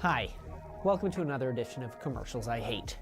Hi, welcome to another edition of Commercials I Hate.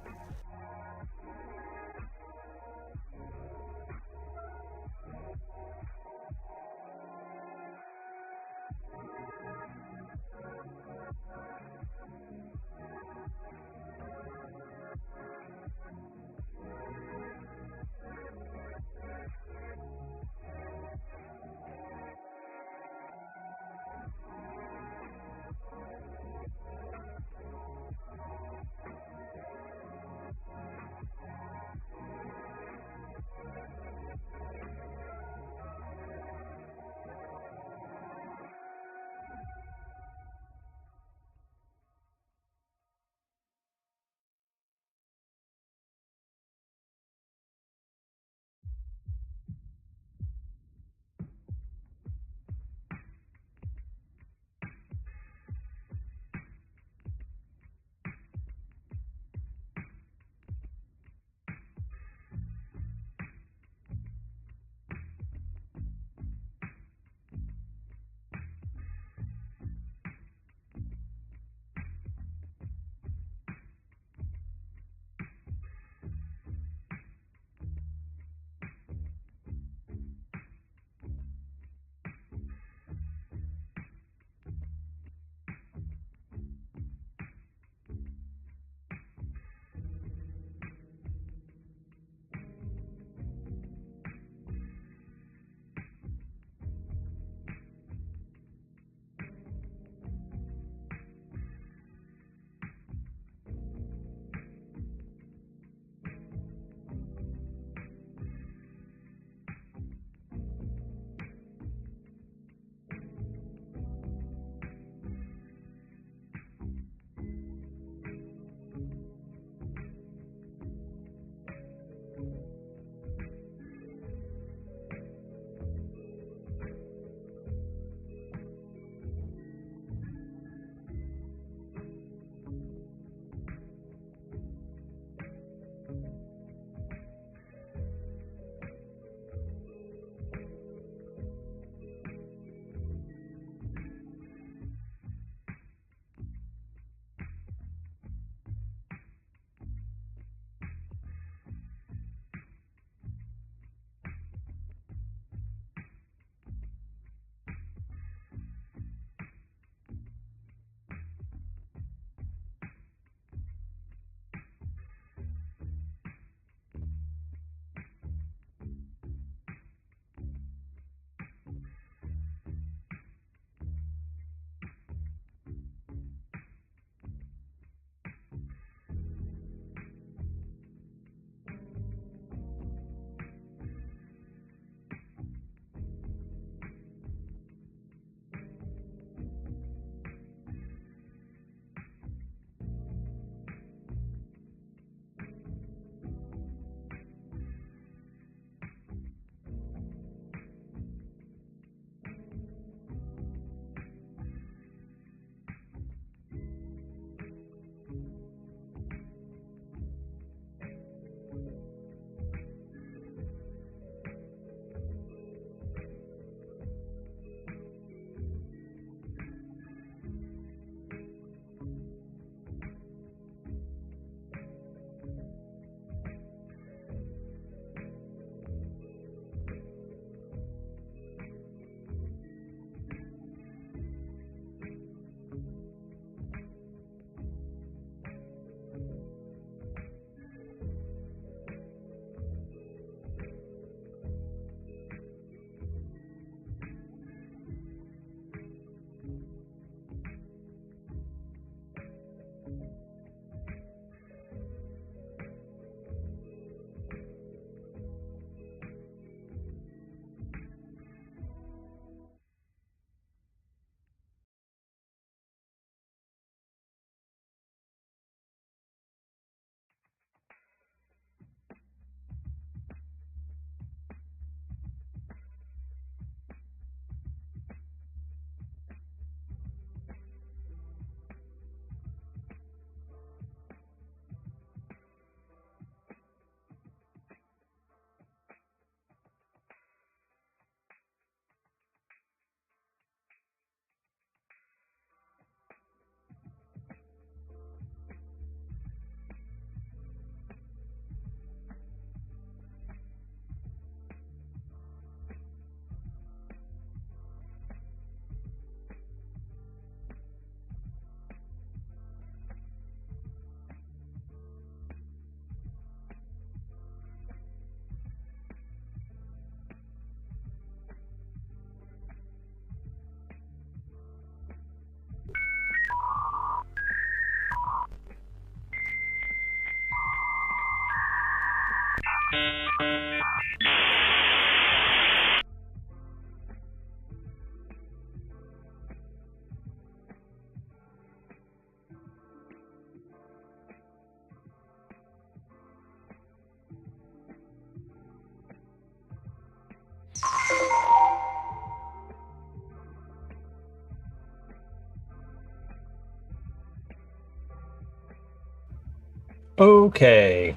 Okay,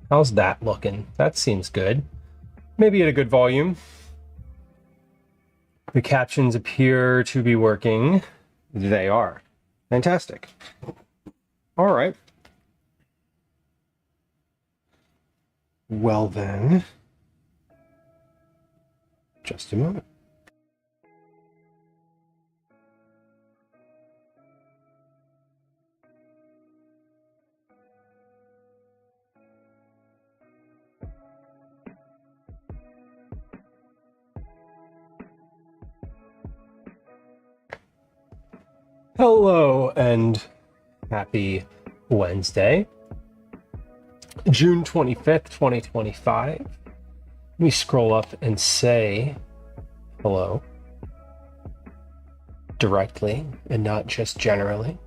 how's that looking? That seems good. Maybe at a good volume. The captions appear to be working. They are. Fantastic. All right. Well then, just a moment. Hello and happy Wednesday, June 25th, 2025. Let me scroll up and say hello directly and not just generally.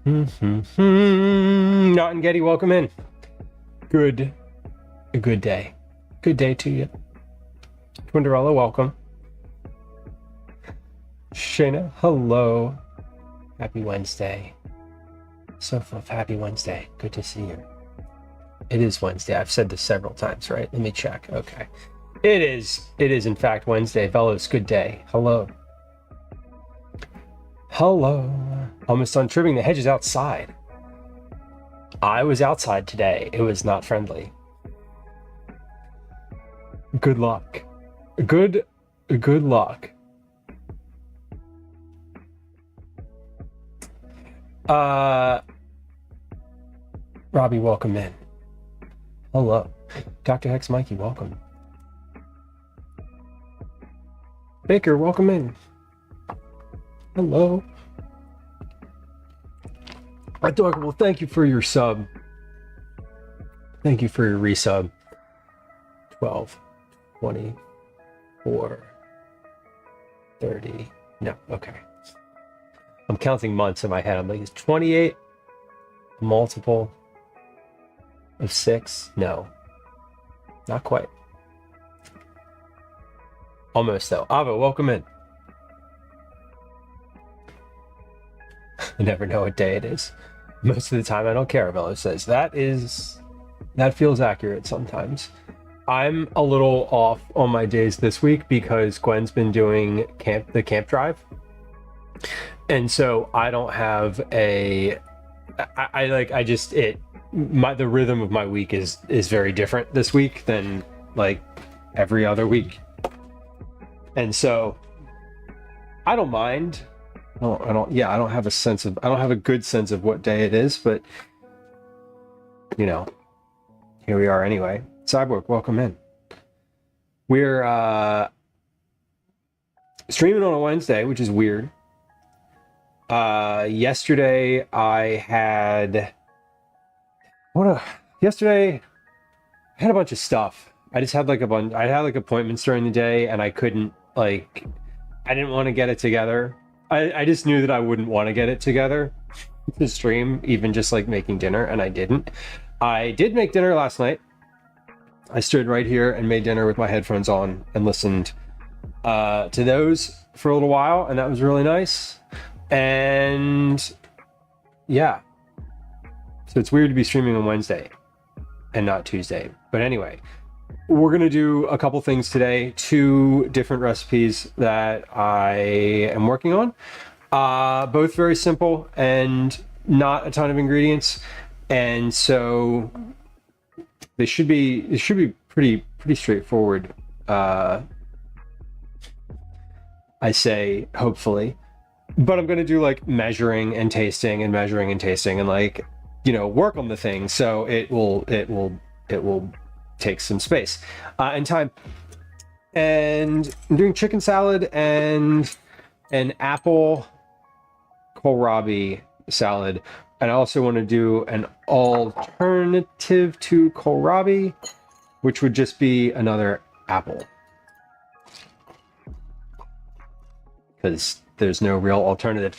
Not and Getty, welcome in. Good day. Good day to you. Twinderella, welcome. Shayna, hello. Happy Wednesday. Soph, happy Wednesday. Good to see you. It is Wednesday. I've said this several times, right? Let me check. Okay. It is in fact Wednesday. Velos, good day. Hello. Hello. Almost done trimming the hedges outside. I was outside today. It was not friendly. Good luck. Good luck. Robbie, welcome in. Hello. Dr. Hex Mikey, welcome. Baker, welcome in. Hello. Well, thank you for your sub. Thank you for your resub. 12, 24, 30. No, okay. I'm counting months in my head. I'm like, is 28 a multiple of 6? No, not quite. Almost though. Ava, welcome in. I never know what day it is. Most of the time I don't care, Velo says. That feels accurate sometimes. I'm a little off on my days this week because Gwen's been doing the camp drive. And so I don't have the rhythm of my week is very different this week than like every other week. And so I don't mind. I don't have a good sense of what day it is, but you know, here we are anyway. Cyborg, welcome in. We're streaming on a Wednesday, which is weird. Yesterday I had a bunch of stuff. I just had I had appointments during the day and I couldn't I didn't want to get it together. I just knew that I wouldn't want to get it together to stream, even just like making dinner, and I didn't. I did make dinner last night. I stood right here and made dinner with my headphones on and listened to those for a little while, and that was really nice. And yeah, so it's weird to be streaming on Wednesday and not Tuesday. But anyway, we're going to do a couple things today, 2 different recipes that I am working on, both very simple and not a ton of ingredients. And so they should be pretty straightforward. I say, hopefully, but I'm going to do like measuring and tasting and like, you know, work on the thing. So it will take some space and time. And I'm doing chicken salad and an apple kohlrabi salad. And I also want to do an alternative to kohlrabi, which would just be another apple. Because there's no real alternative.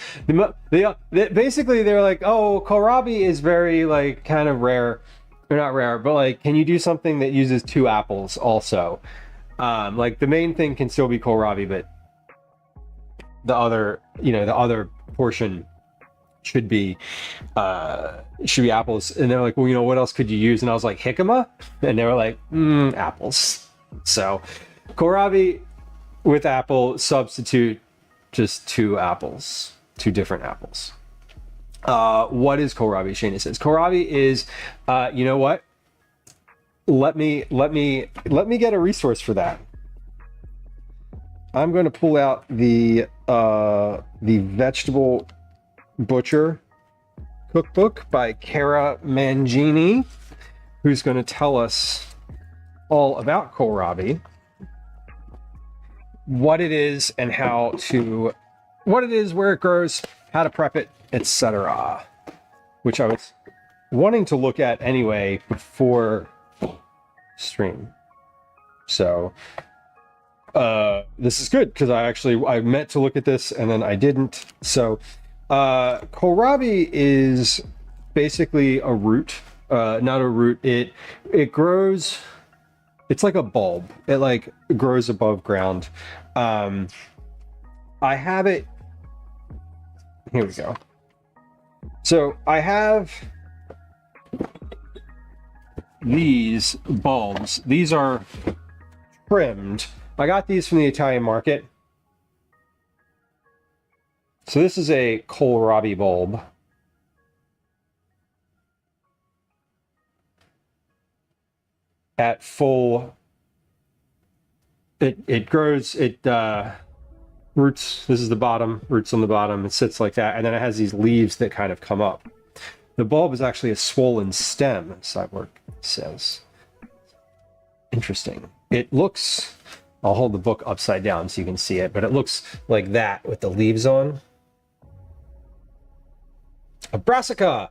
Basically, they're like, oh, kohlrabi is very, like, kind of rare. They're not rare, but, like, can you do something that uses 2 apples also? Like, the main thing can still be kohlrabi, but the other portion should be apples. And they're like, well, what else could you use? And I was like, jicama? And they were like, apples. So kohlrabi with apple, substitute just 2 apples, 2 different apples. What is kohlrabi? Shana says kohlrabi is, you know what? Let me get a resource for that. I'm going to pull out the Vegetable Butcher cookbook by Cara Mangini, who's going to tell us all about kohlrabi, what it is and what it is, where it grows, how to prep it, etc. Which I was wanting to look at anyway before stream. So this is good because I meant to look at this and then I didn't. So kohlrabi is basically a root, not a root. It grows. It's like a bulb. It like grows above ground. I have it. Here we go. So I have these bulbs. These are trimmed. I got these from the Italian market. So this is a kohlrabi bulb. At full, it grows, roots, this is the bottom, roots on the bottom, it sits like that, and then it has these leaves that kind of come up. The bulb is actually a swollen stem, Cyborg says. Interesting. It looks, I'll hold the book upside down so you can see it, but it looks like that with the leaves on. A brassica,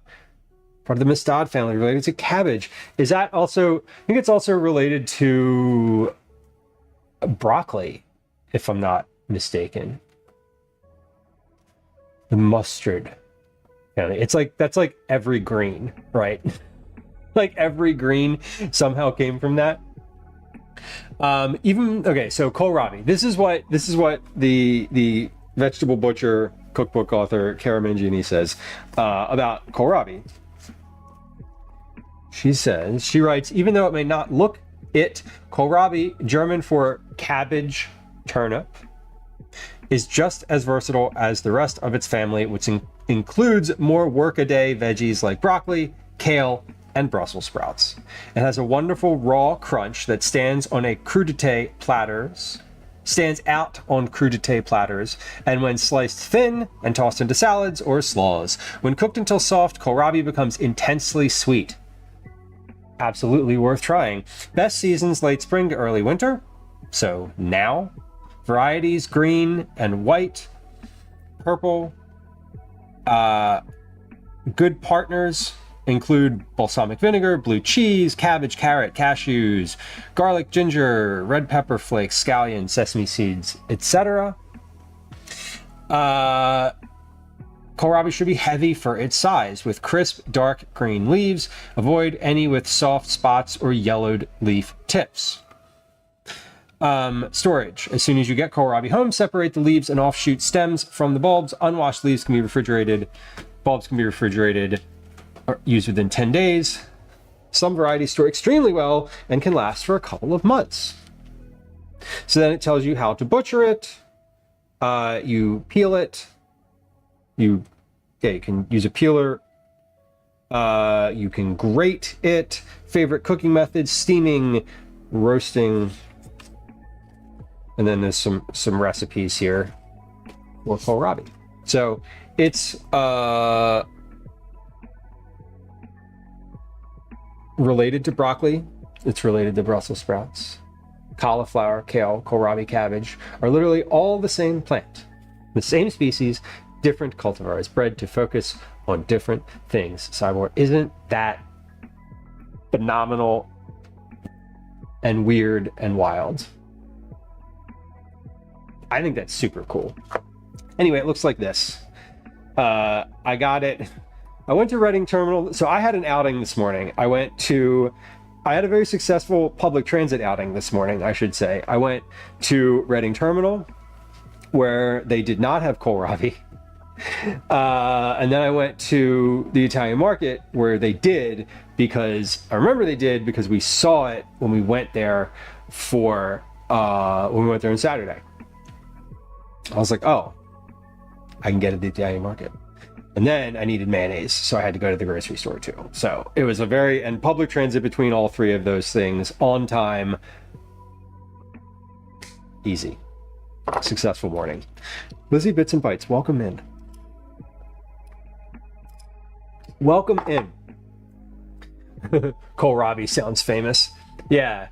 part of the mustard family, related to cabbage. Is that also, I think it's also related to broccoli, if I'm not mistaken. The mustard family. It's like, that's like every green, right? Like every green somehow came from that. Okay, so kohlrabi. This is what the Vegetable Butcher cookbook author Cara Mangini says about kohlrabi. She writes, even though it may not look it, kohlrabi, German for cabbage, turnip, is just as versatile as the rest of its family, which includes more workaday veggies like broccoli, kale, and Brussels sprouts. It has a wonderful raw crunch that stands out on crudité platters, and when sliced thin and tossed into salads or slaws. When cooked until soft, kohlrabi becomes intensely sweet. Absolutely worth trying. Best seasons late spring to early winter, so now. Varieties green and white, purple. Good partners include balsamic vinegar, blue cheese, cabbage, carrot, cashews, garlic, ginger, red pepper flakes, scallions, sesame seeds, etc. Kohlrabi should be heavy for its size, with crisp, dark green leaves. Avoid any with soft spots or yellowed leaf tips. Storage. As soon as you get kohlrabi home, separate the leaves and offshoot stems from the bulbs. Unwashed leaves can be refrigerated. Bulbs can be refrigerated or used within 10 days. Some varieties store extremely well and can last for a couple of months. So then it tells you how to butcher it. You peel it. You can use a peeler. You can grate it. Favorite cooking methods: steaming, roasting, and then there's some recipes here for kohlrabi. So it's related to broccoli. It's related to Brussels sprouts. Cauliflower, kale, kohlrabi, cabbage are literally all the same plant, the same species, different cultivars, bred to focus on different things, Cyborg. Isn't that phenomenal and weird and wild? I think that's super cool. Anyway, it looks like this. I got it. I went to Reading Terminal. So I had an outing this morning. I had a very successful public transit outing this morning, I should say. I went to Reading Terminal, where they did not have kohlrabi. And then I went to the Italian market, where they did, because I remember they did because we saw it when we went there on Saturday. I was like, oh, I can get it at the Italian market. And then I needed mayonnaise, so I had to go to the grocery store too. So it was and public transit between all three of those things, on time, easy. Successful morning. Lizzie Bits and Bites, welcome in. Welcome in. Kohlrabi sounds famous. Yeah.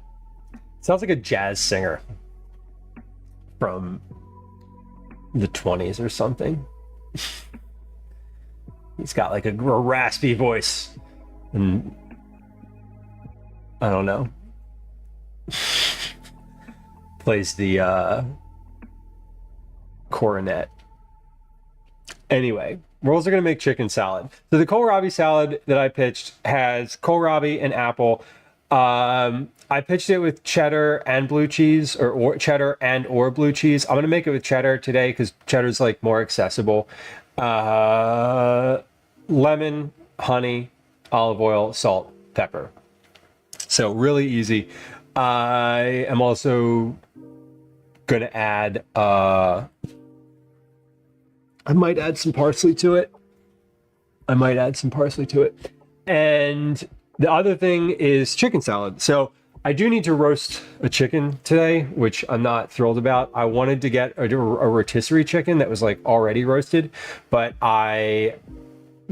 Sounds like a jazz singer from the 20s or something. He's got like a raspy voice, and I don't know. Plays the cornet. Anyway, we're also gonna make chicken salad. So the kohlrabi salad that I pitched has kohlrabi and apple. I pitched it with cheddar and blue cheese, or cheddar or blue cheese. I'm gonna make it with cheddar today because cheddar's like more accessible. Lemon, honey, olive oil, salt, pepper. So really easy. I am also gonna add I might add some parsley to it. And the other thing is chicken salad. So I do need to roast a chicken today, which I'm not thrilled about. I wanted to get a rotisserie chicken that was like already roasted, but I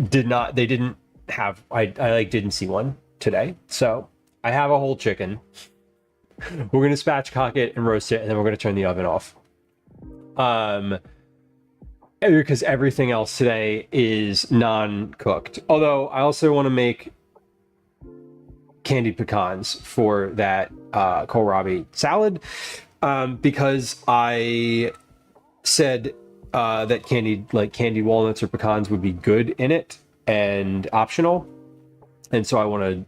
did not. They didn't have. I didn't see one today, so I have a whole chicken. We're gonna spatchcock it and roast it, and then we're gonna turn the oven off. Because everything else today is non-cooked. Although I also want to make candied pecans for that kohlrabi salad, because I said that candied walnuts or pecans would be good in it and optional, and so I want to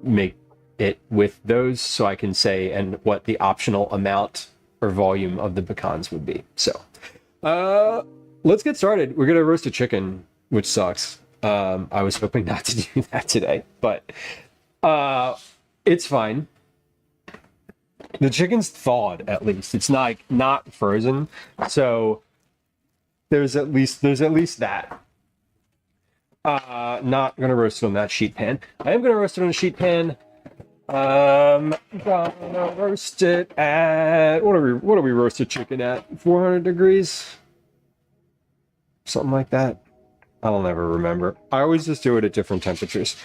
make it with those so I can say and what the optional amount or volume of the pecans would be. So let's get started. We're gonna roast a chicken, which sucks. I was hoping not to do that today, but it's fine. The chicken's thawed, at least. It's not frozen, so there's at least that. Not gonna roast it on that sheet pan. I am gonna roast it on a sheet pan. Gonna roast it at what do we roast a chicken at? 400 degrees, something like that. I don't ever remember. I always just do it at different temperatures.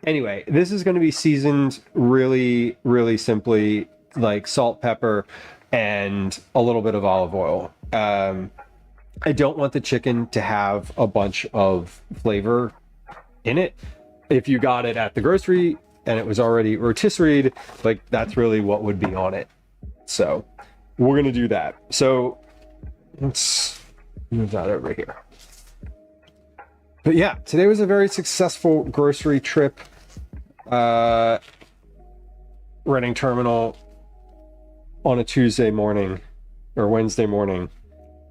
Anyway, this is going to be seasoned really, really simply, like salt, pepper, and a little bit of olive oil. I don't want the chicken to have a bunch of flavor in it. If you got it at the grocery and it was already rotisseried, like that's really what would be on it. So we're going to do that. So let's move that over here. But yeah, today was a very successful grocery trip. Reading Terminal on a Tuesday morning or Wednesday morning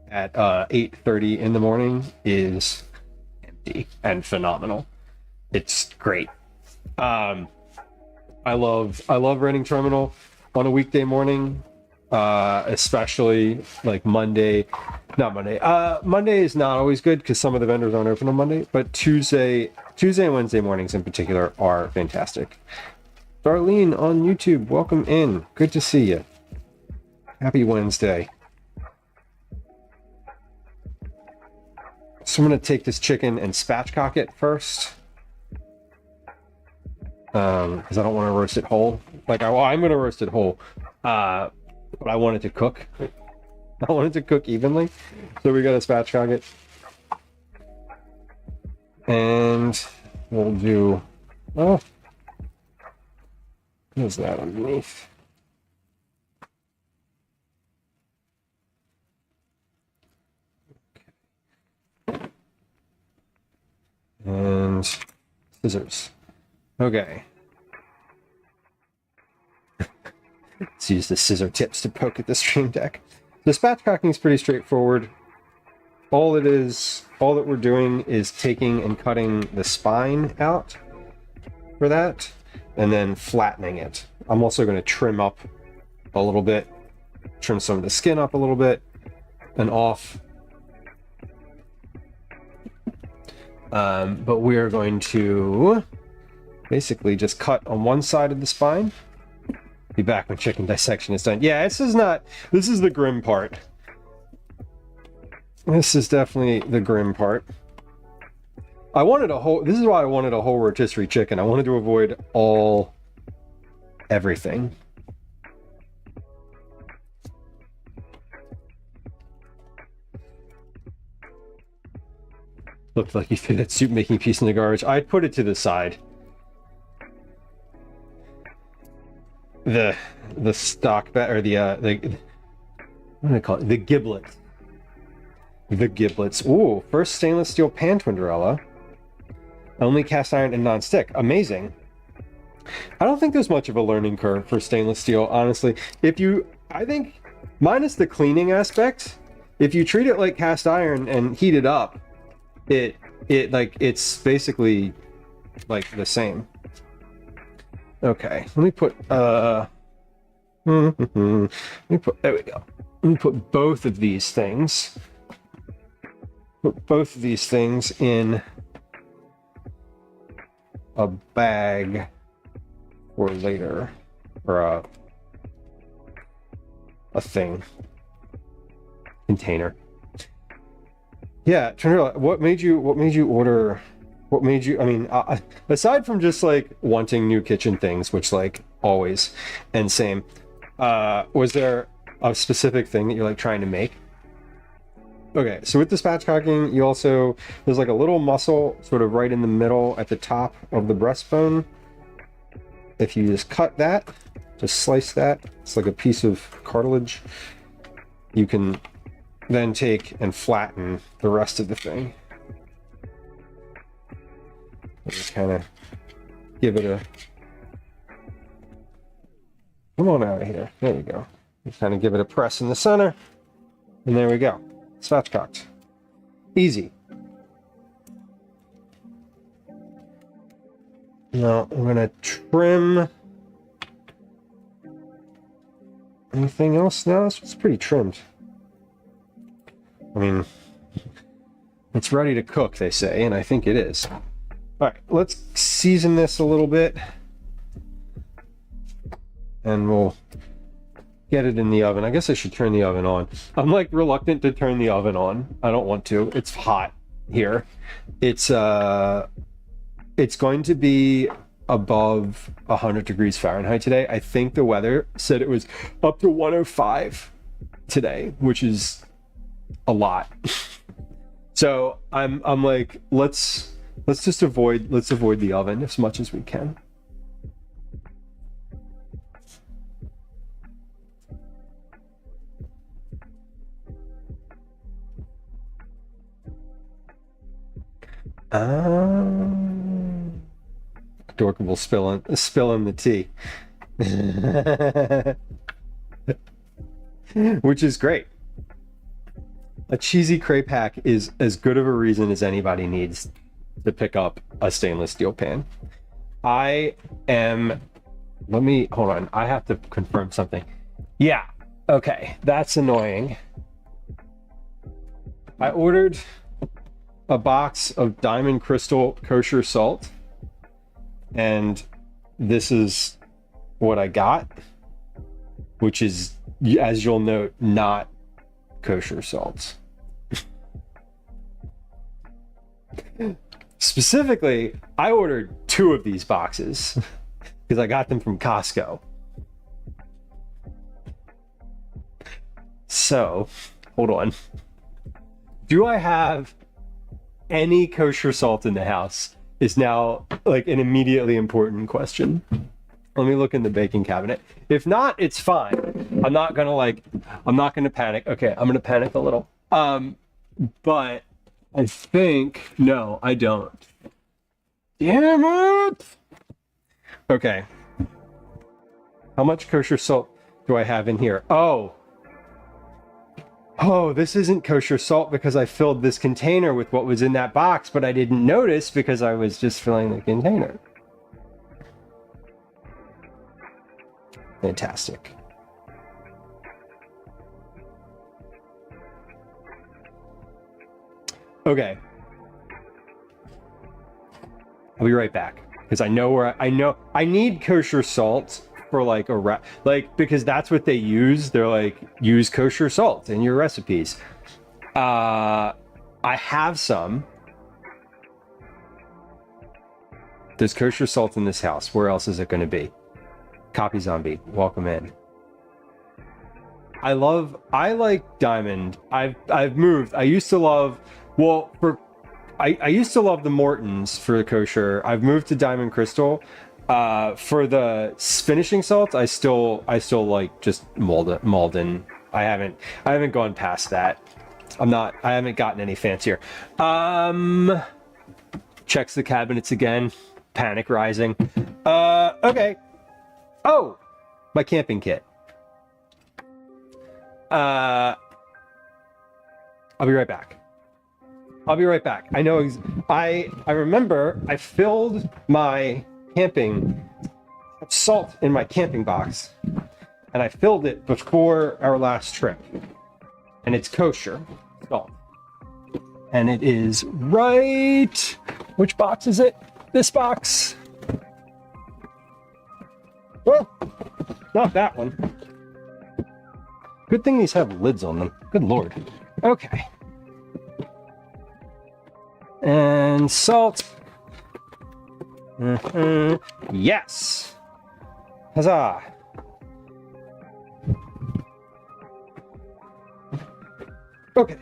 at 8:30 in the morning is empty and phenomenal. It's great. I love Reading Terminal on a weekday morning, especially like Monday. Monday is not always good because some of the vendors aren't open on Monday, but Tuesday and Wednesday mornings in particular are fantastic. Darlene on YouTube, welcome in. Good to see you. Happy Wednesday. So I'm going to take this chicken and spatchcock it first. Because I don't want to roast it whole. I'm going to roast it whole. But I want it to cook. I want it to cook evenly. So we got to spatchcock it. And we'll do, oh, what is that underneath? And scissors. Okay. Let's use the scissor tips to poke at the Stream Deck. The spatchcocking is pretty straightforward. All that we're doing is taking and cutting the spine out for that, and then flattening it. I'm also going to trim up a little bit, trim some of the skin up a little bit, and off. But we are going to basically just cut on one side of the spine. Be back when chicken dissection is done. Yeah, this is the grim part. This is definitely the grim part. This is why I wanted a whole rotisserie chicken. I wanted to avoid everything. Looked like you threw that soup making piece in the garbage. I'd put it to the side. The stock bat, or the what do I call it? The giblet. The giblets. Ooh, first stainless steel pan twinderella. Only cast iron and non-stick. Amazing. I don't think there's much of a learning curve for stainless steel, honestly. I think, minus the cleaning aspect, if you treat it like cast iron and heat it up, it's basically like the same. Okay, let me put there we go. Let me put both of these things. Put both of these things in a bag for later, or a thing, container. Yeah, Trinidad, what made you order? What made you? I mean, aside from just like wanting new kitchen things, which like always, and same, was there a specific thing that you're like trying to make? Okay, so with the spatchcocking, there's like a little muscle sort of right in the middle at the top of the breastbone. If you just cut that, just slice that, it's like a piece of cartilage. You can then take and flatten the rest of the thing. Just kind of give it a... Come on out of here. There we go. Just kind of give it a press in the center. And there we go. Spatchcocked. Easy. Now I'm going to trim... Anything else now? It's pretty trimmed. I mean, it's ready to cook, they say, and I think it is. All right, let's season this a little bit, and we'll get it in the oven. I guess I should turn the oven on. I'm like reluctant to turn the oven on. I don't want to. It's hot here. It's going to be above 100 degrees Fahrenheit today. I think the weather said it was up to 105 today, which is a lot. So I'm like, let's avoid the oven as much as we can. Dorkable spilling the tea. Which is great. A cheesy crepe hack is as good of a reason as anybody needs to pick up a stainless steel pan. Let me, hold on, I have to confirm something. Yeah, okay, that's annoying. I ordered a box of Diamond Crystal kosher salt, and this is what I got, which is, as you'll note, not kosher salt. Specifically, I ordered 2 of these boxes because I got them from Costco. So, hold on. Do I have any kosher salt in the house is now like an immediately important question. Let me look in the baking cabinet. If not, it's fine. I'm not gonna panic. Okay, I'm gonna panic a little. But I think, no, I don't. Damn it! Okay. How much kosher salt do I have in here? Oh, this isn't kosher salt because I filled this container with what was in that box, but I didn't notice because I was just filling the container. Fantastic. Okay. I'll be right back because I know I need kosher salt for like because that's what they use. They're like, use kosher salt in your recipes. I have some. There's kosher salt in this house. Where else is it going to be? Copy Zombie, welcome in. I like Diamond. I've moved. I used to love, I used to love the Mortons for the kosher. I've moved to Diamond Crystal. For the finishing salt, I still like just Malden. I haven't gone past that. I haven't gotten any fancier. Checks the cabinets again. Panic rising. Okay. Oh, my camping kit. I'll be right back. I know. I remember I filled my camping salt in my camping box, and I filled it before our last trip, and it's kosher salt, and it is right. Which box is it? This box. Oh, not that one. Good thing these have lids on them. Good lord. Okay. And salt. Yes. Huzzah. Okay.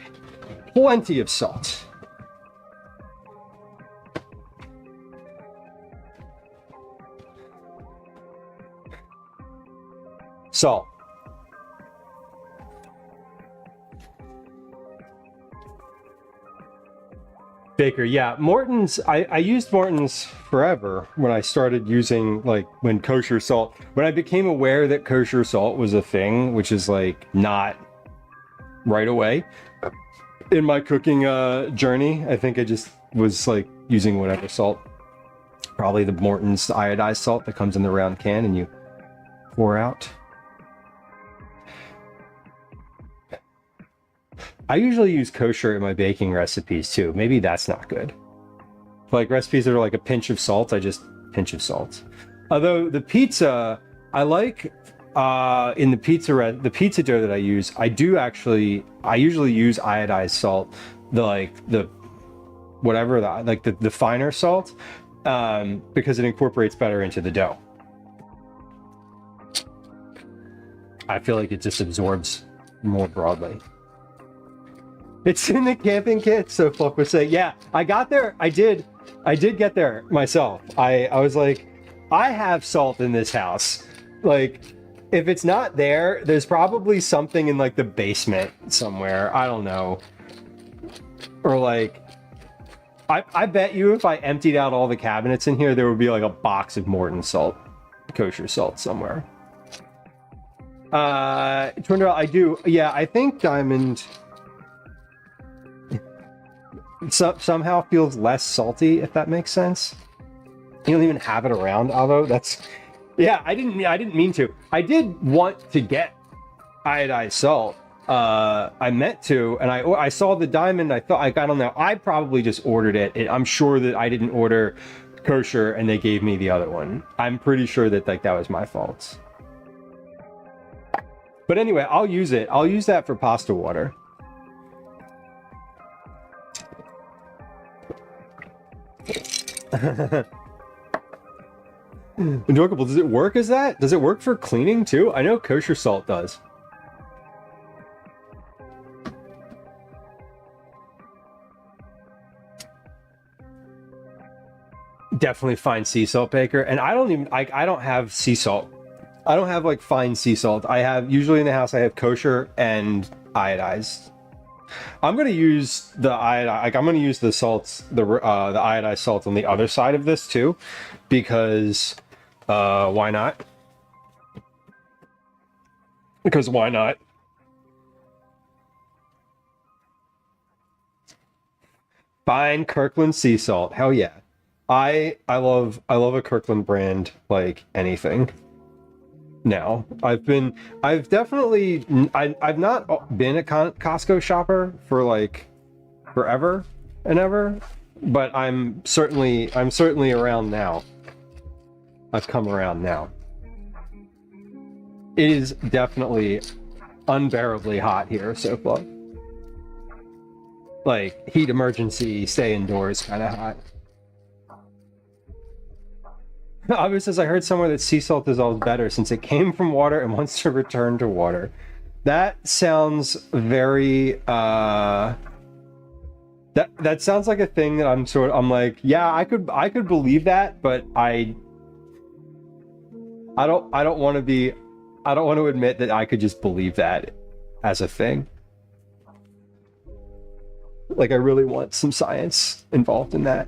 Plenty of salt. Salt. Baker, yeah. Morton's, I used Morton's forever when I started using, like, when kosher salt, when I became aware that kosher salt was a thing, which is like not right away in my cooking journey. I think I just was like using whatever salt, probably the Morton's iodized salt that comes in the round can and you pour out. I usually use kosher in my baking recipes too. Maybe that's not good. Like recipes that are like a pinch of salt, I just pinch of salt. Although the pizza, I like in the pizza dough that I use, I usually use iodized salt, the finer salt, because it incorporates better into the dough. I feel like it just absorbs more broadly. It's in the camping kit, so fuck was saying, yeah, I got there. I did get there myself. I was like, I have salt in this house. Like, if it's not there, there's probably something in like the basement somewhere. I don't know. Or like, I bet you if I emptied out all the cabinets in here, there would be like a box of Morton salt, kosher salt somewhere. Turned out I do. Yeah, I think Diamond somehow feels less salty, if that makes sense. You don't even have it around, although that's, yeah, I didn't mean to. I did want to get iodized salt. I meant to, and I saw the Diamond. I thought, I don't know. I probably just ordered it. I'm sure that I didn't order kosher and they gave me the other one. I'm pretty sure that like that was my fault. But anyway, I'll use it. I'll use that for pasta water. Enjoyable. Does it work as that? Does it work for cleaning too? I know kosher salt does. definitely fine sea salt, Baker. And I don't have sea salt. I don't have like fine sea salt. I have usually in the house I have kosher and iodized. I'm gonna use the I'm gonna use the salts, the iodized salt on the other side of this too, because why not? Because why not? Fine Kirkland sea salt. Hell yeah. I love a Kirkland brand like anything. Now, I've definitely I've not been a Costco shopper for like forever and ever, but I'm certainly around now. I've come around now. It is definitely unbearably hot here so far. Like heat emergency, stay indoors kind of hot. Obviously, says I heard somewhere that sea salt dissolves better since it came from water and wants to return to water. That sounds very that sounds like a thing that I'm like, yeah, I could believe that, but I don't want to admit that I could just believe that as a thing. Like I really want some science involved in that.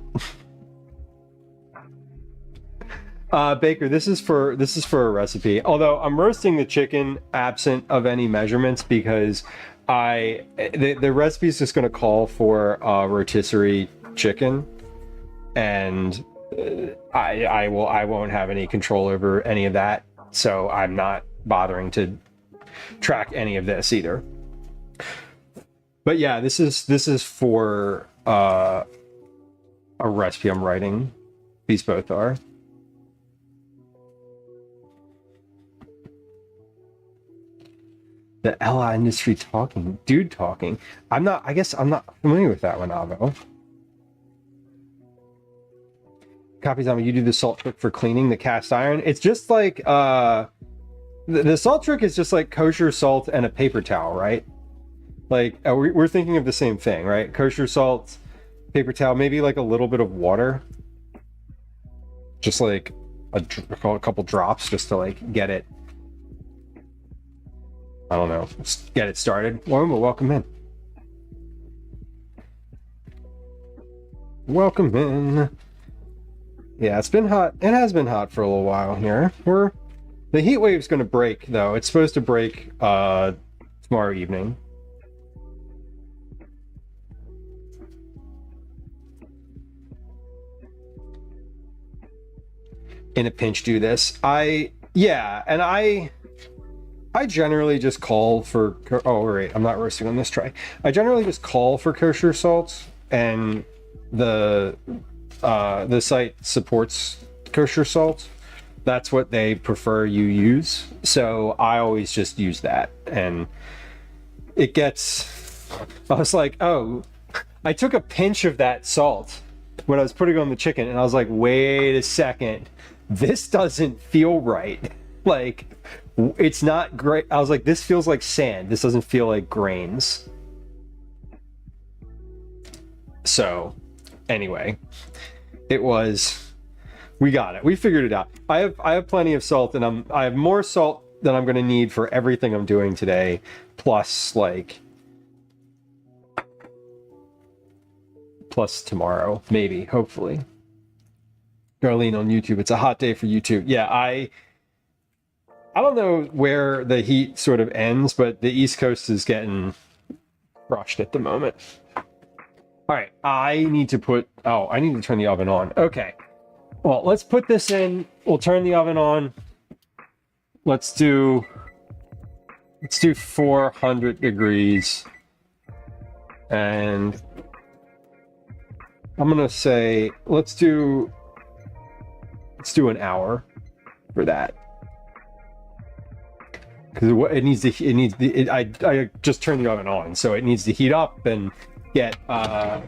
Baker, this is for a recipe. Although I'm roasting the chicken absent of any measurements because the recipe is just going to call for rotisserie chicken, and I won't have any control over any of that, so I'm not bothering to track any of this either. But yeah, this is for a recipe I'm writing. These both are. The Ella industry talking. I guess I'm not familiar with that one, Avo. Copy Zombie, you do the salt trick for cleaning the cast iron. It's just like the salt trick is just like kosher salt and a paper towel, right? Like we're thinking of the same thing, right? Kosher salt, paper towel, maybe like a little bit of water, just like a couple drops, just to like get it. I don't know. Let's get it started. Welcome in. Welcome in. Yeah, it's been hot. It has been hot for a little while here. The heat wave's going to break though. It's supposed to break tomorrow evening. In a pinch, do this. I generally just call for, oh wait, I'm not roasting on this tray. I generally just call for kosher salt, and the site supports kosher salt. That's what they prefer you use. So I always just use that, and it gets, I was like, oh, I took a pinch of that salt when I was putting it on the chicken, and I was like, wait a second, this doesn't feel right. Like, it's not great. I was like, this feels like sand. This doesn't feel like grains. So, anyway, we got it. We figured it out. I have plenty of salt, and I have more salt than I'm going to need for everything I'm doing today, plus tomorrow, maybe, hopefully. Darlene on YouTube. It's a hot day for YouTube. Yeah, I don't know where the heat sort of ends, but the East Coast is getting crushed at the moment. All right, I need to turn the oven on. Okay, well, let's put this in. We'll turn the oven on. Let's do 400 degrees. And I'm going to say, let's do an hour for that. Because I just turned the oven on, so it needs to heat up and get all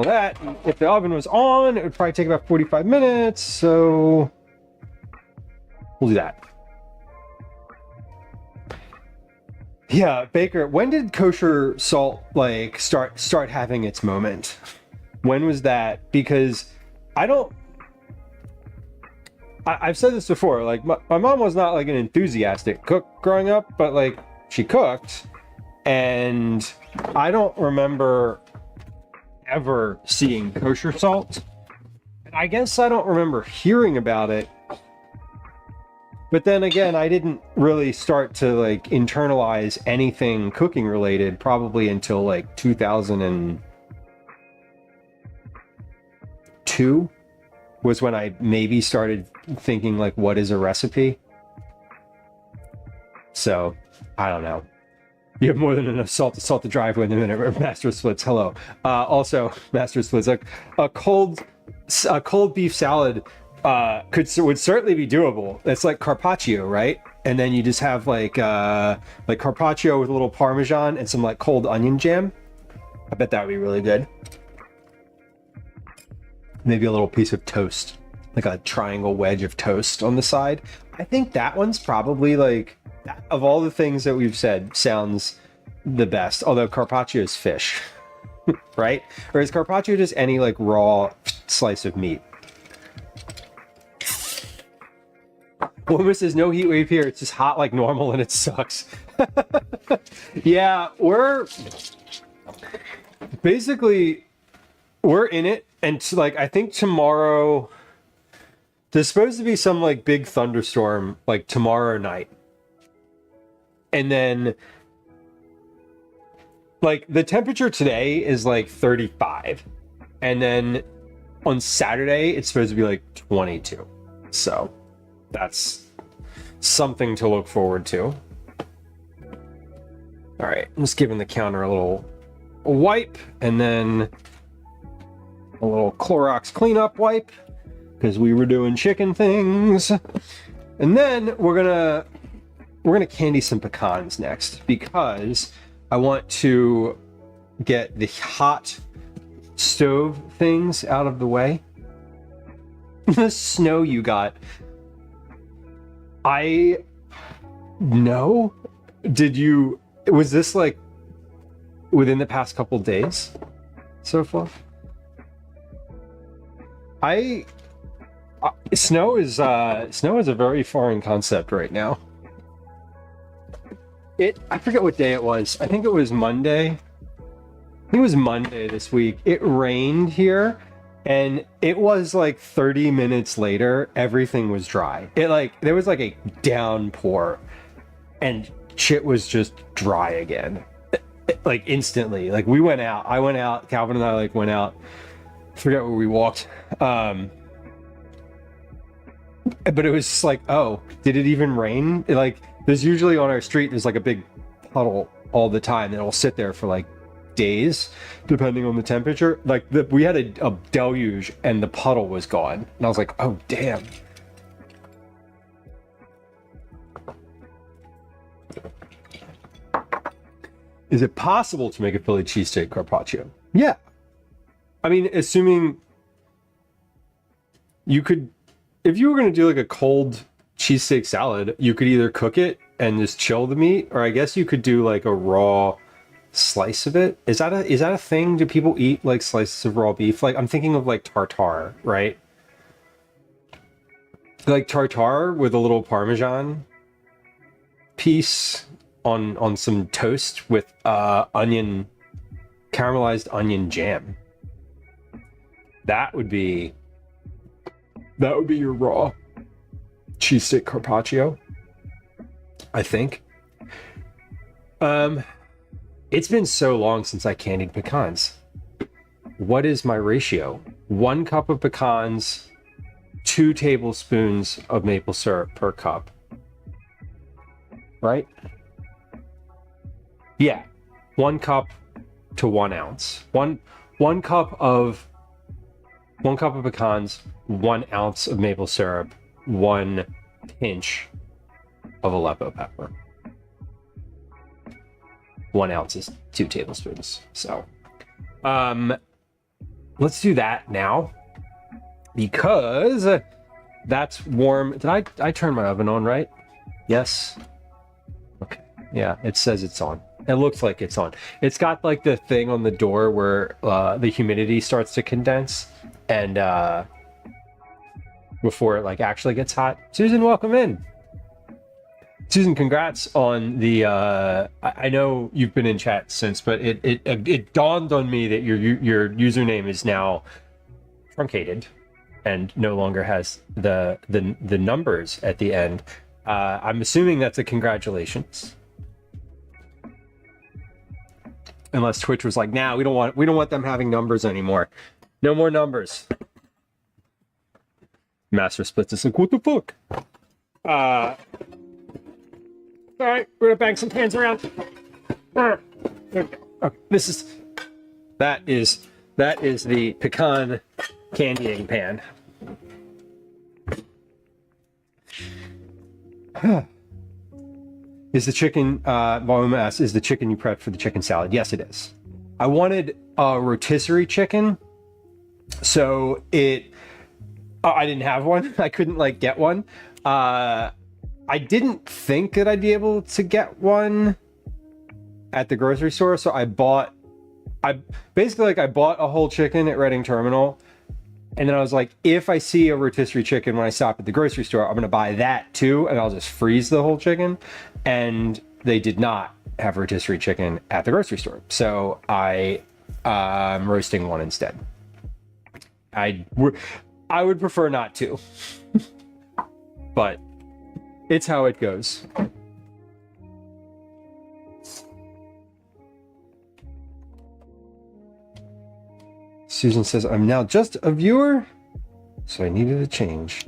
that. If the oven was on, it would probably take about 45 minutes, so we'll do that. Yeah, Baker, when did kosher salt start having its moment? When was that? Because I don't I've said this before, like my mom was not like an enthusiastic cook growing up, but like she cooked, and I don't remember ever seeing kosher salt. I guess I don't remember hearing about it. But then again, I didn't really start to like internalize anything cooking related probably until like 2002 was when I maybe started thinking like, what is a recipe? So I don't know. You have more than enough salt to salt the driveway in a minute. Master Splits, hello. Also, Master Splits, a cold beef salad would certainly be doable. It's like carpaccio, right? And then you just have like carpaccio with a little Parmesan and some like cold onion jam. I bet that would be really good. Maybe a little piece of toast, like a triangle wedge of toast on the side. I think that one's probably like, of all the things that we've said, sounds the best. Although carpaccio is fish, right? Or is carpaccio just any like raw slice of meat? Woman says no heat wave here. It's just hot like normal and it sucks. Yeah, we're in it. And like, I think tomorrow, there's supposed to be some like big thunderstorm like tomorrow night. And then like the temperature today is like 35. And then on Saturday, it's supposed to be like 22. So that's something to look forward to. All right, I'm just giving the counter a wipe and then a little Clorox cleanup wipe because we were doing chicken things. And then we're gonna candy some pecans next because I want to get the hot stove things out of the way. The snow you got. Was this like within the past couple days so far? Snow is a very foreign concept right now. I forget what day it was. I think it was Monday. I think it was Monday this week. It rained here, and it was like 30 minutes later, everything was dry. There was like a downpour, and shit was just dry again. Like instantly. Like I went out, Calvin and I like went out. I forget where we walked. But it was just like, oh, did it even rain? There's usually on our street, there's like a big puddle all the time that will sit there for like days, depending on the temperature. We had a deluge and the puddle was gone. And I was like, oh, damn. Is it possible to make a Philly cheesesteak carpaccio? Yeah. I mean, assuming you could, if you were going to do like a cold cheesesteak salad, you could either cook it and just chill the meat, or I guess you could do like a raw slice of it. Is that a thing? Do people eat like slices of raw beef? Like I'm thinking of like tartare, right? Like tartare with a little Parmesan piece on some toast with caramelized onion jam. That would be your raw cheesesteak carpaccio, I think. It's been so long since I candied pecans. What is my ratio? 1 cup of pecans, 2 tablespoons of maple syrup per cup. Right? Yeah. 1 cup to 1 ounce. One cup of pecans, 1 ounce of maple syrup, 1 pinch of Aleppo pepper. 1 ounce is 2 tablespoons. So, let's do that now because that's warm. Did I turn my oven on right? Yes. Okay. Yeah, it says it's on. It looks like it's on. It's got like the thing on the door where the humidity starts to condense, and before it like actually gets hot. Susan, welcome in. Susan, congrats on the I know you've been in chat since, but it dawned on me that your username is now truncated and no longer has the numbers at the end. I'm assuming that's a congratulations. Unless Twitch was like, nah, we don't want them having numbers anymore. No more numbers. Master Splits is like, what the fuck? All right, we're gonna bang some cans around. Okay, that is the pecan candying pan. Is the chicken, Volume S, is the chicken you prepped for the chicken salad? Yes, it is. I wanted a rotisserie chicken, so I didn't have one. I couldn't like get one. I didn't think that I'd be able to get one at the grocery store, so I bought a whole chicken at Reading Terminal, and then I was like, if I see a rotisserie chicken when I stop at the grocery store, I'm gonna buy that too, and I'll just freeze the whole chicken. And they did not have rotisserie chicken at the grocery store, so I'm roasting one instead. I would prefer not to, but it's how it goes. Susan says, I'm now just a viewer, so I needed a change.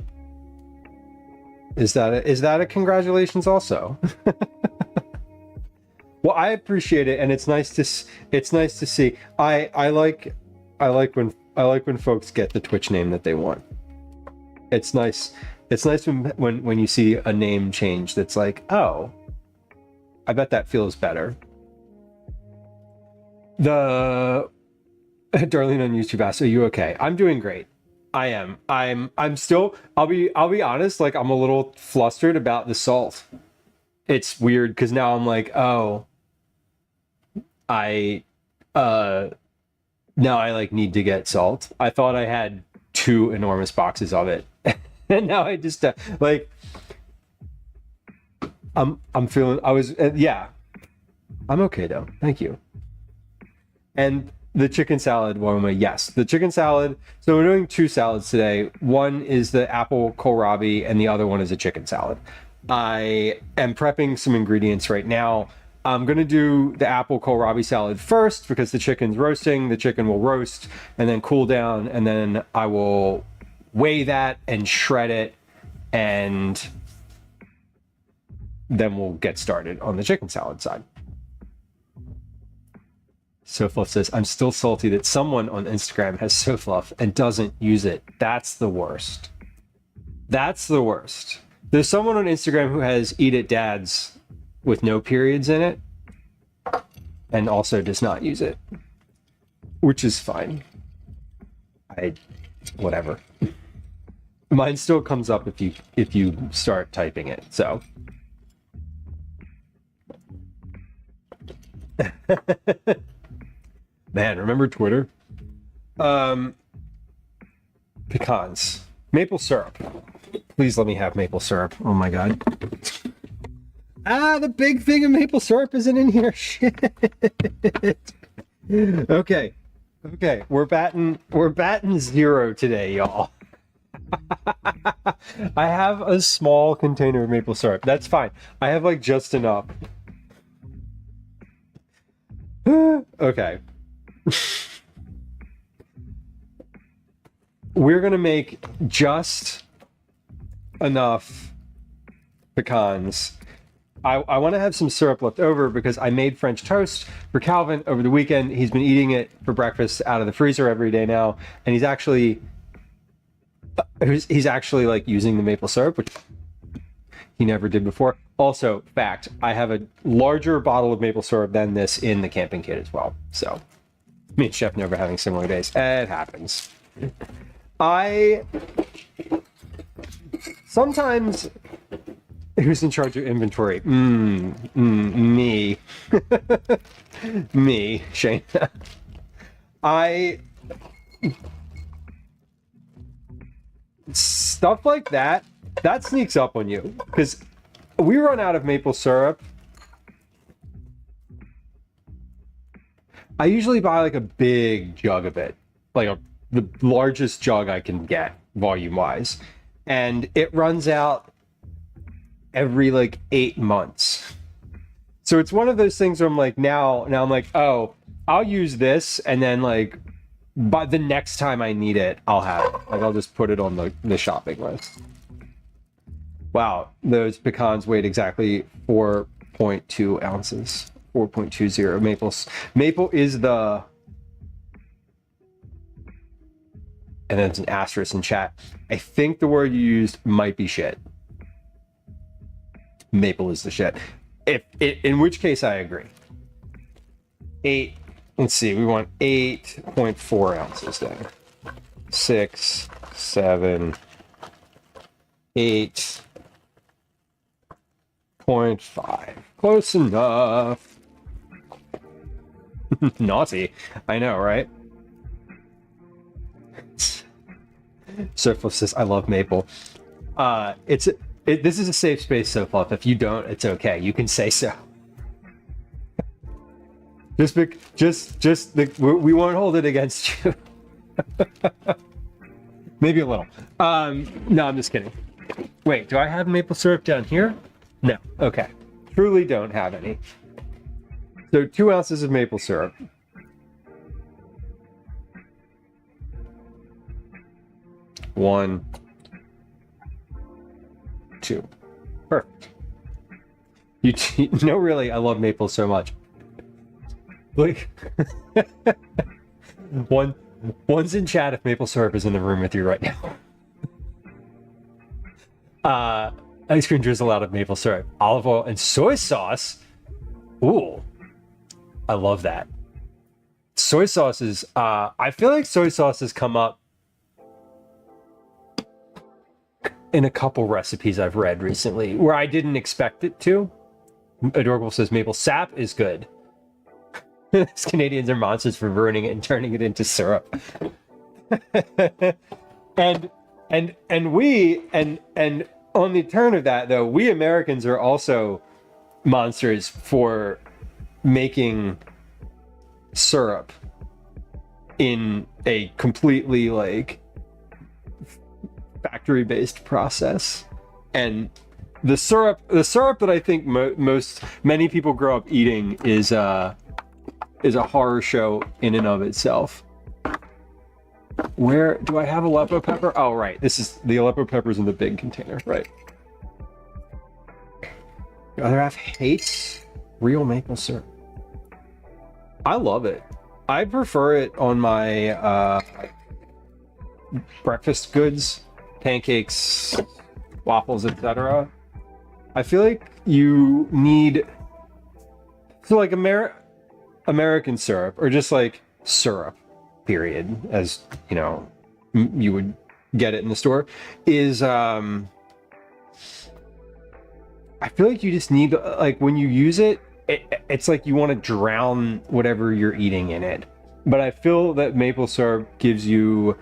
Is that a congratulations also? Well, I appreciate it, and it's nice to see. I like when folks get the Twitch name that they want. It's nice. It's nice when you see a name change that's like, oh, I bet that feels better. The Darlene on YouTube asks, are you okay? I'm doing great. I am. I'm still, I'll be honest, like I'm a little flustered about the salt. It's weird because now I'm like, oh, now I like need to get salt. I thought I had 2 enormous boxes of it. And now I just like I'm feeling yeah. I'm okay though. Thank you. And the chicken salad, yes. The chicken salad. So we're doing 2 salads today. One is the apple kohlrabi and the other one is a chicken salad. I am prepping some ingredients right now. I'm going to do the apple kohlrabi salad first because the chicken's roasting. The chicken will roast and then cool down, and then I will weigh that and shred it, and then we'll get started on the chicken salad side. SoFluff says, I'm still salty that someone on Instagram has SoFluff and doesn't use it. That's the worst. That's the worst. There's someone on Instagram who has Eat It Dads with no periods in it and also does not use it, which is fine. Whatever. Mine still comes up if you start typing it, so. Man, remember Twitter? Pecans. Maple syrup. Please let me have maple syrup. Oh my god. The big thing of maple syrup isn't in here. Shit. Okay. We're batting 0 today, y'all. I have a small container of maple syrup. That's fine. I have like just enough. Okay. We're gonna make just enough pecans. I want to have some syrup left over because I made French toast for Calvin over the weekend. He's been eating it for breakfast out of the freezer every day now, and he's actually like using the maple syrup, which he never did before. Also, fact, I have a larger bottle of maple syrup than this in the camping kit as well. So, me and Chef never having similar days. It happens. Sometimes, who's in charge of inventory? Me. Me, Shane. stuff like that sneaks up on you, because we run out of maple syrup. I usually buy like a big jug of it, like the largest jug I can get volume wise, and it runs out every like 8 months. So it's one of those things where I'm like, now I'm like, oh, I'll use this, and then like by the next time I need it, I'll have it. Like I'll just put it on the shopping list. Wow, those pecans weighed exactly 4.2 ounces. 4.20. Maple is the, and then it's an asterisk in chat. I think the word you used might be shit. Maple is the shit. In which case I agree. Let's see, we want 8.4 ounces then. 6, 7, 8.5. Close enough. Naughty. I know, right? Surfluff says, I love maple. This is a safe space, Surfluff. If you don't, it's okay. You can say so. We won't hold it against you. Maybe a little. No, I'm just kidding. Wait, do I have maple syrup down here? No. Okay. Truly don't have any. So 2 ounces of maple syrup. 1, 2. Perfect. You know, really, I love maple so much. Like, one's in chat if maple syrup is in the room with you right now. Ice cream drizzle out of maple syrup, olive oil, and soy sauce. Ooh, I love that. Soy sauce is, I feel like soy sauce has come up in a couple recipes I've read recently where I didn't expect it to. Adorable says maple sap is good. Canadians are monsters for ruining it and turning it into syrup. and on the turn of that, though, we Americans are also monsters for making syrup in a completely like factory-based process. And the syrup that I think many people grow up eating is a horror show in and of itself. Where do I have Aleppo pepper? Oh, right. This is the Aleppo peppers in the big container, right? The other half hates real maple syrup. I love it. I prefer it on my breakfast goods, pancakes, waffles, etc. I feel like you need like American syrup, or just like syrup, period, as you know, you would get it in the store, is I feel like you just need, like, when you use it, it's like you want to drown whatever you're eating in it. But I feel that maple syrup gives you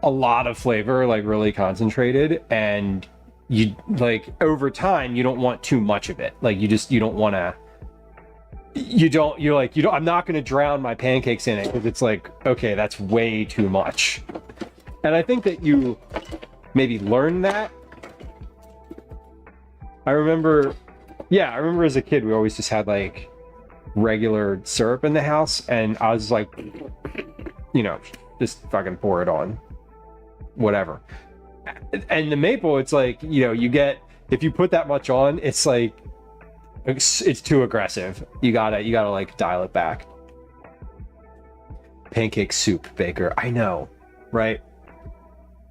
a lot of flavor, like really concentrated, and you, like, over time you don't want too much of it. Like you don't want to, I'm not going to drown my pancakes in it, because it's like, okay, that's way too much. And I think that you maybe learn that. I remember as a kid, we always just had like regular syrup in the house, and I was like, you know, just fucking pour it on, whatever. And the maple, it's like, you know, you get, if you put that much on, it's like, it's too aggressive. You gotta like dial it back. Pancake soup, Baker. I know, right?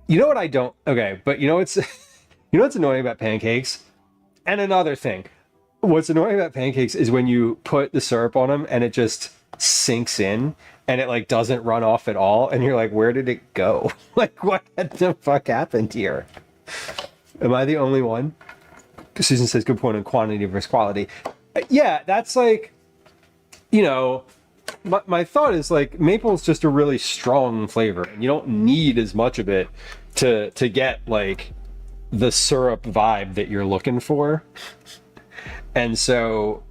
You know what I don't? Okay, but you know what's annoying about pancakes? And another thing, what's annoying about pancakes is when you put the syrup on them and it just sinks in and it like doesn't run off at all, and you're like, where did it go? Like, what the fuck happened here? Am I the only one? Susan says, good point on quantity versus quality. Yeah, that's like, you know, my thought is like, maple is just a really strong flavor, and you don't need as much of it to get like the syrup vibe that you're looking for. And so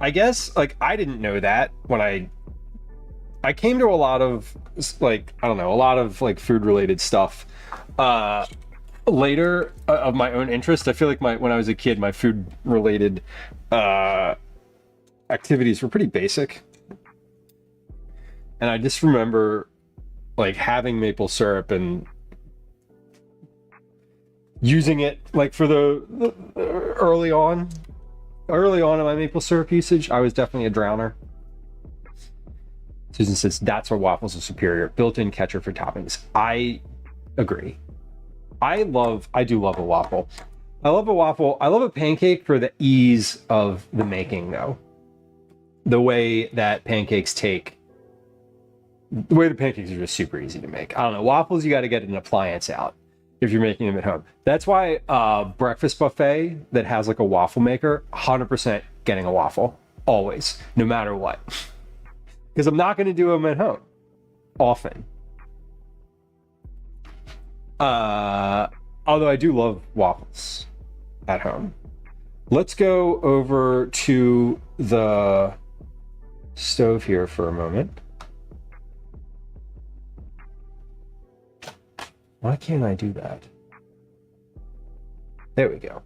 I guess like I didn't know that when I came to a lot of like, I don't know, a lot of like food related stuff later of my own interest. I feel like when I was a kid, my food related activities were pretty basic. And I just remember like having maple syrup and using it like for the early on in my maple syrup usage. I was definitely a drowner. Susan says that's where waffles are superior, built-in catcher for toppings. I agree. I do love a waffle. I love a waffle. I love a pancake for the ease of the making, though. The way that pancakes take, the way the pancakes are just super easy to make. I don't know. Waffles, you got to get an appliance out if you're making them at home. That's why breakfast buffet that has like a waffle maker, 100% getting a waffle, always, no matter what. Because I'm not going to do them at home often. Although I do love waffles at home. Let's go over to the stove here for a moment. Why can't I do that? There we go.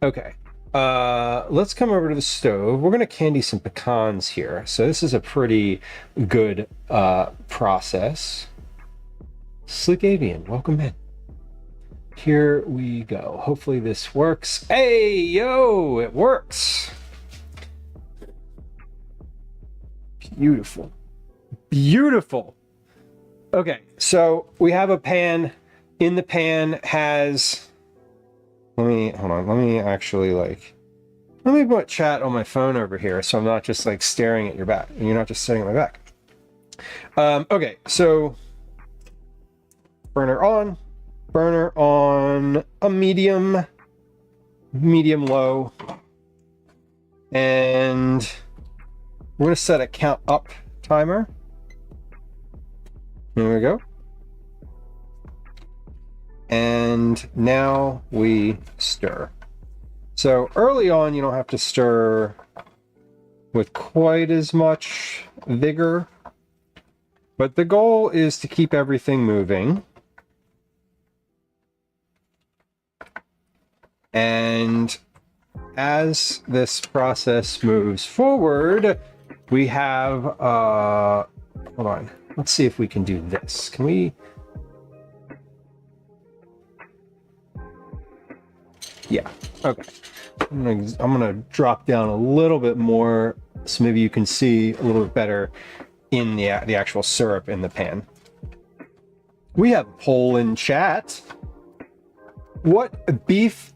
Okay. Let's come over to the stove. We're going to candy some pecans here. So this is a pretty good process. Sleek Avian, welcome in. Here we go. Hopefully this works. Hey, yo, it works. Beautiful. Beautiful. Okay, so we have a pan. In the pan has... Let me actually let me put chat on my phone over here so I'm not just like staring at your back. You're not just sitting on my back. Okay, so burner on a medium low, and we're going to set a count up timer. Here we go. And now we stir. So early on, you don't have to stir with quite as much vigor, but the goal is to keep everything moving. And as this process moves forward, we have, hold on, let's see if we can do this. Can we? Yeah, okay. I'm gonna drop down a little bit more so maybe you can see a little bit better in the actual syrup in the pan. We have a poll in chat. What beef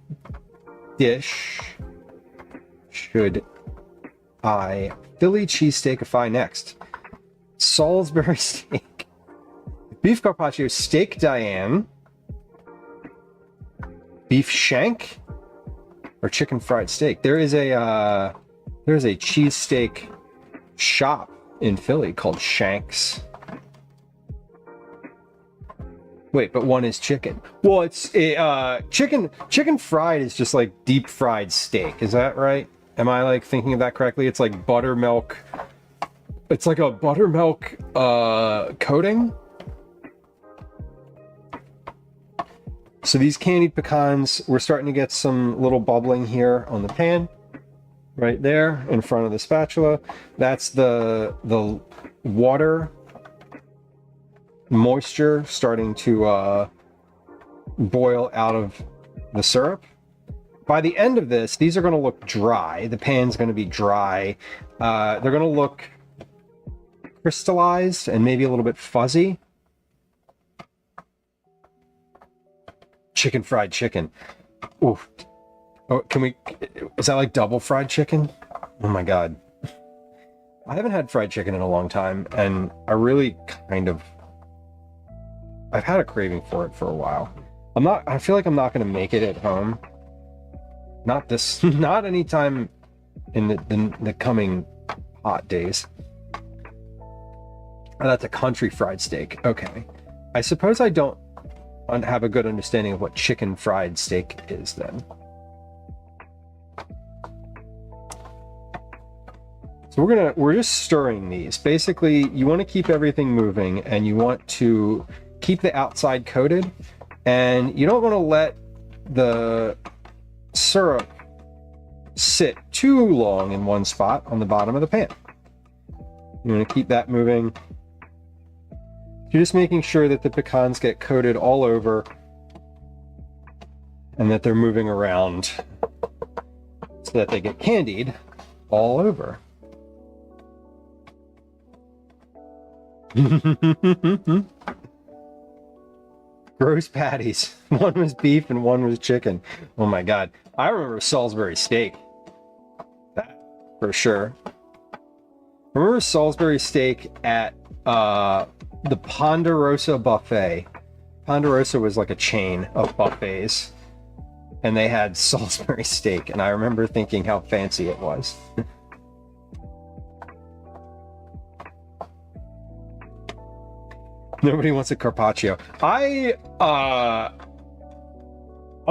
dish should I Philly cheesesteakify next? Salisbury steak, beef carpaccio, steak Diane, beef shank, or chicken fried steak. There's a cheesesteak shop in Philly called Shank's. Wait, but one is chicken. Well, it's chicken fried is just like deep fried steak. Is that right? Am I like thinking of that correctly? It's like buttermilk. It's like a buttermilk coating. So these candied pecans, we're starting to get some little bubbling here on the pan, right there in front of the spatula. That's the water moisture starting to boil out of the syrup. By the end of this, these are going to look dry. The pan's going to be dry. They're going to look crystallized and maybe a little bit fuzzy. Chicken fried chicken. Ooh. Oh, can we? Is that like double fried chicken? Oh my god. I haven't had fried chicken in a long time, and I really I've had a craving for it for a while. I feel like I'm not going to make it at home. Not anytime in the coming hot days. Oh, that's a country fried steak. Okay. I suppose I don't have a good understanding of what chicken fried steak is then. So we're just stirring these. Basically, you want to keep everything moving and you want to keep the outside coated, and you don't want to let the syrup sit too long in one spot on the bottom of the pan. You want to keep that moving. You're just making sure that the pecans get coated all over and that they're moving around so that they get candied all over. Gross patties. One was beef and one was chicken. Oh my god. I remember Salisbury steak. That for sure. I remember Salisbury steak at the Ponderosa buffet. Ponderosa was like a chain of buffets, and they had Salisbury steak, and I remember thinking how fancy it was. Nobody wants a carpaccio. I'm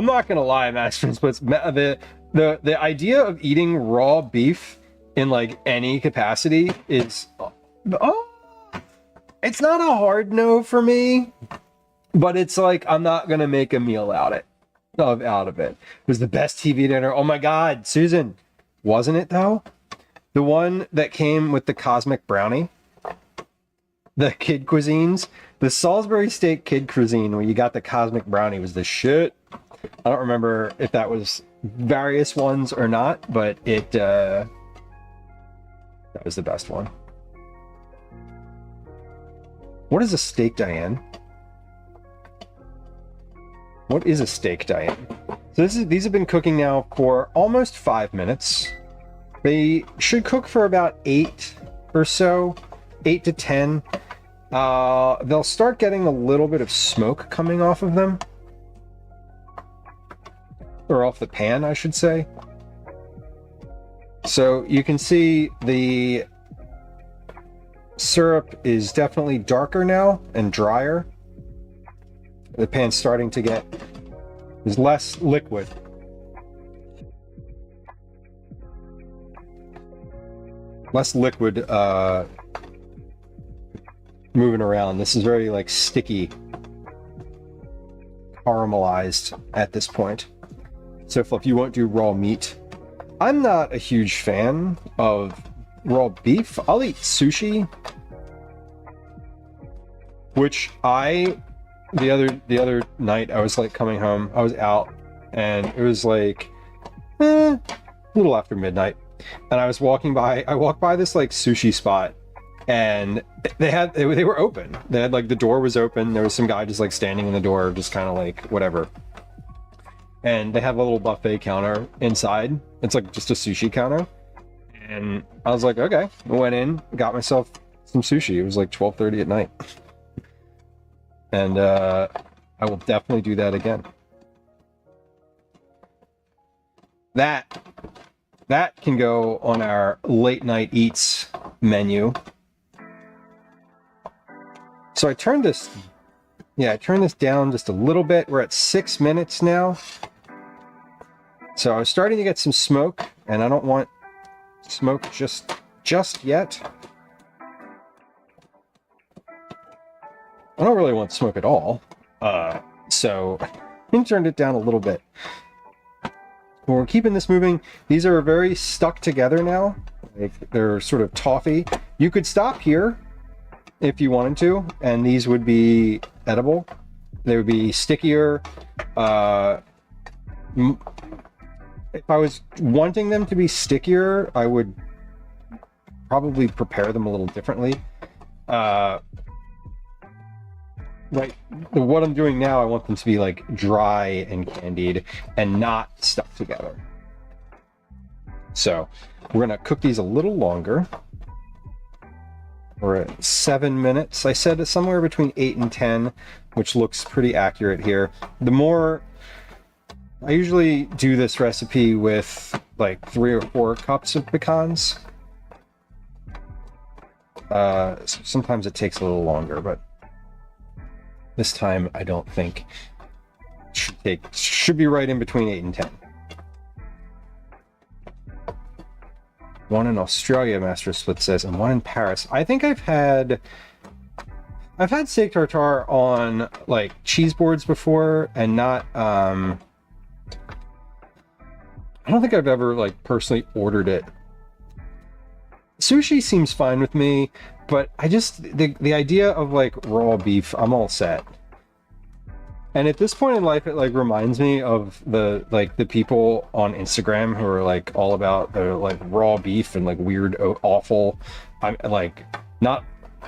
not gonna lie, Master Splits. The idea of eating raw beef in like any capacity is, it's not a hard no for me, but it's like I'm not gonna make a meal out of it. It was the best TV dinner. Oh my god, Susan, wasn't it though? The one that came with the cosmic brownie, the kid cuisines, the Salisbury steak kid cuisine where you got the cosmic brownie was the shit. I don't remember if that was various ones or not, but that was the best one. What is a steak, Diane? What is a steak, Diane? So these have been cooking now for almost 5 minutes. They should cook for about 8 or so, 8 to 10. They'll start getting a little bit of smoke coming off of them. Or off the pan, I should say. So you can see the syrup is definitely darker now and drier. The pan's starting to get, there's less liquid. Less liquid moving around. This is very like sticky, caramelized at this point. So if you won't do raw meat, I'm not a huge fan of raw beef. I'll eat sushi, which the other night I was like coming home, I was out and it was like a little after midnight, and I walked by this like sushi spot, and they were open. They had like, the door was open. There was some guy just like standing in the door, just kind of like whatever. And they have a little buffet counter inside. It's like just a sushi counter. And I was like, okay. I went in, got myself some sushi. It was like 12:30 at night. And I will definitely do that again. That can go on our late night eats menu. So I turned this down just a little bit. We're at 6 minutes now. So I was starting to get some smoke, and I don't want smoke just yet. I don't really want smoke at all. So I turned it down a little bit. When we're keeping this moving, these are very stuck together now. Like, they're sort of toffee. You could stop here if you wanted to, and these would be edible. They would be stickier. If I was wanting them to be stickier, I would probably prepare them a little differently. Like what I'm doing now, I want them to be like dry and candied and not stuck together. So we're gonna cook these a little longer. We're at 7 minutes. I said somewhere between 8 and 10, which looks pretty accurate here. I usually do this recipe with like 3 or 4 cups of pecans. Sometimes it takes a little longer, but this time I don't think should be right in between 8 and 10. One in Australia, Master Split says, and one in Paris. I think I've had steak tartare on like cheese boards before, and not I don't think I've ever like personally ordered it. Sushi seems fine with me, but I just the idea of like raw beef, I'm all set. And at this point in life, it like reminds me of the people on Instagram who are like all about the like raw beef and like weird, awful, I'm like not,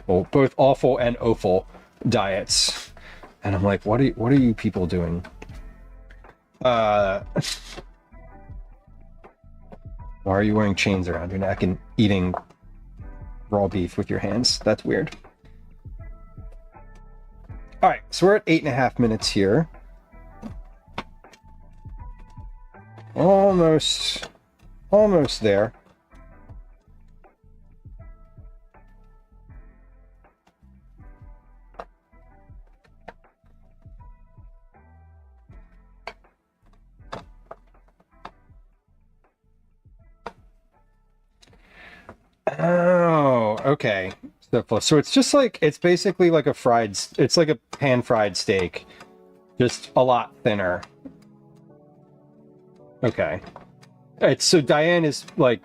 well, both awful and awful diets. And I'm like, what are you people doing? Why are you wearing chains around your neck and eating raw beef with your hands? That's weird. All right, so we're at 8.5 minutes here. Almost there. Oh, okay. So it's just like, it's basically like it's like a pan-fried steak, just a lot thinner. Okay. So Diane is like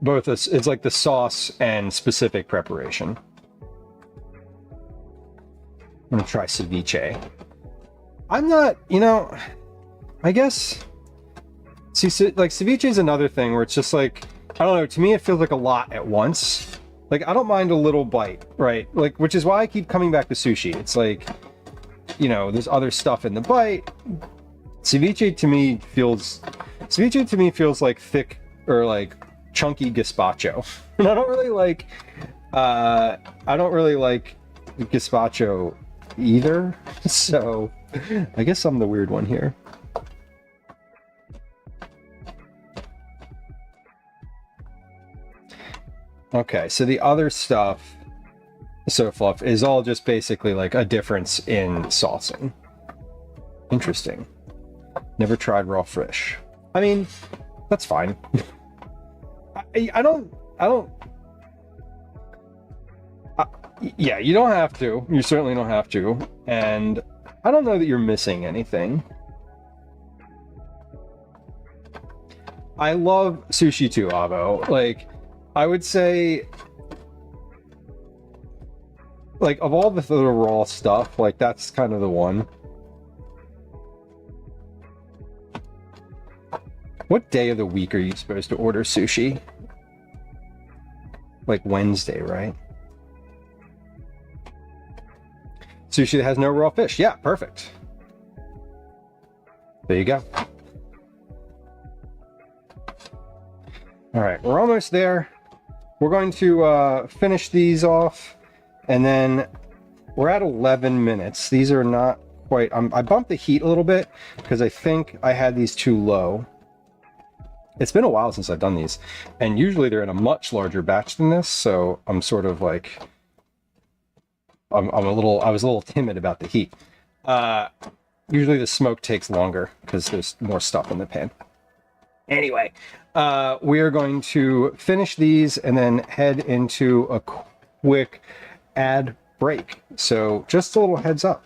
both it's like the sauce and specific preparation. I'm gonna try ceviche. I'm not, I guess, see, like ceviche is another thing where it's just like, I don't know, to me it feels like a lot at once. Like, I don't mind a little bite, right? Like, which is why I keep coming back to sushi. It's like, there's other stuff in the bite. Ceviche to me feels like thick or like chunky gazpacho. And I don't really like gazpacho either. So I guess I'm the weird one here. Okay, so the other stuff, so fluff, is all just basically like a difference in saucing. Interesting. Never tried raw fish. I mean, that's fine. Yeah, you don't have to. You certainly don't have to. And I don't know that you're missing anything. I love sushi too, Avo. Like, I would say, like, of all the raw stuff, like, that's kind of the one. What day of the week are you supposed to order sushi? Like Wednesday, right? Sushi that has no raw fish. Yeah, perfect. There you go. All right, we're almost there. We're going to finish these off, and then we're at 11 minutes. These are not quite, I bumped the heat a little bit because I think I had these too low. It's been a while since I've done these, and usually they're in a much larger batch than this, so I'm sort of like, I was a little timid about the heat. Usually the smoke takes longer because there's more stuff in the pan. Anyway, we are going to finish these and then head into a quick ad break. So just a little heads up.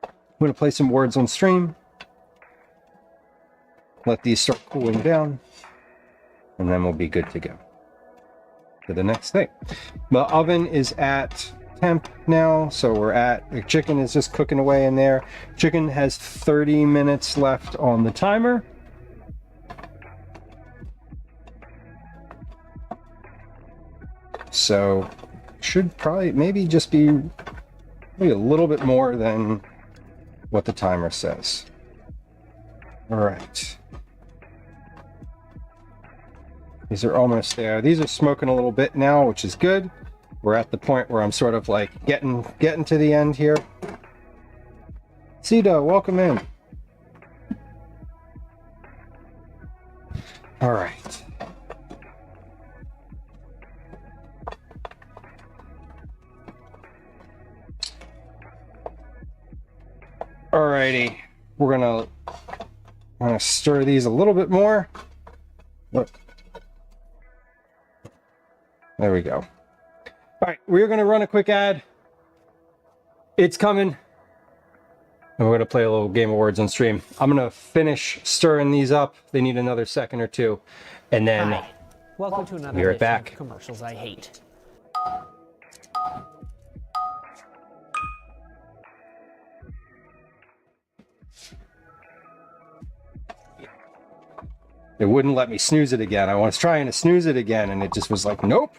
I'm going to play some words on stream. Let these start cooling down. And then we'll be good to go for the next thing. The oven is at temp now, so the chicken is just cooking away in there. Chicken has 30 minutes left on the timer. So should probably maybe just be maybe a little bit more than what the timer says. All right. These are almost there. These are smoking a little bit now, which is good. We're at the point where I'm sort of like getting to the end here. Sita, welcome in. All right. All Alrighty, we're gonna stir these a little bit more. Look. There we go. Alright, we're gonna run a quick ad. It's coming. And we're gonna play a little game of words on stream. I'm gonna finish stirring these up. They need another second or two. And then Hi. Welcome to another be right edition back. of Commercials I Hate. It wouldn't let me snooze it again. I was trying to snooze it again, and it just was like, nope,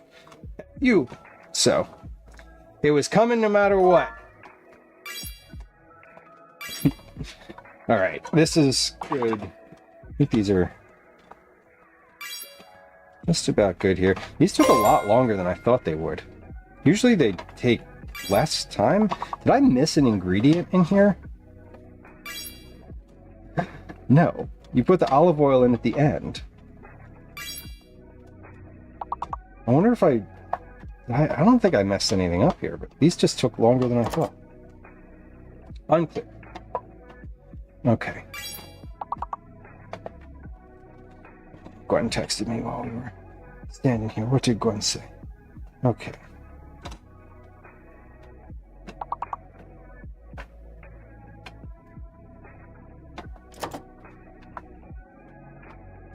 you. So, it was coming no matter what. All right, this is good. I think these are just about good here. These took a lot longer than I thought they would. Usually they take less time. Did I miss an ingredient in here? No. You put the olive oil in at the end. I wonder if I don't think I messed anything up here, but these just took longer than I thought. Unclear. Okay. Gwen texted me while we were standing here. What did Gwen say? Okay.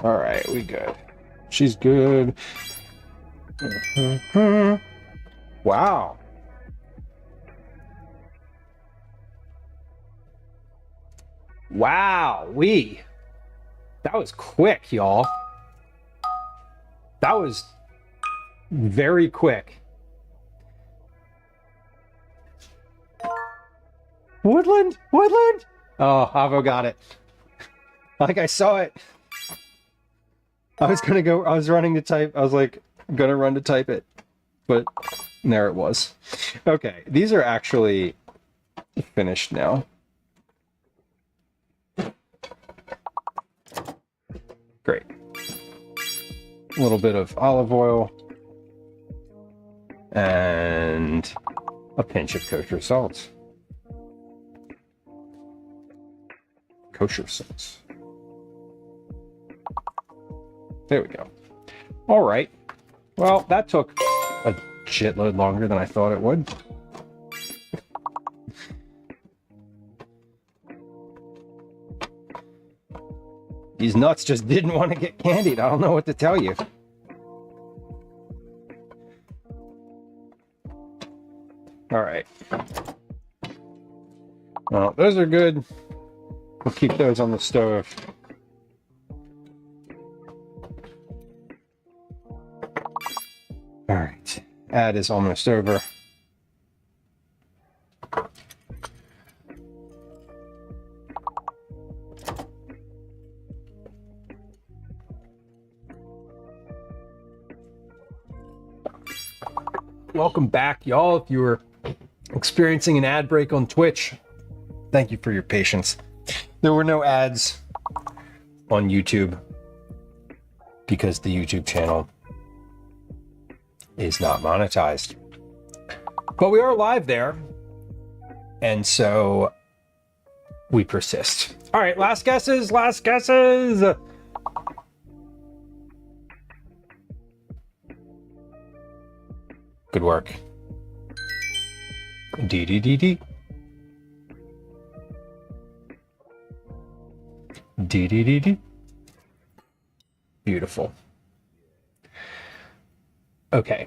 All right, we good. She's good. Wow. Wow, that was quick, y'all. That was very quick. Woodland? Woodland? Oh, Avo got it. Like I saw it. I was running to type. I was like, gonna run to type it. But there it was. Okay, these are actually finished now. Great. A little bit of olive oil. And a pinch of kosher salt. Kosher salt. There we go. All right. Well, that took a shitload longer than I thought it would. These nuts just didn't want to get candied. I don't know what to tell you. All right. Well, those are good. We'll keep those on the stove. All right, ad is almost over. Welcome back, y'all. If you were experiencing an ad break on Twitch, thank you for your patience. There were no ads on YouTube because the YouTube channel is not monetized. But we are live there, and so we persist. All right, last guesses, last guesses. Good work. D-D-D-D. D-D-D-D. Beautiful. Okay,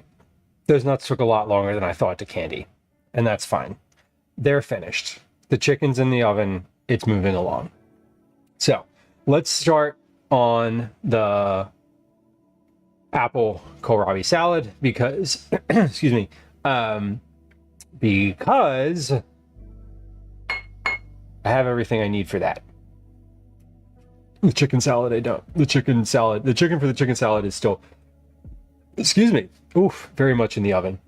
those nuts took a lot longer than I thought to candy, and that's fine. They're finished. The chicken's in the oven. It's moving along. So let's start on the apple kohlrabi salad because, excuse me, because I have everything I need for that. The chicken salad, I don't. The chicken for the chicken salad is still, excuse me, oof, very much in the oven.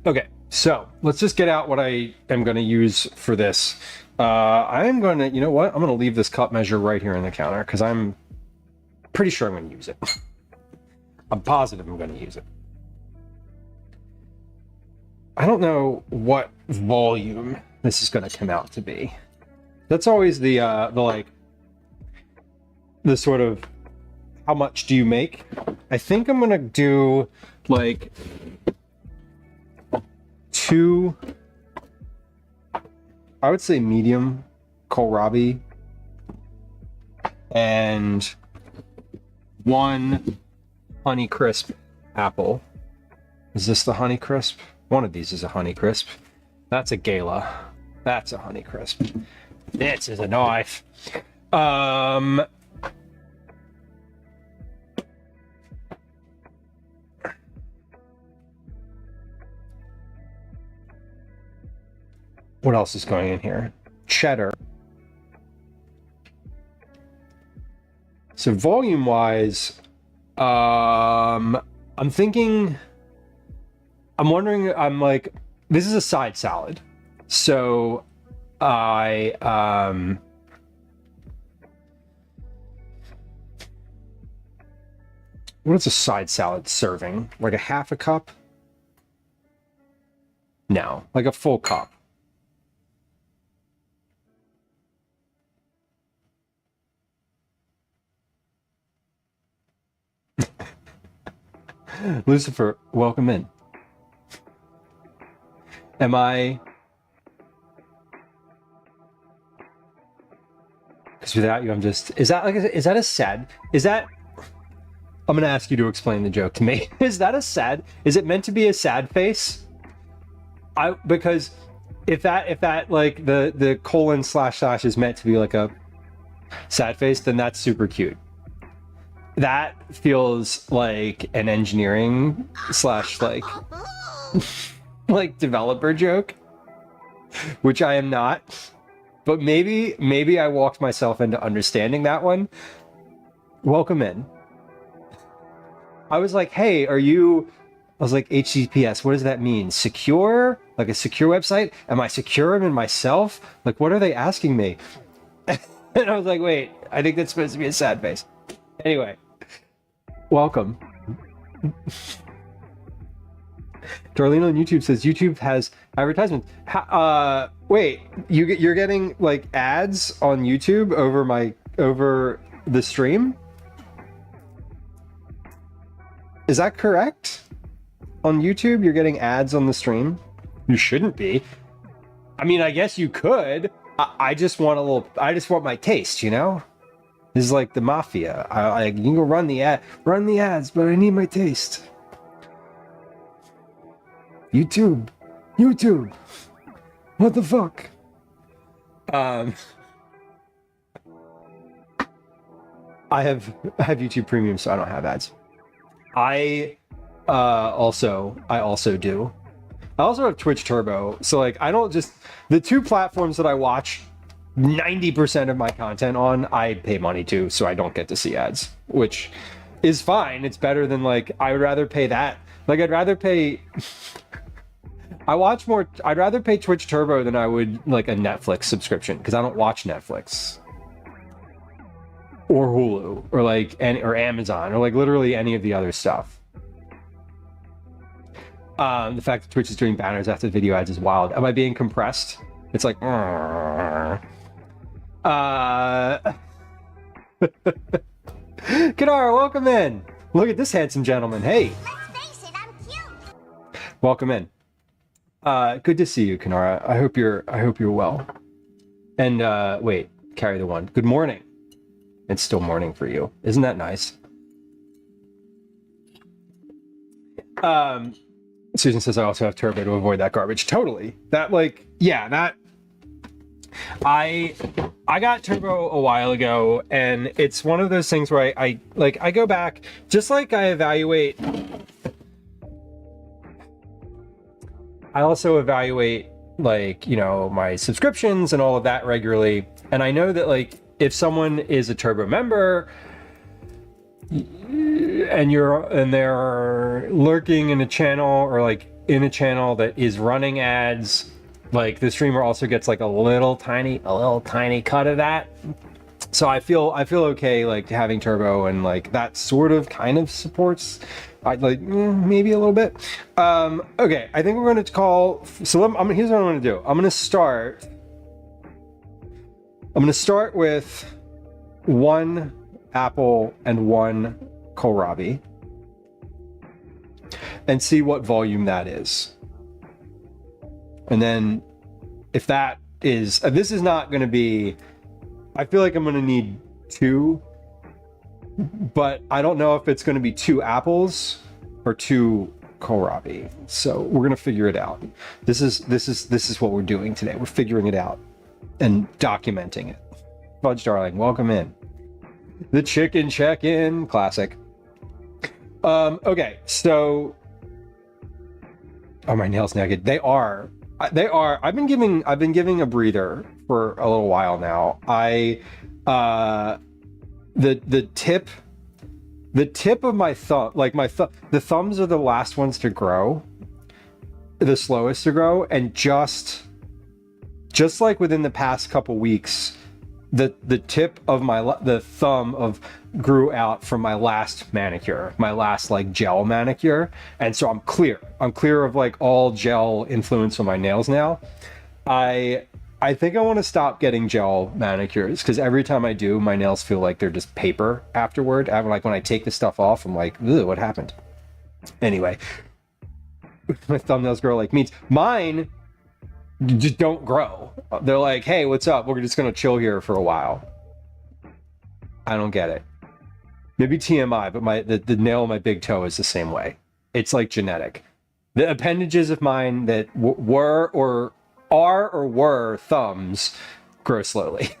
Okay, so let's just get out what I am going to use for this. I am going to, you know what? I'm going to leave this cup measure right here on the counter because I'm pretty sure I'm going to use it. I'm positive I'm going to use it. I don't know what volume this is going to come out to be. That's always the like the sort of how much do you make? I think I'm gonna do like 2, I would say medium kohlrabi and 1 honey crisp apple. Is this the honey crisp? One of these is a honey crisp. That's a gala. That's a honey crisp. This is a knife. What else is going in here? Cheddar. So volume wise, I'm wondering, I'm like, this is a side salad. So what is a side salad serving? Like a half a cup? No, like a full cup. Lucifer, welcome in. Am I? Because without you, I'm just. Is that a sad? Is that? I'm gonna ask you to explain the joke to me. Is that a sad? Is it meant to be a sad face? Because if that like the colon / is meant to be like a sad face, then that's super cute. That feels like an engineering / like like developer joke, which I am not. But maybe I walked myself into understanding that one. Welcome in. I was like, hey, I was like, HTTPS, what does that mean? Secure? Like a secure website? Am I secure in myself? Like, what are they asking me? And I was like, wait, I think that's supposed to be a sad face. Anyway, welcome. Darlene on YouTube says YouTube has advertisements. Wait, you're getting like ads on YouTube over the stream? Is that correct? On YouTube, you're getting ads on the stream? You shouldn't be. I mean, I guess you could. I just want my taste, you know? This is like the mafia. You can go run the ads, but I need my taste. YouTube. What the fuck? I have YouTube Premium, so I don't have ads. I also do. I also have Twitch Turbo, so like I don't just the 2 platforms that I watch 90% of my content on, I pay money to, so I don't get to see ads, which is fine. It's better than like I would rather pay that. Like I'd rather pay. I'd rather pay Twitch Turbo than I would like a Netflix subscription because I don't watch Netflix or Hulu or like or Amazon or like literally any of the other stuff. The fact that Twitch is doing banners after video ads is wild. Am I being compressed? It's like Kadara, welcome in. Look at this handsome gentleman. Hey. Let's face it, I'm cute. Welcome in. Good to see you, Kanara. I hope you're well. And wait, carry the one. Good morning. It's still morning for you. Isn't that nice? Susan says I also have Turbo to avoid that garbage. Totally. That like, yeah, that I got Turbo a while ago, and it's one of those things where I go back, just like I evaluate. I also evaluate like, you know, my subscriptions and all of that regularly. And I know that like if someone is a Turbo member and they're lurking in a channel or like in a channel that is running ads, like the streamer also gets like a little tiny cut of that. So I feel okay like having Turbo, and like that sort of kind of supports. I'd like maybe a little bit. Okay, I think we're going to call. So here's what I'm going to do. I'm going to start I'm going to start with 1 apple and 1 kohlrabi and see what volume that is. And then if that is, this is not going to be, I feel like I'm going to need 2, but I don't know if it's going to be 2 apples or 2 kohlrabi. So we're going to figure it out. This is what we're doing today. We're figuring it out and documenting it. Fudge Darling, welcome in. The chicken check-in, classic. Okay, so, oh, my nails naked. They are. I've been giving a breather for a little while now. The tip of my thumb, like the thumbs are the last ones to grow, the slowest to grow, and just like within the past couple weeks, the tip of the thumb grew out from my last manicure, my last like gel manicure, and so I'm clear of like all gel influence on my nails now. I think I want to stop getting gel manicures because every time I do, my nails feel like they're just paper afterward. Like when I take the stuff off, I'm like, ugh, what happened? Anyway, my thumbnails grow like meats. Mine just don't grow. They're like, hey, what's up? We're just going to chill here for a while. I don't get it. Maybe TMI, but the nail on my big toe is the same way. It's like genetic. The appendages of mine that were thumbs grow slowly.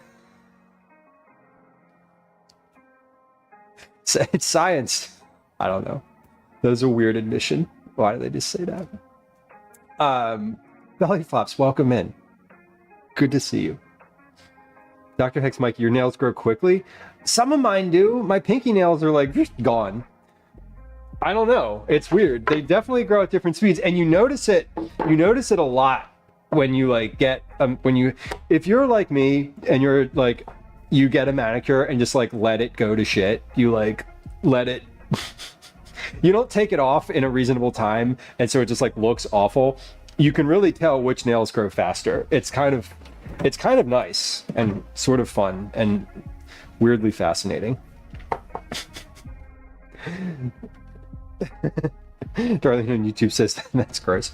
So it's science. I don't know. That was a weird admission. Why do they just say that? Belly Flops, welcome in. Good to see you. Dr. Hex Mike, your nails grow quickly? Some of mine do. My pinky nails are like gone. I don't know. It's weird. They definitely grow at different speeds, and you notice it a lot when you like get if you're like me and you're like you get a manicure and just like let it go to shit, you like let it you don't take it off in a reasonable time, and so it just like looks awful. You can really tell which nails grow faster. It's kind of nice and sort of fun and weirdly fascinating. Darling on YouTube says that's gross.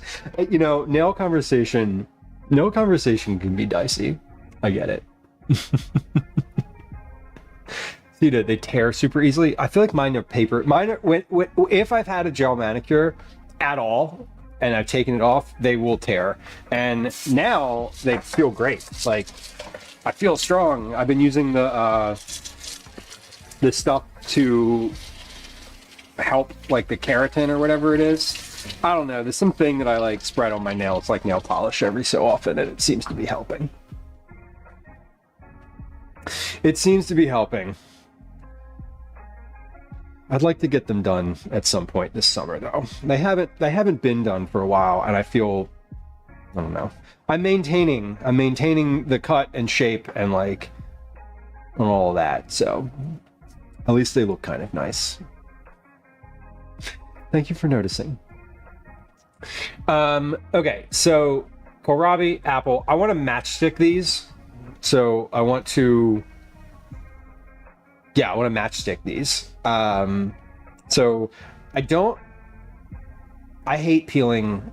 You know, nail conversation can be dicey. I get it. See, they tear super easily. I feel like mine are paper. Mine are, if I've had a gel manicure at all and I've taken it off, they will tear. And now they feel great. Like, I feel strong. I've been using the stuff to help like the keratin or whatever it is. I don't know, there's something that I like spread on my nails like nail polish every so often, and it seems to be helping. I'd like to get them done at some point this summer though. They haven't been done for a while, and I feel, I don't know, I'm maintaining the cut and shape and like and all of that, so at least they look kind of nice. Thank you for noticing. Okay, so kohlrabi, apple. I want to matchstick these. So I want to matchstick these. So I hate peeling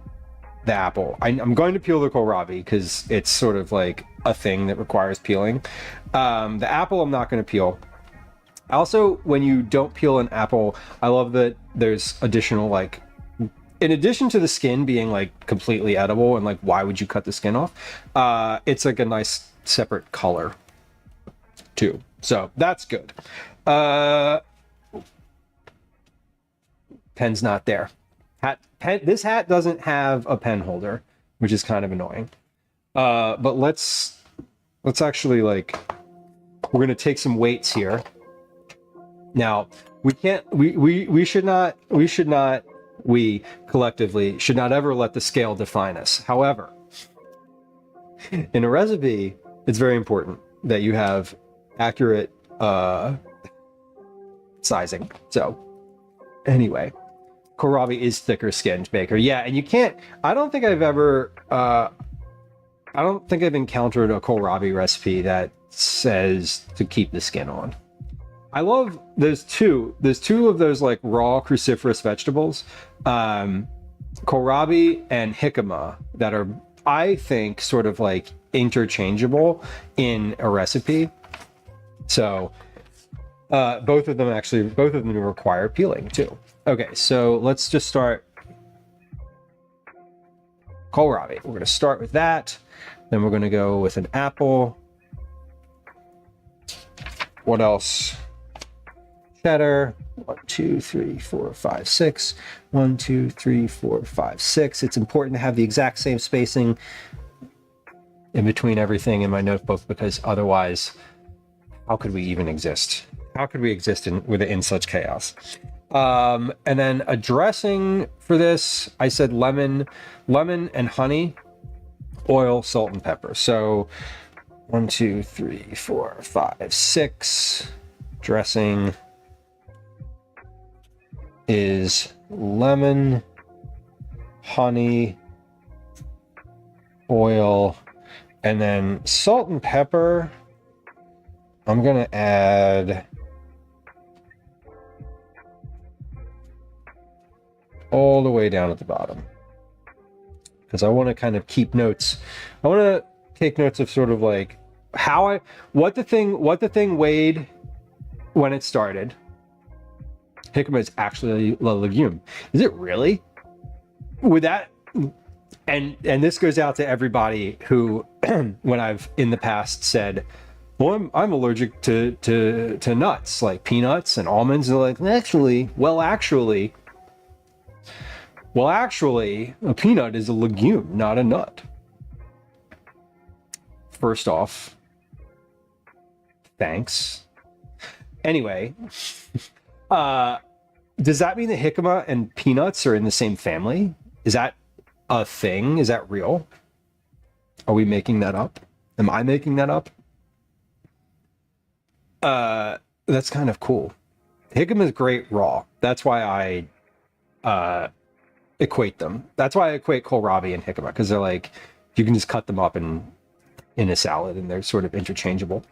the apple. I'm going to peel the kohlrabi because it's sort of like a thing that requires peeling. The apple I'm not going to peel. Also, when you don't peel an apple, I love that there's additional, like, in addition to the skin being like completely edible and like why would you cut the skin off, it's like a nice separate color too, so that's good. Pen's not there. This hat doesn't have a pen holder, which is kind of annoying. But let's actually, like, we're gonna take some weights here. Now, we collectively should not ever let the scale define us. However, in a recipe, it's very important that you have accurate sizing. So anyway, kohlrabi is thicker skinned, Baker. Yeah, and you can't, I don't think I've encountered a kohlrabi recipe that says to keep the skin on. I love there's two of those like raw cruciferous vegetables, kohlrabi and jicama, that are, I think, sort of like interchangeable in a recipe. So both of them require peeling too. Okay, so let's just start kohlrabi. We're going to start with that. Then we're going to go with an apple. What else? Cheddar. 1, 2, 3, 4, 5, 6. 1, 2, 3, 4, 5, 6. It's important to have the exact same spacing in between everything in my notebook, because otherwise, how could we even exist? How could we exist in such chaos? And then a dressing for this, I said lemon and honey, oil, salt, and pepper. So 1, 2, 3, 4, 5, 6. Dressing is lemon, honey, oil, and then salt and pepper. I'm gonna add all the way down at the bottom, because I want to kind of keep notes. I want to take notes of sort of like what the thing weighed when it started. Jicama is actually a legume. Is it really? With that, and this goes out to everybody who, when I've in the past said, well, I'm allergic to nuts, like peanuts and almonds, and they're like, actually, a peanut is a legume, not a nut. First off, thanks. Anyway, does that mean that jicama and peanuts are in the same family? Is that a thing? Is that real? Are we making that up? Am I making that up? That's kind of cool. Jicama is great raw. That's why I equate them. That's why I equate kohlrabi and jicama, because they're like, you can just cut them up in a salad and they're sort of interchangeable.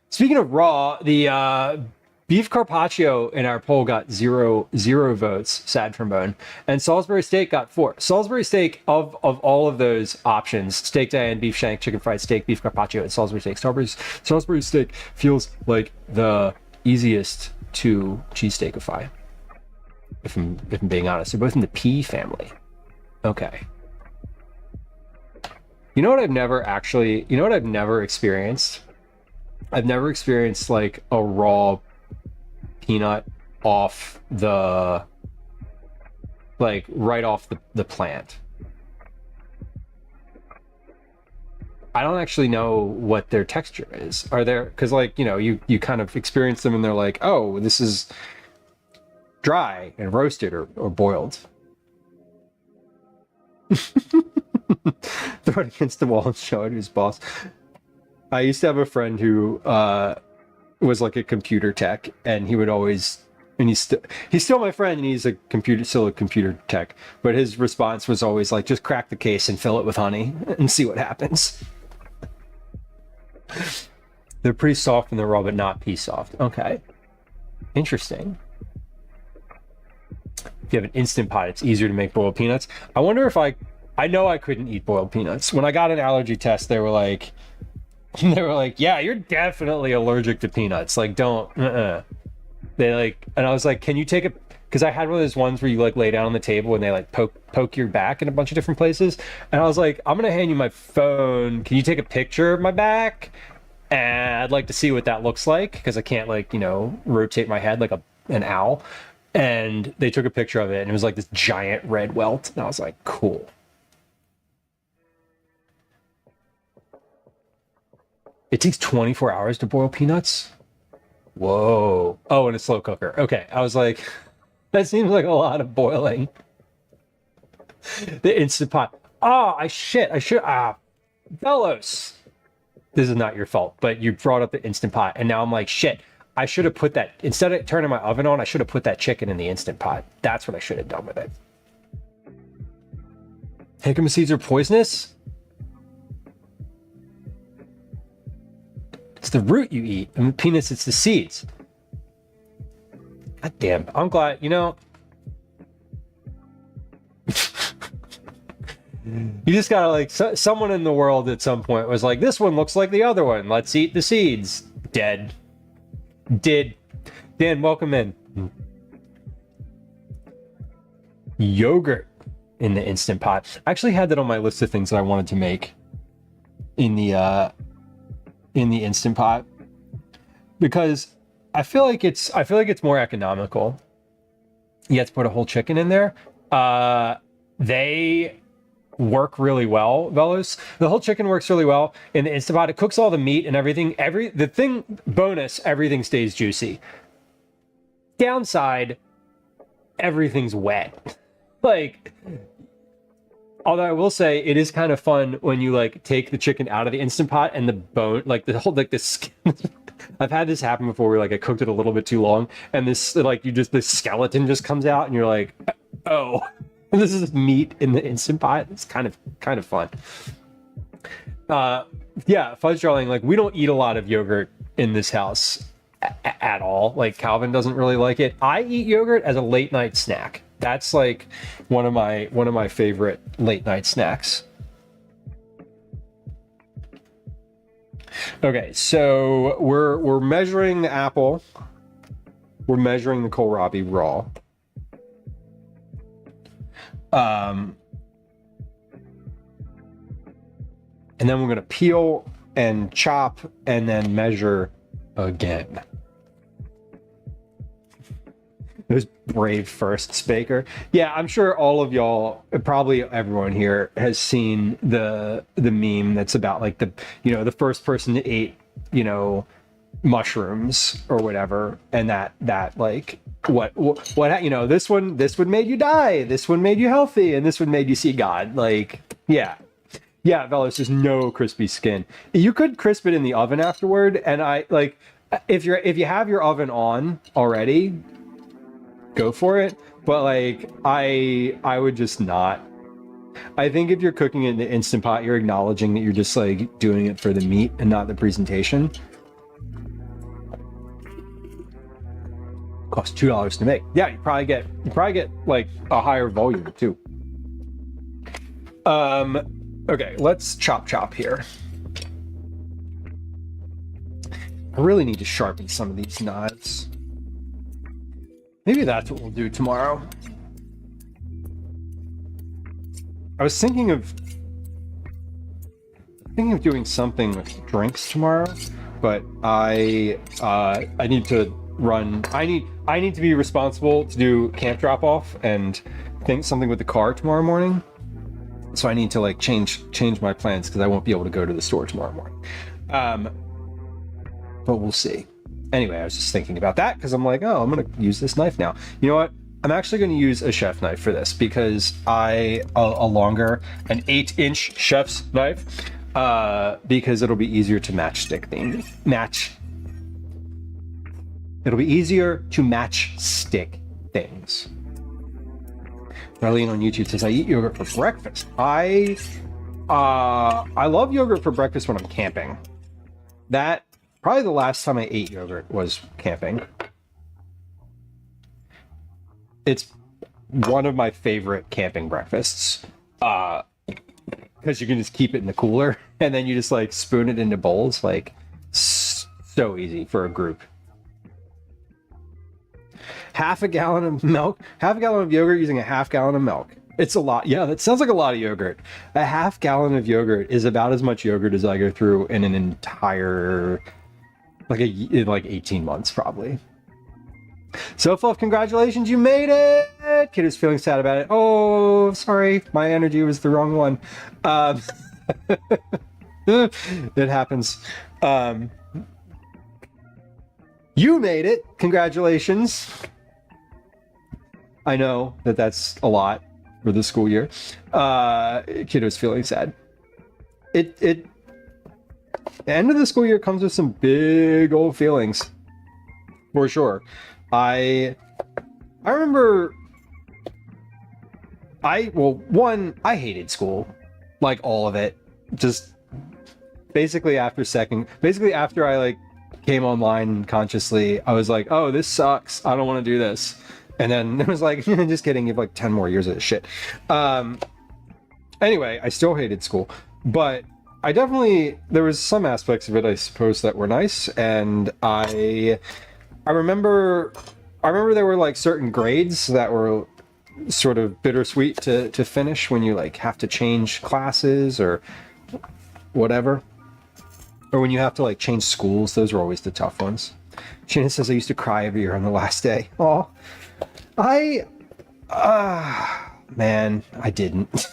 Speaking of raw, the beef carpaccio in our poll got zero votes, sad trombone, and Salisbury steak got 4. Salisbury steak, of all of those options, steak Diane, beef shank, chicken fried steak, beef carpaccio, and Salisbury steak. Salisbury steak feels like the easiest to cheesesteakify, if I'm being honest. They're both in the pea family. Okay. You know what I've never experienced? I've never experienced like a raw peanut off the, like right off the plant. I don't actually know what their texture is. Are there, because like, you know, you kind of experience them and they're like, oh, this is dry and roasted or boiled. Throw it against the wall and show it who's boss. I used to have a friend who was like a computer tech, and he would always, and he's still my friend, and he's still a computer tech, but his response was always like, just crack the case and fill it with honey and see what happens. They're pretty soft when they're raw, but not pea soft. Okay, interesting. If you have an Instant Pot, it's easier to make boiled peanuts. I wonder if I know I couldn't eat boiled peanuts. When I got an allergy test, they were like, yeah, you're definitely allergic to peanuts. Like, don't, They like, and I was like, can you take a, because I had one of those ones where you like lay down on the table and they like poke your back in a bunch of different places. And I was like, I'm going to hand you my phone. Can you take a picture of my back? And I'd like to see what that looks like, because I can't like, you know, rotate my head like an owl. And they took a picture of it, and it was like this giant red welt. And I was like, cool. It takes 24 hours to boil peanuts? Whoa. Oh, in a slow cooker. Okay. I was like, that seems like a lot of boiling. The Instant Pot. Oh, Velos. This is not your fault, but you brought up the Instant Pot, and now I'm like, shit, I should have put that, instead of turning my oven on, I should have put that chicken in the Instant Pot. That's what I should have done with it. Jicama seeds are poisonous? It's the root you eat, and peanuts, it's the seeds. God damn, I'm glad, you know. You just gotta like, someone in the world at some point was like, this one looks like the other one. Let's eat the seeds. Dead. Did. Dan, welcome in. Yogurt in the Instant Pot. I actually had that on my list of things that I wanted to make in the Instant Pot, because I feel like it's more economical. You have to put a whole chicken in there. They work really well, Velos. The whole chicken works really well in the Instant Pot. It cooks all the meat and everything. Bonus, everything stays juicy. Downside, everything's wet. Like, although I will say it is kind of fun when you like take the chicken out of the Instant Pot and the bone, like the whole, like the skin. I've had this happen before where like I cooked it a little bit too long and this, like, the skeleton just comes out and you're like, oh, this is meat in the Instant Pot. It's kind of fun. Yeah, fudge darling, like we don't eat a lot of yogurt in this house at all. Like Calvin doesn't really like it. I eat yogurt as a late night snack. That's like one of my favorite late night snacks. Okay, so we're measuring the apple. We're measuring the kohlrabi raw. And then we're gonna peel and chop and then measure again. Those brave firsts, Baker. Yeah, I'm sure all of y'all, probably everyone here, has seen the meme that's about like the first person to eat, mushrooms or whatever, and that like what this one made you die, this one made you healthy, and this one made you see God. Like, yeah, Velos, there's no crispy skin. You could crisp it in the oven afterward, and I like if you have your oven on already, go for it, but like I would just not. I think if you're cooking it in the Instant Pot, you're acknowledging that you're just like doing it for the meat and not the presentation. Costs $2 to make. Yeah, you probably get like a higher volume too. Okay, let's chop here. I really need to sharpen some of these knives. Maybe that's what we'll do tomorrow. I was thinking of doing something with drinks tomorrow, but I need to run. I need to be responsible to do camp drop off and think something with the car tomorrow morning. So I need to like change my plans because I won't be able to go to the store tomorrow morning. But we'll see. Anyway, I was just thinking about that because I'm like, oh, I'm going to use this knife now. You know what? I'm actually going to use a chef knife for this because an 8-inch chef's knife, because it'll be easier to It'll be easier to match stick things. Marlene on YouTube says, I eat yogurt for breakfast. I love yogurt for breakfast when I'm camping. Probably the last time I ate yogurt was camping. It's one of my favorite camping breakfasts. Because you can just keep it in the cooler and then you just like spoon it into bowls. Like, so easy for a group. Half a gallon of milk, half a gallon of yogurt using a half gallon of milk. It's a lot. Yeah, that sounds like a lot of yogurt. A half gallon of yogurt is about as much yogurt as I go through in an entire, in 18 months probably. So Fluff, congratulations, you made it! Kid is feeling sad about it. Oh, sorry, my energy was the wrong one. It happens. You made it, congratulations. I know that that's a lot for the school year. Kiddo's feeling sad. The end of the school year comes with some big old feelings, for sure. I remember. I hated school, like all of it. Just basically after I like came online consciously, I was like, oh, this sucks. I don't want to do this. And then it was like, just kidding, you have like 10 more years of this shit. Anyway, I still hated school, but there was some aspects of it, I suppose, that were nice. And I remember there were like certain grades that were sort of bittersweet to finish when you like have to change classes or whatever. Or when you have to like change schools, those were always the tough ones. Shannon says I used to cry every year on the last day. Oh, man, I didn't.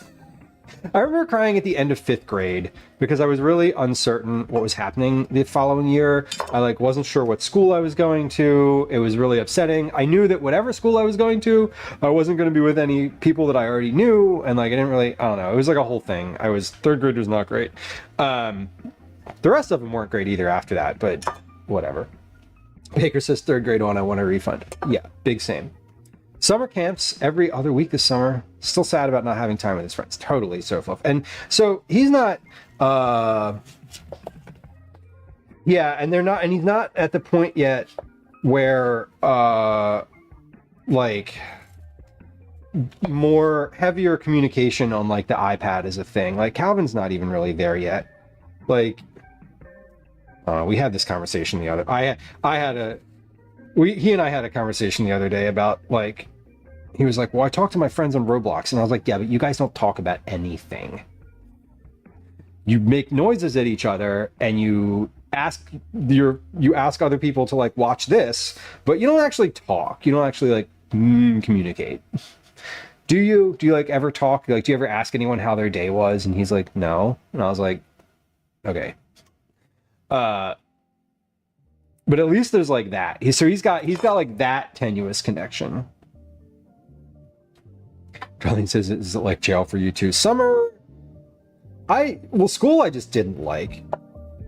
I remember crying at the end of 5th grade because I was really uncertain what was happening the following year. I like wasn't sure what school I was going to. It was really upsetting. I knew that whatever school I was going to, I wasn't going to be with any people that I already knew, and like I don't know. It was like a whole thing. 3rd grade was not great. The rest of them weren't great either after that, but whatever. Baker says 3rd grade on, I want a refund. Yeah, big same. Summer camps every other week this summer. Still sad about not having time with his friends. Totally, so fluff. And so he's not, yeah, and he's not at the point yet where, like, more heavier communication on like the iPad is a thing. Like Calvin's not even really there yet. Like, we had this conversation he and I had a conversation the other day about like, he was like, well, I talk to my friends on Roblox, and I was like, yeah, but you guys don't talk about anything. You make noises at each other and you ask other people to like watch this, but you don't actually talk. You don't actually like communicate. Do you like ever talk? Like, do you ever ask anyone how their day was? And he's like, no. And I was like, okay. But at least there's like that. He's got like that tenuous connection. Darlene says, is it like jail for you too? Summer, school I just didn't like.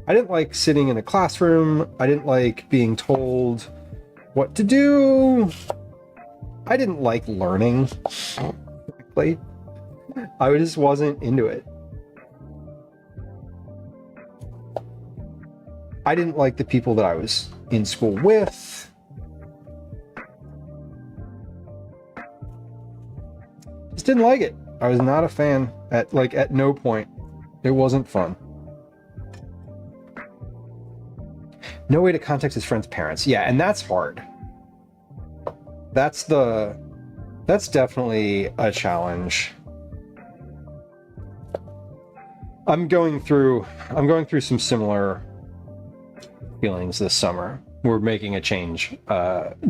I didn't like sitting in a classroom. I didn't like being told what to do. I didn't like learning. Like, I just wasn't into it. I didn't like the people that I was in school with. Just didn't like it. I was not a fan at no point. It wasn't fun. No way to contact his friend's parents. Yeah, and that's hard. That's definitely a challenge. I'm going through some similar feelings this summer. We're making a change,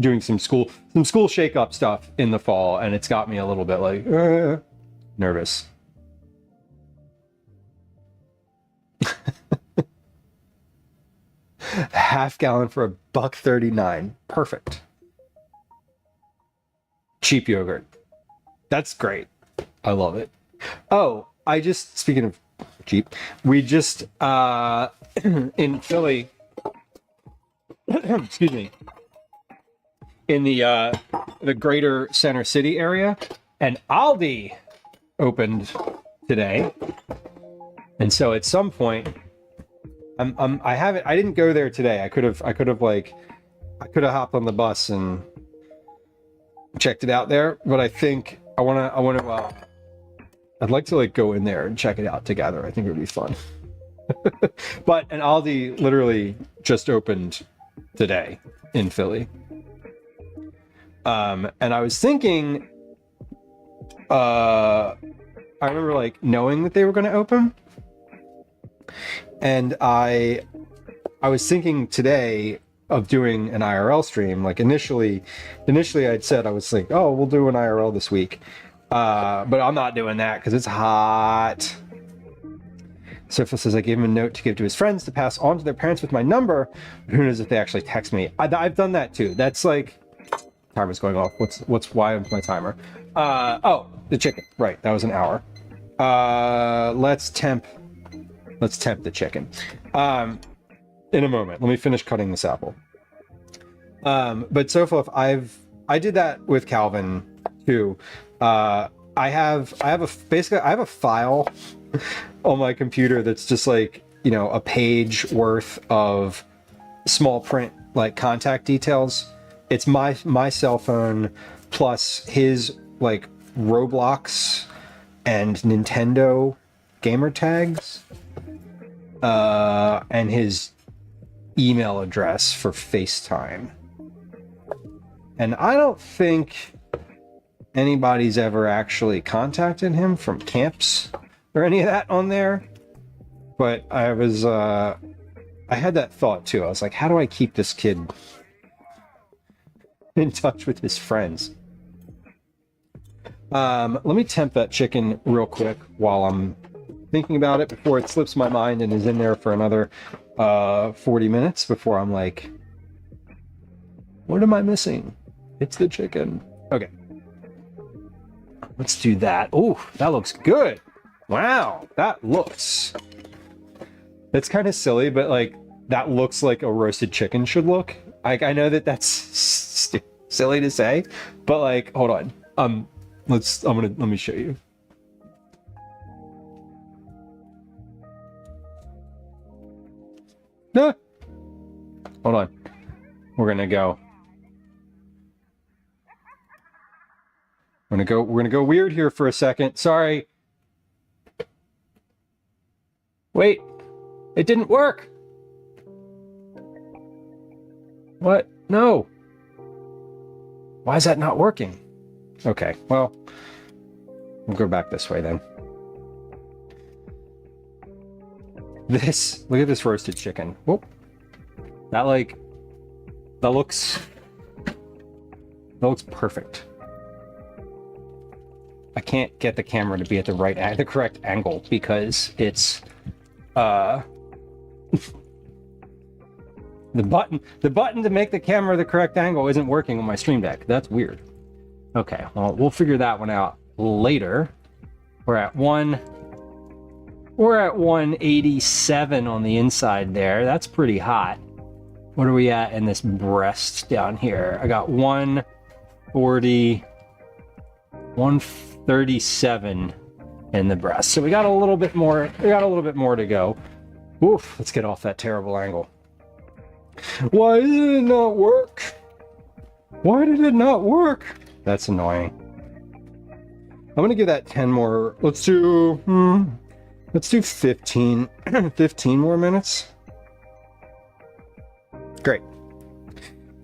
doing some school shake-up stuff in the fall, and it's got me a little bit like nervous. Half gallon for $1.39. Perfect. Cheap yogurt. That's great. I love it. Oh, speaking of cheap, we just in Philly. Excuse me, in the greater center city area, and Aldi opened today, and so at some point, I didn't go there today. I could have hopped on the bus and checked it out there, but I think I want to. I'd like to like go in there and check it out together. I think it would be fun. But an Aldi literally just opened today in Philly. And I was thinking, I remember like knowing that they were going to open, and I was thinking today of doing an IRL stream. Like initially I'd said, I was like, oh, we'll do an IRL this week. But I'm not doing that because it's hot. Sophia says, I gave him a note to give to his friends to pass on to their parents with my number. But who knows if they actually text me. I've done that too. That's like, timer's going off. Why is my timer? Oh, the chicken. Right, that was an hour. Let's tempt the chicken. In a moment. Let me finish cutting this apple. But Sophia, I did that with Calvin too. I have a file on my computer that's just like, you know, a page worth of small print, like contact details. It's my cell phone plus his like Roblox and Nintendo gamer tags, and his email address for FaceTime. And I don't think anybody's ever actually contacted him from camps or any of that on there. But I was, I had that thought too. I was like, how do I keep this kid in touch with his friends? Let me tempt that chicken real quick while I'm thinking about it before it slips my mind and is in there for another 40 minutes before I'm like, what am I missing? It's the chicken. Okay. Let's do that. Oh, that looks good. Wow, that looks... It's kind of silly, but like, that looks like a roasted chicken should look. I know that that's silly to say, but like, hold on. Let me show you. No. Hold on. We're gonna go weird here for a second. Sorry. Wait. It didn't work. What? No. Why is that not working? Okay, well, we'll go back this way then. Look at this roasted chicken. Whoop. That looks perfect. I can't get the camera to be at the correct angle because it's, the button to make the camera the correct angle isn't working on my Stream Deck. That's weird. Okay, well, we'll figure that one out later. We're at 187 on the inside there. That's pretty hot. What are we at in this breast down here? I got 140, 137 in the breast. So we got a little bit more. We got a little bit more to go. Oof, let's get off that terrible angle. Why did it not work? Why did it not work? That's annoying. I'm gonna give that 10 more. Let's do 15 more minutes. Great.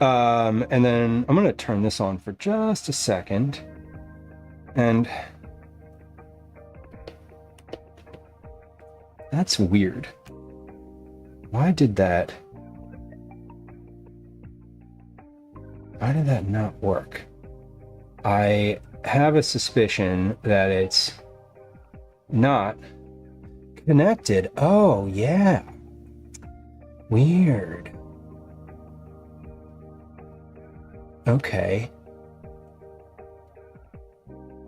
And then I'm gonna turn this on for just a second. And that's weird. Why did that not work? I have a suspicion that it's not connected. Oh, yeah. Weird. Okay.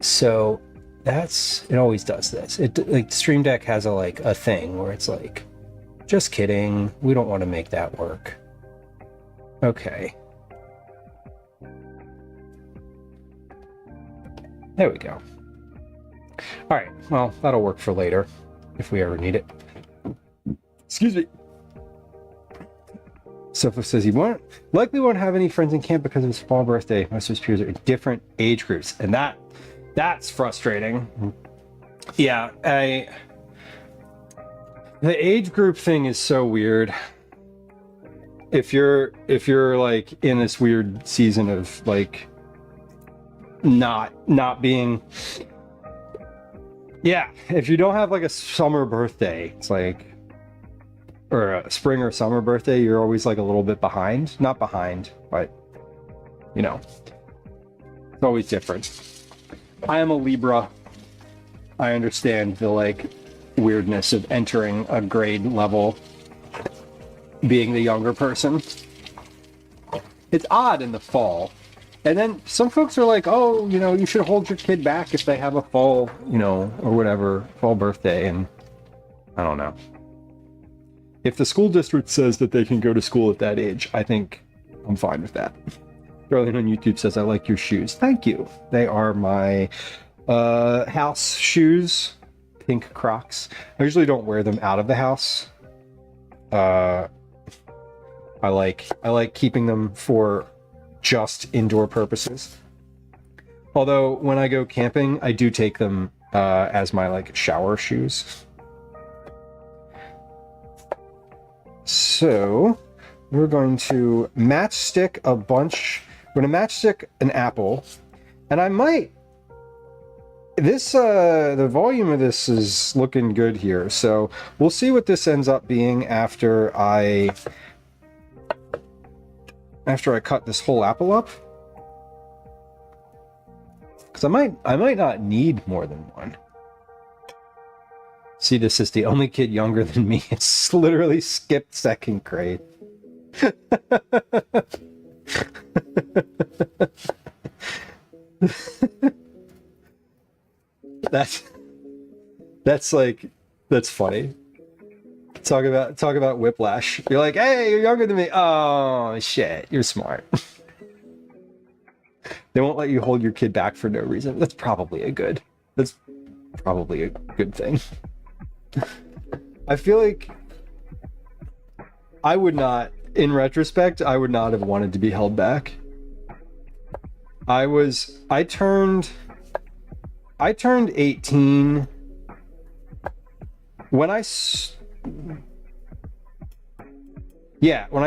So it always does this. It like Stream Deck has a thing where it's like, just kidding. We don't want to make that work. Okay. There we go. All right, well, that'll work for later, if we ever need it. Excuse me. Sofa says he likely won't have any friends in camp because of his fall birthday. Most of his peers are in different age groups, and that's frustrating. Yeah, the age group thing is so weird. If you're like in this weird season of like not being, yeah, if you don't have like a summer birthday, it's like, or a spring or summer birthday, you're always like a little bit behind. Not behind, but you know, it's always different. I am a Libra. I understand the like weirdness of entering a grade level being the younger person. It's odd in the fall. And then some folks are like, oh, you know, you should hold your kid back if they have a fall, you know, or whatever, fall birthday. And I don't know. If the school district says that they can go to school at that age, I think I'm fine with that. Darlene on YouTube says, I like your shoes. Thank you. They are my house shoes, pink Crocs. I usually don't wear them out of the house I like keeping them for just indoor purposes. Although when I go camping, I do take them as my like shower shoes. So we're going to matchstick a bunch. We're going to matchstick an apple, and I might. This the volume of this is looking good here, so we'll see what this ends up being after I cut this whole apple up. Because I might not need more than one. See, this is the only kid younger than me. It's literally skipped second grade. That's funny. Talk about whiplash. You're like, hey, you're younger than me. Oh shit, you're smart. They won't let you hold your kid back for no reason. That's probably a good thing. I feel like I would not, in retrospect, I would not have wanted to be held back. I turned 18 when I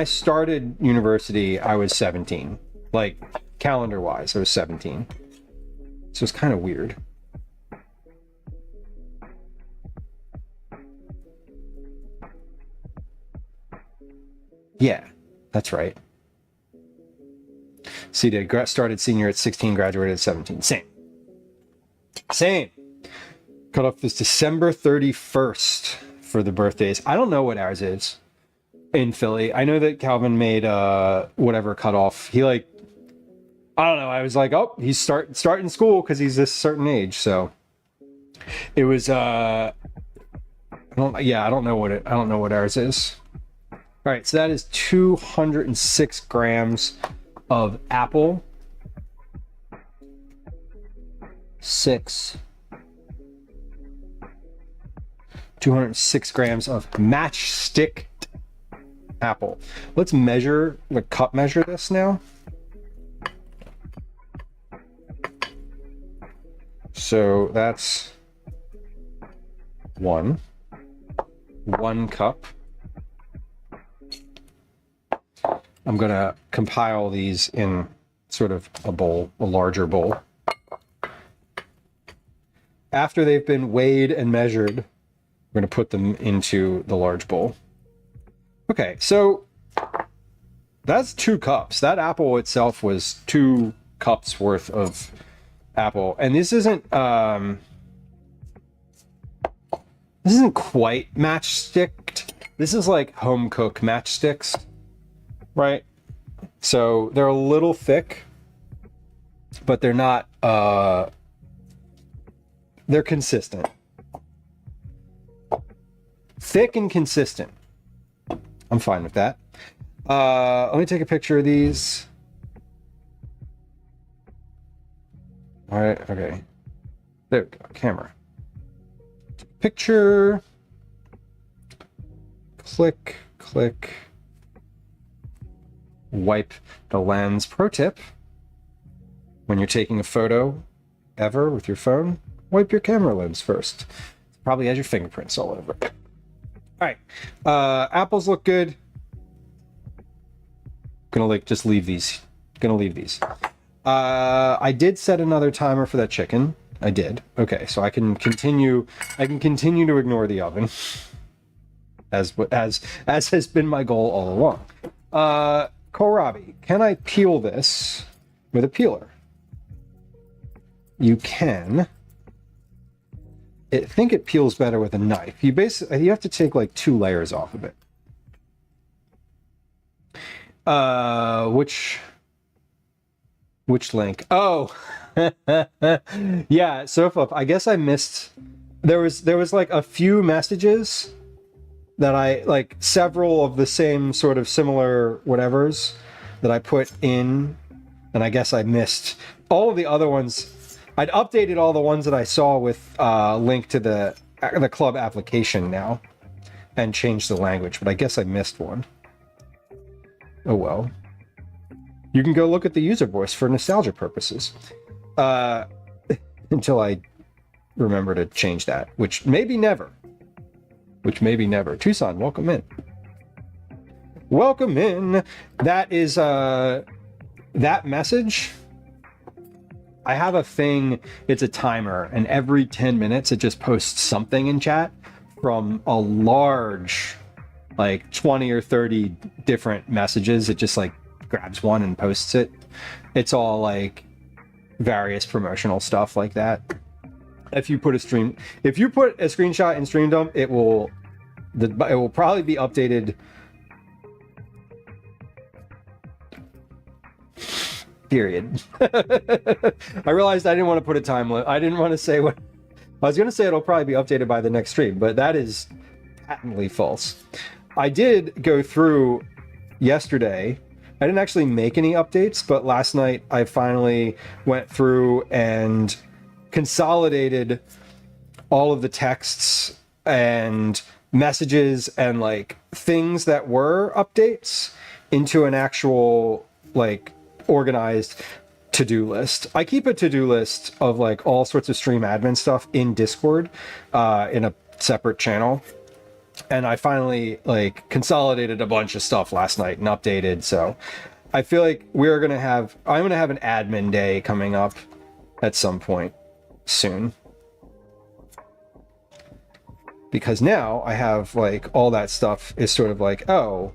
started university. I was 17, like calendar wise I was 17, so it's kind of weird. Yeah, that's right. See, they started senior at 16, graduated at 17. Same. Cutoff is December 31st for the birthdays. I don't know what ours is in Philly. I know that Calvin made whatever cutoff. He like, I don't know. I was like, oh, he's starting school because he's this certain age. So it was I don't know what ours is. All right, so that is 206 grams of apple. 206 grams of matchstick apple. Let's cup measure this now. So that's one cup. I'm gonna compile these in sort of a bowl, a larger bowl. After they've been weighed and measured, we're gonna put them into the large bowl. Okay, so that's 2 cups. That apple itself was 2 cups worth of apple, and this isn't quite matchsticked. This is like home cook matchsticks, right? So they're a little thick, but they're not they're consistent. Thick and consistent. I'm fine with that. Let me take a picture of these. All right, okay. There we go, camera. Picture. Click. Wipe the lens. Pro tip: when you're taking a photo ever with your phone, wipe your camera lens first. It probably has your fingerprints all over it. All right, apples look good. Gonna just leave these. I did set another timer for that chicken. I did. Okay, so I can continue to ignore the oven, as has been my goal all along. Kohlrabi, can I peel this with a peeler? You can. I think it peels better with a knife. You have to take like 2 layers off of it. Which link? Oh, yeah. So I guess I missed. There was like a few messages that I like, several of the same sort of similar whatevers that I put in, and I guess I missed all of the other ones. I'd updated all the ones that I saw with link to the club application now, and change the language, but I guess I missed one. Oh well. You can go look at the user voice for nostalgia purposes. Until I remember to change that, which maybe never. Tucson, welcome in. Welcome in. That is that message. I have a thing, it's a timer, and every 10 minutes it just posts something in chat from a large, like 20 or 30 different messages. It just like grabs one and posts it. It's all like various promotional stuff like that. If you put a screenshot in Stream Dump, it will probably be updated. Period. I realized I didn't want to put a time limit. I didn't want to say what I was going to say. It'll probably be updated by the next stream, but that is patently false. I did go through yesterday. I didn't actually make any updates, but last night I finally went through and consolidated all of the texts and messages and like things that were updates into an actual like organized to-do list. I keep a to-do list of like all sorts of stream admin stuff in Discord in a separate channel. And I finally like consolidated a bunch of stuff last night and updated. So I feel like I'm going to have an admin day coming up at some point soon. Because now I have like all that stuff is sort of like, oh,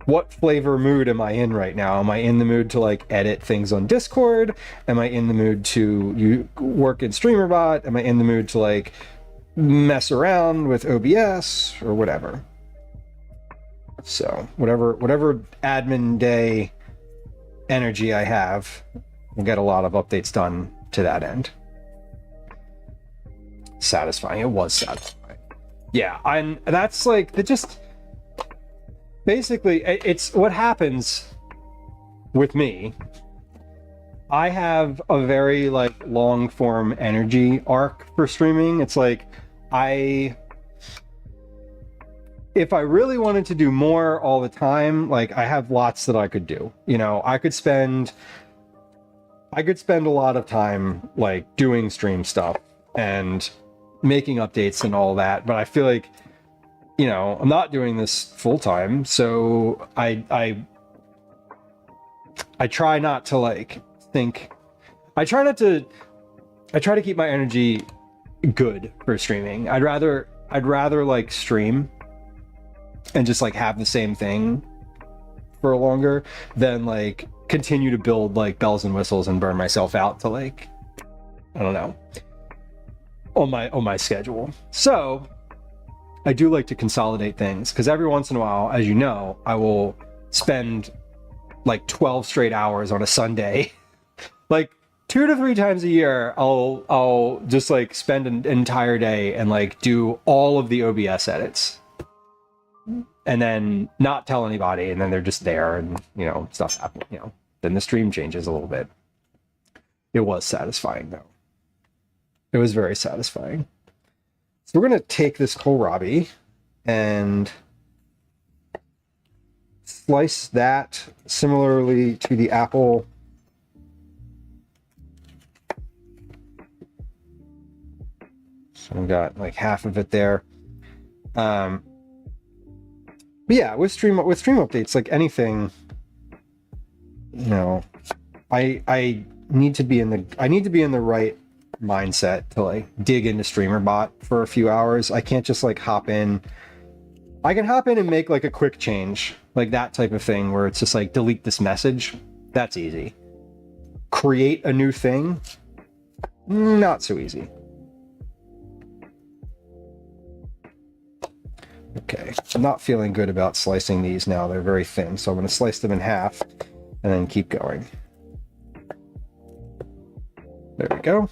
what flavor mood am I in right now? Am I in the mood to like edit things on Discord? Am I in the mood to work in StreamerBot? Am I in the mood to like mess around with OBS or whatever? So whatever admin day energy I have, we'll get a lot of updates done to that end. Satisfying. It was satisfying. Yeah, that's like basically it's what happens with me. I have a very like long form energy arc for streaming. It's like if I really wanted to do more all the time, like I have lots that I could do. You know, I could spend a lot of time like doing stream stuff and making updates and all that, but I feel like, you know, I'm not doing this full time, so I try not to like think. I try to keep my energy good for streaming. I'd rather like stream and just like have the same thing for longer than like continue to build like bells and whistles and burn myself out to like, I don't know, on my schedule. So I do like to consolidate things because every once in a while, as you know, I will spend like 12 straight hours on a Sunday. Like 2 to 3 times a year, I'll just like spend an entire day and like do all of the OBS edits and then not tell anybody, and then they're just there, and you know, stuff happens, you know, then the stream changes a little bit. It was satisfying though. It was very satisfying. So we're going to take this kohlrabi and slice that similarly to the apple. So we got like half of it there. But yeah, with stream updates, like anything, you know, I need to be in the right mindset to like dig into StreamerBot for a few hours. I can't just like hop in. I can hop in and make like a quick change, like that type of thing where it's just like delete this message. That's easy. Create a new thing, not so easy. Okay, I'm not feeling good about slicing these now. They're very thin, so I'm going to slice them in half and then keep going. There we go.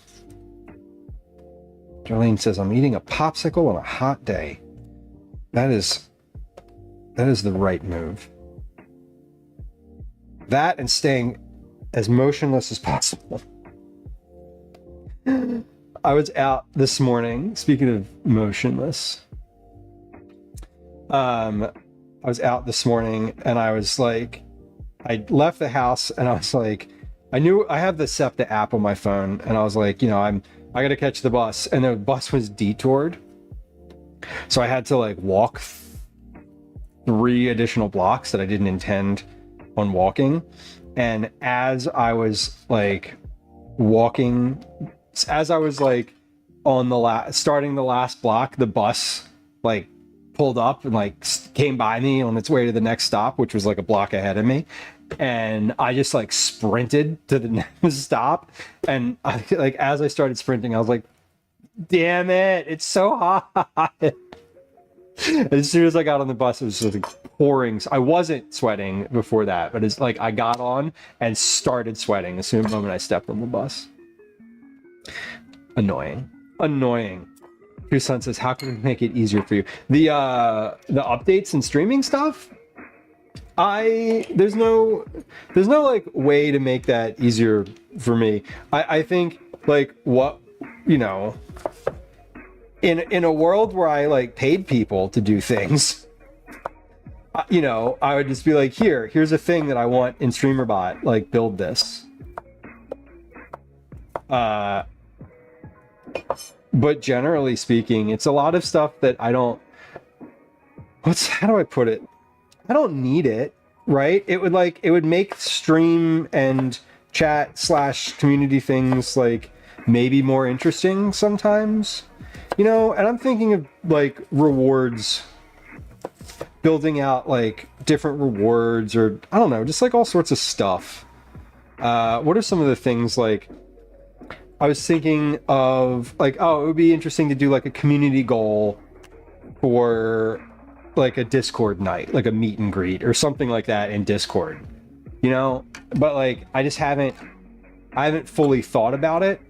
Darlene says, I'm eating a popsicle on a hot day. That is the right move. That and staying as motionless as possible. I was out this morning, speaking of motionless, I was out this morning and I was like, I left the house and I was like, I knew I have the SEPTA app on my phone and I was like, I gotta catch the bus, and the bus was detoured. So I had to like walk 3 additional blocks that I didn't intend on walking. And as I was like walking, as I was like on starting the last block, the bus like pulled up and like came by me on its way to the next stop, which was like a block ahead of me. And I just like sprinted to the next stop. And like as I started sprinting, I was like, damn it, it's so hot. As soon as I got on the bus, it was just like pouring. I wasn't sweating before that, but it's like I got on and started sweating as soon as the moment I stepped on the bus. Annoying. Your son says, how can we make it easier for you? The updates and streaming stuff? There's no like way to make that easier for me. I think like in a world where I like paid people to do things, I would just be like, here's a thing that I want in StreamerBot, like build this. But generally speaking, it's a lot of stuff that I don't, how do I put it? I don't need it, right? It would make stream and chat / community things like maybe more interesting sometimes, and I'm thinking of like rewards, building out like different rewards, or I don't know, just like all sorts of stuff. What are some of the things like I was thinking of, like, it would be interesting to do like a community goal for like a Discord night, like a meet and greet or something like that in Discord, but like I haven't fully thought about it.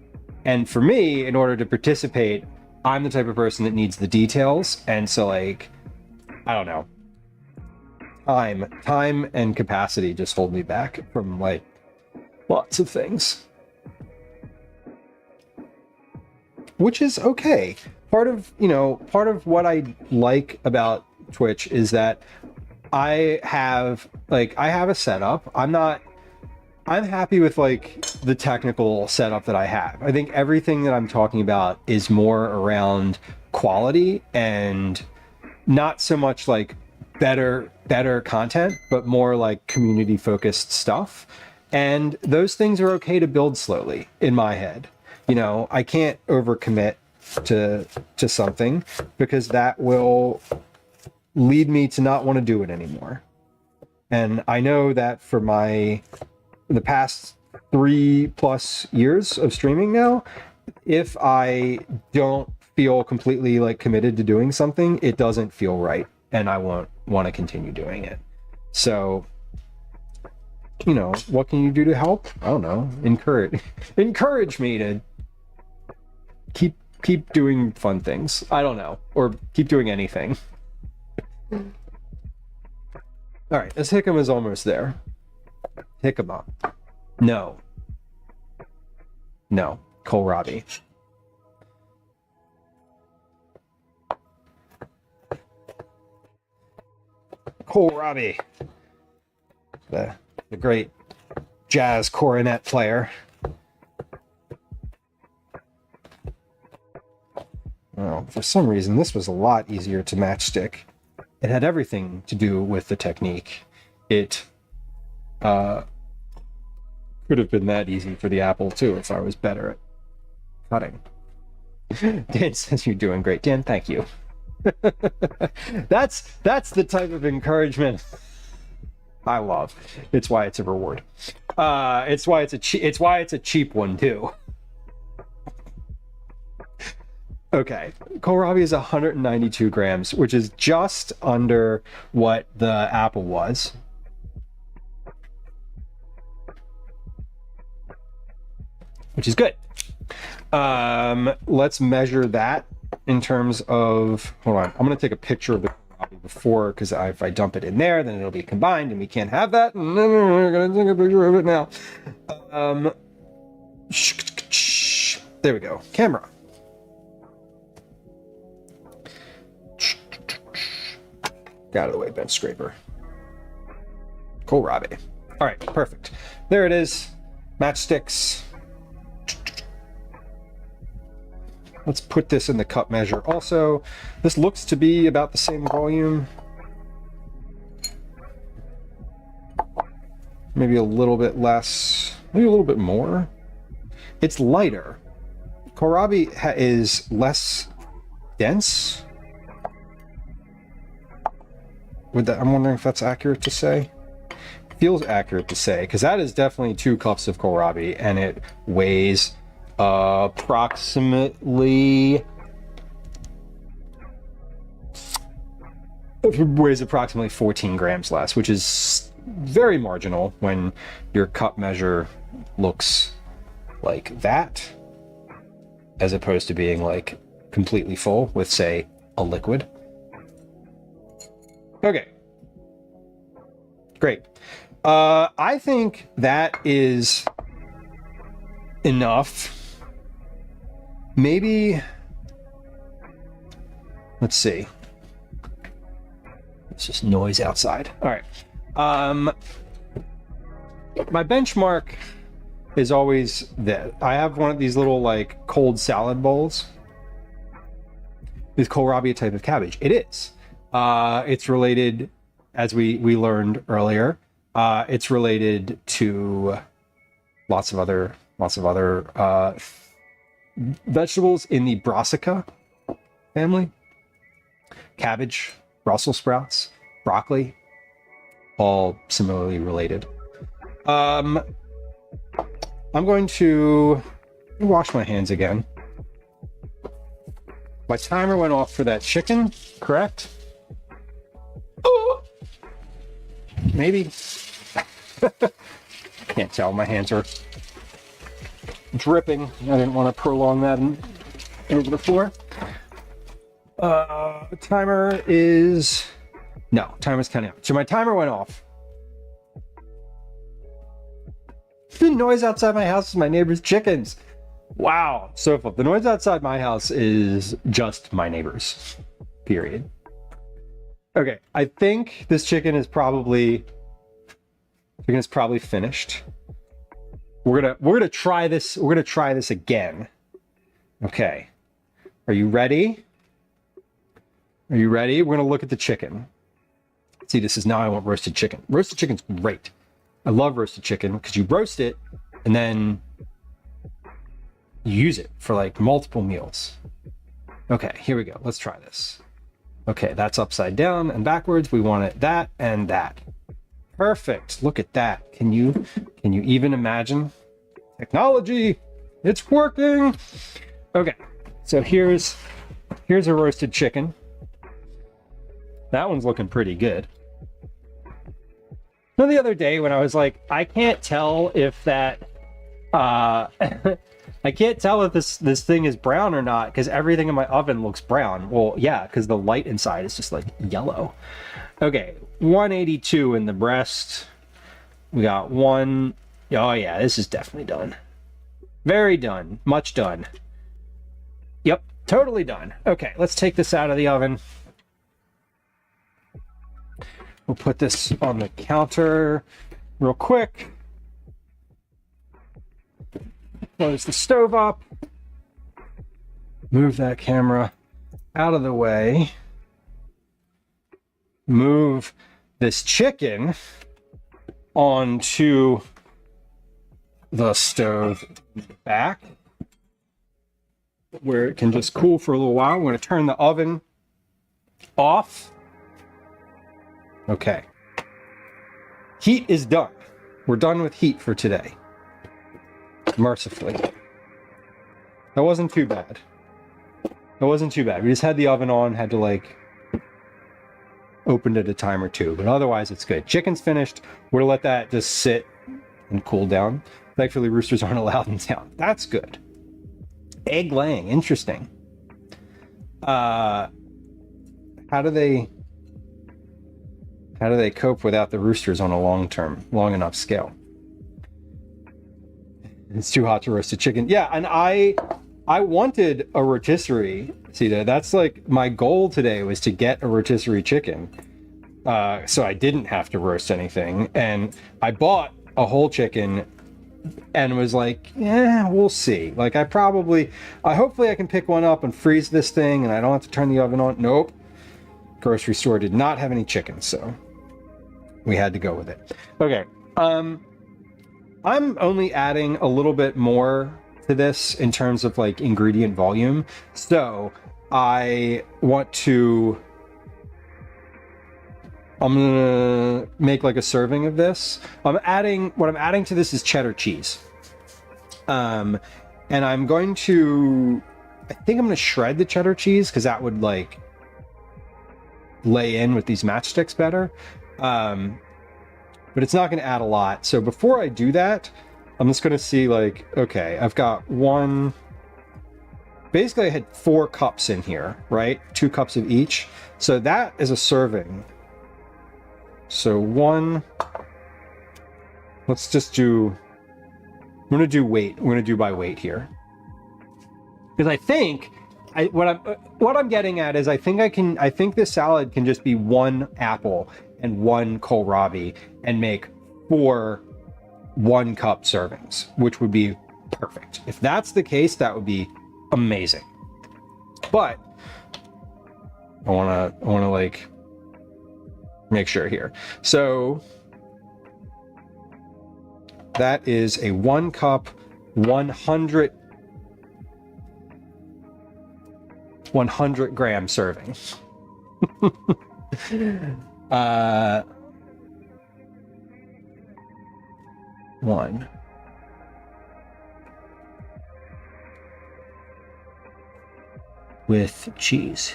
And for me, in order to participate, I'm the type of person that needs the details. And so like, I don't know, time and capacity just hold me back from like lots of things. Which is okay. Part of what I like about Twitch is that I have a setup. I'm happy with like the technical setup that I have. I think everything that I'm talking about is more around quality and not so much like better content, but more like community focused stuff. And those things are okay to build slowly in my head. I can't overcommit to something because that will lead me to not want to do it anymore. And I know that for the past 3+ years of streaming now, if I don't feel completely like committed to doing something, it doesn't feel right, and I won't want to continue doing it. So, what can you do to help? I don't know. Encourage me to keep doing fun things. I don't know, or keep doing anything. All right, this Hickam is almost there. Hickama. No. Kohlrabi. Kohlrabi. The great jazz cornet player. Well, for some reason, this was a lot easier to matchstick. It had everything to do with the technique. It could have been that easy for the Apple too if I was better at cutting. Dan says you're doing great. Dan, thank you. That's the type of encouragement I love. It's why it's a reward. It's why it's a cheap one too. Okay, Kohlrabi is 192 grams, which is just under what the Apple was. Which is good. Let's measure that in terms of, hold on, I'm gonna take a picture of the Kohlrabi before, because if I dump it in there, then it'll be combined and we can't have that. We're gonna take a picture of it now. There we go, camera. Get out of the way, bench scraper. Kohlrabi. All right, perfect. There it is. Matchsticks. Let's put this in the cup measure also. This looks to be about the same volume. Maybe a little bit less, maybe a little bit more. It's lighter. Kohlrabi is less dense. I'm wondering if that's accurate to say. Feels accurate to say, because that is definitely 2 cups of Kohlrabi, and it weighs approximately 14 grams less, which is very marginal when your cup measure looks like that, as opposed to being like completely full with, say, a liquid. Okay, great. I think that is enough. Maybe, let's see. It's just noise outside. All right. My benchmark is always that I have one of these little like cold salad bowls. Is kohlrabi a type of cabbage? It is. It's related, as we learned earlier. It's related to lots of other vegetables in the brassica family. Cabbage, Brussels sprouts, broccoli, all similarly related. I'm going to wash my hands again. My timer went off for that chicken, correct? Oh, maybe. Can't tell, my hands are dripping. I didn't want to prolong that over the floor. Timer is... No, timer's counting out. So my timer went off. The noise outside my house is my neighbor's chickens. Wow. So the noise outside my house is just my neighbor's. Period. Okay, I think this chicken is probably finished. We're gonna try this. We're gonna try this again. Okay. Are you ready? Are you ready? We're gonna look at the chicken. See, this is now I want roasted chicken. Roasted chicken's great. I love roasted chicken because you roast it and then you use it for like multiple meals. Okay, here we go. Let's try this. Okay, that's upside down and backwards. We want it that and that. Perfect. Look at that. Can you even imagine? Technology, it's working. Okay, so here's a roasted chicken. That one's looking pretty good. So the other day when I was like, I can't tell if that I can't tell if this thing is brown or not because everything in my oven looks brown. Well, yeah, because the light inside is just like yellow. Okay, 182 in the breast. We got one. Oh yeah, this is definitely done. Very done. Much done. Yep, totally done. Okay, let's take this out of the oven. We'll put this on the counter real quick. Close the stove up. Move that camera out of the way. Move this chicken onto the stove back where it can just cool for a little while. I'm going to turn the oven off. Okay. Heat is done. We're done with heat for today. Mercifully. That wasn't too bad. That wasn't too bad. We just had the oven on, had to like open it a time or two, but otherwise it's good. Chicken's finished. We're gonna let that just sit and cool down. Thankfully, roosters aren't allowed in town. That's good. Egg laying, interesting. How do they cope without the roosters on a long enough scale? It's too hot to roast a chicken. Yeah, and I wanted a rotisserie. See, that's like my goal today was to get a rotisserie chicken. so I didn't have to roast anything. And I bought a whole chicken and was like, yeah, we'll see. Like hopefully I can pick one up and freeze this thing and I don't have to turn the oven on. Nope. Grocery store did not have any chicken, so we had to go with it. Okay. I'm only adding a little bit more to this in terms of like ingredient volume. So I'm gonna make like a serving of this. What I'm adding to this is cheddar cheese. And I think I'm gonna shred the cheddar cheese because that would like lay in with these matchsticks better. But it's not gonna add a lot. So before I do that, I'm just gonna see like, okay, I've got basically I had 4 cups in here, right? 2 cups of each. So that is a serving. So let's just I'm gonna do weight. We're gonna do by weight here. Because I think, what I'm getting at is I think this salad can just be 1 apple and 1 kohlrabi and make 4 1-cup servings, which would be perfect. If that's the case, that would be amazing. But I wanna like make sure here. So that is a 1 cup, 100 gram serving. One. With cheese.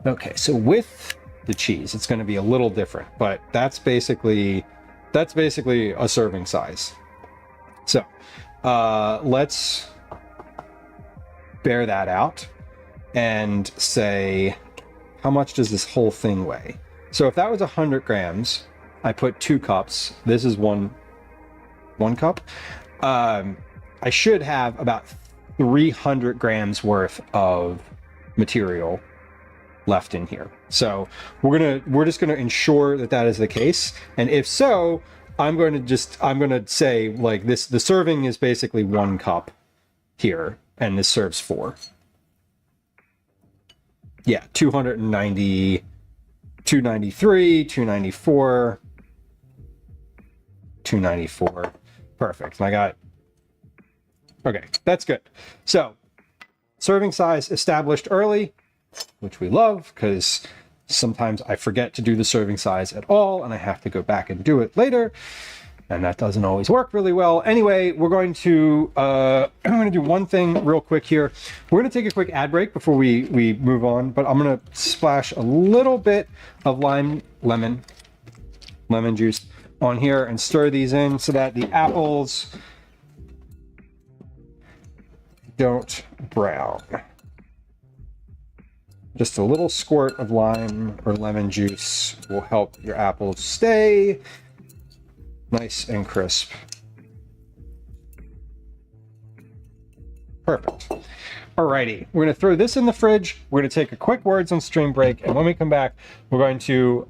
Okay, so with the cheese, it's going to be a little different, but that's basically a serving size. So let's bear that out and say, how much does this whole thing weigh? So if that was 100 grams, I put 2 cups. This is one cup. I should have about 300 grams worth of material left in here. So we're just gonna ensure that is the case. And if so, I'm going to say like this, the serving is basically 1 cup here, and this serves 4. Yeah, 290, 293, 294, 294. Perfect. And okay, that's good. So serving size established early, which we love because sometimes I forget to do the serving size at all and I have to go back and do it later, and that doesn't always work really well. Anyway, we're going to I'm going to do one thing real quick here. We're going to take a quick ad break before we move on, but I'm going to splash a little bit of lemon juice on here and stir these in so that the apples don't brown. Just a little squirt of lime or lemon juice will help your apples stay nice and crisp. Perfect. Alrighty, we're going to throw this in the fridge. We're going to take a quick words on stream break, and when we come back, we're going to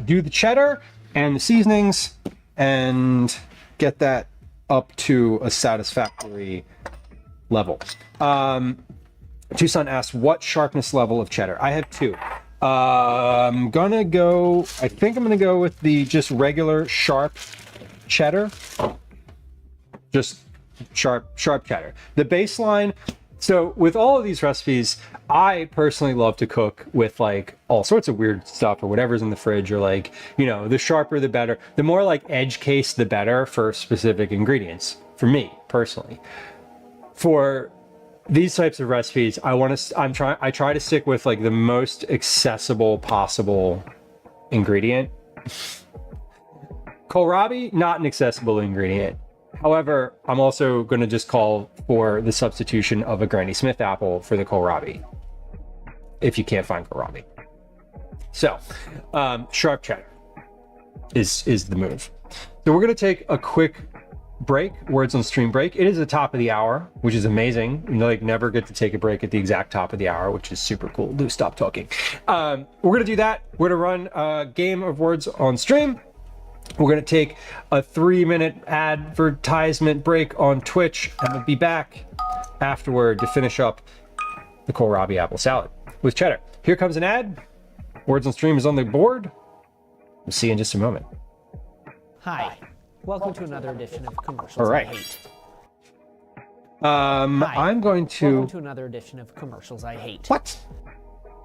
do the cheddar and the seasonings and get that up to a satisfactory level. Tucson asked, what sharpness level of cheddar? I have 2. I think I'm gonna go with the just regular sharp cheddar. Just sharp cheddar. The baseline. So with all of these recipes, I personally love to cook with like all sorts of weird stuff or whatever's in the fridge, or like, you know, the sharper the better. The more like edge case, the better for specific ingredients. For me personally, for these types of recipes, I try to stick with like the most accessible possible ingredient. Kohlrabi, not an accessible ingredient. However, I'm also going to just call for the substitution of a Granny Smith apple for the kohlrabi, if you can't find kohlrabi. So, sharp cheddar is the move. So we're going to take a quick break, words on stream break. It is the top of the hour, which is amazing. You like never get to take a break at the exact top of the hour, which is super cool. Lou, stop talking. We're gonna do that. We're gonna run a game of words on stream. We're gonna take a 3-minute advertisement break on Twitch, and we'll be back afterward to finish up the Kohlrabi apple salad with cheddar. Here comes an ad. Words on stream is on the board. We'll see you in just a moment. Hi. Welcome to another edition of Commercials All right. I Hate. I'm going to... Welcome to another edition of Commercials I Hate. What?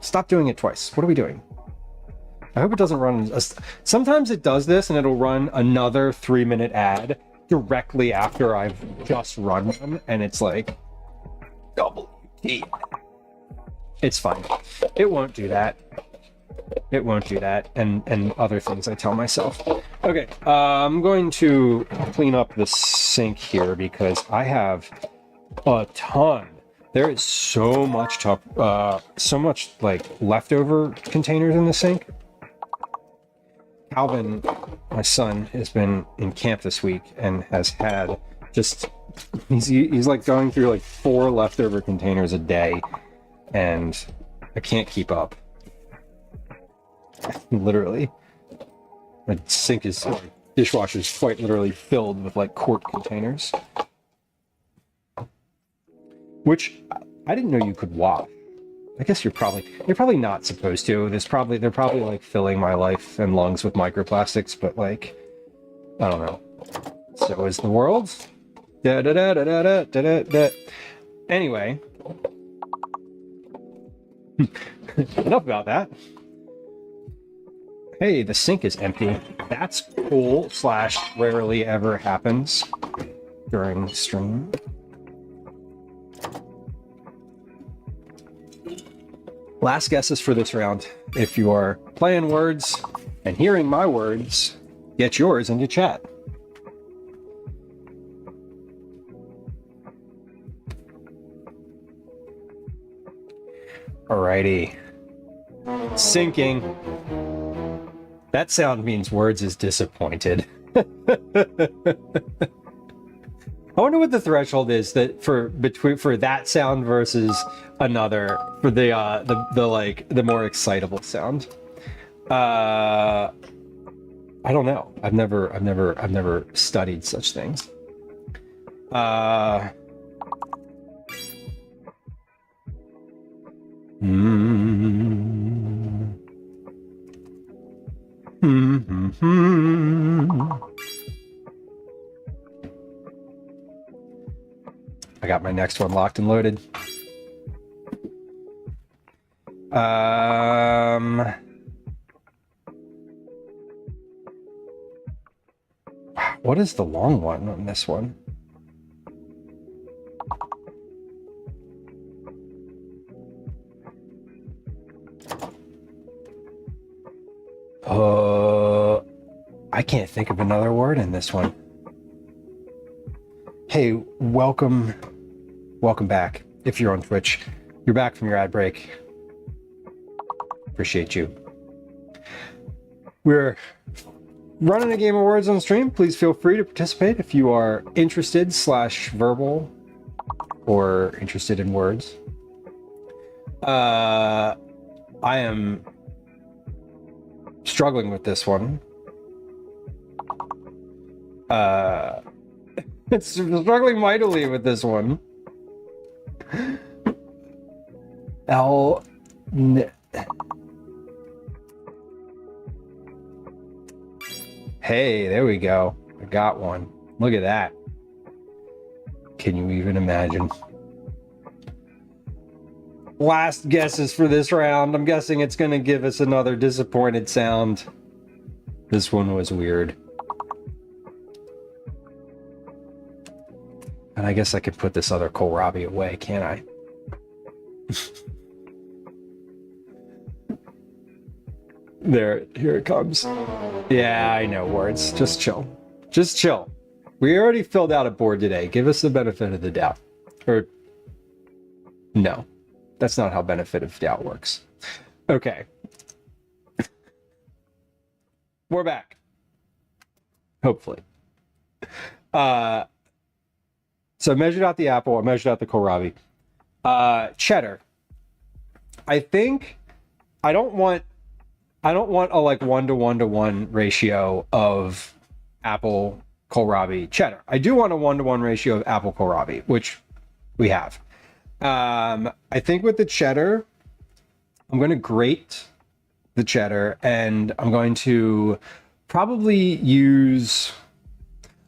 Stop doing it twice. What are we doing? I hope it doesn't run... Sometimes it does this and it'll run another 3-minute ad directly after I've just run one, and it's like... WT. It's fine. It won't do that. It won't do that, and other things I tell myself. Okay, I'm going to clean up the sink here because I have a ton. There is so much like leftover containers in the sink. Calvin, my son, has been in camp this week and has had just he's like going through like 4 leftover containers a day, and I can't keep up. Literally, my sink is dishwasher is quite literally filled with like quart containers, which I didn't know you could wash. I guess you're probably not supposed to. They're probably like filling my life and lungs with microplastics, but like I don't know. So is the world. Da da da da da da da da. Anyway, enough about that. Hey, the sink is empty. That's cool / rarely ever happens during stream. Last guesses for this round. If you are playing words and hearing my words, get yours into chat. Alrighty. Sinking. That sound means words is disappointed. I wonder what the threshold is that for that sound versus another for the more excitable sound. I don't know. I've never studied such things. I got my next one locked and loaded. What is the long one on this one? I can't think of another word in this one. Hey, welcome back. If you're on Twitch, you're back from your ad break. Appreciate you. We're running a game of words on stream. Please feel free to participate if you are interested / verbal or interested in words. I am struggling with this one. It's struggling mightily with this one. Hey, there we go. I got one. Look at that. Can you even imagine? Last guesses for this round. I'm guessing it's going to give us another disappointed sound. This one was weird. And I guess I could put this other Kohlrabi away, can't I? There, here it comes. Yeah, I know words. Just chill. Just chill. We already filled out a board today. Give us the benefit of the doubt. Or, no. That's not how benefit of doubt works. Okay. We're back. Hopefully. So I measured out the apple. I measured out the kohlrabi. Cheddar. I think I don't want a like 1-to-1-to-1 ratio of apple, kohlrabi, cheddar. I do want a 1-to-1 ratio of apple, kohlrabi, which we have. I think with the cheddar, I'm going to grate the cheddar, and I'm going to probably use.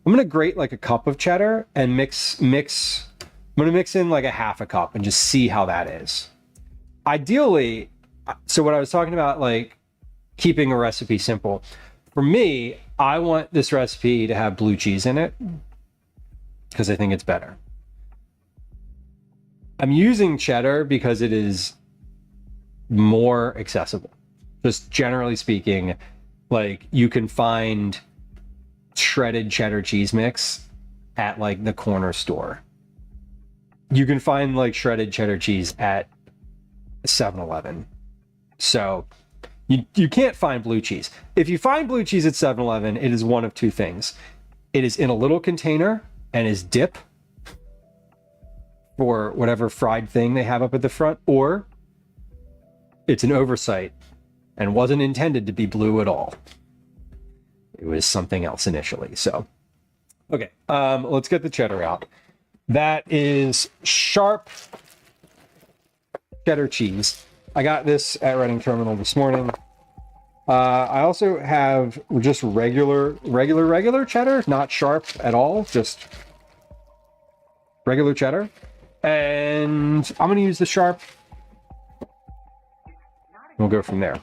I'm going to grate like a cup of cheddar and mix. I'm going to mix in like a half a cup and just see how that is. Ideally, so what I was talking about, like keeping a recipe simple. For me, I want this recipe to have blue cheese in it because I think it's better. I'm using cheddar because it is more accessible. Just generally speaking, like you can find shredded cheddar cheese mix at like the corner store. You can find like shredded cheddar cheese at 7-Eleven. So you can't find blue cheese. If you find blue cheese at 7-Eleven, it is one of two things. It is in a little container and is dip for whatever fried thing they have up at the front, or it's an oversight and wasn't intended to be blue at all. It was something else initially. So, okay, let's get the cheddar out. That is sharp cheddar cheese. I got this at Reading Terminal this morning. I also have just regular cheddar, not sharp at all, just regular cheddar. And I'm going to use the sharp. We'll go from there.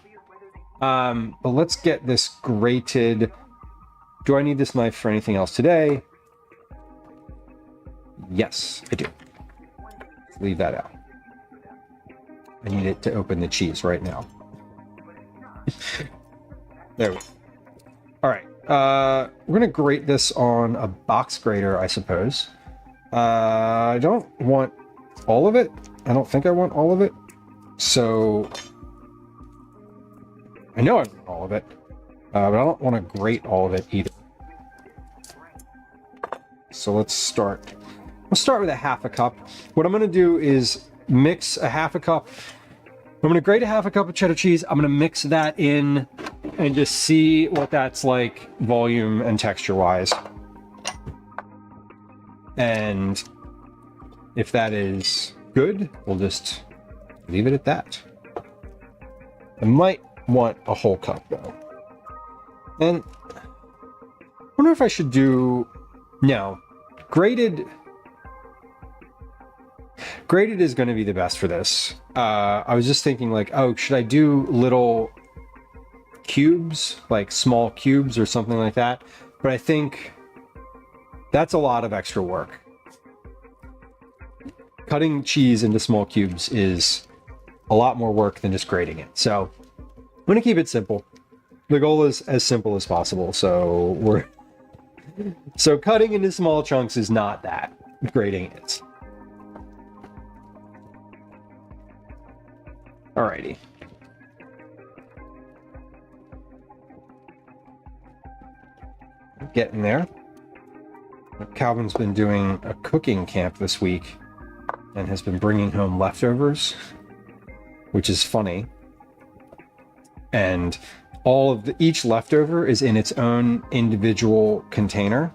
But let's get this grated. Do I need this knife for anything else today? Yes, I do. Let's leave that out. I need it to open the cheese right now. There we go. All right. We're going to grate this on a box grater, I suppose. I don't want all of it. I don't think I want all of it. So I know I want all of it, but I don't want to grate all of it either. So let's start. We'll start with a half a cup. What I'm going to do is mix a half a cup. I'm going to grate a half a cup of cheddar cheese. I'm going to mix that in and just see what that's like volume and texture wise. And if that is good, we'll just leave it at that. I might want a whole cup though. And I wonder if I should do, no, grated is going to be the best for this. I was just thinking like, oh, should I do little cubes, like small cubes or something like that? But I think that's a lot of extra work. Cutting cheese into small cubes is a lot more work than just grating it. So I'm going to keep it simple. The goal is as simple as possible. So cutting into small chunks is not that. Grating is. Alrighty. Getting there. Calvin's been doing a cooking camp this week and has been bringing home leftovers, which is funny. And each leftover is in its own individual container.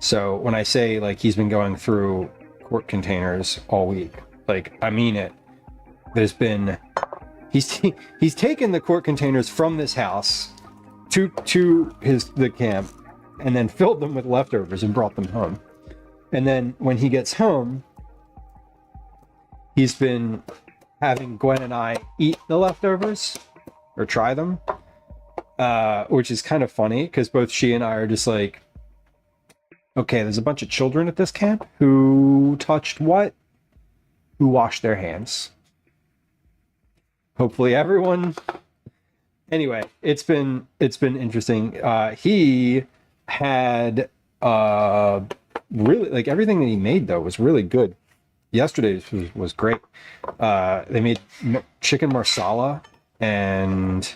So when I say like he's been going through quart containers all week, like I mean it. There's been he's taken the quart containers from this house to the camp and then filled them with leftovers and brought them home. And then when he gets home, he's been having Gwen and I eat the leftovers or try them, which is kind of funny because both she and I are just like, okay, there's a bunch of children at this camp who touched what? Who washed their hands? Hopefully everyone. Anyway, it's been interesting. He had really, like, everything that he made though was really good. Yesterday's was great. They made chicken marsala and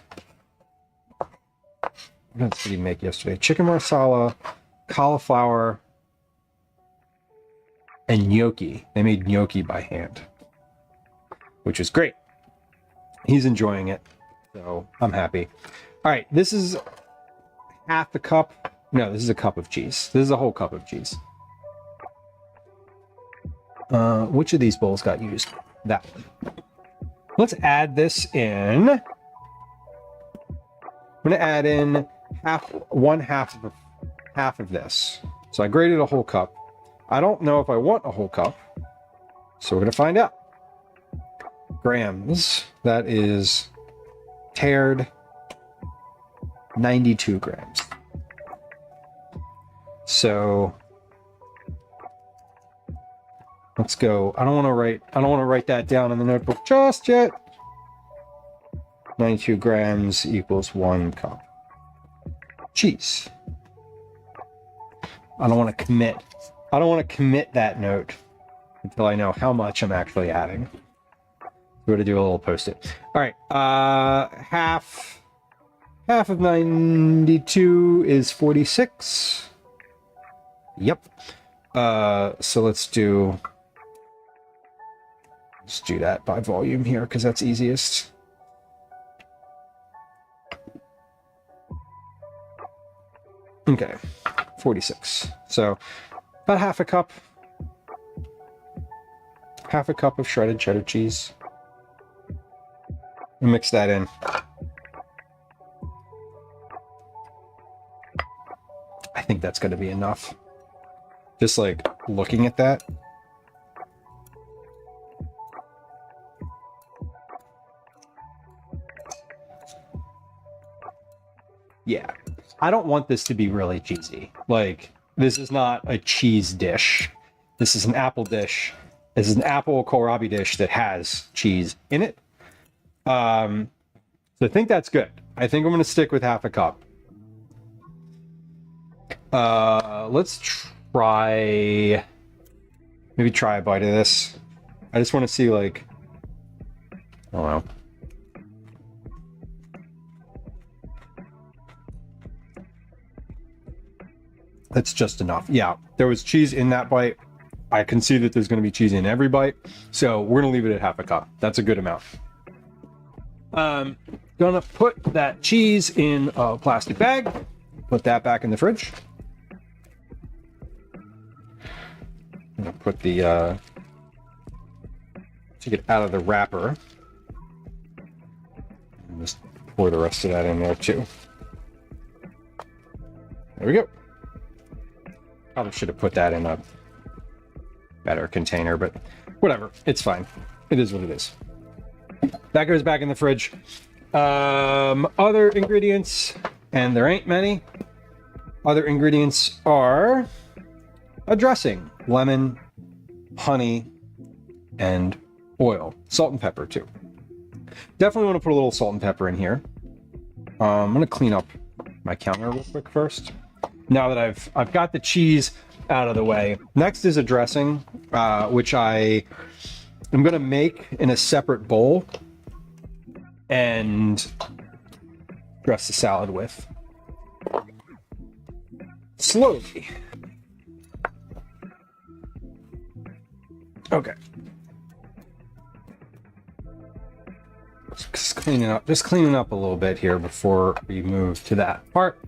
what else did he make yesterday? Chicken marsala, cauliflower, and gnocchi. They made gnocchi by hand, which is great. He's enjoying it, so I'm happy. All right, this is half a cup. No, this is a cup of cheese. This is a whole cup of cheese. Which of these bowls got used? That one. Let's add this in. I'm going to add in one half of this. So I grated a whole cup. I don't know if I want a whole cup, so we're going to find out. Grams. That is tared 92 grams. So let's go. I don't want to write that down in the notebook just yet. 92 grams equals 1 cup. Cheese. I don't want to commit that note until I know how much I'm actually adding. We're going to do a little post-it. All right. Half of 92 is 46. Yep. So let's do that by volume here because that's easiest. Okay, 46. So about half a cup of shredded cheddar cheese. Mix that in. I think that's going to be enough. Just like looking at that. Yeah. I don't want this to be really cheesy. Like, this is not a cheese dish. This is an apple dish. This is an apple kohlrabi dish that has cheese in it. So I think that's good. I think I'm going to stick with half a cup. Let's maybe try a bite of this. I just want to see, like, I don't know. That's just enough. Yeah, there was cheese in that bite. I can see that there's going to be cheese in every bite. So we're going to leave it at half a cup. That's a good amount. Gonna put that cheese in a plastic bag. Put that back in the fridge. I'm gonna put the take it out of the wrapper. And just pour the rest of that in there too. There we go. Probably should have put that in a better container, but whatever. It's fine. It is what it is. That goes back in the fridge. Other ingredients, and there ain't many. Other ingredients are a dressing, lemon, honey, and oil. Salt and pepper too. Definitely want to put a little salt and pepper in here. I'm going to clean up my counter real quick first. Now that I've got the cheese out of the way. Next is a dressing, which I'm going to make in a separate bowl and dress the salad with. Slowly. Okay. Just cleaning up a little bit here before we move to that part.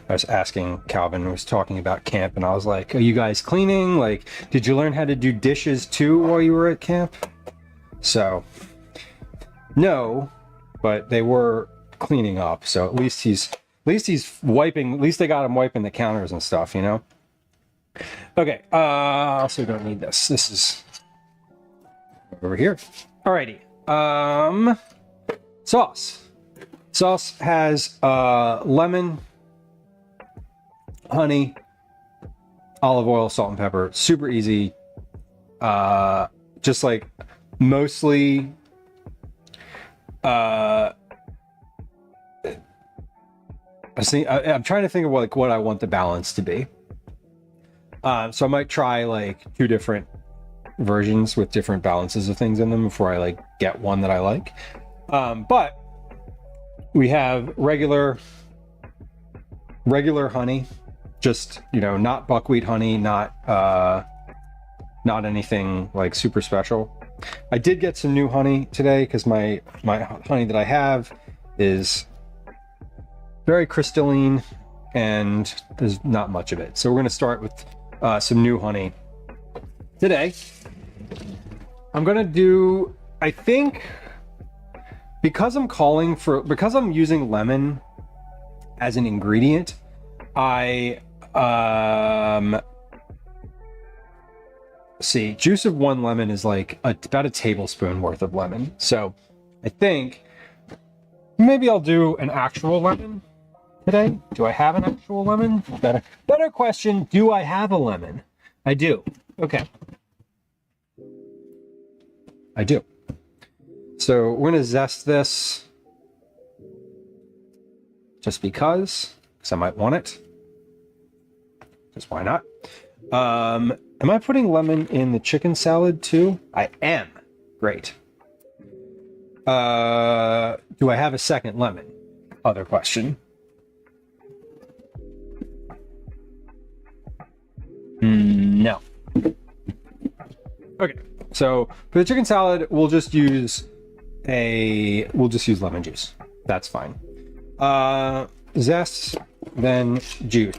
I was asking Calvin, who was talking about camp, and I was like, are you guys cleaning? Like, did you learn how to do dishes too while you were at camp? So, no, but they were cleaning up. So at least he's wiping, at least they got him wiping the counters and stuff, you know? Okay, also don't need this. This is over here. Alrighty. Sauce. Sauce has lemon, honey, olive oil, salt and pepper. Super easy. Just like mostly I'm trying to think of what I want the balance to be. So I might try like 2 different versions with different balances of things in them before I like get one that I like. But we have regular honey, just, you know, not buckwheat honey, not anything like super special. I did get some new honey today because my honey that I have is very crystalline and there's not much of it. So we're going to start with some new honey today. I'm going to do, I think, because I'm using lemon as an ingredient, see, juice of one lemon is like about a tablespoon worth of lemon. So I think maybe I'll do an actual lemon today. Do I have an actual lemon? Better question, do I have a lemon? I do. Okay. I do. So we're going to zest this just because I might want it. Just why not? Am I putting lemon in the chicken salad too? I am. Great. Do I have a second lemon? Other question. No. Okay. So for the chicken salad, we'll just use lemon juice. That's fine. Zest, then juice.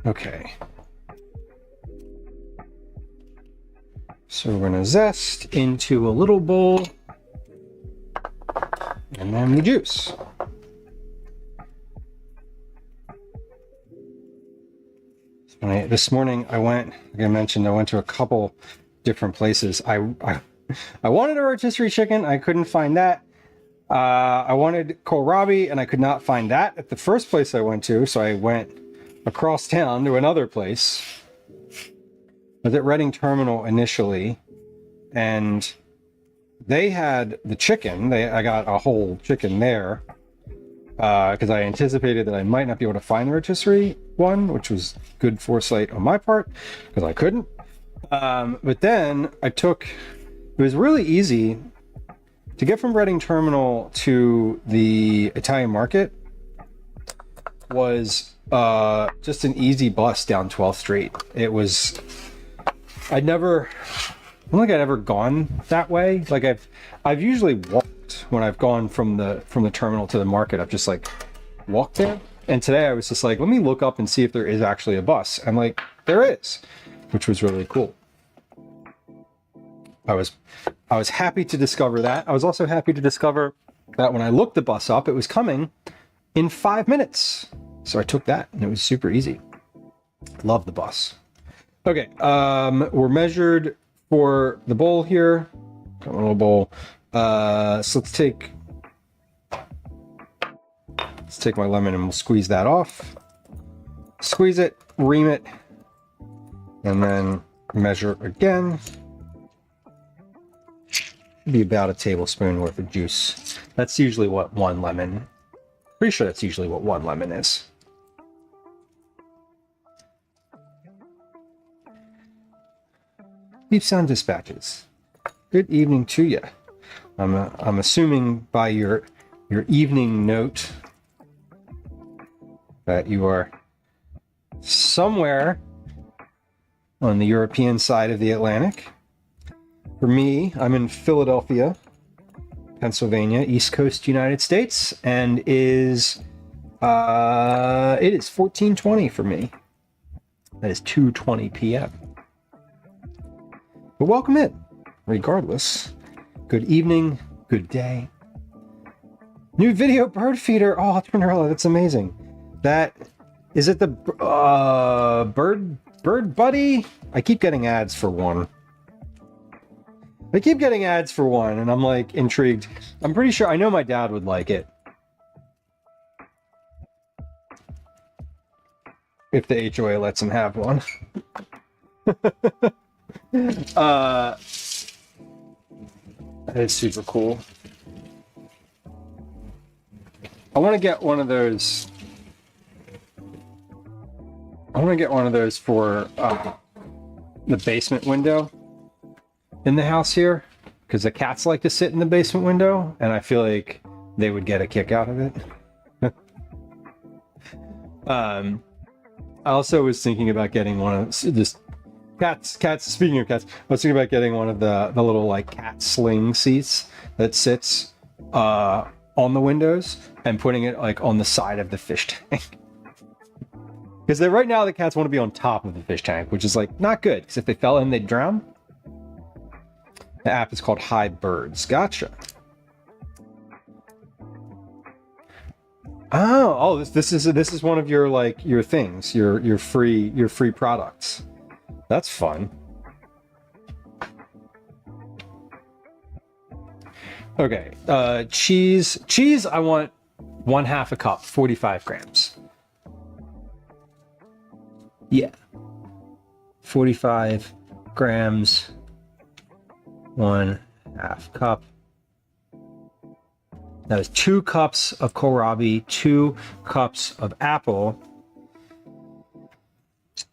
Okay. So we're gonna zest into a little bowl and then the juice. This morning I went, like I mentioned, I went to a couple different places. I wanted a rotisserie chicken, I couldn't find that. I wanted kohlrabi and I could not find that at the first place I went to, so I went across town to another place. I was at Reading Terminal initially, and they had the chicken. I got a whole chicken there because I anticipated that I might not be able to find the rotisserie one, which was good foresight on my part because I couldn't. But then it was really easy to get from Reading Terminal to the Italian market. Was just an easy bus down 12th Street. It was, I don't think I'd ever gone that way. Like I've usually walked when I've gone from the terminal to the market. I've just like walked there. And today I was just like, let me look up and see if there is actually a bus. And like, there is, which was really cool. I was happy to discover that. I was also happy to discover that when I looked the bus up, it was coming in 5 minutes. So I took that and it was super easy. Love the bus. Okay, we're measured for the bowl here. Got a little bowl. So let's take my lemon and we'll squeeze that off. Squeeze it, ream it, and then measure again. Be about a tablespoon worth of juice. That's usually what one lemon. Pretty sure that's usually what one lemon is. Deep Sound Dispatches. Good evening to you. I'm assuming by your evening note that you are somewhere on the European side of the Atlantic. For me, I'm in Philadelphia, Pennsylvania, East Coast, United States, and it is 14:20 for me. That is 2:20 p.m. But welcome in, regardless. Good evening, good day. New video bird feeder. Oh, Twinderella, that's amazing. That is it. The bird buddy. I keep getting ads for one. And I'm like intrigued. I'm pretty sure I know my dad would like it. If the HOA lets him have one. That is super cool. I want to get one of those. I want to get one of those for the basement window. in the house here because the cats like to sit in the basement window, and I feel like they would get a kick out of it. I also was thinking about getting one of just cats. Speaking of cats, I was thinking about getting one of the little like cat sling seats that sits on the windows and putting it like on the side of the fish tank. Because right now the cats want to be on top of the fish tank, which is like not good. Because if they fell in, they'd drown. The app is called Hi Birds. Gotcha. Oh, this is one of your like your things, your free products. That's fun. Okay, cheese. I want 1/2 a cup, 45 grams. Yeah, 45 grams, 1/2 cup. That is 2 cups of kohlrabi, 2 cups of apple.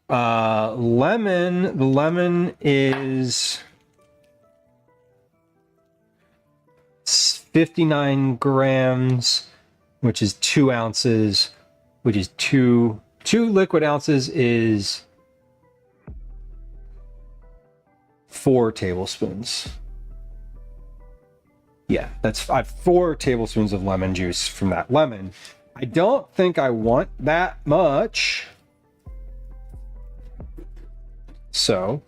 Lemon. The lemon is 59 grams, which is 2 ounces, which is two liquid ounces is 4 tablespoons. Yeah, that's 4 tablespoons of lemon juice from that lemon. I don't think I want that much. So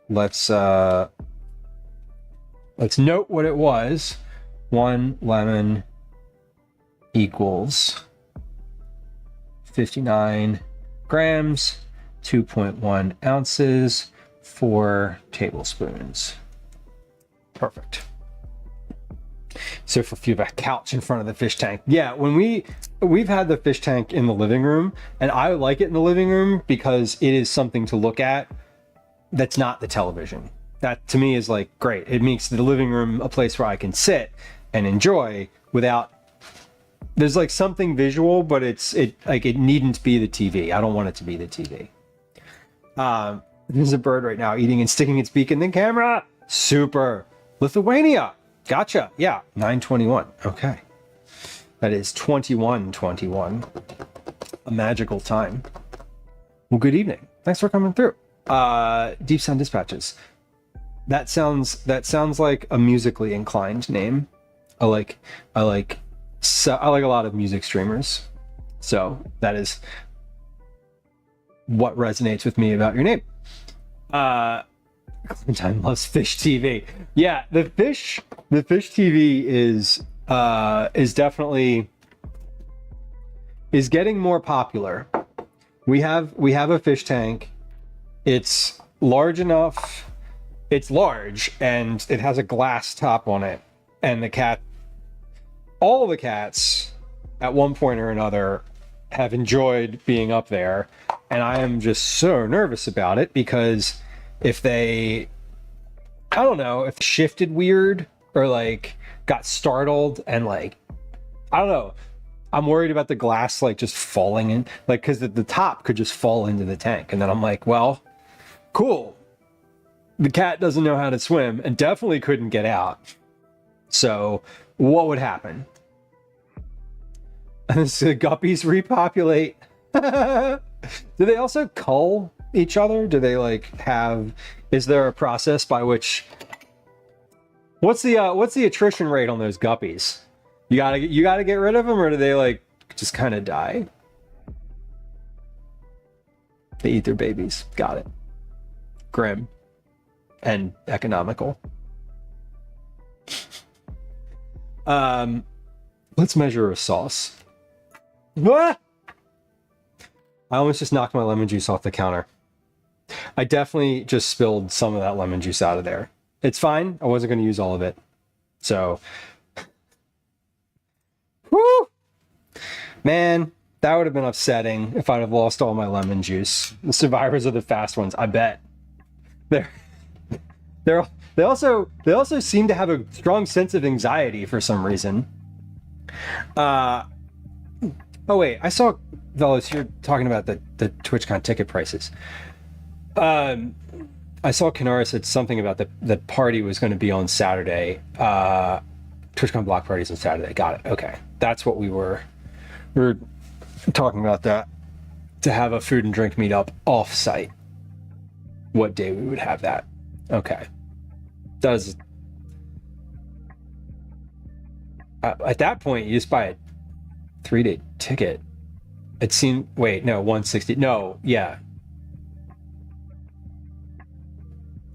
let's note what it was. 1 lemon equals 59 grams, 2.1 ounces, 4 tablespoons. Perfect. So if you have a couch in front of the fish tank, yeah, when we've had the fish tank in the living room, and I like it in the living room because it is something to look at that's not the television. That to me is like great. It makes the living room a place where I can sit and enjoy without, there's like something visual, but it needn't be the TV. I don't want it to be the TV. There's a bird right now eating and sticking its beak in the camera. Super. Lithuania. Gotcha. Yeah. 9:21. Okay. That is 21:21. A magical time. Well, good evening. Thanks for coming through. Deep Sound Dispatches. That sounds like a musically inclined name. I like a lot of music streamers. So that is what resonates with me about your name. Clementine loves fish TV. Yeah, the fish TV is definitely getting more popular. We have a fish tank. It's large enough. It's large and it has a glass top on it. And all the cats at one point or another have enjoyed being up there. And I am just so nervous about it because if they shifted weird or like got startled and like, I don't know, I'm worried about the glass like just falling in, like, because the top could just fall into the tank. And then I'm like, well, cool. The cat doesn't know how to swim and definitely couldn't get out. So what would happen? And the guppies repopulate. Do they also cull each other? Do they like is there a process by which, what's the attrition rate on those guppies? You gotta get rid of them, or do they like just kind of die? They eat their babies. Got it. Grim and economical. Let's measure a sauce. Ah! I almost just knocked my lemon juice off the counter. I definitely just spilled some of that lemon juice out of there. It's fine. I wasn't going to use all of it. So, whoo! Man, that would have been upsetting if I'd have lost all my lemon juice. The survivors are the fast ones, I bet. They also seem to have a strong sense of anxiety for some reason. Oh wait, I saw Velos here talking about the TwitchCon ticket prices. I saw Kanara said something about the party was going to be on Saturday. TwitchCon block parties on Saturday. Got it. Okay, that's what we were talking about, that to have a food and drink meetup off site. What day we would have that? Okay, does at that point you just buy a 3-day ticket. It seemed, wait, no, 160. No, yeah.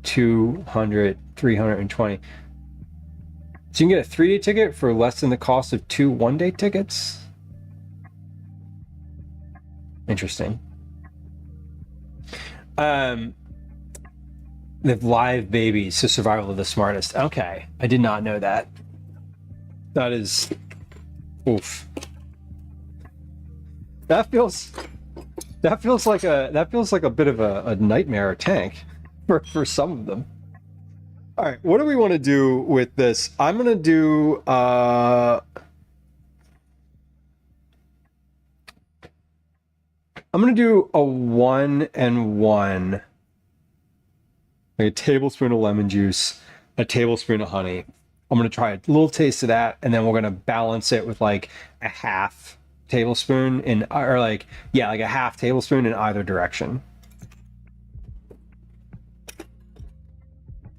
200, 320. So you can get a 3-day ticket for less than the cost of 2 1-day tickets? Interesting. The live babies, so survival of the smartest. Okay, I did not know that. That is, oof. That feels like a bit of a nightmare tank for some of them. All right, what do we want to do with this? I'm gonna do a 1 and 1. Like a tablespoon of lemon juice, a tablespoon of honey. I'm gonna try a little taste of that, and then we're gonna balance it with like a half tablespoon like a half tablespoon in either direction.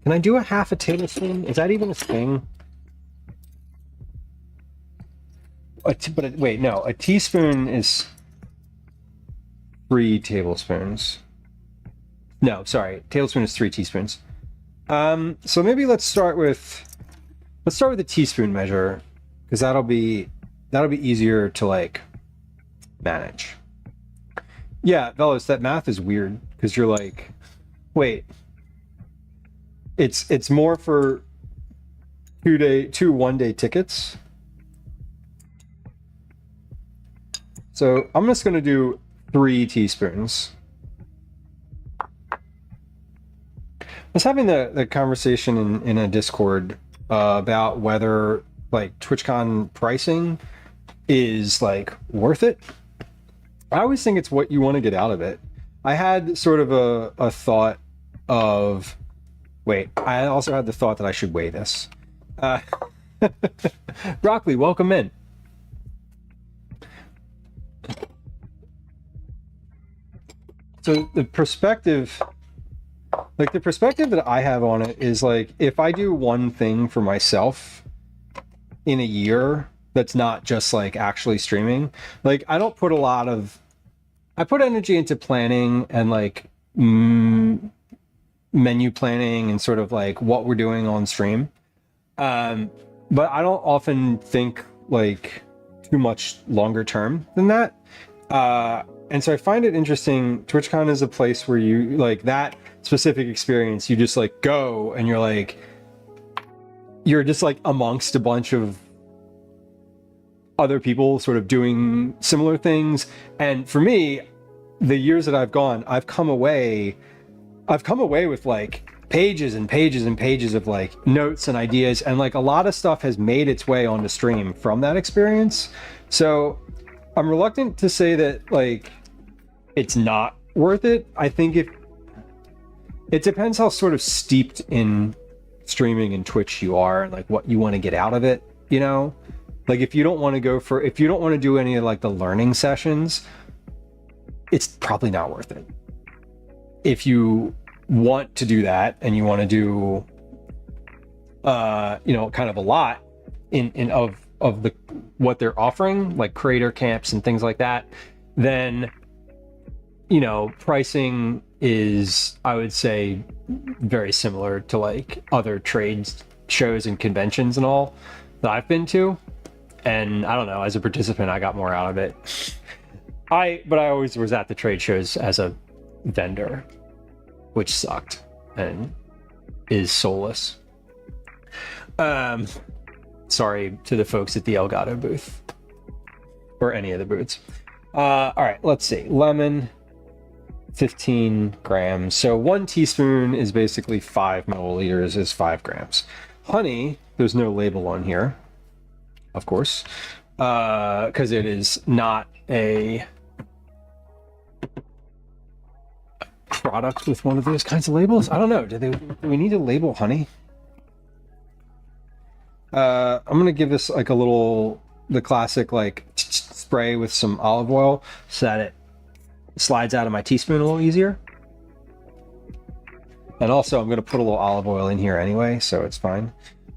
Can I do a half a tablespoon? Is that even a thing? Wait, no. A teaspoon is 3 tablespoons. No, sorry. Tablespoon is 3 teaspoons. So maybe let's start with the teaspoon measure, because that'll be easier to like manage. Yeah, Velos, that math is weird because you're like, wait. It's more for 2 1-day tickets. So I'm just gonna do 3 teaspoons. I was having the conversation in a Discord about whether like TwitchCon pricing is like worth it. I always think it's what you want to get out of it. I had sort of a thought of, wait, I also had the thought that I should weigh this. Broccoli, welcome in. So the perspective that I have on it is like, if I do one thing for myself in a year that's not just like actually streaming, like I put energy into planning and like menu planning and sort of like what we're doing on stream. But I don't often think like too much longer term than that. And so I find it interesting. TwitchCon is a place where you like that specific experience. You just like go and you're just like amongst a bunch of other people sort of doing similar things. And for me, the years that I've gone, I've come away with like pages and pages and pages of like notes and ideas, and like a lot of stuff has made its way onto stream from that experience. So I'm reluctant to say that like it's not worth it. I think it depends how sort of steeped in streaming and Twitch you are, and like what you want to get out of it, you know? Like if you don't want to do any of like the learning sessions, it's probably not worth it. If you want to do that and you want to do kind of a lot of the what they're offering, like creator camps and things like that, then pricing is, I would say, very similar to like other trades shows and conventions and all that I've been to. And I don't know, as a participant, I got more out of it. But I always was at the trade shows as a vendor, which sucked and is soulless. Sorry to the folks at the Elgato booth or any of the booths. All right, let's see. Lemon, 15 grams. So 1 teaspoon is basically 5 milliliters is 5 grams. Honey, there's no label on here, of course, because it is not a product with one of those kinds of labels. I don't know. Do we need to label honey? I'm gonna give this like a little, the classic like spray with some olive oil so that it slides out of my teaspoon a little easier. And also I'm gonna put a little olive oil in here anyway, so it's fine.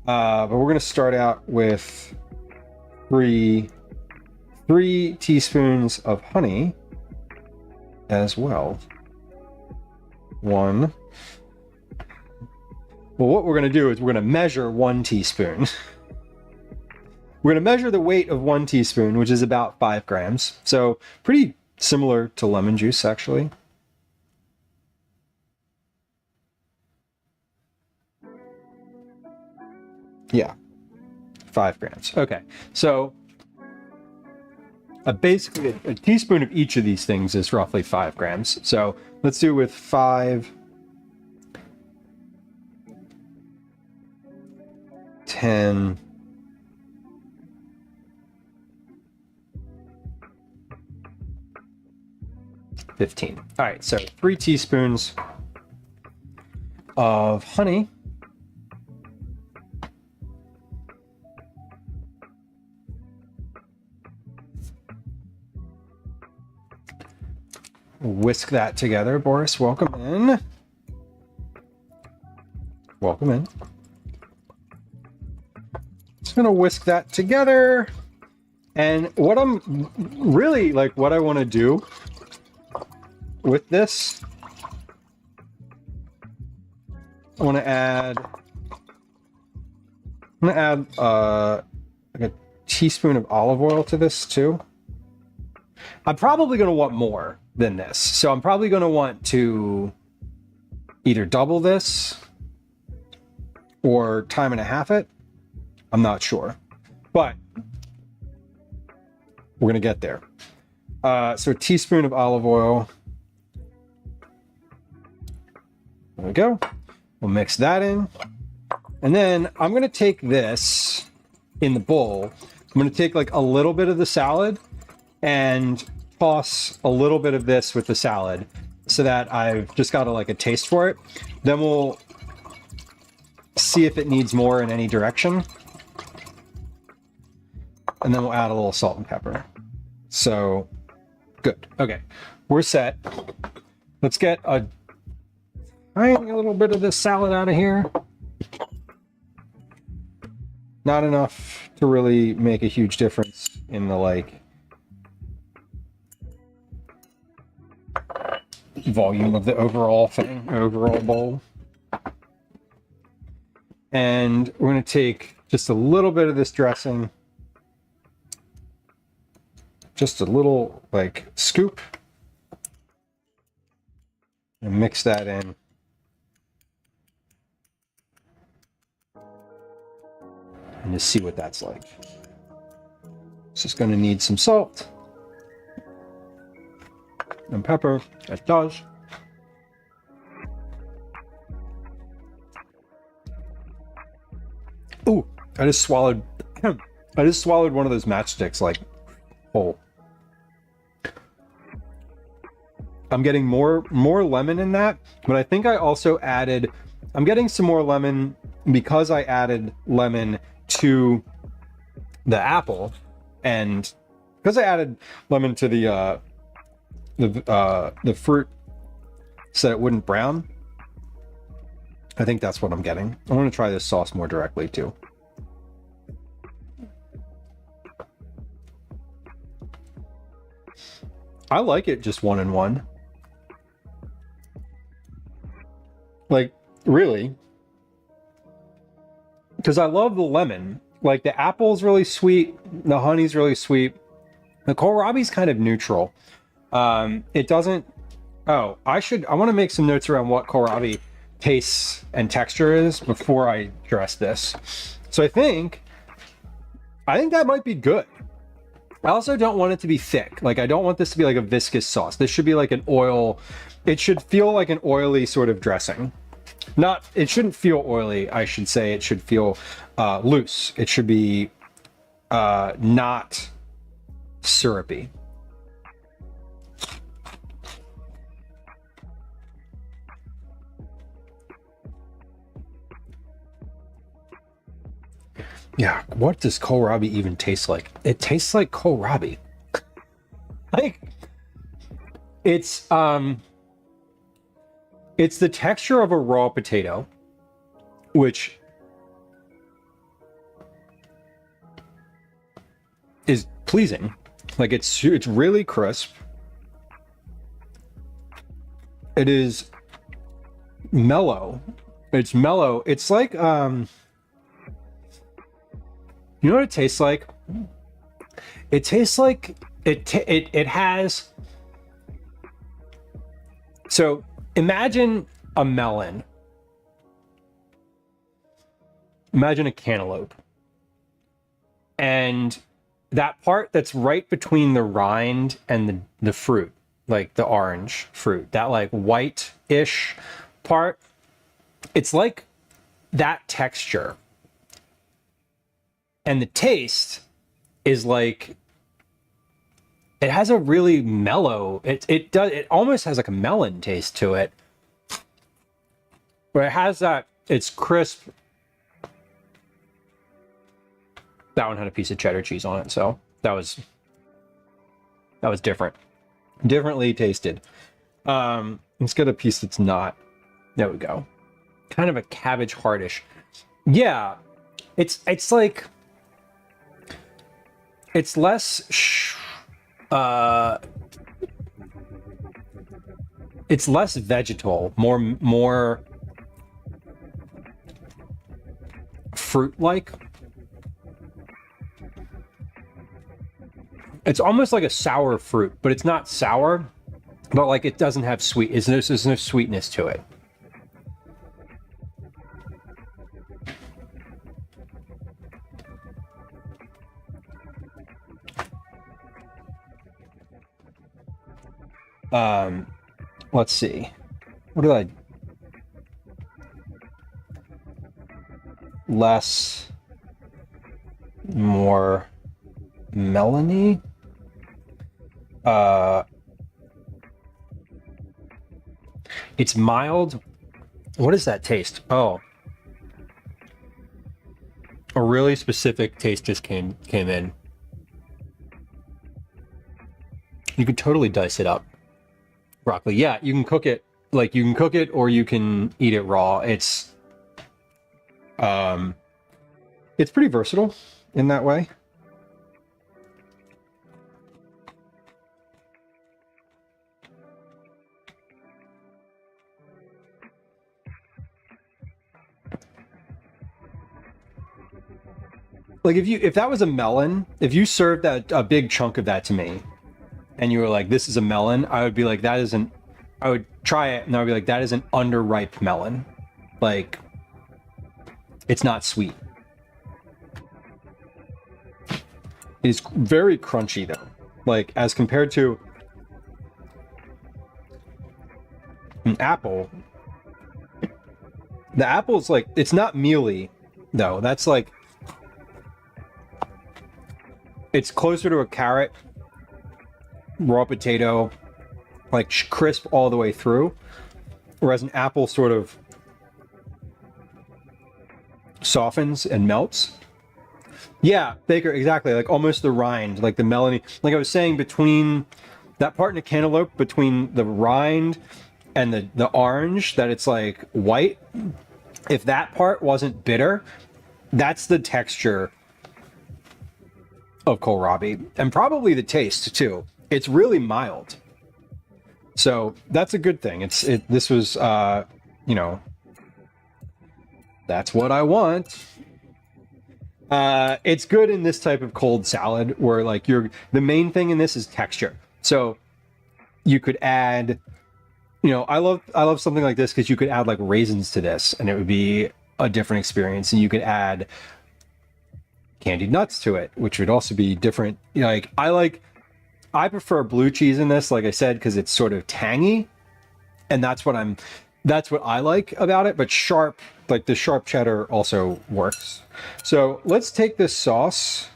But we're gonna start out with three teaspoons of honey as well. One. Well, what we're going to do is we're going to measure 1 teaspoon. We're going to measure the weight of 1 teaspoon, which is about 5 grams. So pretty similar to lemon juice, actually. Yeah, 5 grams. Okay, so basically a teaspoon of each of these things is roughly 5 grams. So let's do with 5, 10, 15. All right, so 3 teaspoons of honey. Whisk that together. Boris, welcome in. Welcome in. Just gonna whisk that together. And what I'm really like, what I want to do with this, I want to add like a teaspoon of olive oil to this too. I'm probably going to want more than this. So I'm probably going to want to either double this or time and a half it. I'm not sure, but we're going to get there. So a teaspoon of olive oil. There we go. We'll mix that in. And then I'm going to take this in the bowl. I'm going to take like a little bit of the salad and toss a little bit of this with the salad so that I've just got like a taste for it. Then we'll see if it needs more in any direction. And then we'll add a little salt and pepper. So good. Okay, we're set. Let's get a tiny little bit of this salad out of here. Not enough to really make a huge difference in the like volume of the overall thing, overall bowl. And we're going to take just a little bit of this dressing, just a little like scoop, and mix that in. And just see what that's like. It's just going to need some salt and pepper. It does. Ooh, I just swallowed one of those matchsticks like whole. I'm getting more lemon in that, but I think I also added, I'm getting some more lemon because I added lemon to the apple, and because I added lemon to the fruit so that it wouldn't brown. I think that's what I'm getting. I want to try this sauce more directly too. I like it just 1 and 1. Like, really. Because I love the lemon. Like, the apple's really sweet. The honey's really sweet. The kohlrabi's kind of neutral. It doesn't... Oh, I want to make some notes around what kohlrabi taste and texture is before I dress this. So I think that might be good. I also don't want it to be thick. Like, I don't want this to be like a viscous sauce. This should be like an oil. It should feel like an oily sort of dressing. It shouldn't feel oily, I should say. It should feel loose. It should be not syrupy. Yeah, what does kohlrabi even taste like? It tastes like kohlrabi. Like, it's the texture of a raw potato, which is pleasing. Like, it's really crisp. It is mellow. It's mellow. It's like, you know what it tastes like? It tastes like it has. So imagine a melon. Imagine a cantaloupe. And that part that's right between the rind and the fruit, like the orange fruit, that like white-ish part, it's like that texture. And the taste is like, it has a really mellow, it almost has like a melon taste to it. But it has that, it's crisp. That one had a piece of cheddar cheese on it, so that was different. Differently tasted. Let's get a piece that's not. There we go. Kind of a cabbage heartish. Yeah, it's like, it's less it's less vegetal, more fruit like. It's almost like a sour fruit, but it's not sour, but like it doesn't have sweet. There's no sweetness to it. Let's see. What did I? Less, more melony. It's mild. What does that taste? Oh, a really specific taste just came in. You can totally dice it up. Broccoli, yeah, you can cook it. Like, you can cook it or you can eat it raw. It's pretty versatile in that way. Like, if that was a melon, if you served a big chunk of that to me, and you were like, "This is a melon," I would be like, "That isn't." I would try it, and I would be like, "That is an underripe melon. Like, it's not sweet." It's very crunchy though, like as compared to an apple. The apple's like, it's not mealy though. That's like, it's closer to a carrot, raw potato, like crisp all the way through, whereas an apple sort of softens and melts. Yeah, Baker, exactly. Like almost the rind, like the melony. Like I was saying, between that part in a cantaloupe, between the rind and the orange, that it's like white. If that part wasn't bitter, that's the texture of kohlrabi, and probably the taste too. It's really mild, so that's a good thing. This was you know, that's what I want. It's good in this type of cold salad where like the main thing in this is texture. So you could add, you know, I love something like this because you could add like raisins to this and it would be a different experience, and you could add candied nuts to it, which would also be different. You know, I prefer blue cheese in this, like I said, because it's sort of tangy, and that's what I like about it. But sharp, like the sharp cheddar also works. So let's take this sauce.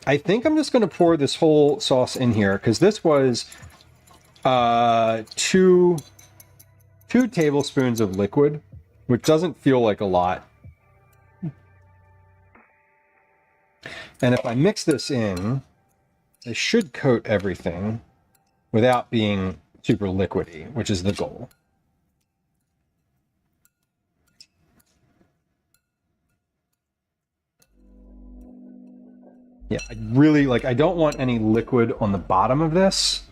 I think I'm just going to pour this whole sauce in here because this was 2 tablespoons of liquid, which doesn't feel like a lot. And if I mix this in, I should coat everything without being super liquidy, which is the goal. Yeah, I really like, I don't want any liquid on the bottom of this.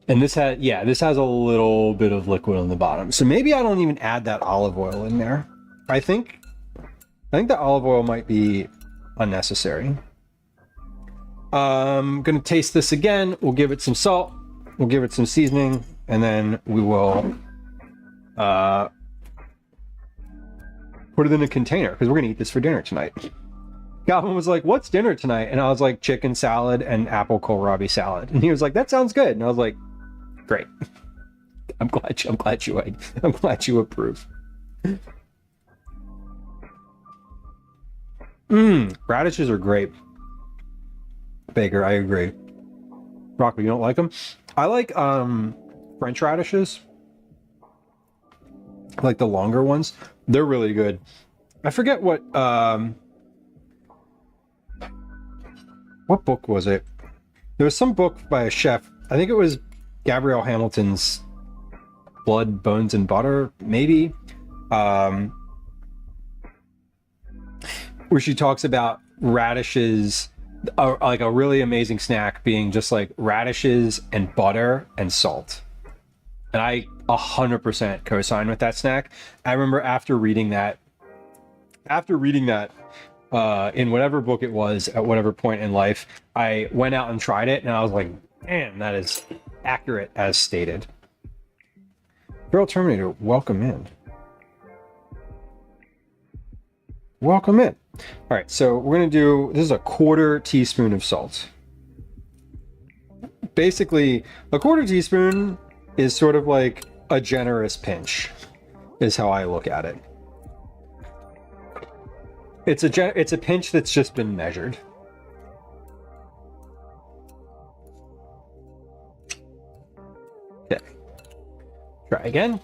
And this has a little bit of liquid on the bottom. So maybe I don't even add that olive oil in there. I think the olive oil might be unnecessary. I'm gonna taste this again. We'll give it some salt. We'll give it some seasoning, and then we will put it in a container because we're gonna eat this for dinner tonight. Calvin was like, "What's dinner tonight?" And I was like, "Chicken salad and apple kohlrabi salad." And he was like, "That sounds good." And I was like, "Great. I'm glad you approve." Radishes are great. Baker, I agree. Broccoli, you don't like them? I like French radishes. Like the longer ones. They're really good. I forget what book was it? There was some book by a chef. I think it was Gabrielle Hamilton's Blood, Bones, and Butter, maybe. Where she talks about radishes, like a really amazing snack being just like radishes and butter and salt. And I 100% co-sign with that snack. I remember after reading that in whatever book it was at whatever point in life, I went out and tried it and I was like, damn, that is accurate as stated. Girl Terminator, welcome in. Welcome in. All right, so we're gonna do, this is a 1/4 teaspoon of salt. Basically, a 1/4 teaspoon is sort of like a generous pinch, is how I look at it. It's a pinch that's just been measured. Okay. Try again.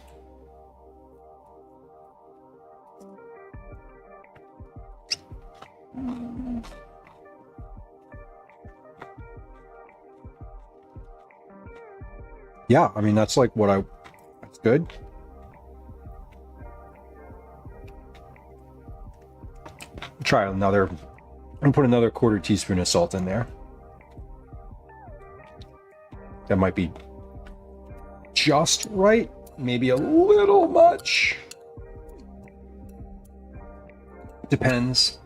Yeah, I mean, that's like that's good. Try another, and put another 1/4 teaspoon of salt in there. That might be just right, maybe a little much. Depends.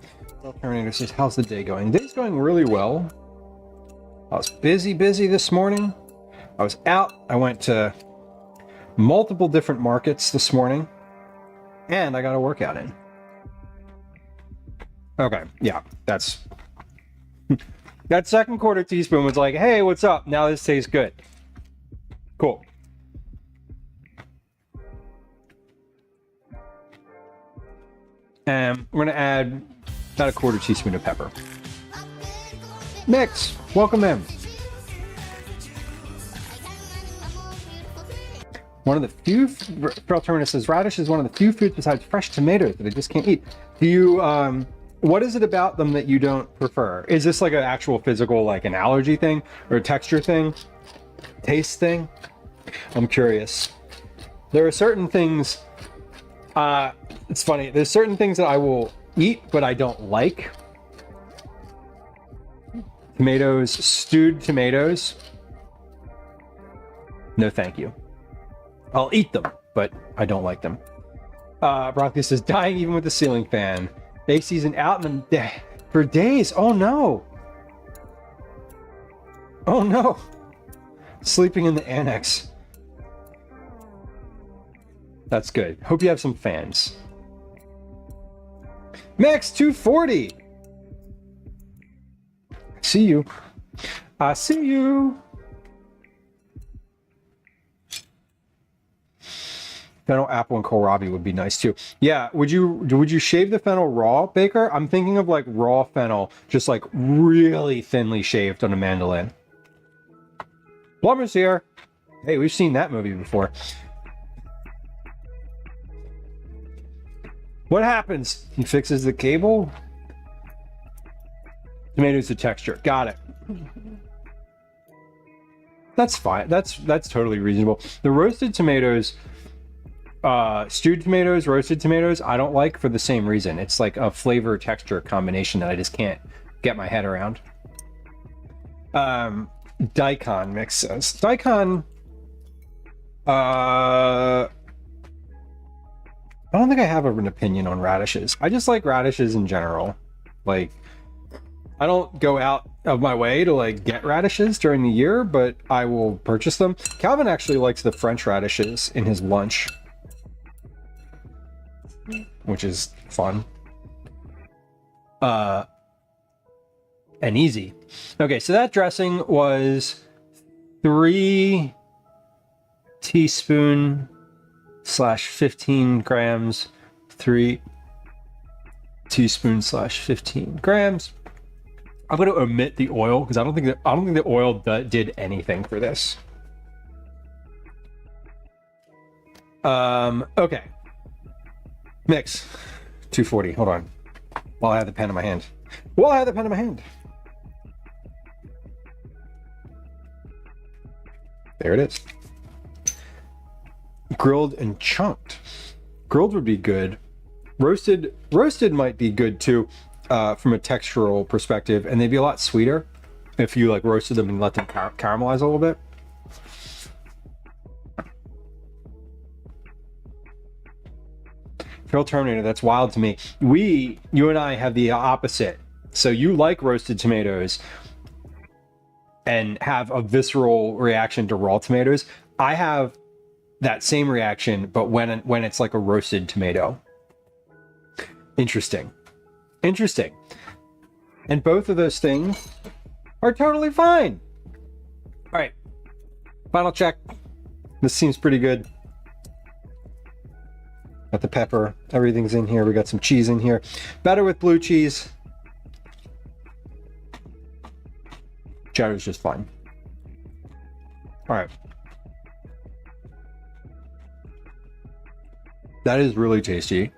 Terminator says, how's the day going? The day's going really well. I was busy this morning. I was out. I went to multiple different markets this morning, and I got a workout in. Okay, yeah, that's that second 1/4 teaspoon was like, hey, what's up? Now this tastes good. Cool. And we're gonna add about a 1/4 teaspoon of pepper. Mix, welcome in. One of the few, Pearl Terminus says, radish is one of the few foods besides fresh tomatoes that I just can't eat. Do you, what is it about them that you don't prefer? Is this like an actual physical, like an allergy thing or a texture thing? Taste thing? I'm curious. There are certain things, it's funny, there's certain things that I will eat, but I don't like. Tomatoes, stewed tomatoes. No, thank you. I'll eat them, but I don't like them. Broccoli says, dying even with the ceiling fan. Bake season out in the for days. Oh no. Oh no. Sleeping in the annex. That's good. Hope you have some fans. Max 240. See you. I see you. Fennel, apple, and kohlrabi would be nice too. Yeah, would you shave the fennel raw, Baker? I'm thinking of like raw fennel, just like really thinly shaved on a mandolin. Plumber's here. Hey, we've seen that movie before. What happens? He fixes the cable? Tomatoes to texture. Got it. That's fine. That's totally reasonable. The roasted tomatoes, stewed tomatoes, roasted tomatoes, I don't like for the same reason. It's like a flavor texture combination that I just can't get my head around. Daikon mixes. Daikon, I don't think I have an opinion on radishes. I just like radishes in general. Like, I don't go out of my way to like get radishes during the year, but I will purchase them. Calvin actually likes the French radishes in his lunch, which is fun. And easy. Okay, so that dressing was 3 teaspoon/15 grams, 3 teaspoon/15 grams. I'm going to omit the oil because I don't think the oil did anything for this. Okay. Mix 240. Hold on. While I have the pen in my hand. There it is. Grilled and chunked. Grilled would be good. Roasted might be good too, from a textural perspective, and they'd be a lot sweeter if you like roasted them and let them caramelize a little bit. Trail Terminator, that's wild to me. You and I have the opposite. So you like roasted tomatoes and have a visceral reaction to raw tomatoes. I have that same reaction, but when it's like a roasted tomato. Interesting. And both of those things are totally fine. All right, final check. This seems pretty good. Got the pepper, everything's in here. We got some cheese in here. Better with blue cheese. Cheddar's just fine. All right. That is really tasty.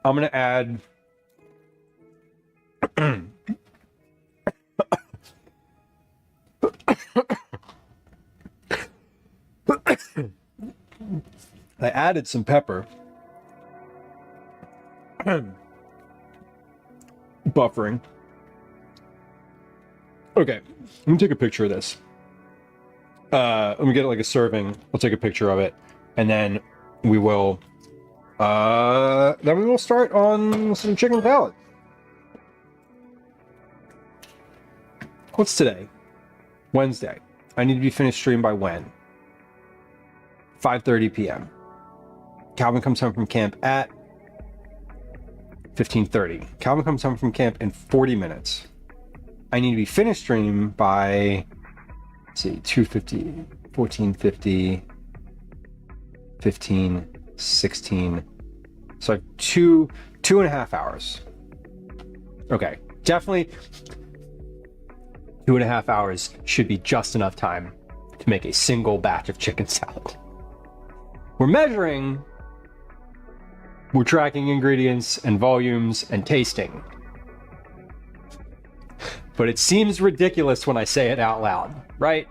I'm gonna add I added some pepper. Buffering. Okay, let me take a picture of this. Let me get like a serving. I'll take a picture of it, and then we will start on some chicken salad. What's today? Wednesday. I need to be finished stream by when? 5:30 p.m. Calvin comes home from camp at 15:30. Calvin comes home from camp in 40 minutes. I need to be finished stream by, let's see, 2:50, 14:50, 15, 16. So I have two and a half hours. Okay, definitely 2.5 hours should be just enough time to make a single batch of chicken salad. We're measuring, we're tracking ingredients and volumes and tasting. But it seems ridiculous when I say it out loud, right?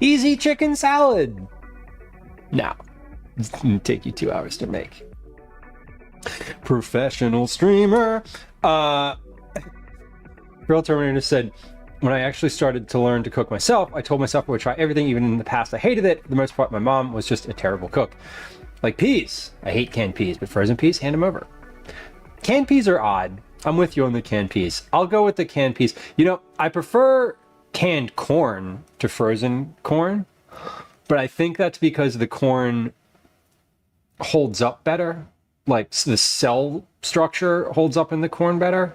Easy chicken salad. No, it's gonna take you 2 hours to make. Professional streamer. Girl Terminator said, when I actually started to learn to cook myself, I told myself I would try everything. Even in the past, I hated it. For the most part, my mom was just a terrible cook. Like peas. I hate canned peas, but frozen peas, hand them over. Canned peas are odd. I'm with you on the canned peas. I'll go with the canned peas. You know, I prefer canned corn to frozen corn, but I think that's because the corn holds up better. Like the cell structure holds up in the corn better.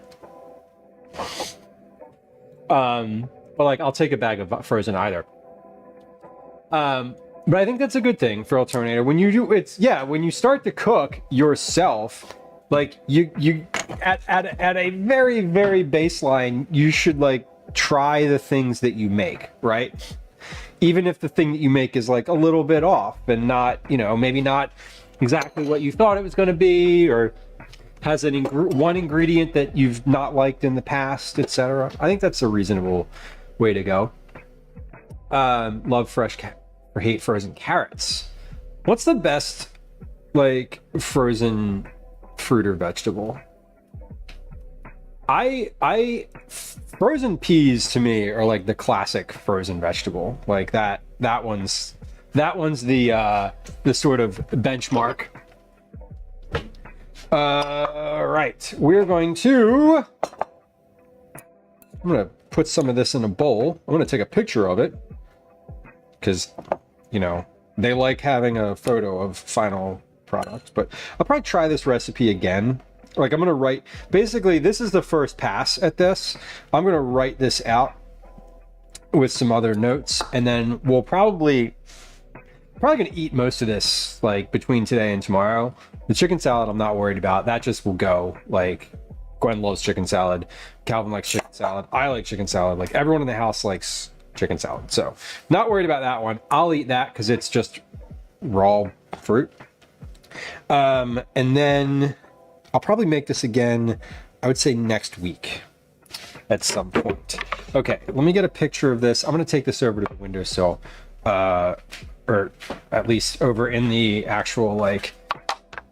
But like I'll take a bag of frozen either. But I think that's a good thing for Alternator. When you do when you start to cook yourself, like you at a very, very baseline, you should like try the things that you make, right? Even if the thing that you make is like a little bit off and not, maybe not exactly what you thought it was going to be, or has one ingredient that you've not liked in the past, etc. I think that's a reasonable way to go. Love fresh or hate frozen carrots. What's the best like frozen fruit or vegetable? I frozen peas to me are like the classic frozen vegetable. Like that one's the sort of benchmark. Right, we're going to. I'm gonna put some of this in a bowl. I'm gonna take a picture of it because, you know, they like having a photo of final product. But I'll probably try this recipe again. Like I'm gonna write. Basically, this is the first pass at this. I'm gonna write this out with some other notes, and then we'll probably gonna eat most of this like between today and tomorrow. The chicken salad I'm not worried about. That just will go. Like Gwen loves chicken salad. Calvin likes chicken salad. I like chicken salad. Like everyone in the house likes chicken salad. So not worried about that one. I'll eat that because it's just raw fruit. And then I'll probably make this again, I would say next week at some point. Okay, let me get a picture of this. I'm gonna take this over to the windowsill, or at least over in the actual like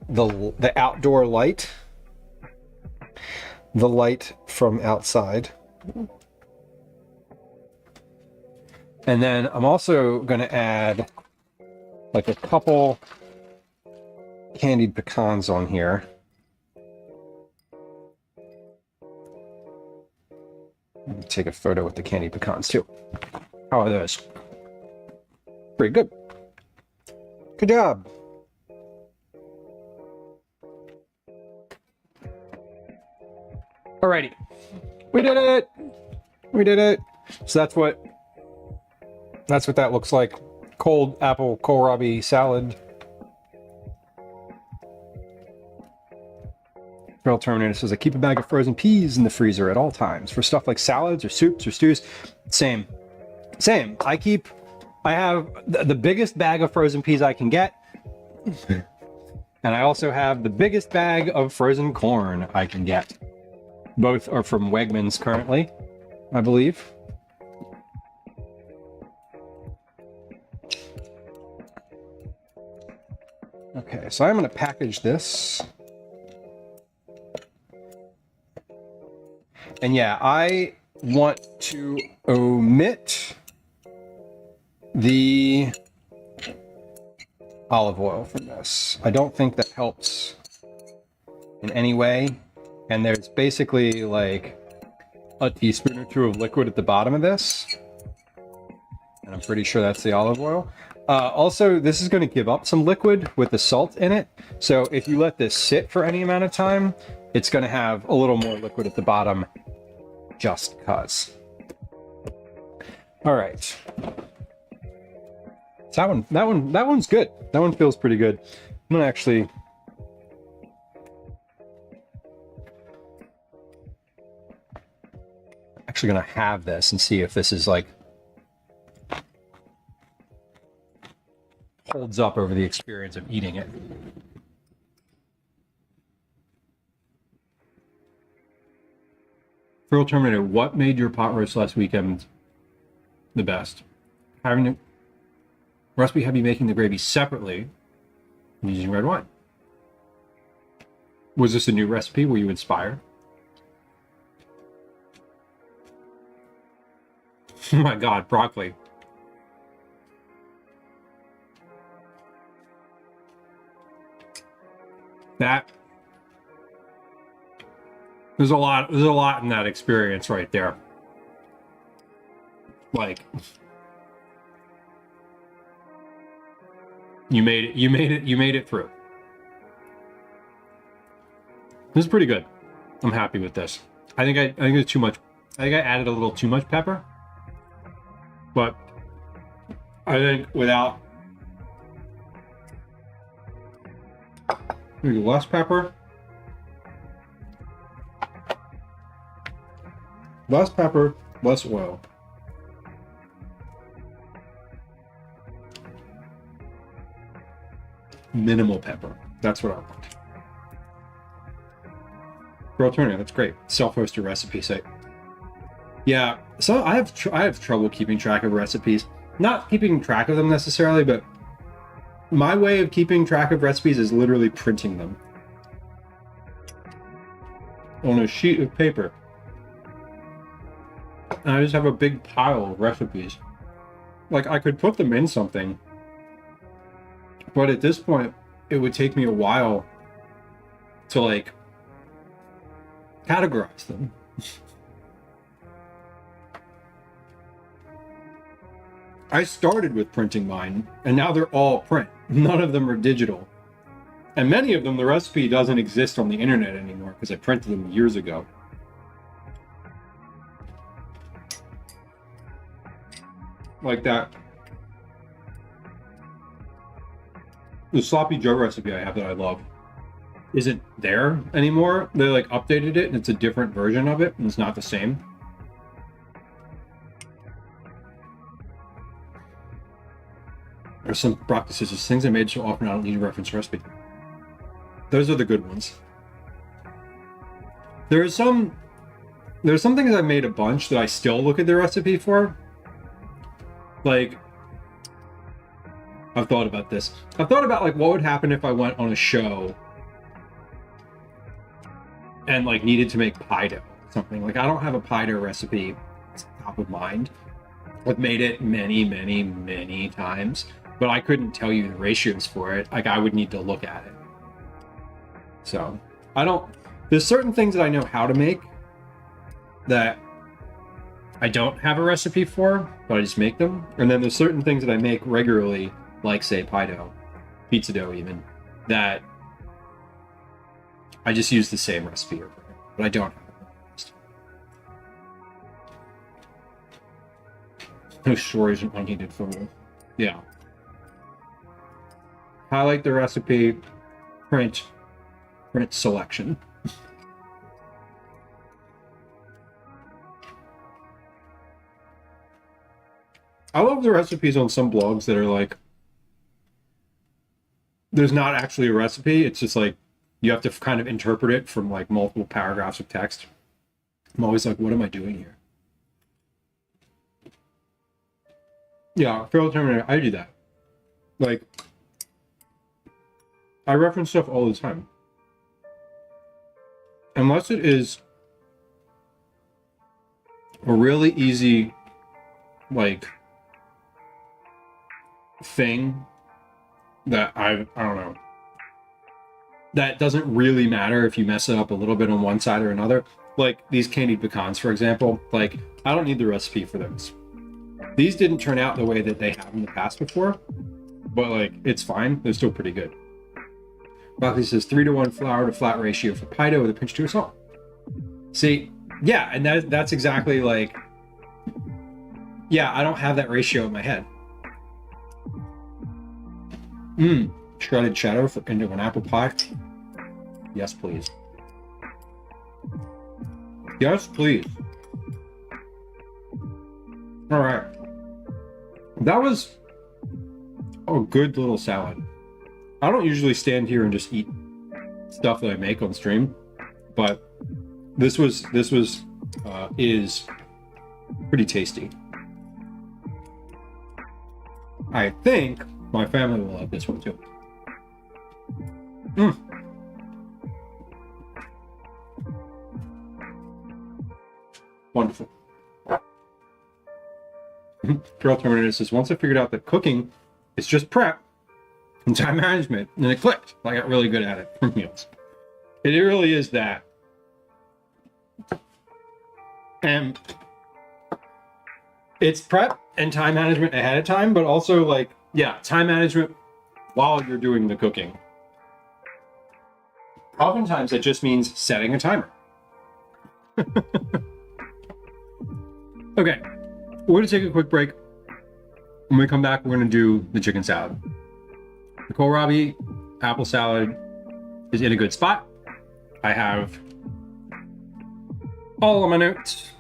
the outdoor light, the light from outside. And then I'm also gonna add like a couple candied pecans on here. Take a photo with the candied pecans too. How are those? Pretty good. Good job. Alrighty. We did it. We did it. So that's what that looks like. Cold apple kohlrabi salad. Trail Terminator says, I keep a bag of frozen peas in the freezer at all times for stuff like salads or soups or stews. Same. I have the biggest bag of frozen peas I can get. And I also have the biggest bag of frozen corn I can get. Both are from Wegmans currently, I believe. Okay, so I'm going to package this. And yeah, I want to omit the olive oil from this. I don't think that helps in any way. And there's basically like a teaspoon or two of liquid at the bottom of this. And I'm pretty sure that's the olive oil. Also, this is going to give up some liquid with the salt in it. So if you let this sit for any amount of time, it's going to have a little more liquid at the bottom. Just cuz. All right. So that one's good. That one feels pretty good. I'm gonna actually gonna have this and see if this is like holds up over the experience of eating it. Trail Terminator, what made your pot roast last weekend the best? Having the recipe have you making the gravy separately and using red wine. Was this a new recipe? Were you inspired? Oh my god, broccoli. There's a lot in that experience right there. Like you made it through. This is pretty good. I'm happy with this. I think it's too much. I think I added a little too much pepper. But I think without maybe less pepper. Less pepper, less oil. Minimal pepper. That's what I want. Girl Turner, that's great. Self-hosted recipe site. Yeah, so I have trouble keeping track of recipes. Not keeping track of them necessarily, but my way of keeping track of recipes is literally printing them on a sheet of paper. And I just have a big pile of recipes. Like, I could put them in something, but at this point, it would take me a while to, like, categorize them. I started with printing mine, and now they're all print. None of them are digital. And many of them, the recipe doesn't exist on the internet anymore because I printed them years ago. Like that. The sloppy Joe recipe I have that I love isn't there anymore. They like updated it and it's a different version of it and it's not the same. There's some practices, just things I made so often I don't need to reference recipe. Those are the good ones. There's some things I made a bunch that I still look at the recipe for. Like, I've thought about this. I've thought about like what would happen if I went on a show and like needed to make pie dough or something. Like, I don't have a pie dough recipe top of mind. I've made it many times, but I couldn't tell you the ratios for it. Like, I would need to look at it. So there's certain things that I know how to make that I don't have a recipe for, but I just make them. And then there's certain things that I make regularly, like say pie dough, pizza dough even, that I just use the same recipe over, but I don't have it. No stories I needed for me. Yeah. Highlight the recipe, print selection. I love the recipes on some blogs that are like, there's not actually a recipe. It's just like, you have to kind of interpret it from like multiple paragraphs of text. I'm always like, what am I doing here? Yeah, Feral Terminator, I do that. Like, I reference stuff all the time. Unless it is a really easy, like, thing that I don't know, that doesn't really matter if you mess it up a little bit on one side or another. Like these candied pecans, for example. Like, I don't need the recipe for those. These didn't turn out the way that they have in the past before, but like, it's fine. They're still pretty good. Buckley says 3:1 flour to flat ratio for pie dough with a pinch to salt. See, yeah, and that's exactly like, yeah, I don't have that ratio in my head. Shredded cheddar into an apple pie. Yes, please. Yes, please. All right. That was a good little salad. I don't usually stand here and just eat stuff that I make on stream, but this is pretty tasty. I think my family will love this one too. Wonderful. Girl Terminator says, once I figured out that cooking is just prep and time management, and it clicked. I got really good at it for meals. It really is that. And it's prep and time management ahead of time, but also like, yeah, time management while you're doing the cooking. Oftentimes it just means setting a timer. Okay, we're gonna take a quick break. When we come back, we're gonna do the chicken salad. The kohlrabi apple salad is in a good spot. I have all of my notes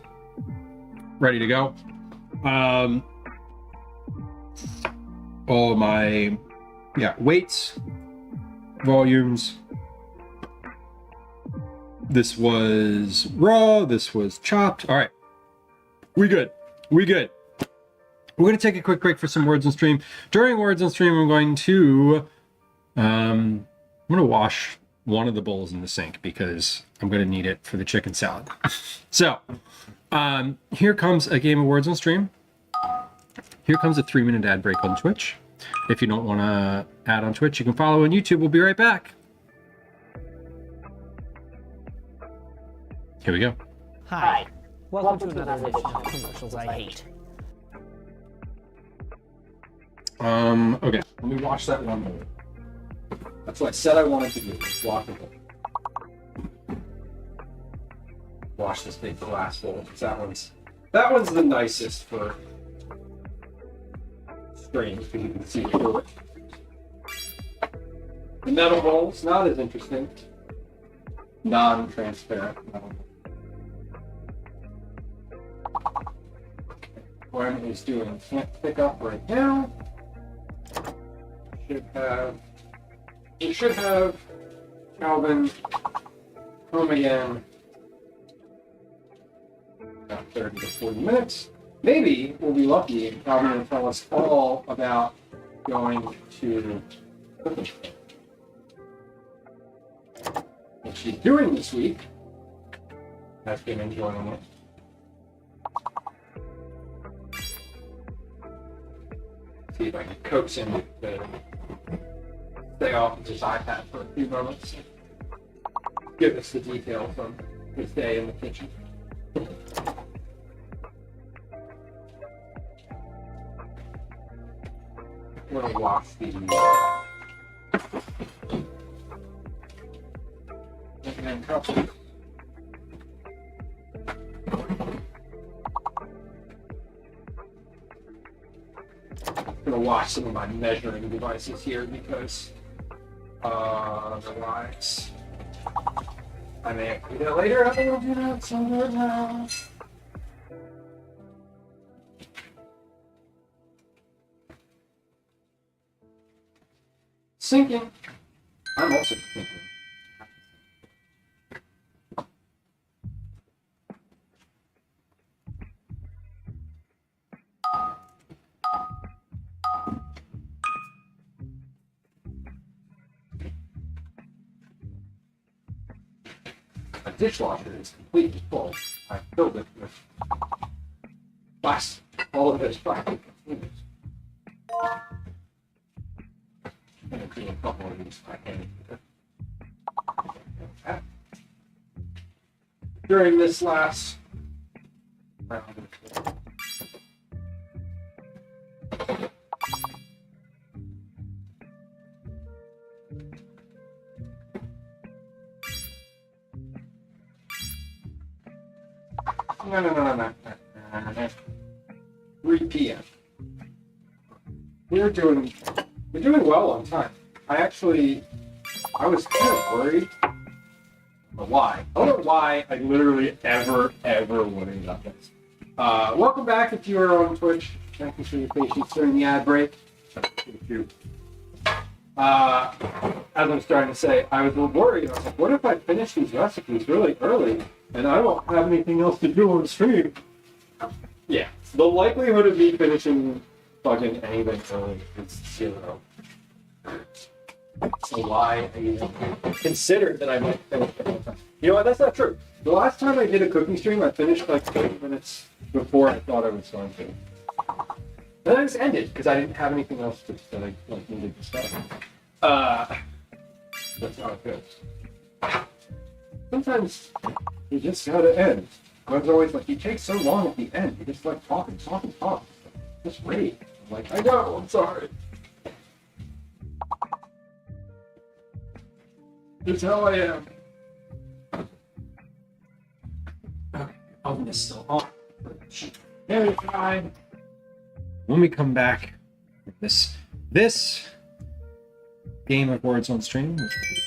ready to go. All of my weights, volumes, This was raw. This was chopped. All right. We good. We good. We're going to take a quick break for some words on stream. During words on stream, I'm going to wash one of the bowls in the sink because I'm going to need it for the chicken salad. So here comes a game of words on stream. Here comes a 3-minute ad break on Twitch. If you don't want to add on Twitch, you can follow on YouTube. We'll be right back. Here we go. Hi. Welcome to another edition of Commercials I Hate. Okay. Let me watch that one more. That's what I said I wanted to do. Watch it. Wash this big glass bowl. That one's the nicest for stream, because you can see through it. The metal bowl's not as interesting. Non-transparent metal bowl. Gwen is doing can't pick up right now. It should have Calvin home again about 30 to 40 minutes. Maybe we'll be lucky and Calvin will tell us all about going to what she's doing this week. Has been enjoying it. See if I can coax him to stay off of his iPad for a few moments. Give us the details on his day in the kitchen. We're gonna wash the cup. I'm gonna wash some of my measuring devices here because otherwise I may have to do that later. I don't do that somewhere now. Sinking. I'm also thinking. My dishwasher is completely full. I filled it with plastic. All of it is plastic. I'm going to clean a couple of these I can. During this last round of No. 3 p.m. We're doing well on time. I was kind of worried. I don't know why. I don't know why I literally ever worried about this. Welcome back if you are on Twitch. Thank you for your patience during the ad break. Thank you. As I'm starting to say, I was a little worried. I was like, what if I finish these recipes really early and I don't have anything else to do on stream? Yeah, the likelihood of me finishing fucking anything early is 0. So why I even considered that I might finish it on time. You know what, that's not true. The last time I did a cooking stream, I finished like 30 minutes before I thought I was going to. Then I just ended because I didn't have anything else that I needed to say. That's how it goes. Sometimes you just gotta end. I was always like, you take so long at the end. You just like talking. Just wait. I'm like, I know, I'm sorry. It's how I am. Okay, oven is still on. Very fine. When we come back, this game of words on stream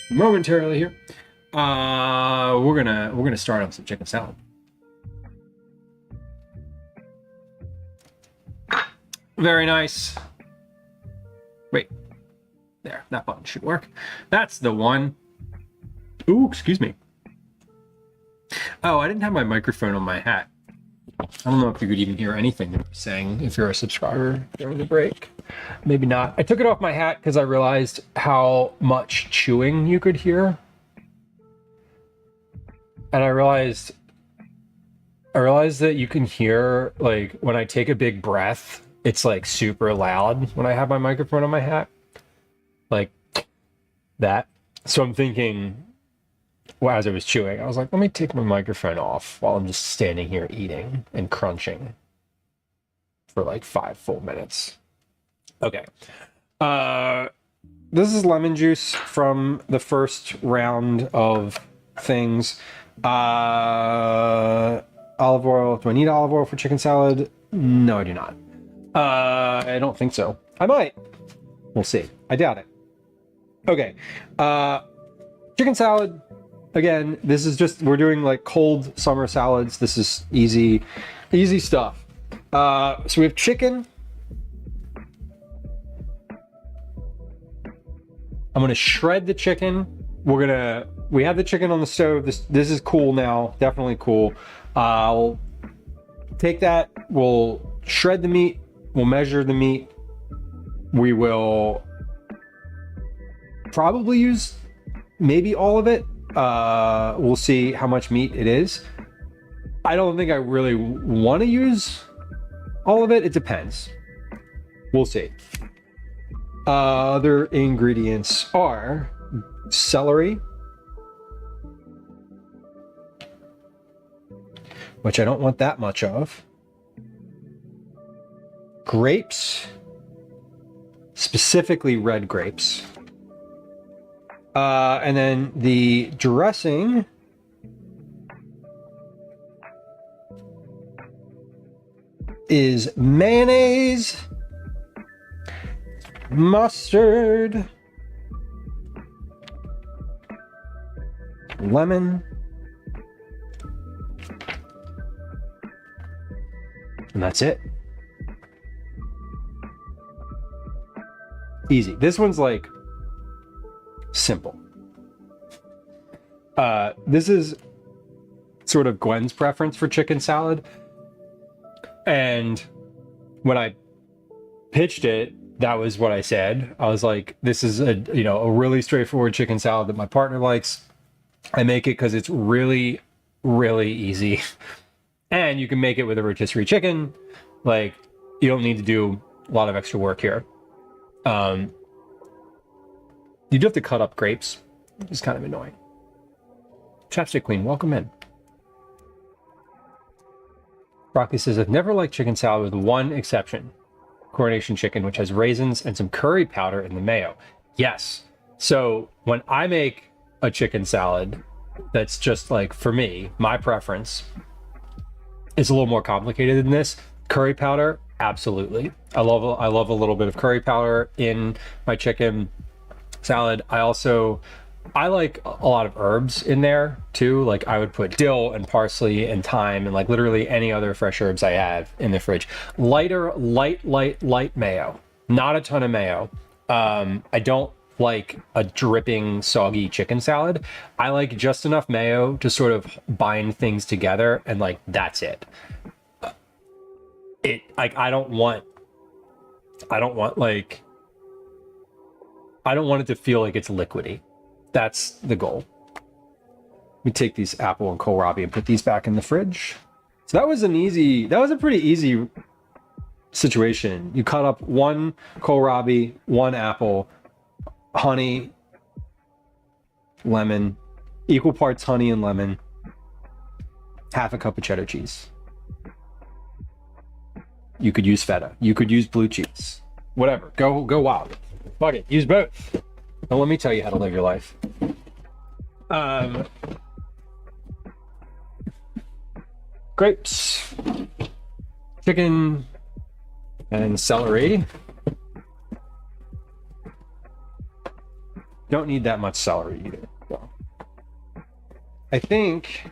momentarily here. We're gonna start on some chicken salad. Very nice. Wait, there, that button should work. That's the one. Ooh, excuse me. Oh, I didn't have my microphone on my hat. I don't know if you could even hear anything that I'm saying if you're a subscriber during the break. Maybe not. I took it off my hat because I realized how much chewing you could hear. And I realized that you can hear, like, when I take a big breath, it's like super loud when I have my microphone on my hat. Like that. So I'm thinking, well, as I was chewing, I was like, let me take my microphone off while I'm just standing here eating and crunching for like 5 full minutes. Okay. This is lemon juice from the first round of things. Olive oil. Do I need olive oil for chicken salad? No, I do not. I don't think so. I might. We'll see. I doubt it. Okay. Chicken salad. Again, this is just, we're doing like cold summer salads. This is easy stuff. So we have chicken. I'm gonna shred the chicken. We have the chicken on the stove. This is cool now, definitely cool. I'll take that, we'll shred the meat, we'll measure the meat. We will probably use maybe all of it. We'll see how much meat it is. I don't think I really want to use all of it. It depends. We'll see. Other ingredients are celery, which I don't want that much of. Grapes, specifically red grapes. And then the dressing is mayonnaise, mustard, lemon, and that's it. Easy. This one's like simple. This is sort of Gwen's preference for chicken salad. And when I pitched it, that was what I said. I was like, this is a really straightforward chicken salad that my partner likes. I make it because it's really, really easy. And you can make it with a rotisserie chicken. Like, you don't need to do a lot of extra work here. You do have to cut up grapes. It's kind of annoying. Chapstick Queen, welcome in. Broccoli says, I've never liked chicken salad with one exception. Coronation chicken, which has raisins and some curry powder in the mayo. Yes. So when I make a chicken salad, that's just like, for me, my preference, it's a little more complicated than this. Curry powder, absolutely. I love a little bit of curry powder in my chicken salad. I like a lot of herbs in there too. Like I would put dill and parsley and thyme and like literally any other fresh herbs I have in the fridge. Light mayo. Not a ton of mayo. I don't like a dripping soggy chicken salad. I like just enough mayo to sort of bind things together, and like that's it. I don't want it to feel like it's liquidy. That's the goal. Let me take these apple and kohlrabi and put these back in the fridge. So that was a pretty easy situation. You cut up one kohlrabi, one apple, honey, lemon, equal parts honey and lemon, half a cup of cheddar cheese. You could use feta. You could use blue cheese. Whatever. Go wild. Fuck it. Use both. Don't let me tell you how to live your life. Grapes, chicken, and celery. Don't need that much celery either. So. I think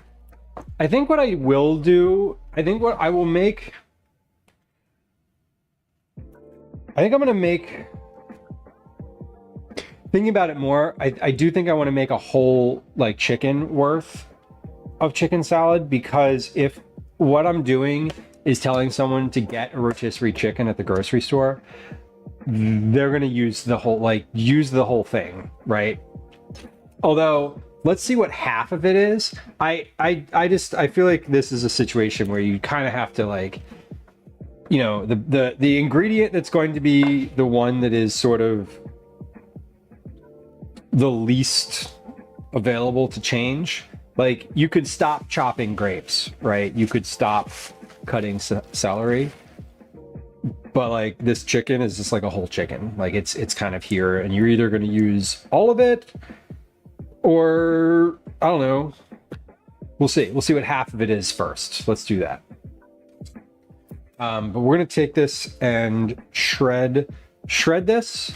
what I will do, I think I'm gonna make, thinking about it more, I do think I want to make a whole like chicken worth of chicken salad, because if what I'm doing is telling someone to get a rotisserie chicken at the grocery store, they're going to use the whole thing, right? Although, let's see what half of it is. I feel like this is a situation where you kind of have to, like, you know, the ingredient that's going to be the one that is sort of the least available to change. Like, you could stop chopping grapes, right? You could stop cutting celery, but like this chicken is just like a whole chicken. Like it's kind of here, and you're either going to use all of it, or I don't know. We'll see what half of it is first. Let's do that. But we're going to take this and shred this.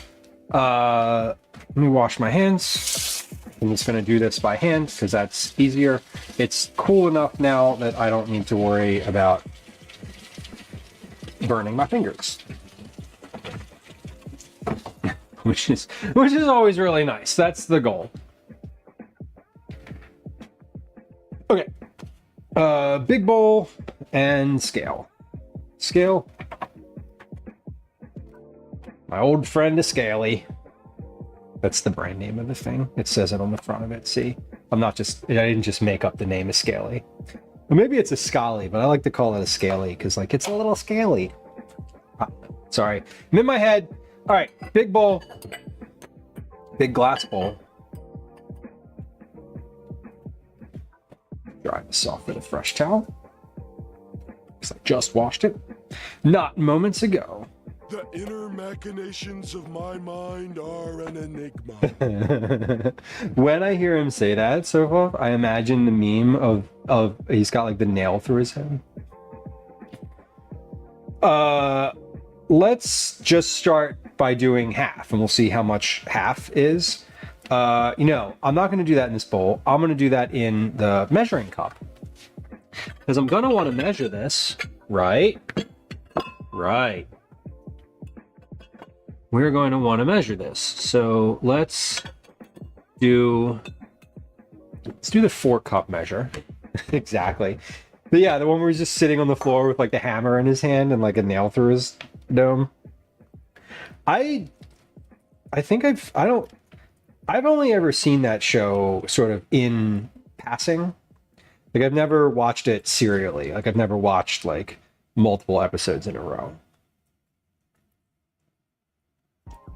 Let me wash my hands. I'm just going to do this by hand because that's easier. It's cool enough now that I don't need to worry about burning my fingers, which is always really nice. That's the goal. Okay, big bowl and scale. My old friend, a Scaly. That's the brand name of the thing. It says it on the front of it. See, I didn't just make up the name of Scaly. Or maybe it's a Scaly, but I like to call it a Scaly because, like, it's a little scaly. Sorry, I'm in my head. All right, big bowl, big glass bowl. Dry this off with a fresh towel because I just washed it not moments ago. The inner machinations of my mind are an enigma. When I hear him say that, so I imagine the meme of he's got like the nail through his head. Let's just start by doing half, and we'll see how much half is. I'm not going to do that in this bowl. I'm going to do that in the measuring cup, because I'm going to want to measure this, right? We're going to want to measure this. So let's do the 4-cup measure. Exactly. But yeah, the one where he's just sitting on the floor with like the hammer in his hand and like a nail through his dome. I think I've only ever seen that show sort of in passing. Like, I've never watched it serially. Like, I've never watched like multiple episodes in a row.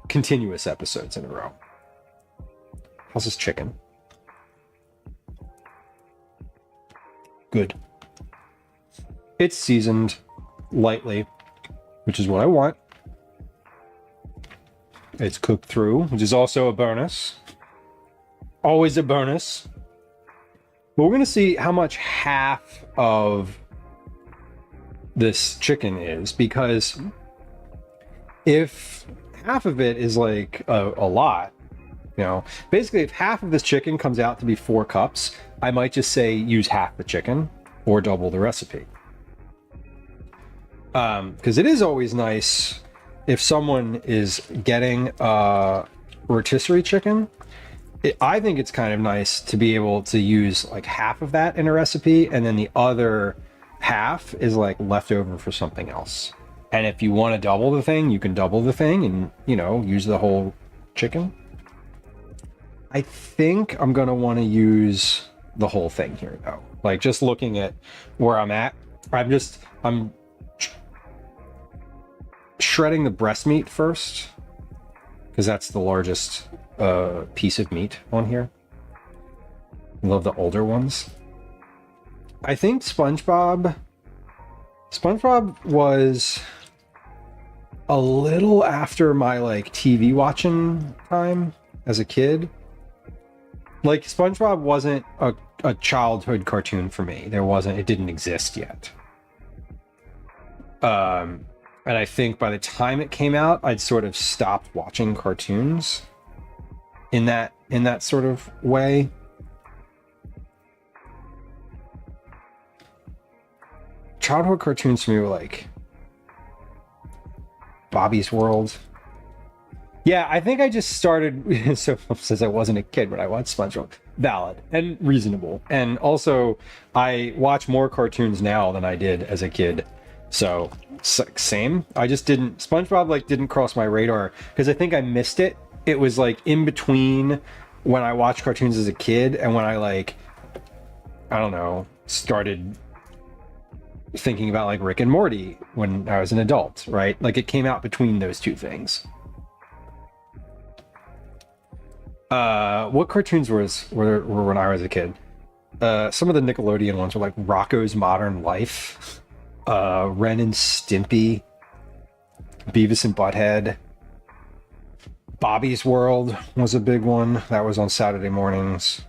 Continuous episodes in a row. How's this chicken? Good. It's seasoned lightly, which is what I want. It's cooked through, which is also a bonus. Always a bonus. But we're going to see how much half of this chicken is, because if half of it is like a lot, basically if half of this chicken comes out to be 4 cups, I might just say use half the chicken or double the recipe. Because it is always nice if someone is getting a rotisserie chicken. I think it's kind of nice to be able to use like half of that in a recipe, and then the other half is like leftover for something else. And if you want to double the thing, you can double the thing and, use the whole chicken. I think I'm going to want to use the whole thing here, though. Like, just looking at where I'm at, I'm shredding the breast meat first, because that's the largest piece of meat on here. I love the older ones. I think SpongeBob was a little after my like TV watching time as a kid. Like, SpongeBob wasn't a childhood cartoon for me. It didn't exist yet. And I think by the time it came out, I'd sort of stopped watching cartoons in that sort of way. Childhood cartoons for me were like Bobby's World. Yeah, I think I just started, so since I wasn't a kid when I watched SpongeBob, valid and reasonable. And also, I watch more cartoons now than I did as a kid. So same. I just didn't. SpongeBob like didn't cross my radar because I think I missed it. It was like in between when I watched cartoons as a kid and when I like, I don't know, started thinking about like Rick and Morty when I was an adult, right? Like it came out between those two things. What cartoons were when I was a kid? Some of the Nickelodeon ones were like Rocko's Modern Life, Ren and Stimpy, Beavis and Butthead. Bobby's World was a big one. That was on Saturday mornings.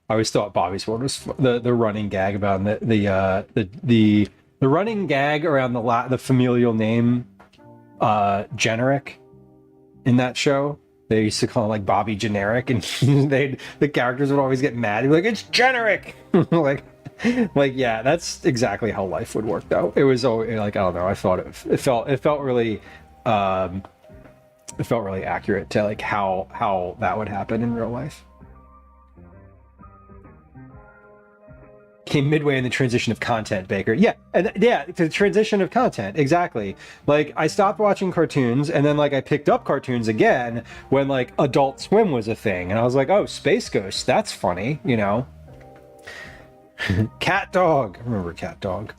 I always thought Bobby's World was the running gag about the running gag around the familial name generic in that show. They used to call him like Bobby Generic, and the characters would always get mad. They'd be like, "It's generic!" like yeah, that's exactly how life would work though. It was always like, I don't know, I thought it felt really accurate to like how that would happen in real life. Came midway in the transition of content, Baker. Yeah, and yeah, the transition of content, exactly. Like I stopped watching cartoons, and then like I picked up cartoons again when like Adult Swim was a thing, and I was like, oh, Space Ghost, that's funny, you know. Cat Dog, I remember Cat Dog.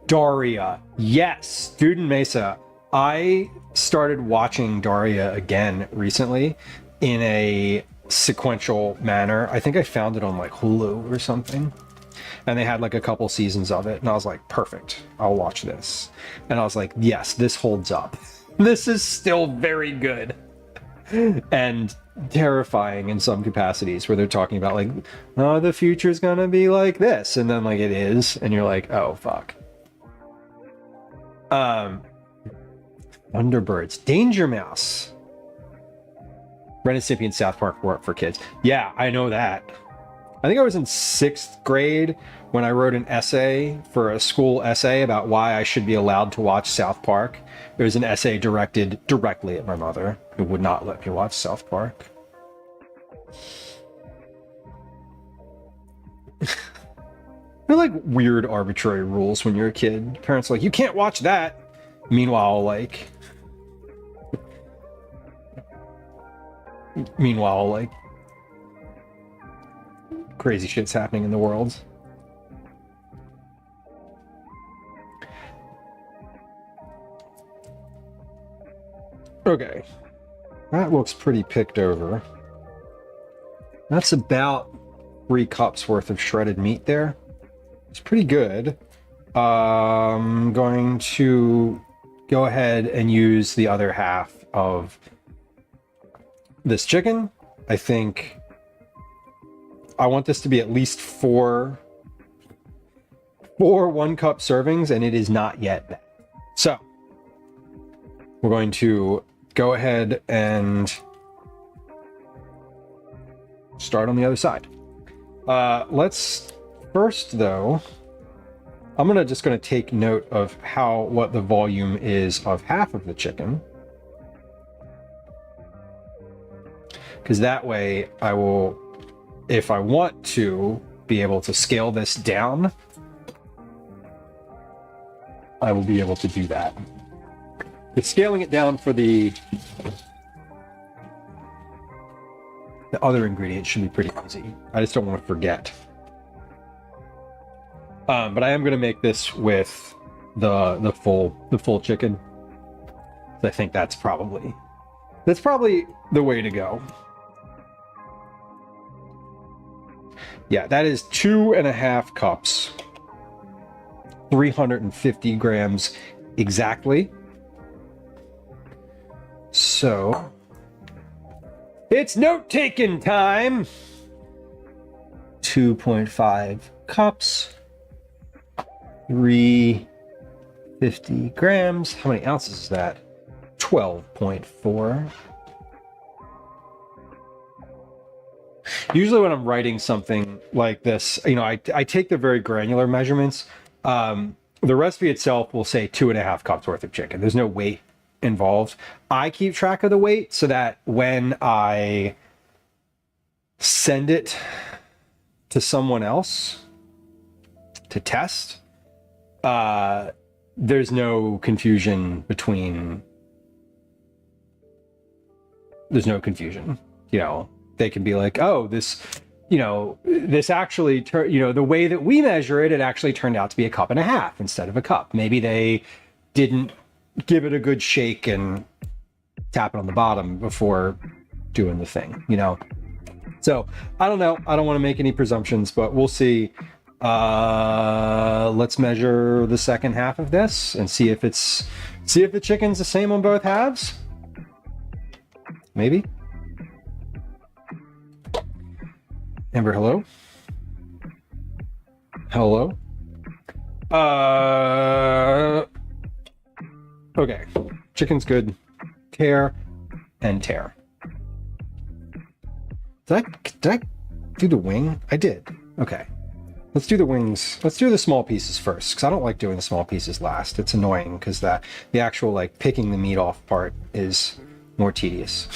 Daria, yes, Student Mesa. I started watching Daria again recently in a sequential manner. I think I found it on like Hulu or something, and they had like a couple seasons of it, and I was like, perfect, I'll watch this. And I was like, yes, this holds up. This is still very good and terrifying in some capacities, where they're talking about like, oh, the future's gonna be like this, and then like it is, and you're like, oh fuck. Thunderbirds, Danger Mouse, Ren and Stimpy and South Park weren't for kids. Yeah, I know that. I think I was in 6th grade when I wrote an essay for a school essay about why I should be allowed to watch South Park. It was an essay directed directly at my mother, who would not let me watch South Park. They're like weird arbitrary rules when you're a kid. Parents are like, you can't watch that. Meanwhile, crazy shit's happening in the world. Okay, that looks pretty picked over. That's about 3 cups worth of shredded meat there. It's pretty good. I'm going to go ahead and use the other half of this chicken. I think I want this to be at least four 1-cup servings, and it is not yet that. So we're going to go ahead and start on the other side. Let's first, though, I'm just gonna take note of what the volume is of half of the chicken, because that way I will, if I want to, be able to scale this down. I will be able to do that. But scaling it down for the other ingredients should be pretty easy. I just don't want to forget. But I am going to make this with the full chicken. I think that's probably the way to go. Yeah, that is 2.5 cups, 350 grams exactly. So it's note-taking time. 2.5 cups, 350 grams. How many ounces is that? 12.4. Usually when I'm writing something like this, I take the very granular measurements. the recipe itself will say 2.5 cups worth of chicken. There's no weight involved. I keep track of the weight so that when I send it to someone else to test, there's no confusion between. There's no confusion. You know, they can be like, oh, this, you know, this actually, the way that we measure it, it actually turned out to be 1.5 cups instead of a cup. Maybe they didn't give it a good shake and tap it on the bottom before doing the thing, you know? So I don't know. I don't want to make any presumptions, but we'll see. Let's measure the second half of this and see if the chicken's the same on both halves. Maybe. Amber, hello? Hello? Okay. Chicken's good. Tear and tear. Did I do the wing? I did. Okay. Let's do the wings. Let's do the small pieces first, because I don't like doing the small pieces last. It's annoying because the actual like picking the meat off part is more tedious.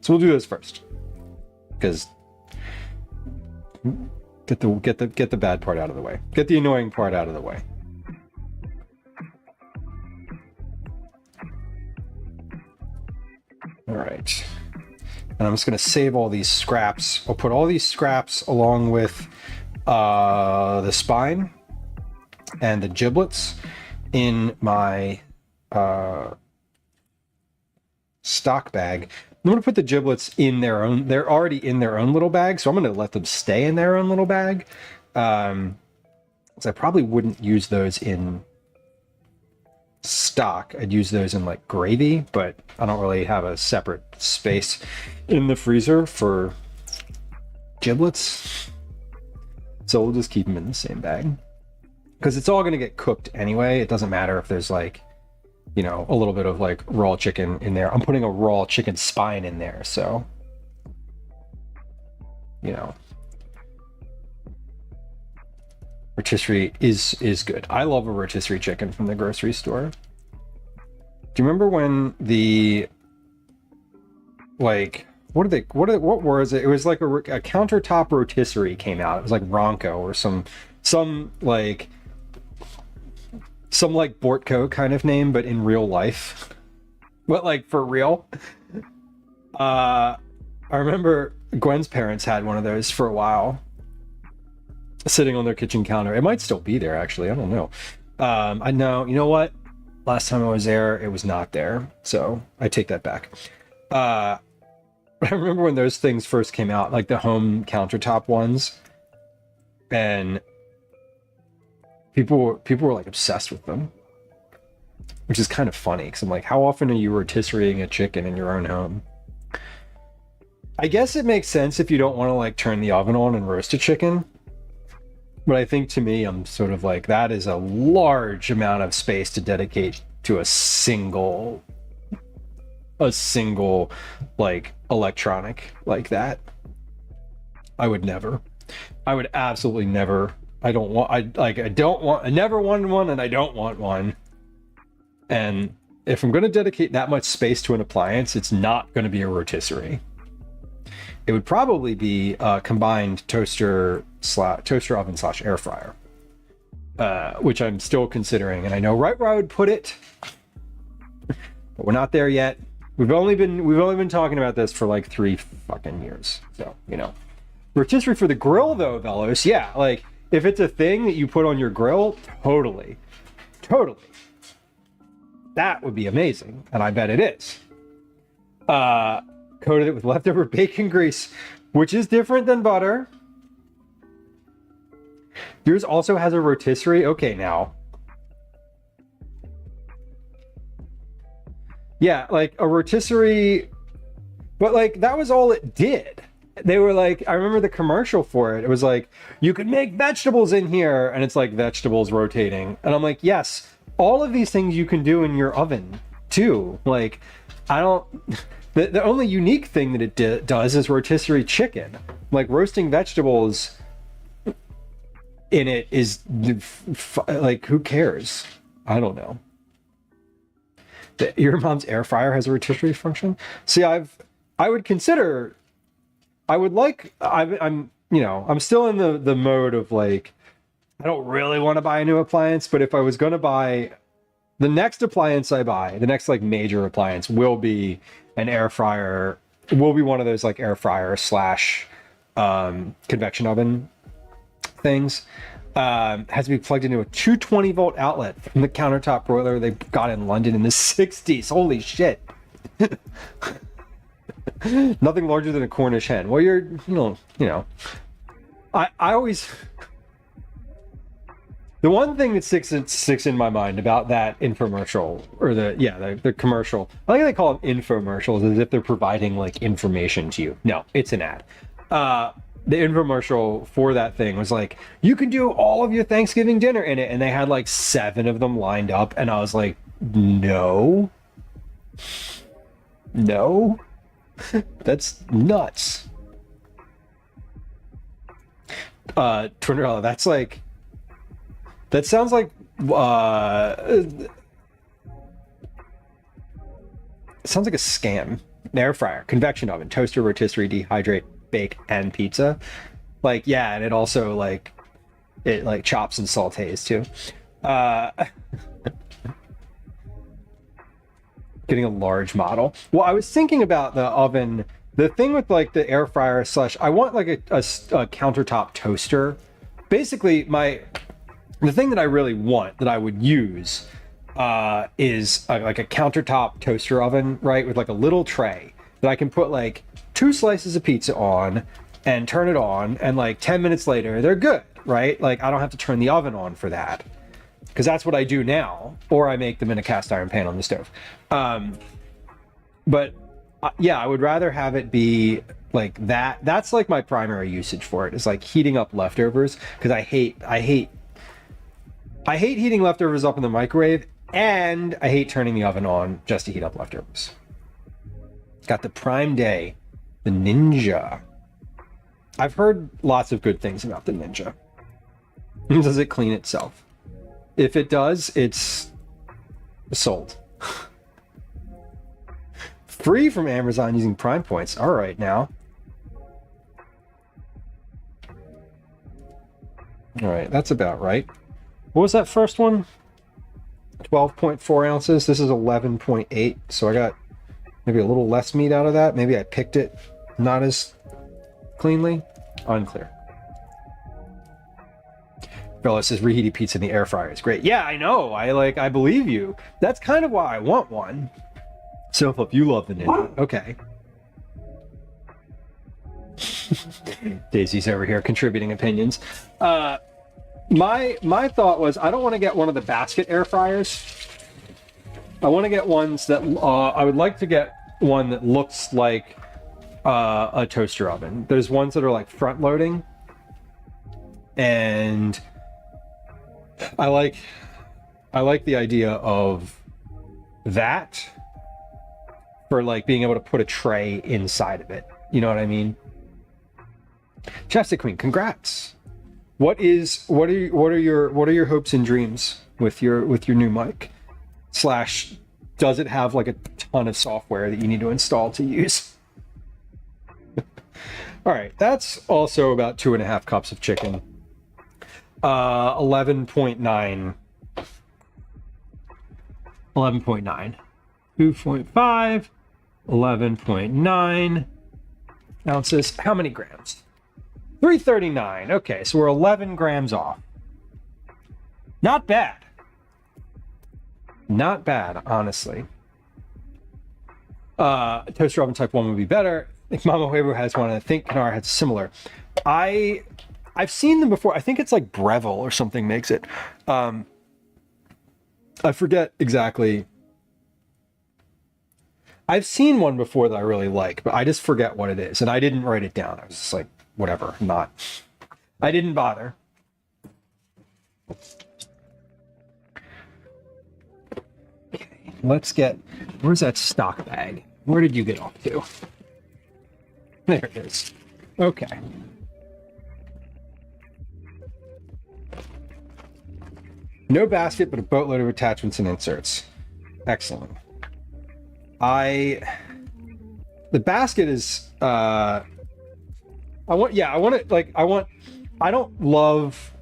So we'll do those first, because get the bad part out of the way. Get the annoying part out of the way. All right. And I'm just going to save all these scraps. I'll put all these scraps along with the spine and the giblets in my stock bag. I'm going to put the giblets in their own, they're already in their own little bag, so I'm going to let them stay in their own little bag. Because I probably wouldn't use those in stock. I'd use those in like gravy, but I don't really have a separate space in the freezer for giblets. So we'll just keep them in the same bag. Because it's all going to get cooked anyway. It doesn't matter if there's like, you know, a little bit of like raw chicken in there. I'm putting a raw chicken spine in there, so, you know, rotisserie is good. I love a rotisserie chicken from the grocery store. Do you remember when the, like, what was it? It was like a countertop rotisserie came out. It was like Ronco or some like Bortco kind of name, but in real life. But like for real. I remember Gwen's parents had one of those for a while, sitting on their kitchen counter. It might still be there, actually. I don't know. I know. You know what? Last time I was there, it was not there. So I take that back. I remember when those things first came out, like the home countertop ones, and people were like obsessed with them, which is kind of funny because I'm like, how often are you rotisserieing a chicken in your own home? I guess it makes sense if you don't want to like turn the oven on and roast a chicken. But I think to me, I'm sort of like, that is a large amount of space to dedicate to a single like electronic like that. I would absolutely never. I never wanted one and I don't want one. And if I'm going to dedicate that much space to an appliance, it's not going to be a rotisserie. It would probably be a combined toaster oven / air fryer, which I'm still considering, and I know right where I would put it, but we're not there yet. We've only been talking about this for like 3 fucking years, so you know. Rotisserie for the grill, though, Velos, yeah, like if it's a thing that you put on your grill, totally, that would be amazing, and I bet it is. Coated it with leftover bacon grease, which is different than butter. Yours also has a rotisserie? Okay, now. Yeah, like a rotisserie, but like that was all it did. They were like, I remember the commercial for it. It was like, you can make vegetables in here, and it's like vegetables rotating. And I'm like, yes, all of these things you can do in your oven too. Like, I don't... The only unique thing that it does is rotisserie chicken. Like roasting vegetables in it is like, who cares? I don't know. Your mom's air fryer has a rotisserie function. See, I would consider, I'm still in the mode of like, I don't really want to buy a new appliance, but if I was going to buy the next appliance I buy, the next like major appliance will be an air fryer, will be one of those like air fryer slash convection oven things. Has to be plugged into a 220 volt outlet from the countertop broiler they got in London in the 60s. Holy shit. Nothing larger than a Cornish hen. Well, I always, the one thing that sticks in my mind about that infomercial, or the commercial, I think they call them infomercials as if they're providing like information to you. No, it's an ad. The infomercial for that thing was like, you can do all of your Thanksgiving dinner in it, and they had like 7 of them lined up, and I was like, no, that's nuts. $200, that's like, that sounds like it sounds like a scam. An air fryer, convection oven, toaster, rotisserie, dehydrate, bake, and pizza. Like, yeah, and it also like, it like chops and sautés too. Getting a large model. Well, I was thinking about the oven, the thing with like the air fryer slash, I want like a countertop toaster. Basically, the thing that I really want, that I would use, is like a countertop toaster oven, right? With like a little tray that I can put like 2 slices of pizza on and turn it on, and like 10 minutes later, they're good, right? Like, I don't have to turn the oven on for that, because that's what I do now, or I make them in a cast iron pan on the stove. But yeah, I would rather have it be like that. That's like my primary usage for it, is like heating up leftovers, because I hate heating leftovers up in the microwave, and I hate turning the oven on just to heat up leftovers. Got the Prime Day, the Ninja. I've heard lots of good things about the Ninja. Does it clean itself? If it does, it's sold. Free from Amazon using Prime points. All right, now. All right, that's about right. What was that first one? 12.4 ounces. This is 11.8. So I got maybe a little less meat out of that. Maybe I picked it not as cleanly. Unclear. Bella says reheated pizza in the air fryer is great. Yeah, I know. I believe you. That's kind of why I want one. So if you love the Ninja, okay. Daisy's over here contributing opinions. My thought was, I don't want to get one of the basket air fryers. I want to get ones that I would like to get one that looks like a toaster oven. There's ones that are like front loading, and I like the idea of that for like being able to put a tray inside of it. You know what I mean? Chapstick Queen, congrats. What are your hopes and dreams with your new mic? Slash, does it have like a ton of software that you need to install to use? All right, that's also about 2.5 cups of chicken. 11.9. 11.9. 2.5. 11.9 ounces. How many grams? 339. Okay, so we're 11 grams off. Not bad. Not bad, honestly. Toaster oven type 1 would be better. If Mama Huevo has one, I think Canara has similar. I've seen them before. I think it's like Breville or something makes it. I forget exactly. I've seen one before that I really like, but I just forget what it is. And I didn't write it down. I was just like, whatever, I didn't bother. Okay, let's get, where's that stock bag? Where did you get off to? There it is. Okay. No basket, but a boatload of attachments and inserts. Excellent. The basket is, I don't love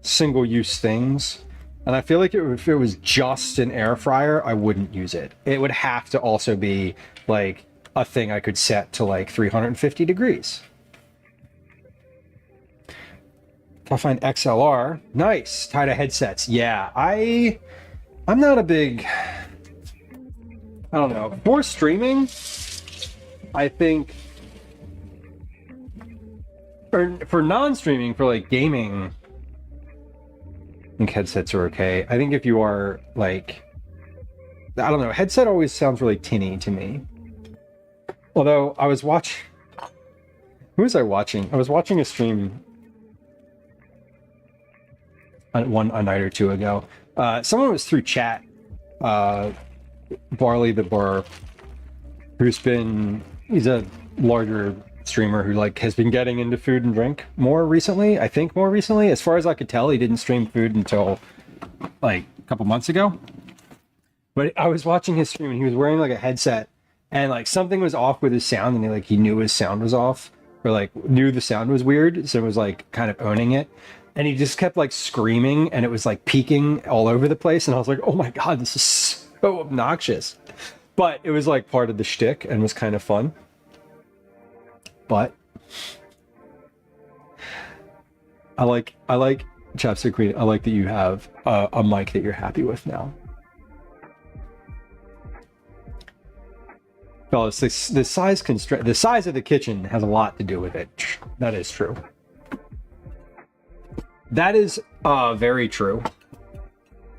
single-use things. And I feel like if it was just an air fryer, I wouldn't use it. It would have to also be like a thing I could set to like 350 degrees. If I find XLR, nice. Tie to headsets. Yeah, I'm not a big, I don't know. For streaming, I think, or for non-streaming, for like gaming, I think headsets are okay. I think if you are like, I don't know, headset always sounds really tinny to me. Although I was watching, who was I watching? I was watching a stream a night or two ago. Someone was through chat, Barley the Burr, he's a larger streamer who like has been getting into food and drink more recently. I think more recently, as far as I could tell, he didn't stream food until like a couple months ago. But I was watching his stream and he was wearing like a headset, and like something was off with his sound, and he knew his sound was off, or like knew the sound was weird, so it was like kind of owning it. And he just kept like screaming, and it was like peaking all over the place, and I was like, oh my god, this is so obnoxious. But it was like part of the shtick and was kind of fun. But I like Chapstick Queen. I like that you have a mic that you're happy with now. Fellas, the size of the kitchen has a lot to do with it. That is true. That is very true.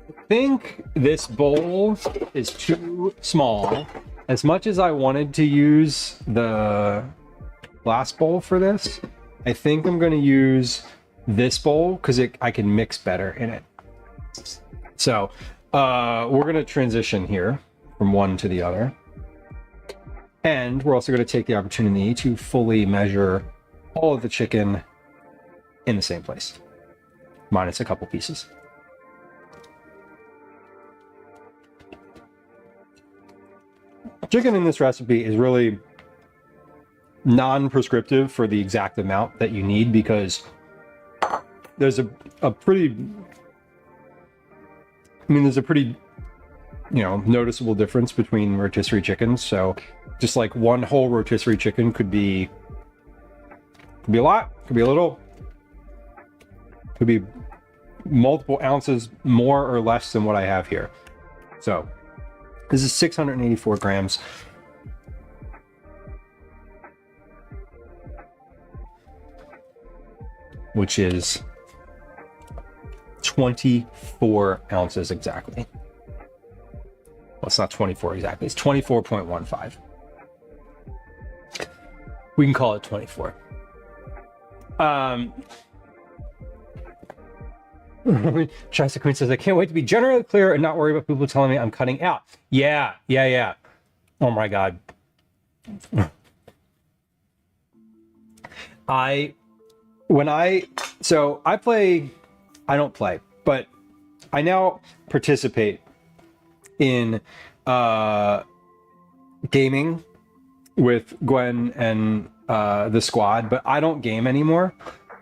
I think this bowl is too small. As much as I wanted to use the glass bowl for this, I think I'm going to use this bowl because I can mix better in it. So we're going to transition here from one to the other. And we're also going to take the opportunity to fully measure all of the chicken in the same place, minus a couple pieces. Chicken in this recipe is really non-prescriptive for the exact amount that you need, because there's a pretty noticeable difference between rotisserie chickens. So just like one whole rotisserie chicken could be a lot, could be a little, could be multiple ounces more or less than what I have here. So this is 684 grams. Which is 24 ounces exactly. Well, it's not 24 exactly. It's 24.15. We can call it 24. Chester Queen says, I can't wait to be generally clear and not worry about people telling me I'm cutting out. Yeah. Oh my God. I don't play, but I now participate in gaming with Gwen and the squad, but I don't game anymore.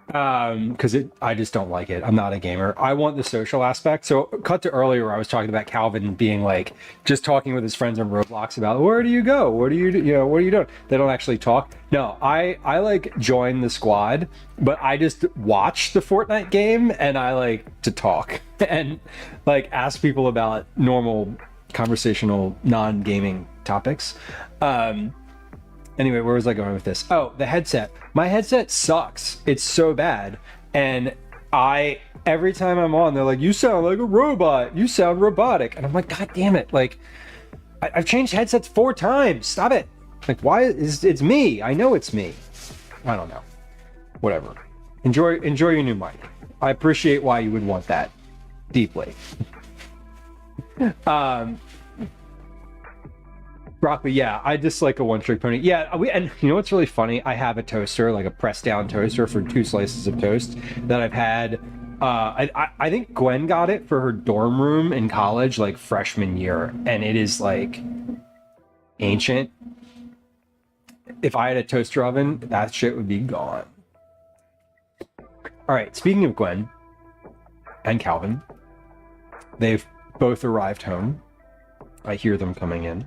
Because I just don't like it. I'm not a gamer. I want the social aspect. So cut to earlier where I was talking about Calvin being like just talking with his friends on Roblox about where do you go? What are you doing? They don't actually talk. No, I like join the squad, but I just watch the Fortnite game and I like to talk and like ask people about normal conversational non-gaming topics. Anyway, where was I going with this? Oh, the headset. My headset sucks. It's so bad. And every time I'm on, they're like, you sound like a robot. You sound robotic. And I'm like, God damn it. Like, I've changed headsets 4 times. Stop it. Like, why it's me. I know it's me. I don't know. Whatever. Enjoy your new mic. I appreciate why you would want that deeply. Broccoli, yeah, I dislike a one-trick pony. Yeah, and you know what's really funny? I have a toaster, like a pressed-down toaster for 2 slices of toast that I've had I think Gwen got it for her dorm room in college, like freshman year, and it is like ancient. If I had a toaster oven, that shit would be gone. All right, speaking of Gwen and Calvin, they've both arrived home. I hear them coming in.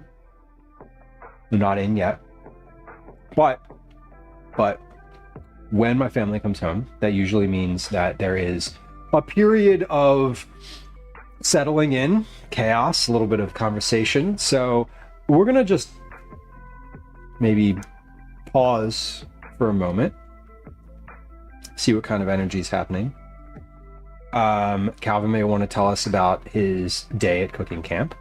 They're not in yet. But when my family comes home, that usually means that there is a period of settling in, chaos, a little bit of conversation. So we're going to just maybe pause for a moment, see what kind of energy is happening. Calvin may want to tell us about his day at cooking camp,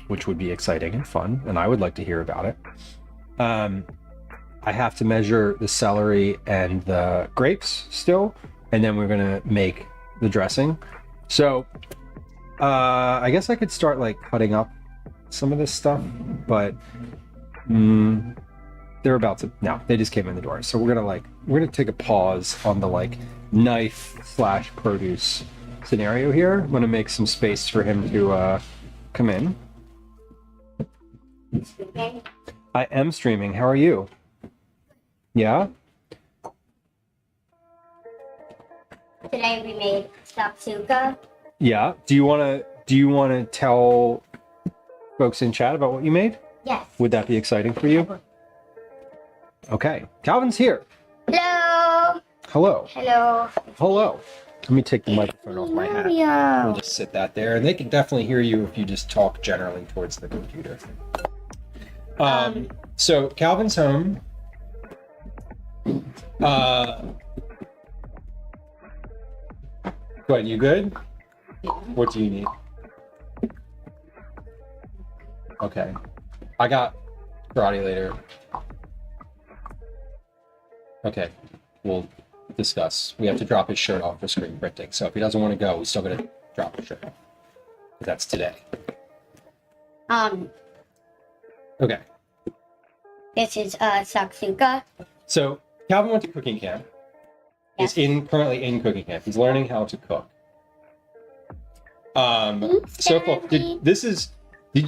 which would be exciting and fun, and I would like to hear about it. I have to measure the celery and the grapes still, and then we're gonna make the dressing. So I guess I could start like cutting up some of this stuff, but they're about to, no, they just came in the door. So we're gonna take a pause on the like knife / produce scenario here. I'm gonna make some space for him to come in. I am streaming. How are you? Yeah? Today we made shakshuka. Yeah. Do you wanna tell folks in chat about what you made? Yes. Would that be exciting for you? Okay. Calvin's here. Hello. Hello. Hello. Hello. Let me take the microphone off my hat. Mario. We'll just sit that there, and they can definitely hear you if you just talk generally towards the computer. So Calvin's home. Gwen, you good? Yeah. What do you need? Okay. I got karate later. Okay. We'll discuss. We have to drop his shirt off for screen printing. So if he doesn't want to go, we still gotta drop his shirt off. That's today. Okay. This is shakshuka. So Calvin went to cooking camp. Yes. Is currently in cooking camp. He's learning how to cook. So cool.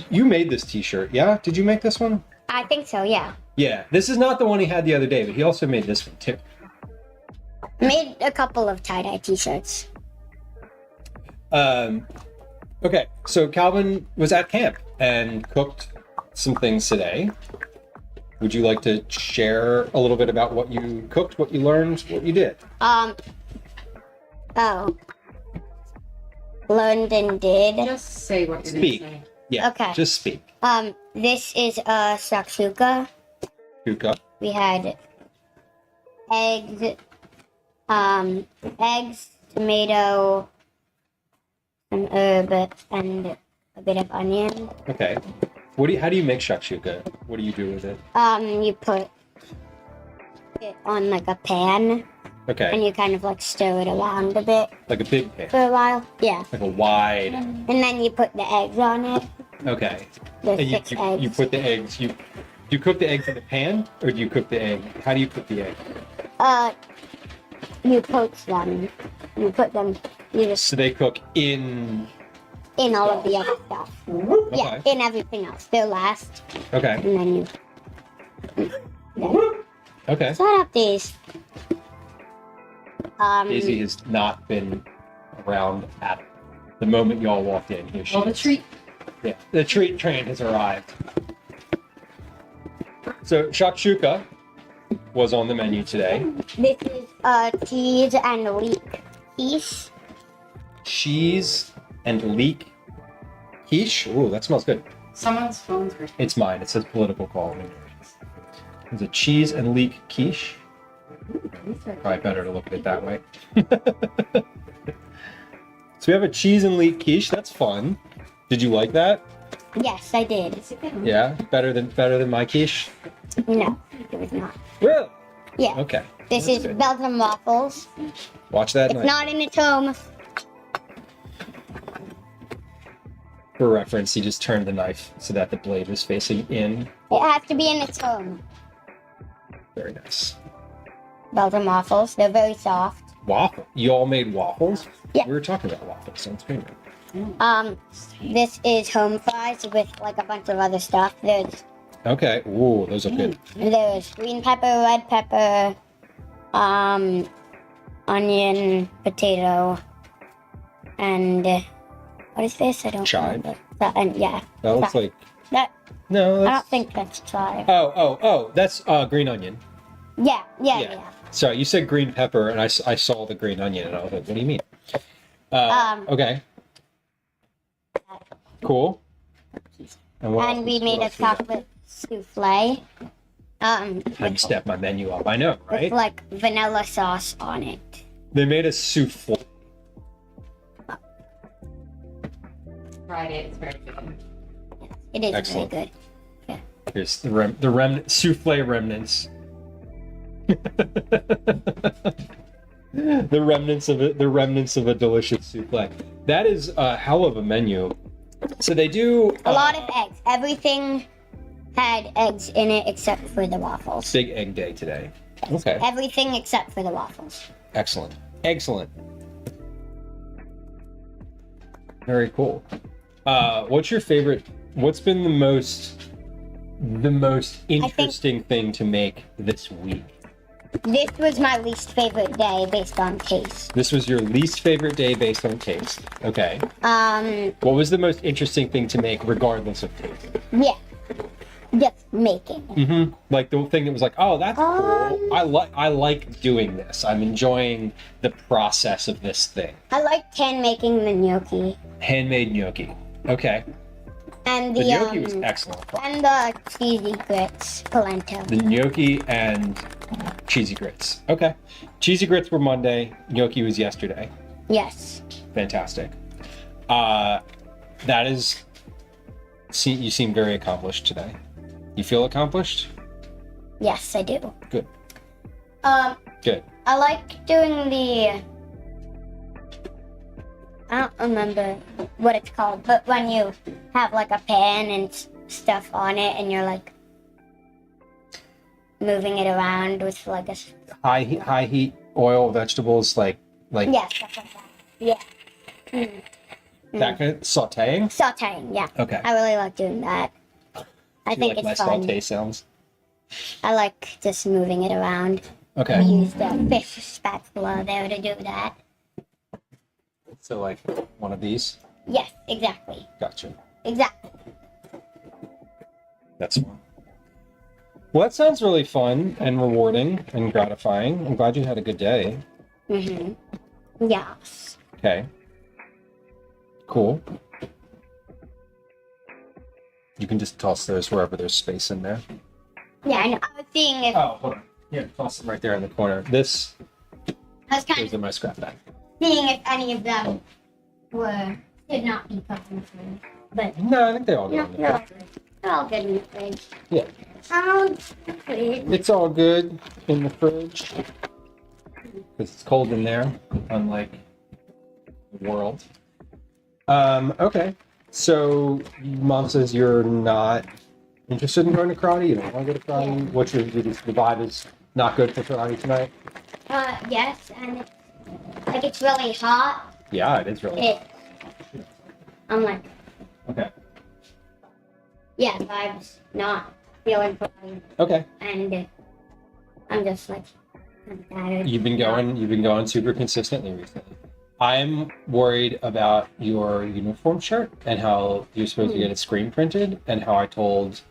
You made this t-shirt, yeah? Did you make this one? I think so, yeah. Yeah. This is not the one he had the other day, but he also made this one too. Made a couple of tie-dye t-shirts. Okay, so Calvin was at camp and cooked some things today. Would you like to share a little bit about what you cooked, what you learned, what you did? Learned and did. Just say what you're Speak. gonna say. Yeah, Okay. just speak. This is shakshuka. Kuka. We had eggs, tomato, some herb, and a bit of onion. Okay. How do you make shakshuka? What do you do with it? You put it on like a pan, and Okay. you kind of like stir it around a bit Like a big pan. for a while. Yeah. Like a wide. And then you put the eggs on it. Okay. The And 6 eggs. you put the eggs. Do you cook the eggs in the pan, or do you cook the egg? How do you cook the egg? You poach them. You put them. You just So they cook in. in all of the other stuff. Yeah, in everything else. They're last, Okay. and then you. Then. Okay. Set up these. Daisy has not been around at the moment y'all walked in. Here she Well, the is. treat. Yeah, the treat train has arrived. So shakshuka was on the menu today. This is cheese and leek quiche. Cheese and leek quiche. Ooh, that smells good. Someone's phone's ringing. It's mine. It says political call. It's a cheese and leek quiche. Probably better to look at it that way. So we have a cheese and leek quiche. That's fun. Did you like that? Yes, I did. Yeah, better than my quiche. No, it was not. Really? Yeah. Okay. This That's is good. Belgian waffles. Watch that. It's knife. not in its home. For reference, he just turned the knife so that the blade was facing in. It has to be in its home. Very nice. Belgian waffles. They're very soft. Waffle. You all made waffles? Yeah. We were talking about waffles. Sounds great. This is home fries with like a bunch of other stuff. Okay. Ooh, those are good. There's green pepper, red pepper, onion, potato, and what is this? I don't Chive? remember. And yeah. That looks chive. like That. no. I That's... don't think that's chive. Oh. That's green onion. Yeah. Sorry, you said green pepper, and I saw the green onion, and I was like, what do you mean? Okay. Cool. And we made a chocolate souffle. Time step my menu up. I know, right? With like vanilla sauce on it. They made a souffle. Tried it. It's very good. It is Excellent. really good. Here's the remnant souffle remnants. The remnants of it. The remnants of a delicious souffle. That is a hell of a menu. So they do A lot of eggs. Everything had eggs in it except for the waffles. big egg day today. Okay. Everything except for the waffles. Excellent. Very cool. What's your favorite? What's been the most interesting thing to make this week? This was my least favorite day based on taste. This was your least favorite day based on taste. Okay. Um, What was the most interesting thing to make regardless of taste? yeah. Just making. Mm-hmm. Like the thing that was like, oh, that's cool. I like doing this. I'm enjoying the process of this thing. I liked hand making the gnocchi. Handmade gnocchi. Okay. And The the gnocchi was excellent. and the cheesy grits, polenta. The gnocchi and cheesy grits. Okay. Cheesy grits were Monday. Gnocchi was yesterday. Yes. Fantastic. That is. You seem very accomplished today. You feel accomplished? Yes, I do. Good. Good. I like doing the. I don't remember what it's called, but when you have like a pan and stuff on it, and you're like moving it around with like a. High heat oil vegetables like Yeah, stuff like that. Yeah. Mm. that kind of sautéing. Sauteing, yeah. Okay. I really like doing that. I Do you think like it's my fun. sauté sounds? I like just moving it around. I Okay. use the fish spatula there to do that. So like one of these. Yes, exactly. Gotcha. Exactly. That's fun. Well, that sounds really fun and rewarding and gratifying. I'm glad you had a good day. Mm-hmm. Yes. Okay. Cool. You can just toss those wherever there's space in there. Yeah, I know. I was seeing if Oh, hold on. Yeah, toss them right there in the corner. This I was kind goes of in my scrap bag. seeing if any of them did not be put in the fridge. But No, I think they all go no, in the they're all fridge. good. They're all good in the fridge. Yeah. Fridge. It's all good in the fridge. Because it's cold in there, unlike the world. Okay. So, Mom says you're not interested in going to karate? You don't want to go to karate? Yeah. What's your the vibe is not good for karate tonight? Yes, and it's really hot. Yeah, it is really. I'm like, Okay. yeah, vibes not feeling fine, Okay. and I'm just like kind of tired. You've been going super consistently recently. I'm worried about your uniform shirt and how you're supposed to get it screen printed, and how I told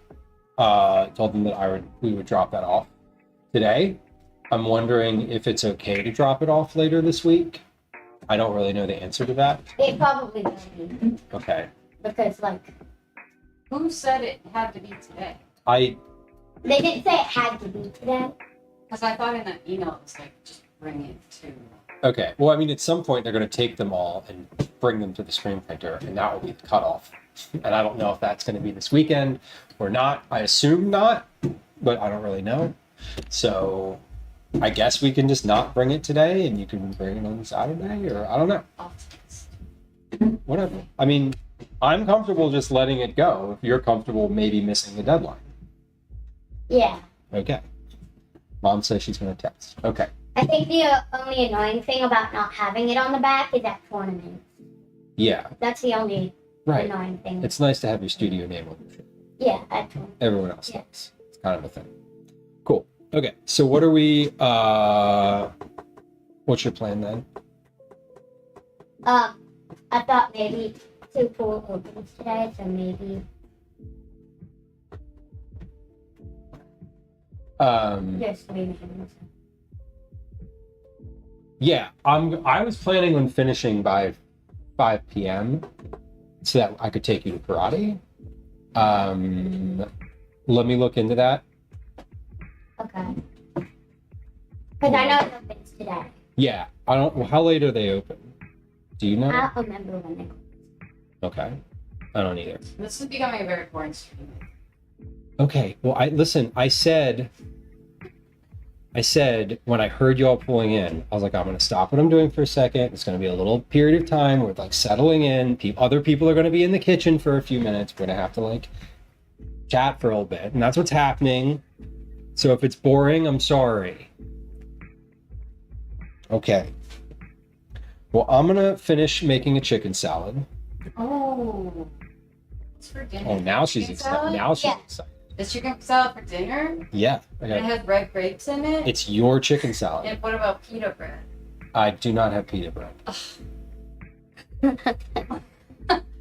them that we would drop that off today. I'm wondering if it's okay to drop it off later this week. I don't really know the answer to that. It probably will be Okay. because like Who said it had to be today? I they didn't say it had to be today. Because I thought in that email it was like, just bring it to. okay. Well, I mean, at some point they're going to take them all and bring them to the screen printer, and that will be the cutoff. And I don't know if that's going to be this weekend or not. I assume not, but I don't really know. So I guess we can just not bring it today, and you can bring it on Saturday, or I don't know. Whatever. I mean, I'm comfortable just letting it go. If you're comfortable maybe missing the deadline. Yeah. Okay. Mom says she's going to text. Okay. I think the only annoying thing about not having it on the back is at tournaments. Yeah, That's the only right. annoying thing. It's nice to have your studio name on your shirt. Yeah, at tournaments. Everyone else Yeah. does. It's kind of a thing. Cool. Okay, so what are we, what's your plan then? I thought maybe 2 pool opens today, so maybe just revisions. Yeah, I was planning on finishing by 5 p.m. so that I could take you to karate. Let me look into that. Okay. Because I know it opens today. Yeah, I don't. How late are they open? Do you know? I don't remember when they. Okay, I don't either. This is becoming a very boring stream. Okay, well, I said when I heard y'all pulling in, I was like, I'm gonna stop what I'm doing for a second. It's gonna be a little period of time where like settling in. Other people are gonna be in the kitchen for a few minutes. We're gonna have to like chat for a little bit, and that's what's happening. So if it's boring, I'm sorry. Okay. Well, I'm gonna finish making a chicken salad. Oh. It's for dinner. Oh, now she's Chicken excited. salad? Now she's Yeah. excited. Is chicken salad for dinner? Yeah. And it has red grapes in it? It's your chicken salad. And what about pita bread? I do not have pita bread.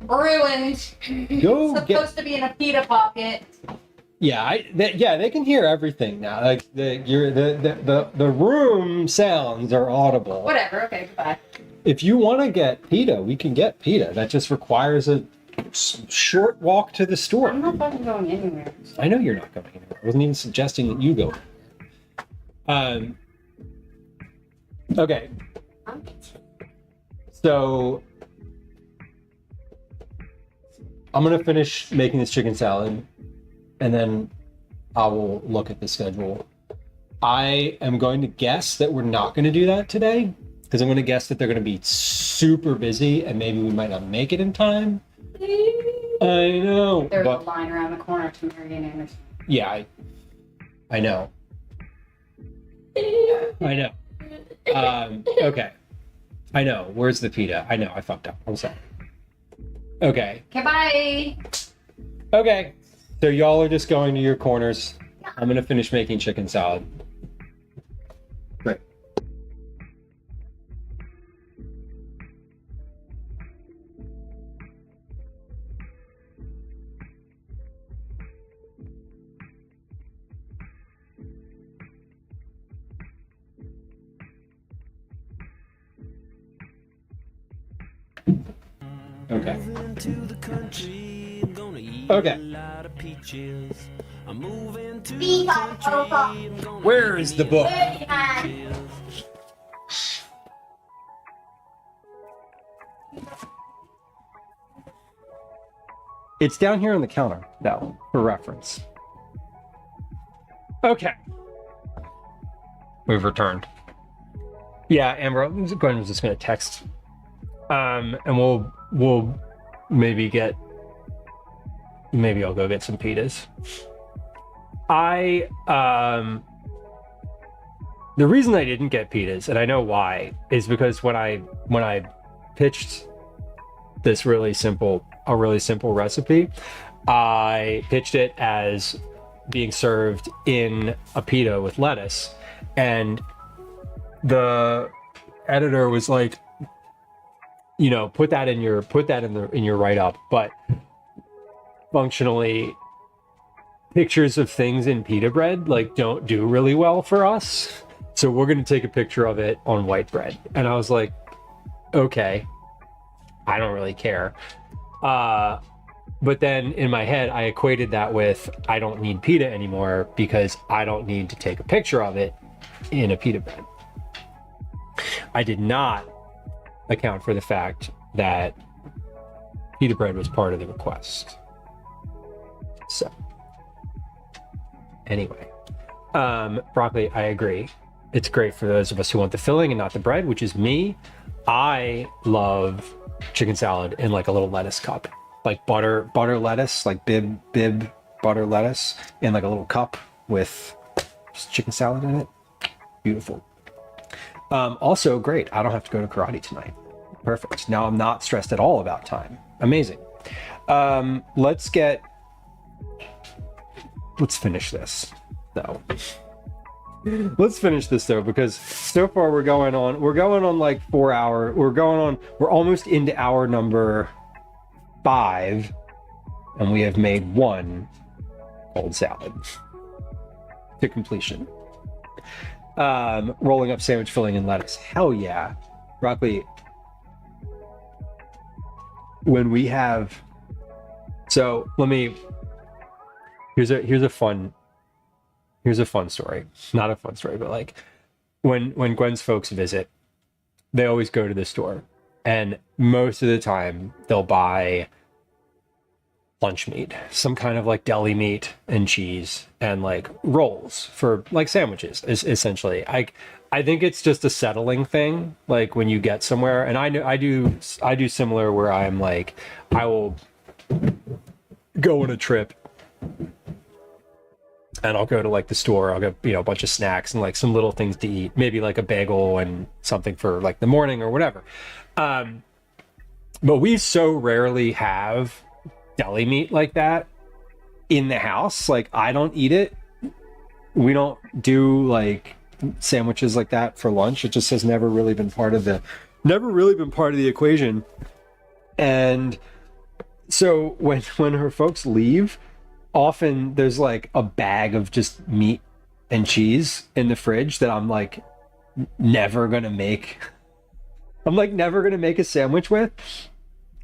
Ruined. Go Supposed get. to be in a pita pocket. Yeah, they can hear everything now. Like the room sounds are audible. Whatever. Okay, goodbye. If you want to get pita, we can get pita. That just requires a short walk to the store. I'm not fucking going anywhere. I know you're not going anywhere. I wasn't even suggesting that you go. Okay. So I'm gonna finish making this chicken salad, and then I will look at the schedule. I am going to guess that we're not going to do that today, because I'm going to guess that they're going to be super busy, and maybe we might not make it in time. I know. There's but a line around the corner to Meridian Anderson. yeah, I know. I know. Okay. I know. Where's the pita? I know. I fucked up. I'm sorry. Okay. Okay, bye. Okay. So y'all are just going to your corners. I'm gonna finish making chicken salad. Great. Okay. Okay. Where is the book? It's down here on the counter, though, for reference. Okay. We've returned. Yeah, Amber, Gwen was just gonna text. And we'll maybe I'll go get some pitas. The reason I didn't get pitas, and I know why, is because when I pitched this really simple recipe, I pitched it as being served in a pita with lettuce, and the editor was like, you know, put that in your write-up, but functionally pictures of things in pita bread like don't do really well for us, so we're going to take a picture of it on white bread. And I was like, okay, I don't really care, but then in my head I equated that with I don't need pita anymore because I don't need to take a picture of it in a pita bread. I did not account for the fact that pita bread was part of the request. So anyway, broccoli, I agree. It's great for those of us who want the filling and not the bread, which is me. I love chicken salad in like a little lettuce cup, like butter lettuce, like bib butter lettuce in like a little cup with just chicken salad in it. Beautiful. Also, great. I don't have to go to karate tonight. Perfect. Now I'm not stressed at all about time. Amazing. Let's finish this though. Let's finish this though, because so far we're going on like 4 hour. We're almost into hour number 5, and we have made 1 cold salad to completion. Rolling up sandwich filling and lettuce. Hell yeah. Broccoli. When we have, so let me, here's a fun story. Not a fun story, but like when Gwen's folks visit, they always go to the store, and most of the time they'll buy lunch meat, some kind of like deli meat and cheese and like rolls for like sandwiches essentially. I think it's just a settling thing, like when you get somewhere, and I do similar, where I'm like, I will go on a trip and I'll go to like the store, I'll get, a bunch of snacks and like some little things to eat, maybe like a bagel and something for like the morning or whatever. But we so rarely have deli meat like that in the house. Like, I don't eat it. We don't do like sandwiches like that for lunch. It just has never really been part of the equation. And so when her folks leave, often there's like a bag of just meat and cheese in the fridge that I'm like never gonna make a sandwich with.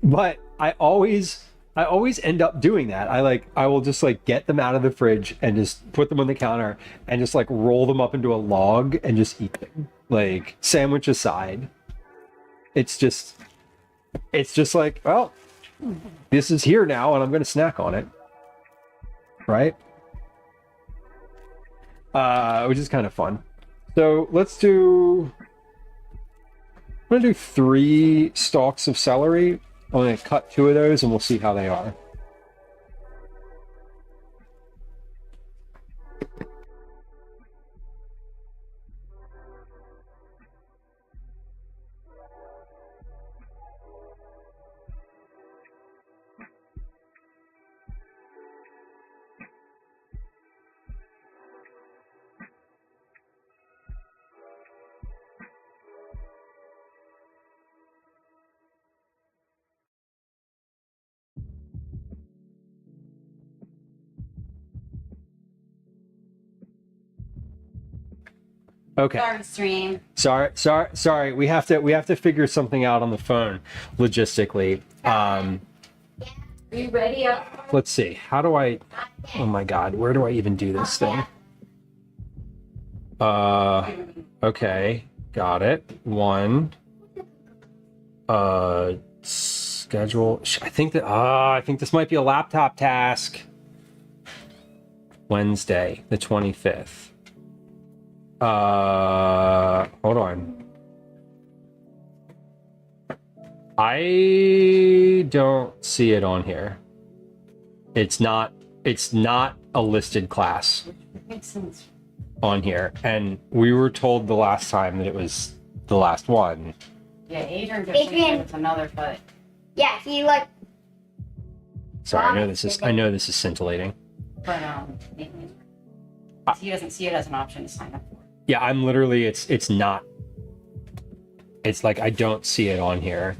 But I always end up doing that. I will just like get them out of the fridge and just put them on the counter and just like roll them up into a log and just eat them. Like, sandwich aside. It's just like, well, this is here now and I'm gonna snack on it. Right? Which is kind of fun. So I'm gonna do 3 stalks of celery. I'm going to cut 2 of those and we'll see how they are. Okay. Sorry, stream. Sorry. We have to figure something out on the phone logistically. Are you ready? Let's see. How do I? Oh my God, where do I even do this thing? Okay, got it. 1. Schedule. I think this might be a laptop task. Wednesday, the 25th. Hold on. I don't see it on here. It's not a listed class Makes sense. on here. And we were told the last time that it was the last one. Yeah, Adrian just said it's another, but Yeah, he like. Sorry, I know this is scintillating. he doesn't see it as an option to sign up for. Yeah, I'm literally, it's not, it's like I don't see it on here.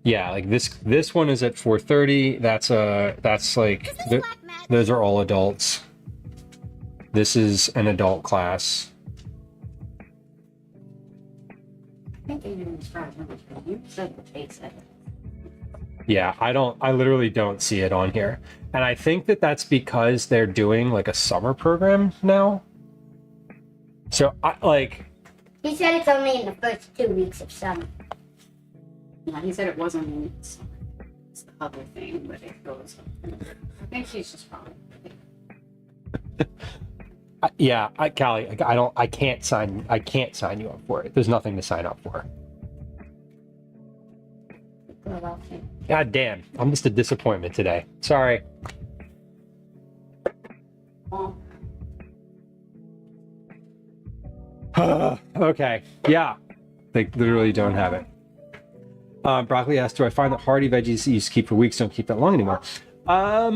Yeah, like this one is at 4:30. That's like those are all adults. This is an adult class. I think Adrian was right. You said the base it. Yeah, I literally don't see it on here. And I think that's because they're doing like a summer program now. So He said it's only in the first 2 weeks of summer. Yeah, he said it wasn't. It's the other thing, but it goes. I think he's just wrong. yeah, Callie, I can't sign you up for it. There's nothing to sign up for. Philadelphia. God damn, I'm just a disappointment today. Sorry. Well, Okay, yeah. They literally don't have it. Broccoli asked, do I find that hearty veggies you used to keep for weeks don't keep that long anymore? I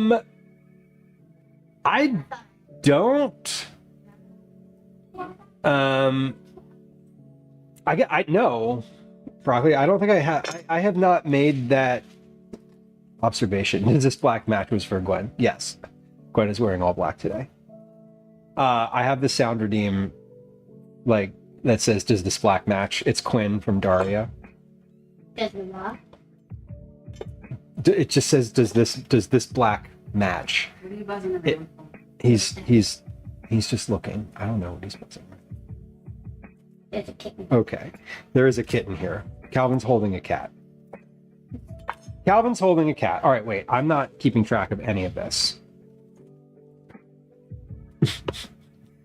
don't. I no, broccoli. I don't think I have. I have not made that observation. Is this black match was for Gwen? Yes, Gwen is wearing all black today. I have the sound redeem, like that says, "Does this black match?" It's Quinn from Daria. Does it not? It just says, "Does this black match?" what are you buzzing around for? He's just looking. I don't know what he's buzzing. There's a kitten. Okay, there is a kitten here. Calvin's holding a cat. Calvin's holding a cat. All right, wait. I'm not keeping track of any of this.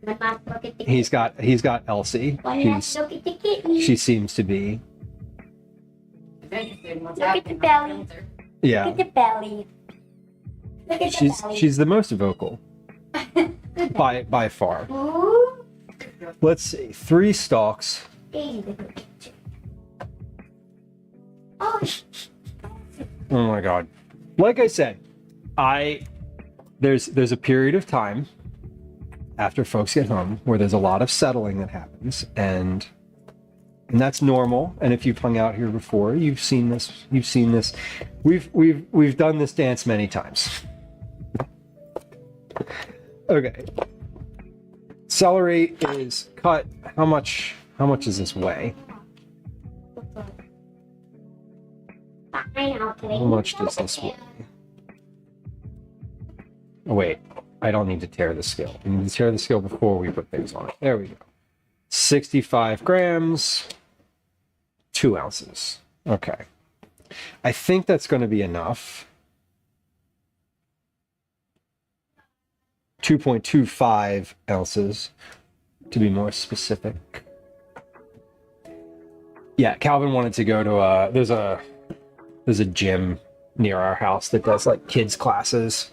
Mama, look at the He's got Elsie. Why not look at the kitten? She seems to be. If interested in what's Look at the happening belly. on the filter. Look Yeah, at the belly. Look at the belly. she's the most vocal by far. Ooh, Let's see. 3 stalks. baby. Oh, Oh my god. Like I said, there's a period of time after folks get home where there's a lot of settling that happens, and that's normal. And if you've hung out here before, you've seen this. We've done this dance many times. Okay. Celery is cut. How much does this weigh? How much does this weigh? Oh, wait, I don't need to tear the scale. We need to tear the scale before we put things on it. There we go. 65 grams, 2 ounces. Okay. I think that's going to be enough. 2.25 ounces, to be more specific. Yeah, Calvin wanted to go to there's a gym near our house that does like kids classes.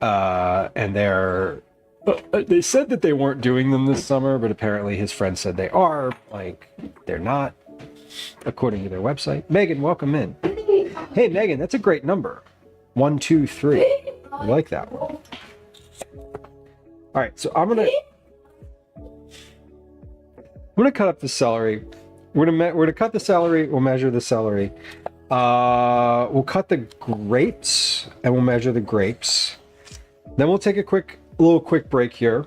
And they said that they weren't doing them this summer, but apparently his friend said they are. Like, they're not, according to their website. Megan, welcome in. Hey, Megan, that's a great number. 1, 2, 3. I like that one. All right, so I'm gonna cut up the celery. We're gonna cut the celery. We'll measure the celery. We'll cut the grapes and we'll measure the grapes. Then we'll take a little quick break here,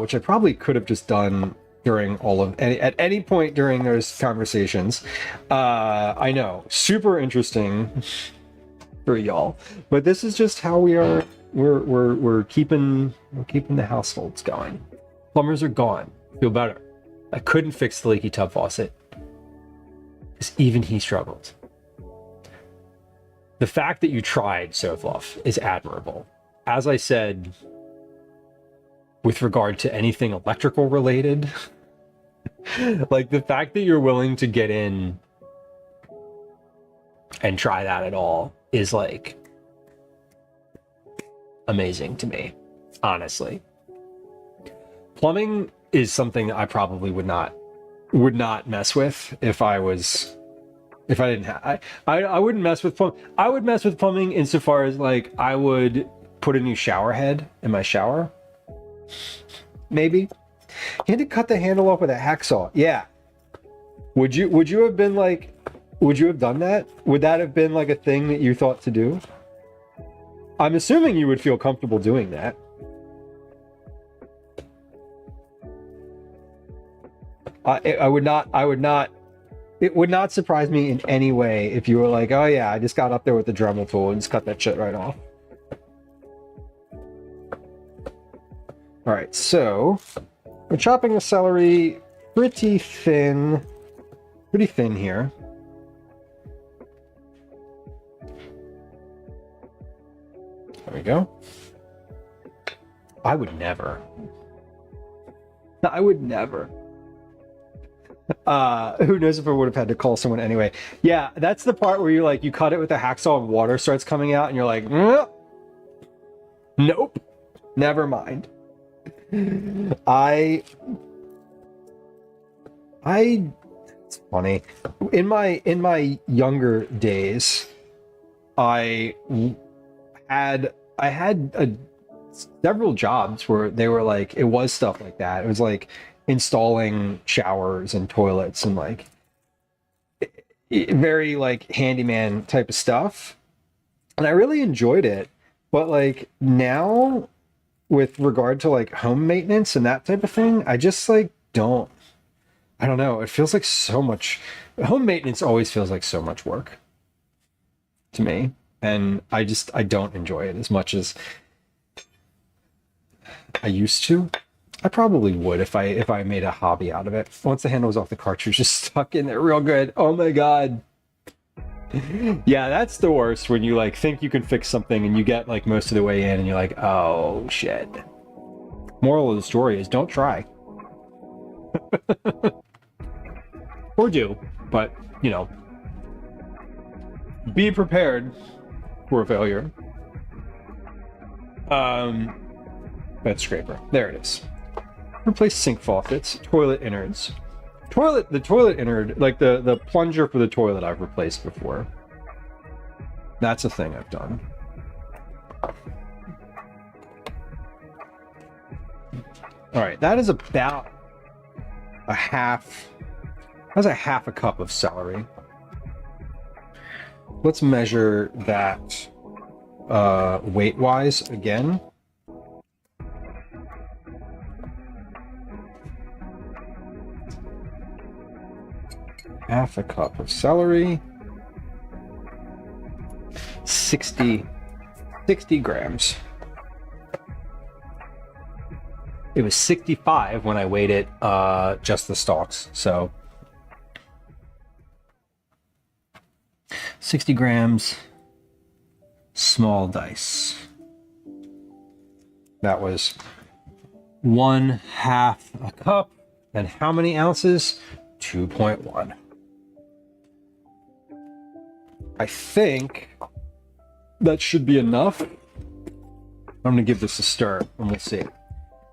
which I probably could have just done during at any point during those conversations. I know, super interesting for y'all, but this is just how we are. We're keeping the households going. Plumbers are gone. Feel better. I couldn't fix the leaky tub faucet because even he struggled. The fact that you tried, Sofloff, is admirable. As I said, with regard to anything electrical related, like the fact that you're willing to get in and try that at all is like amazing to me, honestly. Plumbing is something that I probably would not mess with if I didn't have. I wouldn't mess with plumbing. I would mess with plumbing insofar as like I would put a new shower head in my shower. Maybe. You had to cut the handle off with a hacksaw. Yeah. Would you have been like? Would you have done that? Would that have been like a thing that you thought to do? I'm assuming you would feel comfortable doing that. I would not. It would not surprise me in any way if you were like, oh yeah, I just got up there with the Dremel tool and just cut that shit right off. All right, so we're chopping the celery pretty thin here. There we go. I would never. Who knows if I would have had to call someone anyway. Yeah, that's the part where you cut it with a hacksaw and water starts coming out and you're like, nope, never mind. It's funny. In my younger days, I had several jobs where they were like, it was stuff like that. It was like installing showers and toilets and like very like handyman type of stuff. And I really enjoyed it. But like now with regard to like home maintenance and that type of thing, I just like I don't know. It feels like so much. Home maintenance always feels like so much work to me. And I don't enjoy it as much as I used to. I probably would if I made a hobby out of it. Once the handle was off, the cartridge just stuck in there real good. Oh my god. Yeah, that's the worst, when you like think you can fix something and you get like most of the way in and you're like, oh shit. Moral of the story is don't try. Or do, but you know, be prepared for a failure. Bed scraper. There it is. Replace sink faucets, toilet innards. The toilet innard, like the plunger for the toilet, I've replaced before. That's a thing I've done. All right, that is about a half. That's a half a cup of celery. Let's measure that weight-wise again. Half a cup of celery. 60 grams. It was 65 when I weighed it, just the stalks. So 60 grams, small dice. That was 1/2 a cup. And how many ounces? 2.1. I think that should be enough. I'm going to give this a stir and we'll see.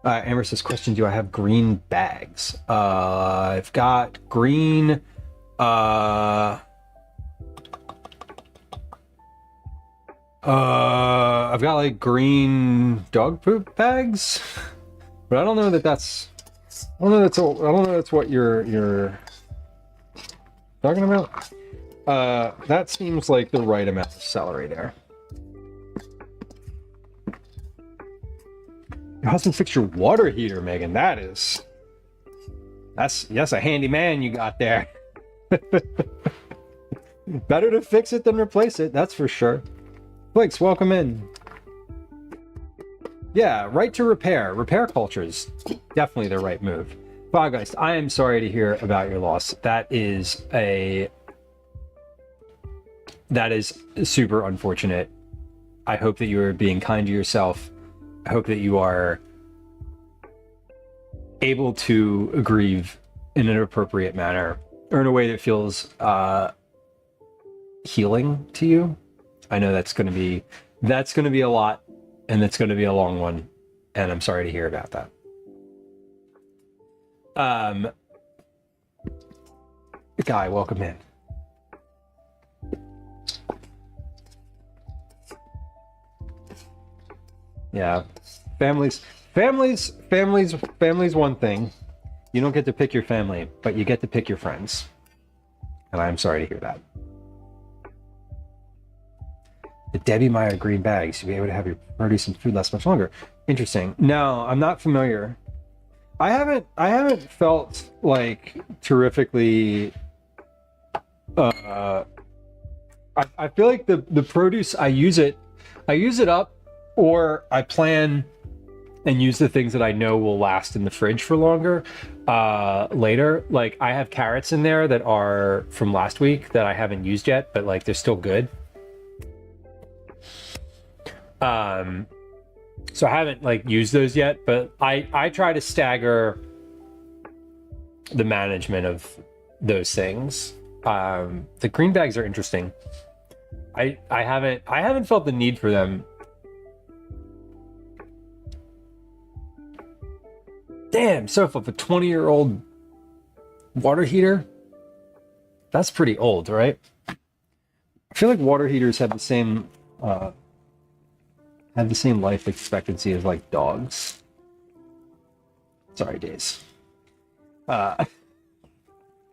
Amber says, question, do I have green bags? I've got green... I've got like green dog poop bags, but I don't know that that's... I don't know that's what you're talking about. That seems like the right amount of celery there. Your husband fixed your water heater, Megan. That's a handy man you got there. Better to fix it than replace it, that's for sure. Flakes, welcome in. Yeah, right to repair. Repair culture is definitely the right move. Foggeist, I am sorry to hear about your loss. That is super unfortunate. I hope that you are being kind to yourself. I hope that you are able to grieve in an appropriate manner, or in a way that feels healing to you. I know that's going to be a lot, and that's going to be a long one, and I'm sorry to hear about that. Guy, welcome in. Yeah, families one thing. You don't get to pick your family, but you get to pick your friends. And I'm sorry to hear that. The Debbie Meyer green bags, you'll be able to have your produce and food last much longer. Interesting. No, I'm not familiar. I haven't felt like terrifically I feel like the produce, I use it up, or I plan and use the things that I know will last in the fridge for longer later. Like I have carrots in there that are from last week that I haven't used yet, but like they're still good. So I haven't like used those yet, but I try to stagger the management of those things. The green bags are interesting. I haven't felt the need for them. Damn, so if a 20-year-old water heater, that's pretty old, right? I feel like water heaters have the same life expectancy as like dogs. Sorry, Days.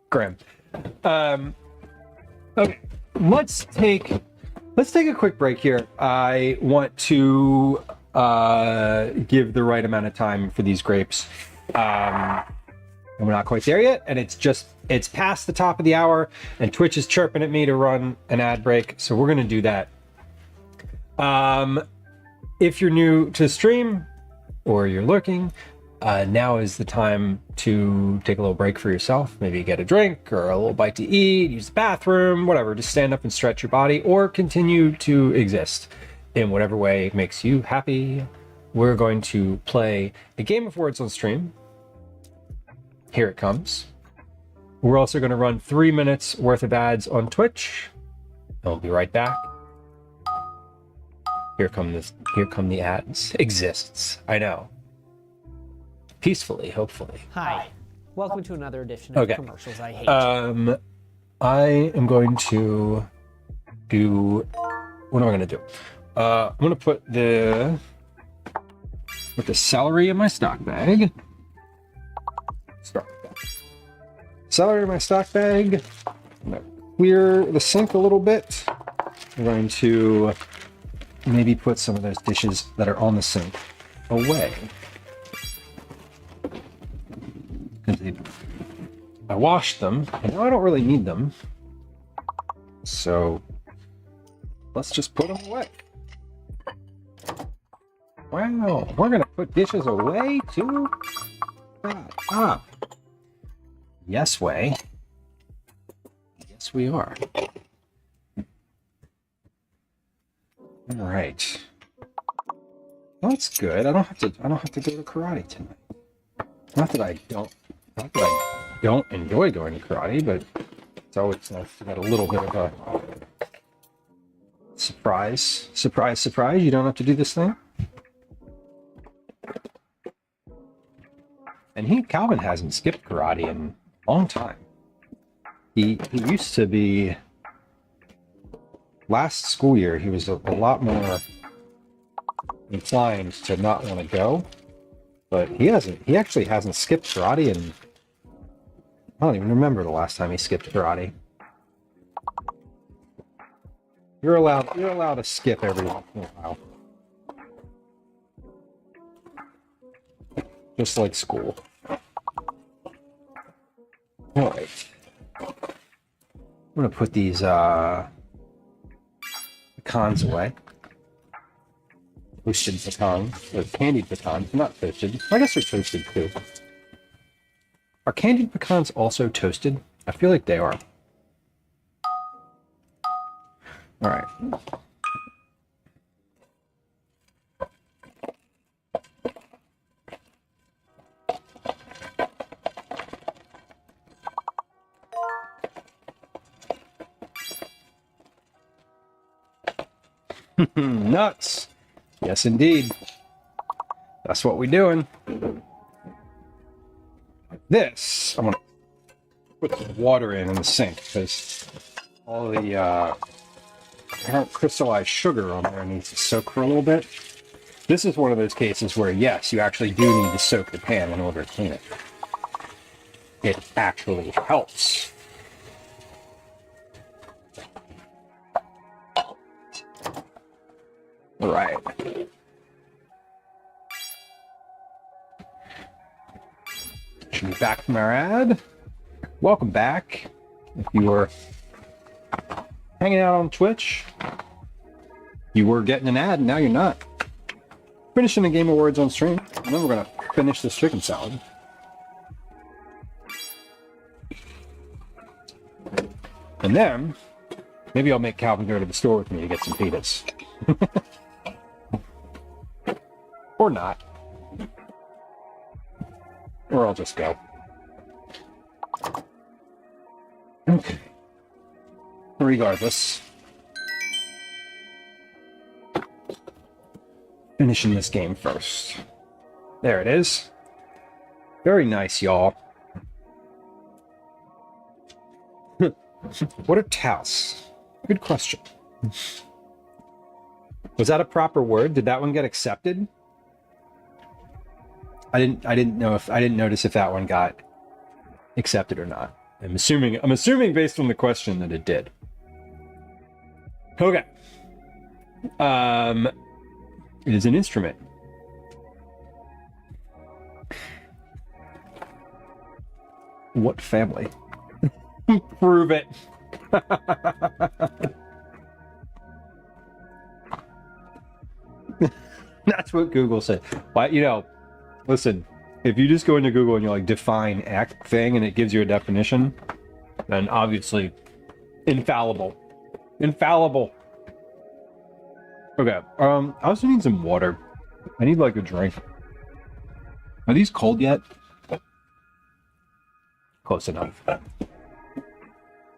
Graham. Okay, let's take a quick break here. I want to give the right amount of time for these grapes. And we're not quite there yet, and it's past the top of the hour, and Twitch is chirping at me to run an ad break, so we're gonna do that. If you're new to the stream or you're lurking, now is the time to take a little break for yourself. Maybe get a drink or a little bite to eat, use the bathroom, whatever. Just stand up and stretch your body, or continue to exist in whatever way makes you happy. We're going to play a game of words on stream. Here it comes. We're also going to run 3 minutes worth of ads on Twitch. And we'll be right back. Here come the ads. Exists. I know. Peacefully, hopefully. Hi. Welcome to another edition of Commercials I Hate. I am going to do... What am I going to do? I'm going to put the celery in my stock bag. Celery in my stock bag. I'm going to clear the sink a little bit. I'm going to maybe put some of those dishes that are on the sink away. I washed them, and now I don't really need them. So let's just put them away. Wow, we're gonna put dishes away too? Ah. Yes, way. Yes, we are. All right. That's good. I don't have to go to karate tonight. Not that I don't enjoy going to karate, but it's always nice to get a little bit of a surprise. Surprise, surprise. You don't have to do this thing. And Calvin hasn't skipped karate in a long time. He used to be, last school year, he was a lot more inclined to not want to go. But he actually hasn't skipped karate in, I don't even remember the last time he skipped karate. You're allowed to skip every once in a while. Just like school. Alright. I'm gonna put these pecans away. Toasted pecans, or candied pecans, not toasted. I guess they're toasted too. Are candied pecans also toasted? I feel like they are. All right. Nuts. Yes, indeed. That's what we're doing. This, I'm going to put some water in the sink because all the crystallized sugar on there needs to soak for a little bit. This is one of those cases where, yes, you actually do need to soak the pan in order to clean it. It actually helps. All right. Should be back from our ad. Welcome back. If you were hanging out on Twitch, you were getting an ad, and now you're not. Finishing the Game Awards on stream, and then we're gonna finish this chicken salad. And then maybe I'll make Calvin go to the store with me to get some pitas. Or not. Or I'll just go. Okay. Regardless. Finishing this game first. There it is. Very nice, y'all. What a touse. Good question. Was that a proper word? Did that one get accepted? I didn't notice if that one got accepted or not. I'm assuming based on the question that it did. Okay. It is an instrument. What family? Prove it. That's what Google said. Why, listen, if you just go into Google and you like define act thing and it gives you a definition, then obviously infallible. Infallible. Okay. I also need some water. I need like a drink. Are these cold yet? Close enough.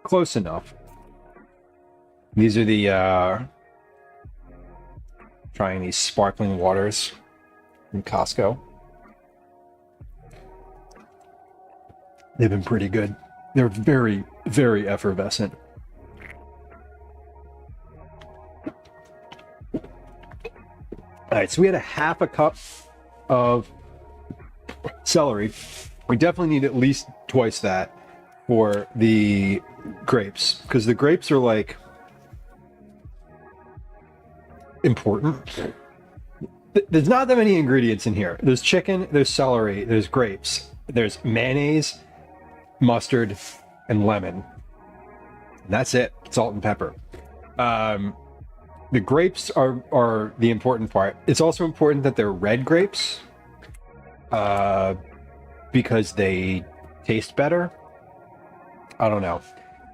Close enough. These are the trying these sparkling waters from Costco. They've been pretty good. They're very, very effervescent. All right, so we had a half a cup of celery. We definitely need at least twice that for the grapes, because the grapes are like important. There's not that many ingredients in here. There's chicken, there's celery, there's grapes, there's mayonnaise, mustard, and lemon. And that's it. Salt and pepper. The grapes are the important part. It's also important that they're red grapes, because they taste better. I don't know.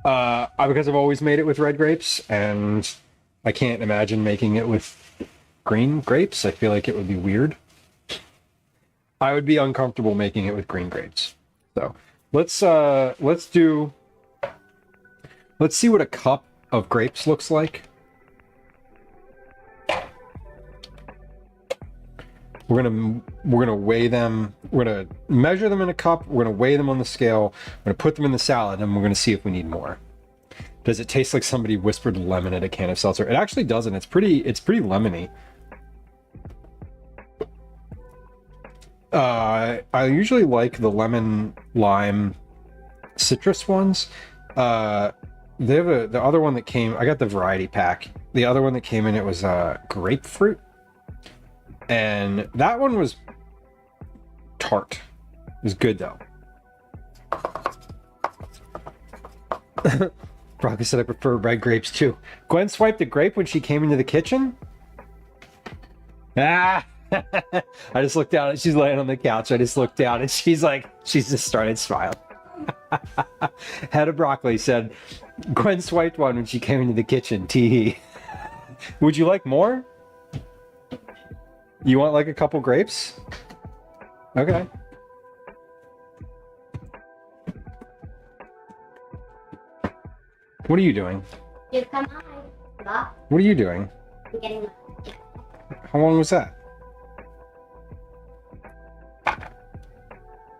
Because I've always made it with red grapes, and I can't imagine making it with green grapes. I feel like it would be weird. I would be uncomfortable making it with green grapes. So let's see what a cup of grapes looks like. We're gonna weigh them. We're gonna measure them in a cup. We're gonna weigh them on the scale. We're gonna put them in the salad, and we're gonna see if we need more. Does it taste like somebody whispered lemon at a can of seltzer? It actually doesn't. It's pretty lemony. I usually like the lemon lime citrus ones. They have the other one that came. I got the variety pack. The other one that came in, it was grapefruit. And that one was tart. It was good though. Broccoli said I prefer red grapes too. Gwen swiped a grape when she came into the kitchen. Ah! I just looked down and she's laying on the couch. I just looked down and she's just started smiling. Head of Broccoli said, Gwen swiped one when she came into the kitchen. Tee. Would you like more? You want like a couple grapes? Okay. What are you doing? You come on. What are you doing? I'm getting. How long was that?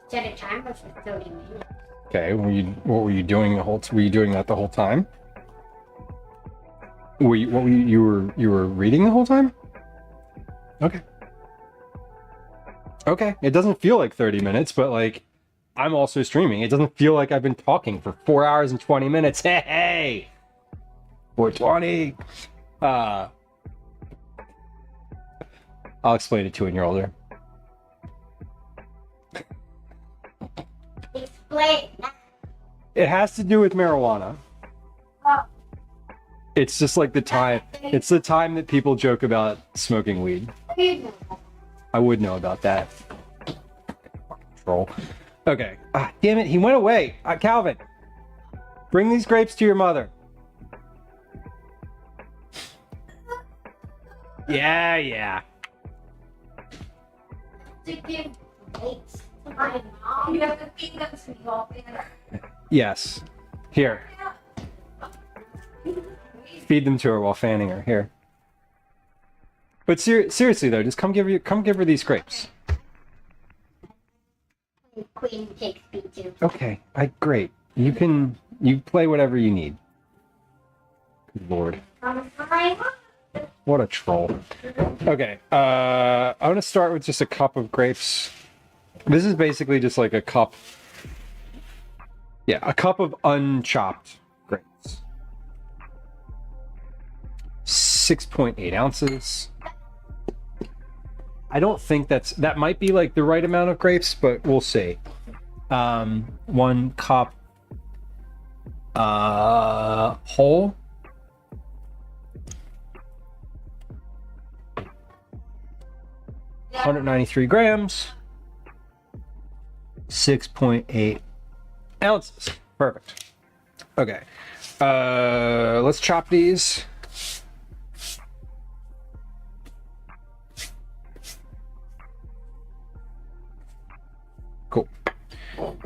Set a timer for 30 minutes. Okay. What were you doing were you doing that the whole time? You were reading the whole time? Okay. Okay. It doesn't feel like 30 minutes, but like I'm also streaming. It doesn't feel like I've been talking for 4 hours and 20 minutes. Hey! 420. I'll explain it to when you're older. Explain. It has to do with marijuana. Oh. It's just like the time. It's the time that people joke about smoking weed. I would know about that. Troll. Okay. Damn it, he went away. Calvin, bring these grapes to your mother. Yeah. To give grapes to my mom. You have to feed them to me all day. Yes. Here. Feed them to her while fanning her. Here. But seriously though, just come give her these grapes. Queen takes me too. Okay, great. You play whatever you need. Good Lord. What a troll. Okay, I'm gonna start with just a cup of grapes. This is basically just like a cup. Yeah, a cup of unchopped grapes. 6.8 ounces. I don't think that might be like the right amount of grapes, but we'll see. 1 cup whole. $193 grams, 6.8 ounces. Perfect. Okay. Let's chop these. Cool. I'm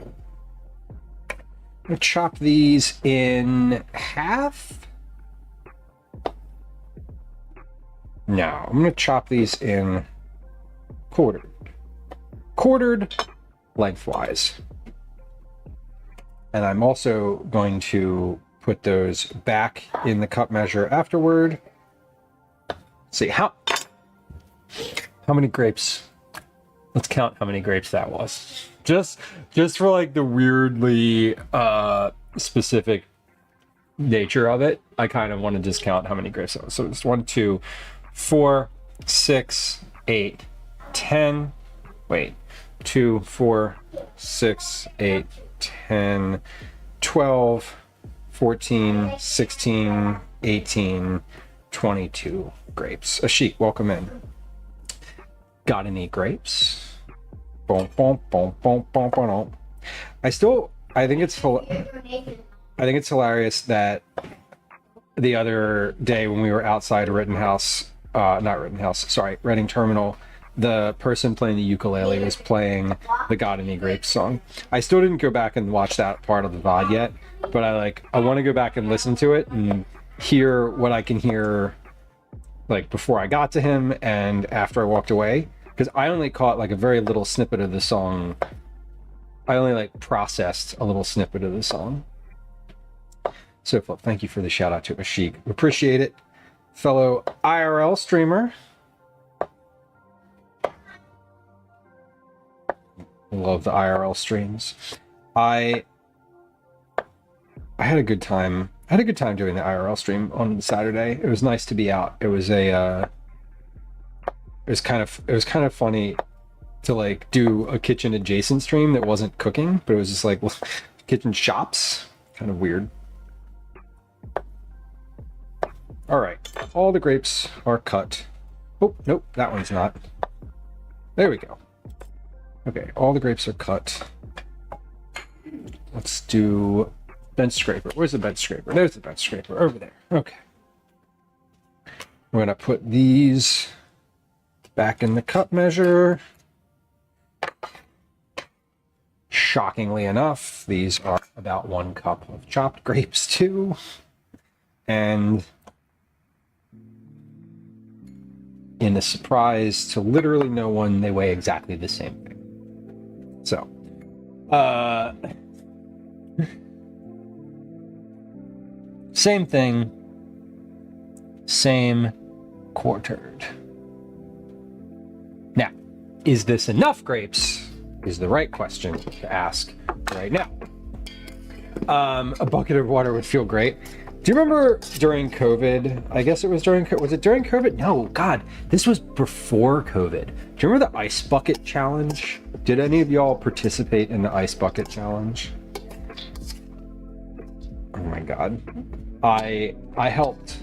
gonna chop these in half. No, I'm gonna chop these in quartered lengthwise. And I'm also going to put those back in the cup measure afterward. Let's see how many grapes. Let's count how many grapes that was. Just for like the weirdly specific nature of it, I kind of want to just count how many grapes that was. So it's 1, 2, 4, 6, 8, 10. Wait, 2, 4, 6, 8, 10, 12, 14, 16, 18, 22 grapes. Ashik, welcome in. Got any grapes? Boom, boom, boom, boom, boom, boom. I think it's hilarious that the other day when we were outside Reading Terminal, the person playing the ukulele was playing the Got Any Grapes song. I still didn't go back and watch that part of the VOD yet, but I want to go back and listen to it and hear what I can hear like before I got to him and after I walked away, because I only caught like a very little snippet of the song. I only like processed a little snippet of the song. So thank you for the shout out to Ashik. Appreciate it. Fellow IRL streamer. Love the IRL streams. I had a good time. I had a good time doing the IRL stream on Saturday. It was nice to be out. It was kind of funny to like do a kitchen adjacent stream that wasn't cooking, but it was just like kitchen shops. Kind of weird. All right, all the grapes are cut. Oh, nope, that one's not. There we go. Okay, all the grapes are cut. Let's do bench scraper. Where's the bench scraper? There's the bench scraper over there. Okay. We're gonna put these back in the cup measure. Shockingly enough, these are about 1 cup of chopped grapes too. And in a surprise to literally no one, they weigh exactly the same thing. So, same thing, same quartered. Now, is this enough grapes? Is the right question to ask right now. A bucket of water would feel great. Do you remember during COVID? I guess it was during, was it during COVID? No, God, this was before COVID. Do you remember the ice bucket challenge? Did any of y'all participate in the ice bucket challenge? Oh my God. I helped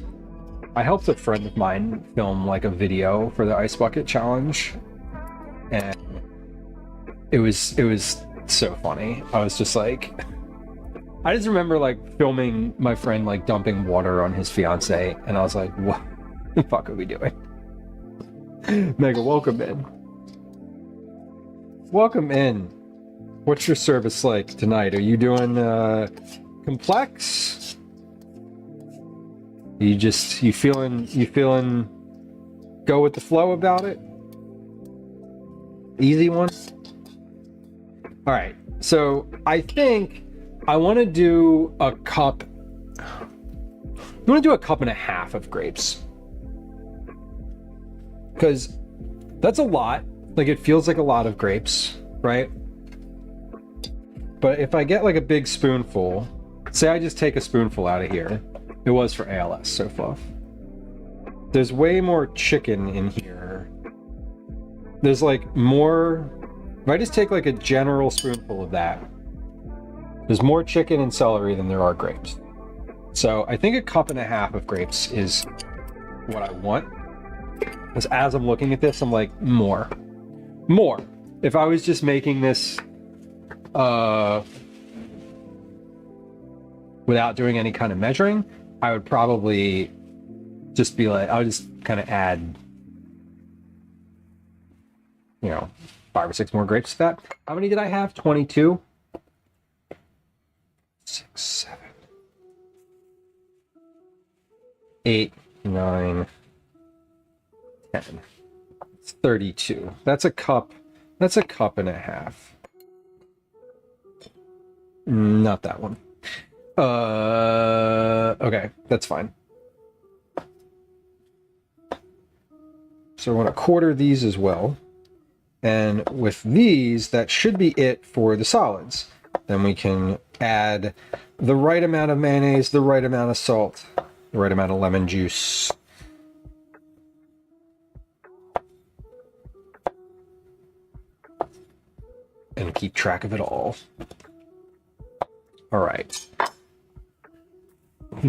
a friend of mine film like a video for the ice bucket challenge. And it was so funny. I was just like, I just remember like filming my friend like dumping water on his fiance, and I was like, what the fuck are we doing? Mega, welcome in. Welcome in. What's your service like tonight? Are you doing complex? You feeling go with the flow about it? Easy one? All right, so I think I want to do a cup. I'm going to do a cup and a half of grapes. Because that's a lot. Like, it feels like a lot of grapes, right? But if I get like a big spoonful, say I just take a spoonful out of here. It was for ALS so far. There's way more chicken in here. There's like more. If I just take like a general spoonful of that, there's more chicken and celery than there are grapes. So I think a cup and a half of grapes is what I want. Because as I'm looking at this, I'm like, more. If I was just making this without doing any kind of measuring, I would probably just be like, I would just kind of add, 5 or 6 more grapes to that. How many did I have? 22? 6, 7, 8, 9, 10. It's 32. That's a cup. That's a cup and a half. Not that one. Okay, that's fine. So I want to quarter these as well. And with these, that should be it for the solids. Then we can add the right amount of mayonnaise, the right amount of salt, the right amount of lemon juice. And keep track of it all. All right.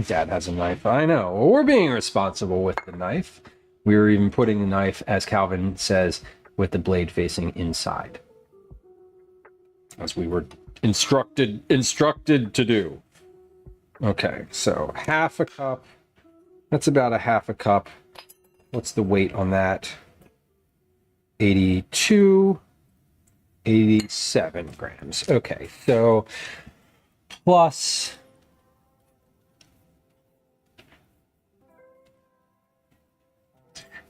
Dad has a knife. I know. We're being responsible with the knife. We were even putting the knife, as Calvin says, with the blade facing inside. As we were instructed to do. Okay, so half a cup. That's about a half a cup. What's the weight on that? 82, 87 grams. Okay, so plus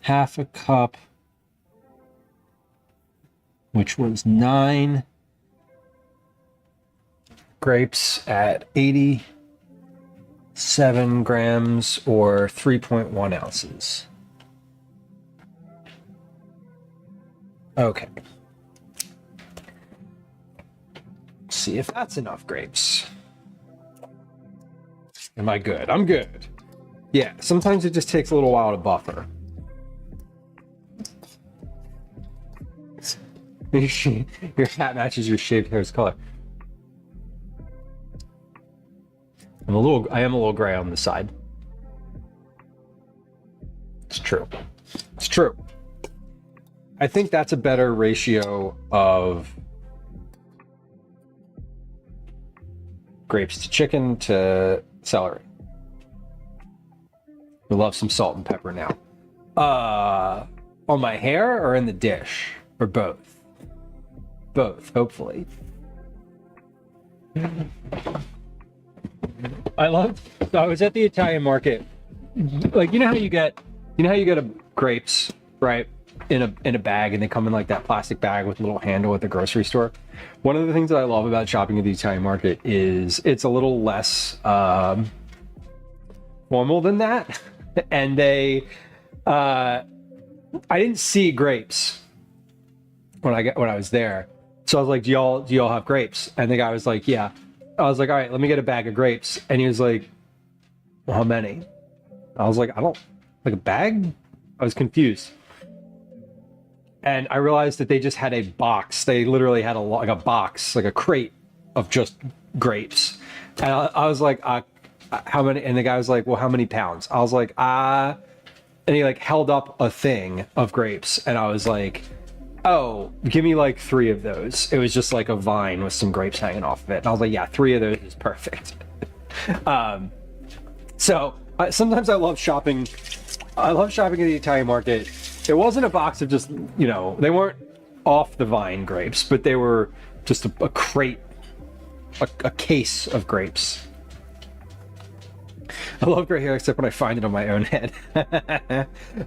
half a cup, which was 9 grapes at 87 grams or 3.1 ounces. Okay. Let's see if that's enough grapes. Am I good? I'm good. Yeah, sometimes it just takes a little while to buffer. Your hat matches your shaved hair's color. I am a little gray on the side. It's true. It's true. I think that's a better ratio of grapes to chicken to celery. We love some salt and pepper now. On my hair or in the dish? Or both? Both, hopefully. I was at the Italian market. Like, you know how you get grapes, right? In a bag, and they come in like that plastic bag with a little handle at the grocery store. One of the things that I love about shopping at the Italian market is it's a little less formal than that. And I didn't see grapes when I was there. So I was like, do y'all have grapes? And the guy was like, yeah. I was like, all right, let me get a bag of grapes. And he was like, well, how many? I was like, like a bag? I was confused. And I realized that they just had a box. They literally had a box, like a crate of just grapes. And I was like, how many? And the guy was like, well, how many pounds? I was like, and he like held up a thing of grapes. And I was like, oh, give me like 3 of those. It was just like a vine with some grapes hanging off of it. And I was like, yeah, 3 of those is perfect. So sometimes I love shopping. I love shopping at the Italian market. It wasn't a box of just, they weren't off the vine grapes, but they were just a crate, a case of grapes. I love gray hair except when I find it on my own head.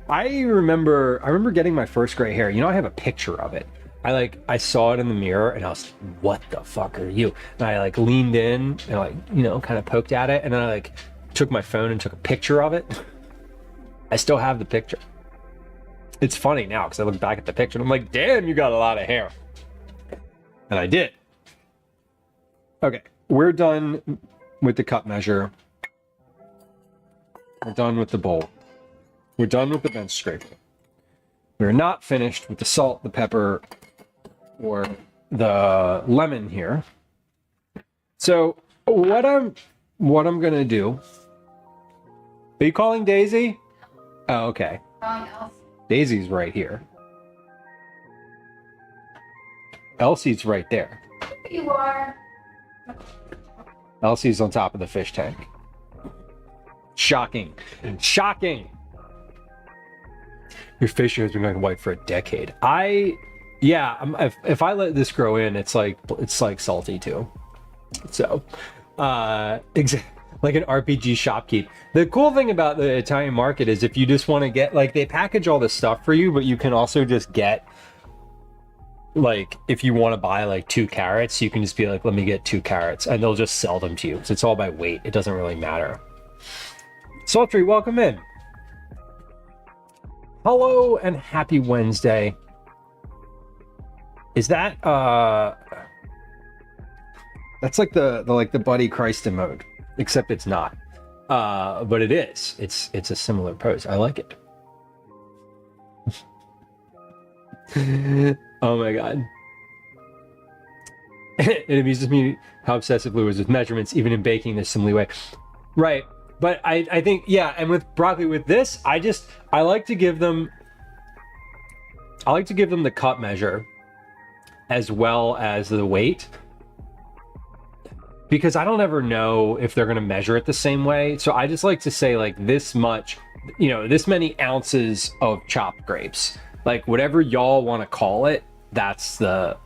I remember getting my first gray hair. You know, I have a picture of it. I saw it in the mirror and I was like, what the fuck are you? And I like leaned in and like, you know, kind of poked at it, and then I like took my phone and took a picture of it. I still have the picture. It's funny now because I look back at the picture and I'm like, damn, you got a lot of hair. And I did. Okay, we're done with the cup measure. We're done with the bowl. We're done with the bench scraper. We're not finished with the salt, the pepper, or the lemon here. So what I'm gonna do. Are you calling Daisy? Oh, okay. Daisy's right here. Elsie's right there. You are. Elsie's on top of the fish tank. Shocking. Shocking. Your fish has been going white for a decade. If I let this grow in, it's like salty too. So, like an RPG shopkeep. The cool thing about the Italian market is if you just want to get, like, they package all this stuff for you, but you can also just get, like, if you want to buy like 2 carrots, you can just be like, let me get 2 carrots, and they'll just sell them to you. So it's all by weight. It doesn't really matter. Sultry, welcome in. Hello and happy Wednesday. Is that that's like the Buddy Christ emote, except it's not. But it is. It's a similar pose. I like it. Oh my god. It amuses me how obsessive Lou is with measurements, even in baking. There's some leeway. Right. But I think, yeah, and with broccoli, with this, I like to give them the cup measure as well as the weight, because I don't ever know if they're going to measure it the same way. So I just like to say, like, this much, you know, this many ounces of chopped grapes, like whatever y'all want to call it, that's the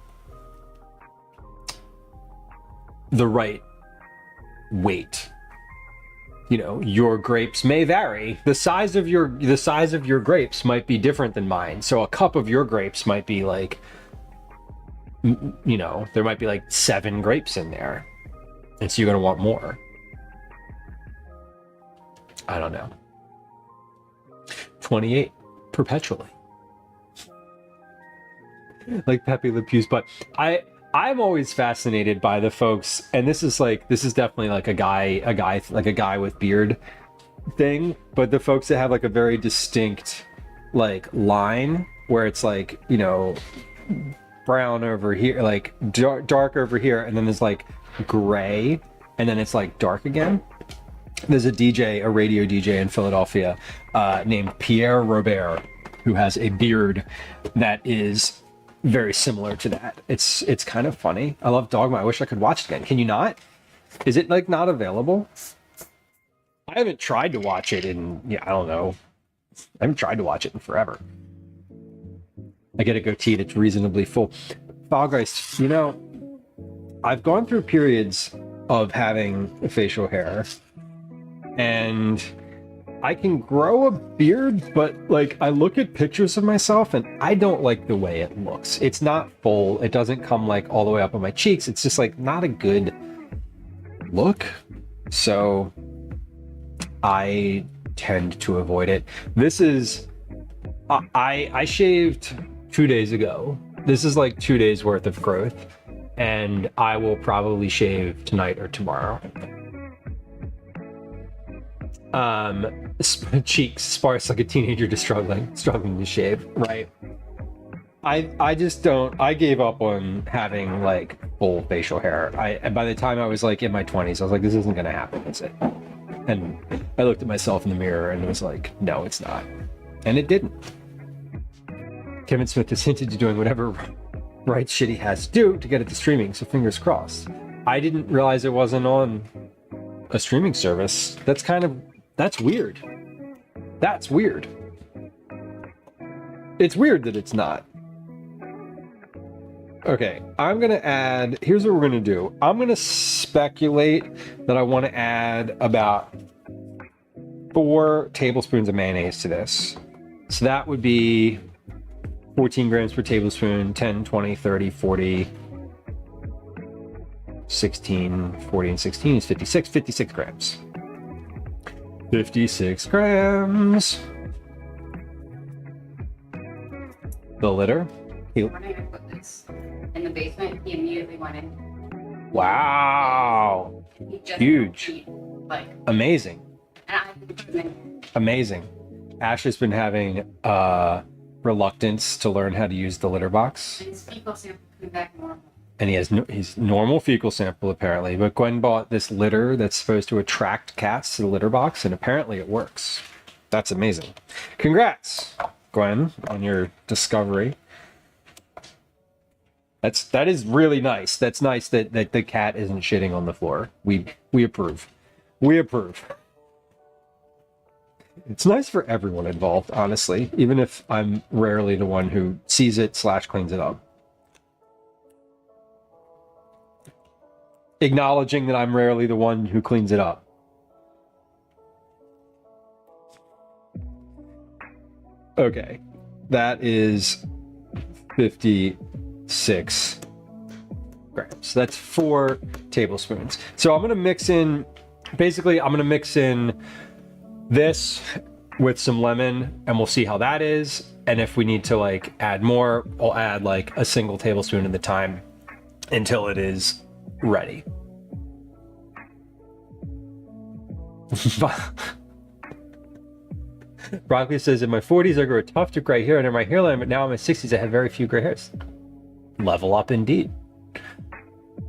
right weight. You know, your grapes may vary. The size of your grapes might be different than mine. So a cup of your grapes might be like, you know, there might be like 7 grapes in there. And so you're going to want more. I don't know. 28 perpetually. Like Pepe Le Pew's butt. I'm always fascinated by the folks, and this is definitely like a guy with beard thing, but the folks that have like a very distinct like line where it's like, you know, brown over here, like dark over here, and then there's like gray, and then it's like dark again. There's a radio DJ in Philadelphia named Pierre Robert, who has a beard that is very similar to that. It's kind of funny. I love Dogma. I wish I could watch it again. Can you not? Is it like not available? I haven't tried to watch it in, I don't know. I haven't tried to watch it in forever. I get a goatee that's reasonably full. Falgeist, you know, I've gone through periods of having facial hair, and I can grow a beard, but like I look at pictures of myself and I don't like the way it looks. It's not full. It doesn't come like all the way up on my cheeks. It's just like not a good look. So I tend to avoid it. This is, I shaved 2 days ago. This is like 2 days worth of growth, and I will probably shave tonight or tomorrow. Cheeks sparse like a teenager just struggling to shave, right? I just don't. I gave up on having like full facial hair. And by the time I was like in my 20s, I was like, this isn't gonna happen, is it? And I looked at myself in the mirror and was like, no, it's not. And it didn't. Kevin Smith has hinted to doing whatever rights shit he has to do to get it to streaming, so fingers crossed. I didn't realize it wasn't on a streaming service. That's weird. That's weird. It's weird that it's not. Okay, I'm gonna add, here's what we're gonna do. I'm gonna speculate that I want to add about 4 tablespoons of mayonnaise to this. So that would be 14 grams per tablespoon, 10, 20, 30, 40, 16, 40, and 16 is 56 grams. 56 grams. The litter. When I put this in the basement, he immediately went in. Wow. He just Huge. Like, Amazing. and I put him in. Amazing. Ash has been having reluctance to learn how to use the litter box. And his fecal sample coming back normal. And he's normal fecal sample apparently, but Gwen bought this litter that's supposed to attract cats to the litter box, and apparently it works. That's amazing. Congrats, Gwen, on your discovery. That is really nice. That's nice that the cat isn't shitting on the floor. We approve. We approve. It's nice for everyone involved, honestly, even if I'm rarely the one who sees it / cleans it up. Acknowledging that I'm rarely the one who cleans it up. Okay, that is 56 grams. That's 4 tablespoons. So I'm gonna mix in, basically I'm gonna mix in this with some lemon, and we'll see how that is. And if we need to like add more, I'll add like a single tablespoon at a time until it is ready. Broccoli says, in my 40s I grew a tuft of gray hair under my hairline, but now in my 60s I have very few gray hairs. Level up indeed.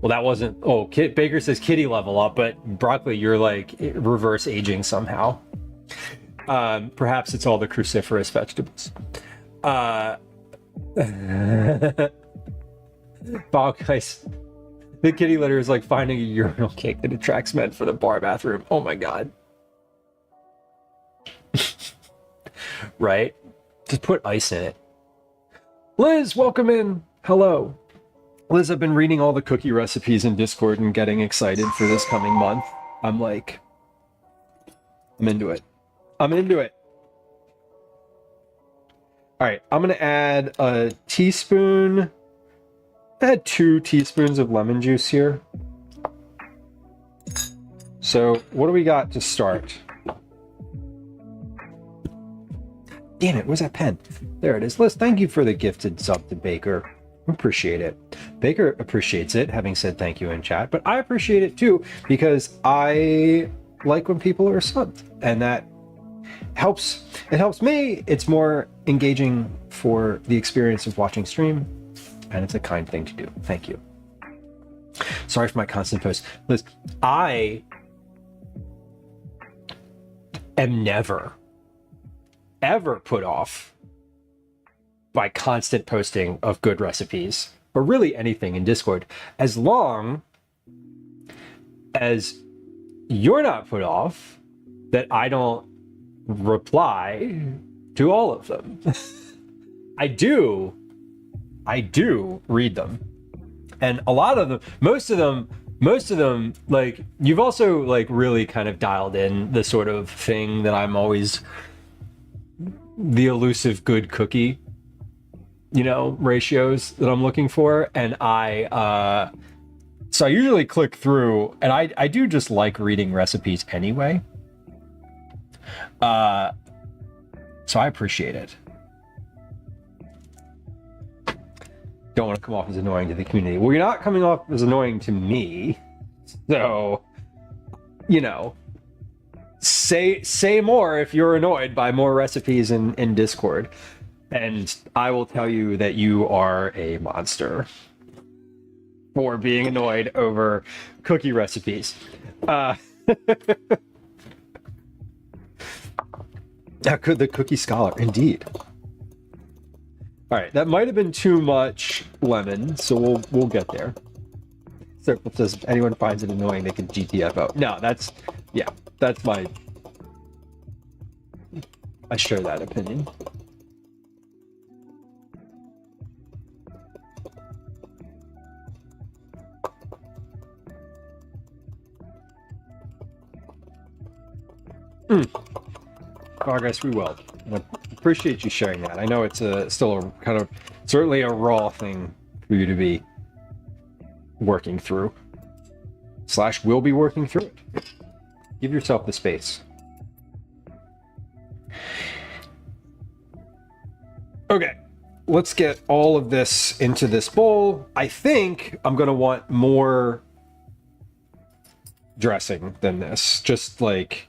Well, that wasn't, oh, Baker says kitty level up, but Broccoli, you're like reverse aging somehow. Perhaps it's all the cruciferous vegetables. Wow, guys. The kitty litter is like finding a urinal cake that attracts men for the bar bathroom. Oh my god. Right? Just put ice in it. Liz, welcome in. Hello. Liz, I've been reading all the cookie recipes in Discord and getting excited for this coming month. I'm into it. I'm into it. All right, I'm gonna add a teaspoon. Add 2 teaspoons of lemon juice here. So what do we got to start? Damn it, where's that pen? There it is. Liz, thank you for the gifted sub to Baker. Appreciate it. Baker appreciates it, having said thank you in chat, but I appreciate it too, because I like when people are subbed, and that helps. It helps me. It's more engaging for the experience of watching stream, and it's a kind thing to do. Thank you. Sorry for my constant post. Liz, I am never, ever put off by constant posting of good recipes, or really anything in Discord, as long as you're not put off that I don't reply to all of them. I do read them, and a lot of them, most of them, like, you've also like really kind of dialed in the sort of thing that I'm always, the elusive good cookie, you know, ratios that I'm looking for. And so I usually click through, and I do just like reading recipes anyway. So I appreciate it. Don't want to come off as annoying to the community. Well, you're not coming off as annoying to me. So, you know, say more if you're annoyed by more recipes in Discord. And I will tell you that you are a monster for being annoyed over cookie recipes. The cookie scholar, indeed. All right, that might have been too much lemon, so we'll get there. So if says anyone finds it annoying, they can GTFO. No, that's my. I share that opinion. Oh, I guess we will. I appreciate you sharing that. I know it's still a kind of certainly a raw thing for you to be working through. / will be working through it. Give yourself the space. Okay, let's get all of this into this bowl. I think I'm gonna want more dressing than this. Just like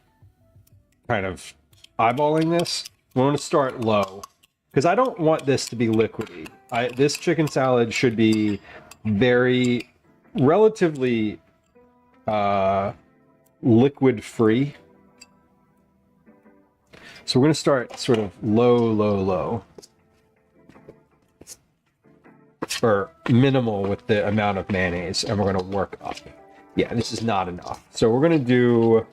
kind of eyeballing this. I want to start low because I don't want this to be liquidy. This chicken salad should be very relatively liquid free. So we're going to start sort of low, or minimal with the amount of mayonnaise, and we're going to work up. Yeah, this is not enough. So we're going to do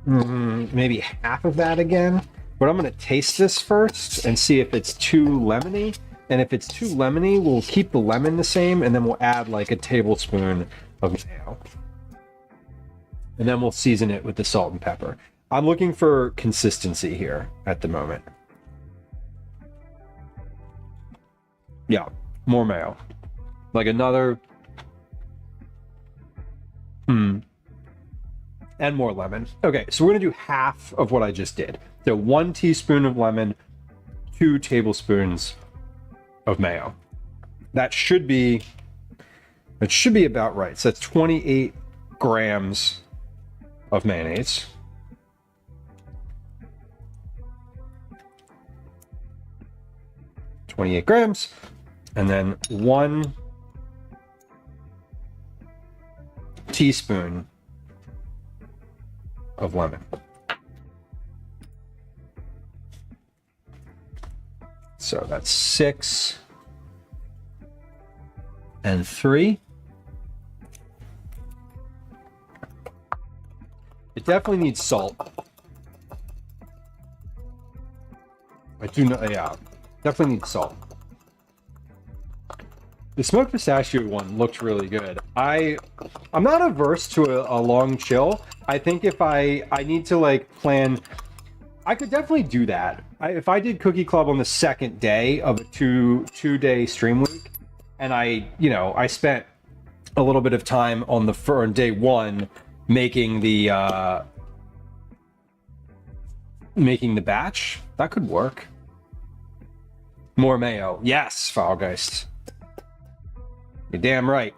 maybe half of that again. But I'm going to taste this first and see if it's too lemony. And if it's too lemony, we'll keep the lemon the same, and then we'll add like a tablespoon of mayo. And then we'll season it with the salt and pepper. I'm looking for consistency here at the moment. Yeah, more mayo. Like another... And more lemon. Okay, so we're going to do half of what I just did. So 1 teaspoon of lemon, 2 tablespoons of mayo. That should be about right. So that's 28 grams of mayonnaise. .28 grams. And then 1 teaspoon of lemon. So that's 6 and 3. It definitely needs salt. I do know, yeah, definitely needs salt. The smoked pistachio one looked really good. I'm not averse to a long chill. I think if I need to like plan, I could definitely do that. If I did Cookie Club on the second day of a two-day stream week, and I spent a little bit of time on day 1 making the batch, that could work. More mayo, yes, Foulgeist. You're damn right.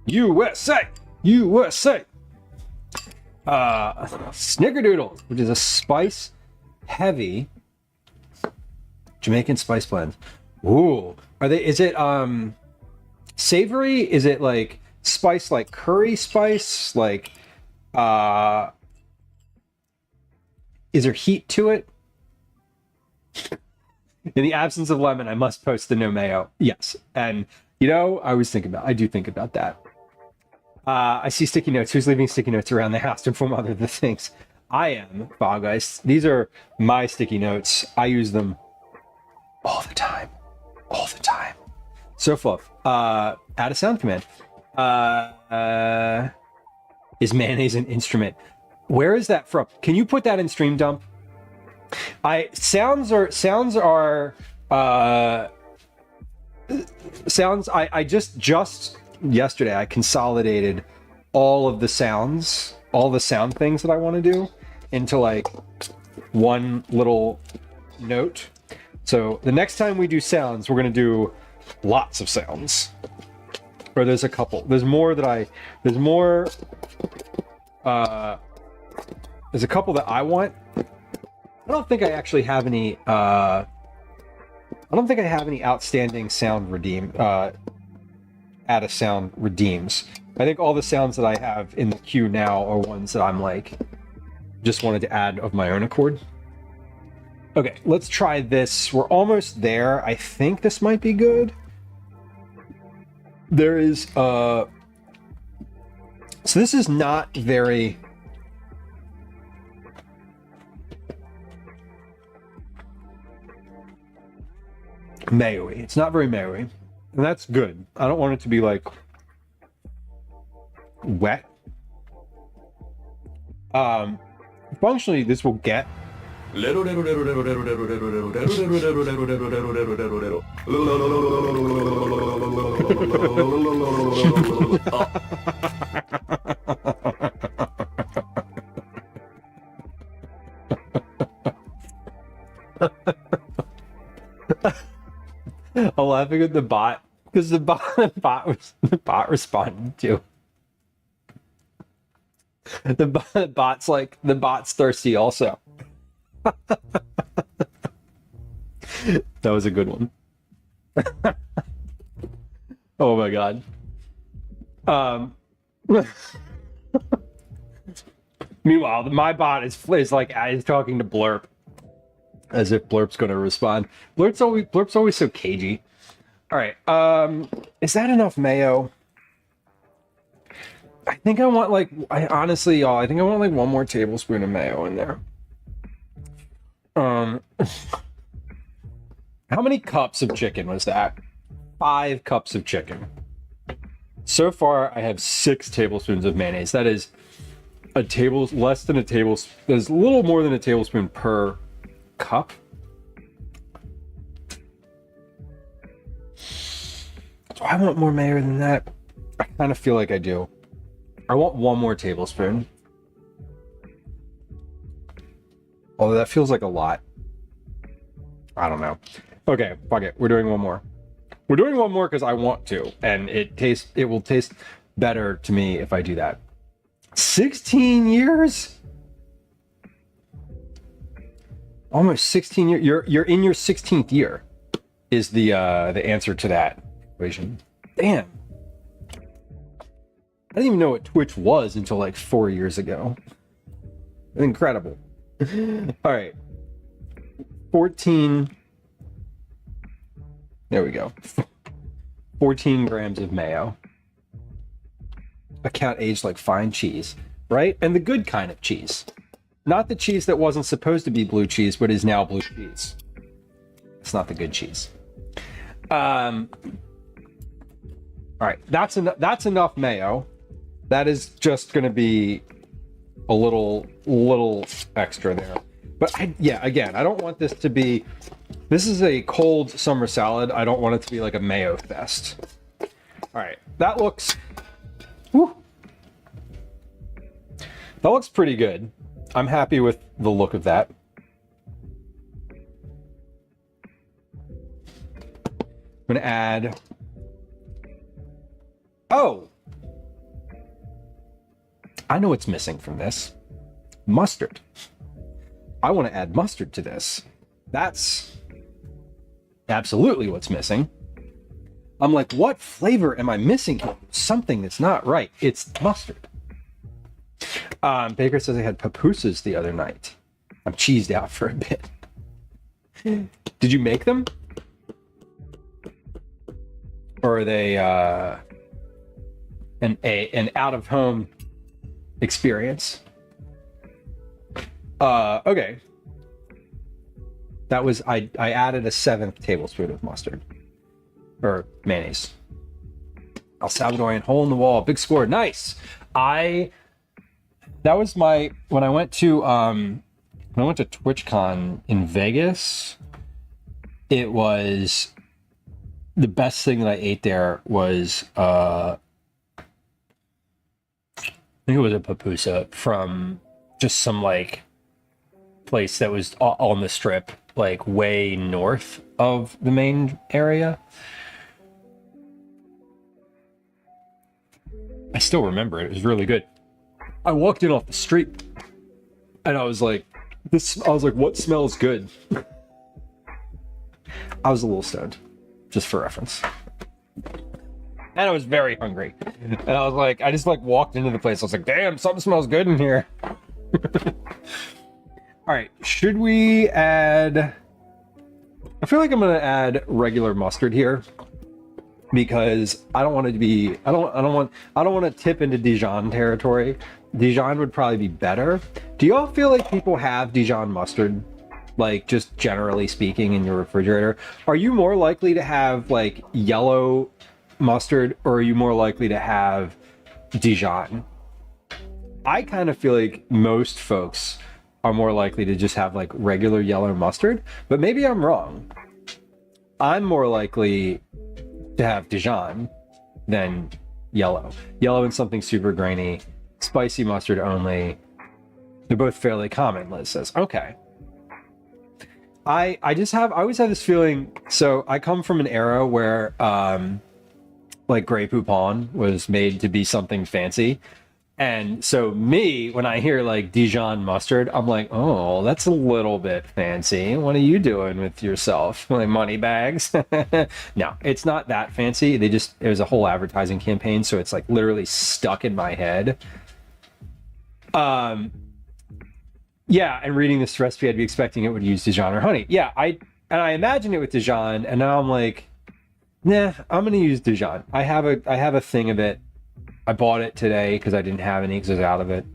USA! USA! Snickerdoodles, which is a spice-heavy Jamaican spice blend. Ooh. Is it savory? Is it like spice like curry spice? Like is there heat to it? In the absence of lemon, I must post the no mayo. Yes. And I do think about that. I see sticky notes. Who's leaving sticky notes around the house to inform other the things? I am, Foulgeist. These are my sticky notes. I use them all the time. All the time. So Fluff, add a sound command. Is mayonnaise an instrument? Where is that from? Can you put that in Stream Dump? Sounds. I just yesterday I consolidated all the sound things that I want to do into like one little note. So the next time we do sounds, we're going to do lots of sounds. Or there's a couple. There's a couple that I want. I don't think I actually have any outstanding sound add a sound redeems. I think all the sounds that I have in the queue now are ones that I'm like just wanted to add of my own accord. Okay, let's try this. We're almost there. I think this might be good. There is so this is not very mayo-y. It's not very mayo-y. And that's good. I don't want it to be like wet. Functionally, this will get I'm laughing at the bot because the bot responded to the bot's like the bot's thirsty also. That was a good one. Oh my god. Meanwhile, my bot is talking to Blurp as if Blurp's going to respond. Blurp's always so cagey. All right. Is that enough mayo? I think I want like honestly, y'all. I think I want like one more tablespoon of mayo in there. How many cups of chicken was that? 5 cups of chicken. So far, I have 6 tablespoons of mayonnaise. That is less than a tablespoon. There's a little more than a tablespoon per cup. Do I want more mayo than that? I kind of feel like I do. I want one more tablespoon. Although that feels like a lot. I don't know. Okay, fuck it. We're doing one more. We're doing one more because I want to, and it will taste better to me if I do that. 16 years? Almost 16 years. You're in your 16th year is the answer to that equation. Damn. I didn't even know what Twitch was until like 4 years ago. Incredible. All right. 14. There we go. 14 grams of mayo. A cat aged like fine cheese, right? And the good kind of cheese. Not the cheese that wasn't supposed to be blue cheese, but is now blue cheese. It's not the good cheese. All right, that's enough mayo. That is just going to be a little extra there. But again, I don't want this to be. This is a cold summer salad. I don't want it to be like a mayo fest. All right, that looks. Whew, that looks pretty good. I'm happy with the look of that. I'm gonna add. Oh, I know what's missing from this. Mustard. I want to add mustard to this. That's absolutely what's missing. I'm like, what flavor am I missing? Something that's not right. It's mustard. Baker says I had pupusas the other night. I'm cheesed out for a bit. Did you make them? Or are they an out-of-home experience? Okay. That was I added a 7th tablespoon of mustard or mayonnaise. El Salvadorian hole in the wall, big score, nice. That was my when I went to TwitchCon in Vegas. It was the best thing that I ate there was I think it was a pupusa from just some like place that was on the strip, like way north of the main area. I still remember it. It was really good. I walked in off the street and I was like, what smells good? I was a little stoned, just for reference. And I was very hungry. And I was like, I just like walked into the place. I was like, damn, something smells good in here. All right, should we add? I feel like I'm gonna add regular mustard here because I don't want it to be. I don't want to tip into Dijon territory. Dijon would probably be better. Do y'all feel like people have Dijon mustard, like just generally speaking, in your refrigerator? Are you more likely to have like yellow mustard, or are you more likely to have Dijon? I kind of feel like most folks are more likely to just have like regular yellow mustard, but maybe I'm wrong. I'm more likely to have Dijon than yellow. Yellow and something super grainy, spicy mustard only. They're both fairly common, Liz says. Okay. I always have this feeling, so I come from an era where like Grey Poupon was made to be something fancy. And so me, when I hear like Dijon mustard, I'm like, oh, that's a little bit fancy. What are you doing with yourself? Like money bags? No, it's not that fancy. It was a whole advertising campaign, so it's like literally stuck in my head. Yeah, and reading this recipe, I'd be expecting it would use Dijon or honey. Yeah, I imagined it with Dijon, and now I'm like, nah, I'm gonna use Dijon. I have a thing of it. I bought it today because I didn't have any because I was out of it.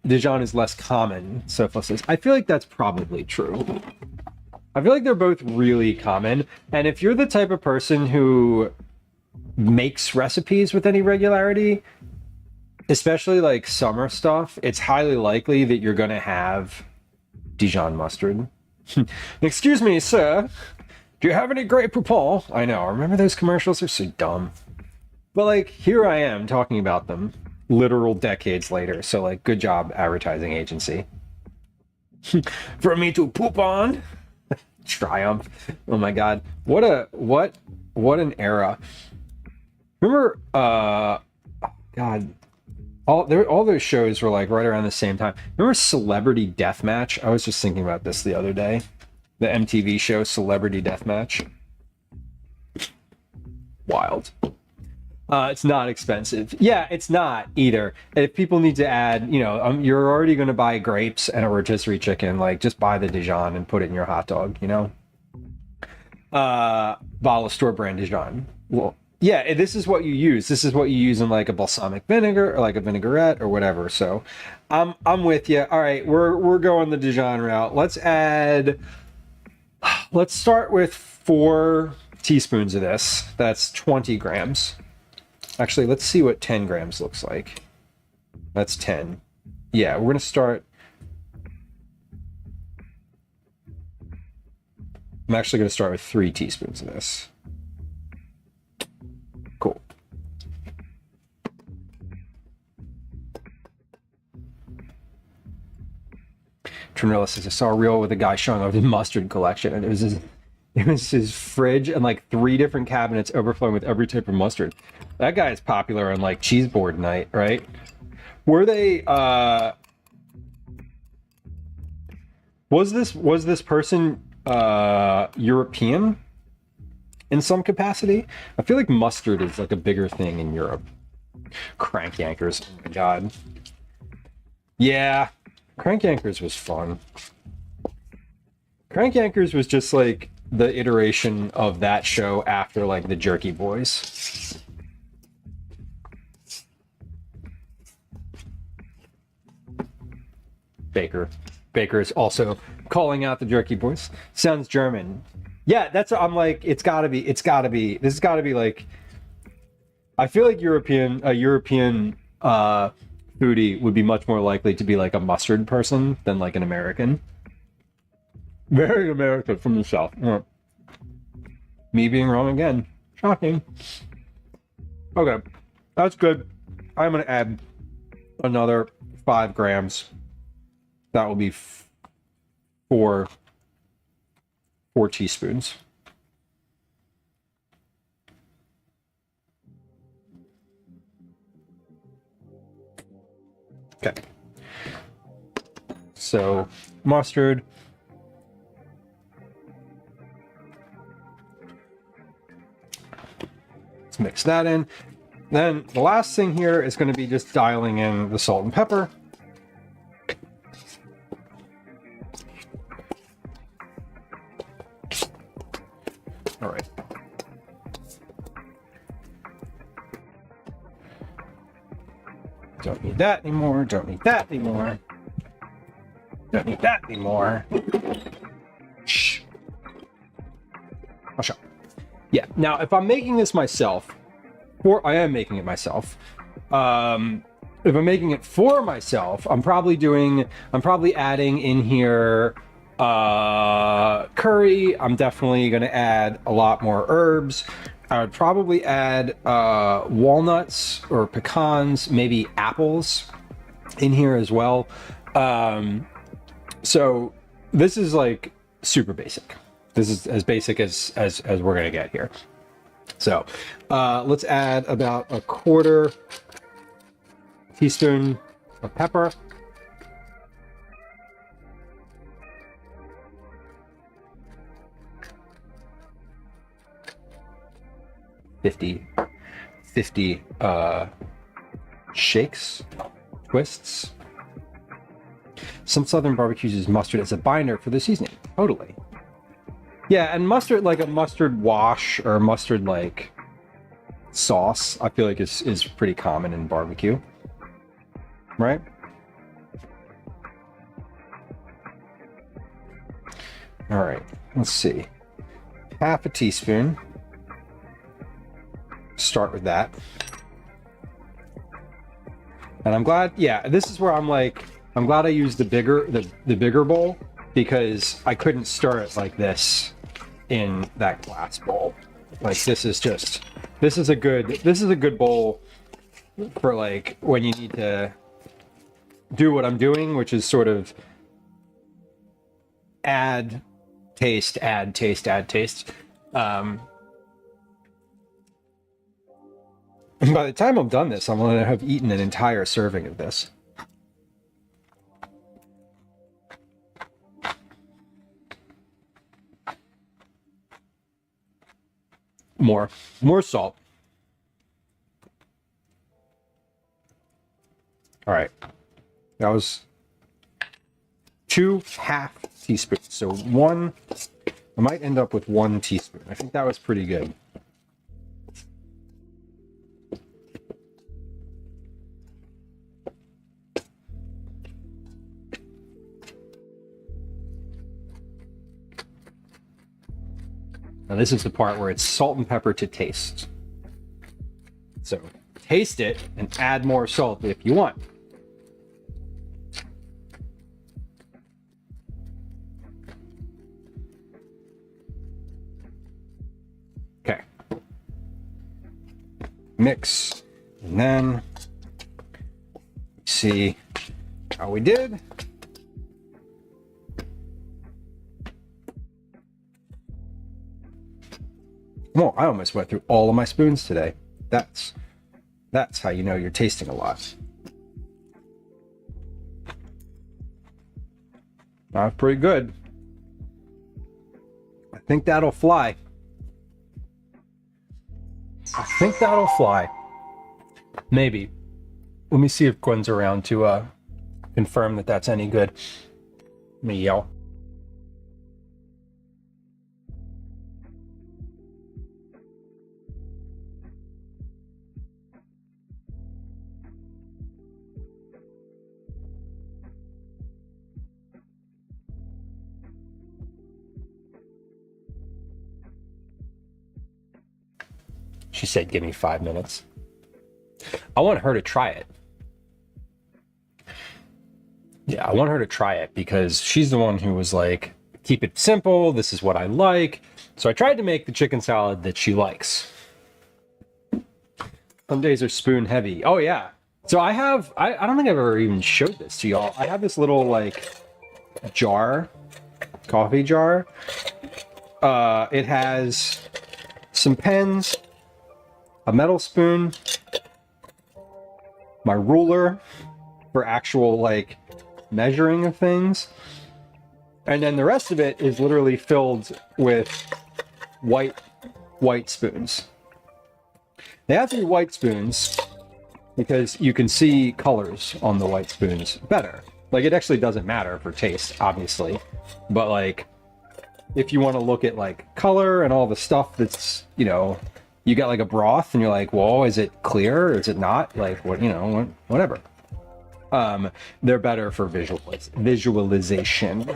Dijon is less common, Sophia says. I feel like that's probably true. I feel like they're both really common. And if you're the type of person who makes recipes with any regularity, especially like summer stuff, it's highly likely that you're going to have Dijon mustard. Excuse me, sir. Do you have any Grey Poupon? I know. Remember those commercials? They're so dumb. But like, here I am talking about them literal decades later. So like, good job, advertising agency. For me to poop on. Triumph. Oh my God. What an era. Remember, God, all those shows were like right around the same time. Remember Celebrity Deathmatch? I was just thinking about this the other day. The MTV show Celebrity Deathmatch. Wild. It's not expensive. Yeah, it's not either. If people need to add, you're already going to buy grapes and a rotisserie chicken, like just buy the Dijon and put it in your hot dog, Bottle of store brand Dijon. Well, yeah, this is what you use. This is what you use in like a balsamic vinegar or like a vinaigrette or whatever. So I'm with you. All right, we're going the Dijon route. Let's start with 4 teaspoons of this. That's 20 grams. Actually, let's see what 10 grams looks like. That's 10. Yeah, we're going to start. I'm actually going to start with 3 teaspoons of this. Cool. Trinilla says, I saw a reel with a guy showing off his mustard collection, and it was his fridge and like 3 different cabinets overflowing with every type of mustard. That guy is popular on like cheese board night, right? Were they was this person European in some capacity? I feel like mustard is like a bigger thing in Europe. Crank Yankers, oh my God. Yeah, Crank Yankers was fun. Crank Yankers was just like the iteration of that show after like the Jerky Boys. Baker is also calling out the Jerky Boys. Sounds German. Yeah, I'm like, this has gotta be like, I feel like a European foodie would be much more likely to be like a mustard person than like an American. Very American from the South. Yeah. Me being wrong again. Shocking. Okay, that's good. I'm gonna add another 5 grams. That will be 4 teaspoons. Okay. So mustard. Let's mix that in. Then the last thing here is going to be just dialing in the salt and pepper. All right. Don't need that anymore. Don't need that anymore. Don't need that anymore. Shh. I'll shut. Yeah. Now, if I'm making this myself, or I am making it myself, if I'm making it for myself, I'm probably adding in here curry. I'm definitely going to add a lot more herbs. I would probably add walnuts or pecans, maybe apples in here as well. So this is like super basic. This is as basic as we're going to get here. So let's add about a quarter teaspoon of pepper. Fifty shakes, twists. Some Southern barbecues use mustard as a binder for the seasoning. Totally. Yeah, and mustard, like a mustard wash or mustard like sauce, I feel like is pretty common in barbecue. Right? All right, let's see. Half a teaspoon. Start with that. And I'm glad, yeah, this is where I'm like, I'm glad I used the bigger bowl, because I couldn't stir it like this in that glass bowl. Like this is a good bowl for like when you need to do what I'm doing, which is sort of add taste. And by the time I'm done this, I'm going to have eaten an entire serving of this. More salt. All right. That was 2/2 teaspoons. So I might end up with 1 teaspoon. I think that was pretty good. Now this is the part where it's salt and pepper to taste. So taste it and add more salt if you want. Okay. Mix, and then see how we did. Well, I almost went through all of my spoons today. That's how you know you're tasting a lot. That's pretty good. I think that'll fly. Maybe. Let me see if Gwen's around to confirm that that's any good. Let me yell. She said, give me 5 minutes. I want her to try it. Yeah, I want her to try it because she's the one who was like, keep it simple. This is what I like. So I tried to make the chicken salad that she likes. Some days are spoon heavy. Oh yeah. So I don't think I've ever even showed this to y'all. I have this little like jar, coffee jar. It has some pens, a metal spoon, my ruler for actual like measuring of things, and then the rest of it is literally filled with white spoons. They have to be white spoons because you can see colors on the white spoons better. Like it actually doesn't matter for taste, obviously, but like if you want to look at like color and all the stuff that's, you know, you got like a broth and you're like, whoa, is it clear? Is it not? Like what, you know, whatever. They're better for visualization.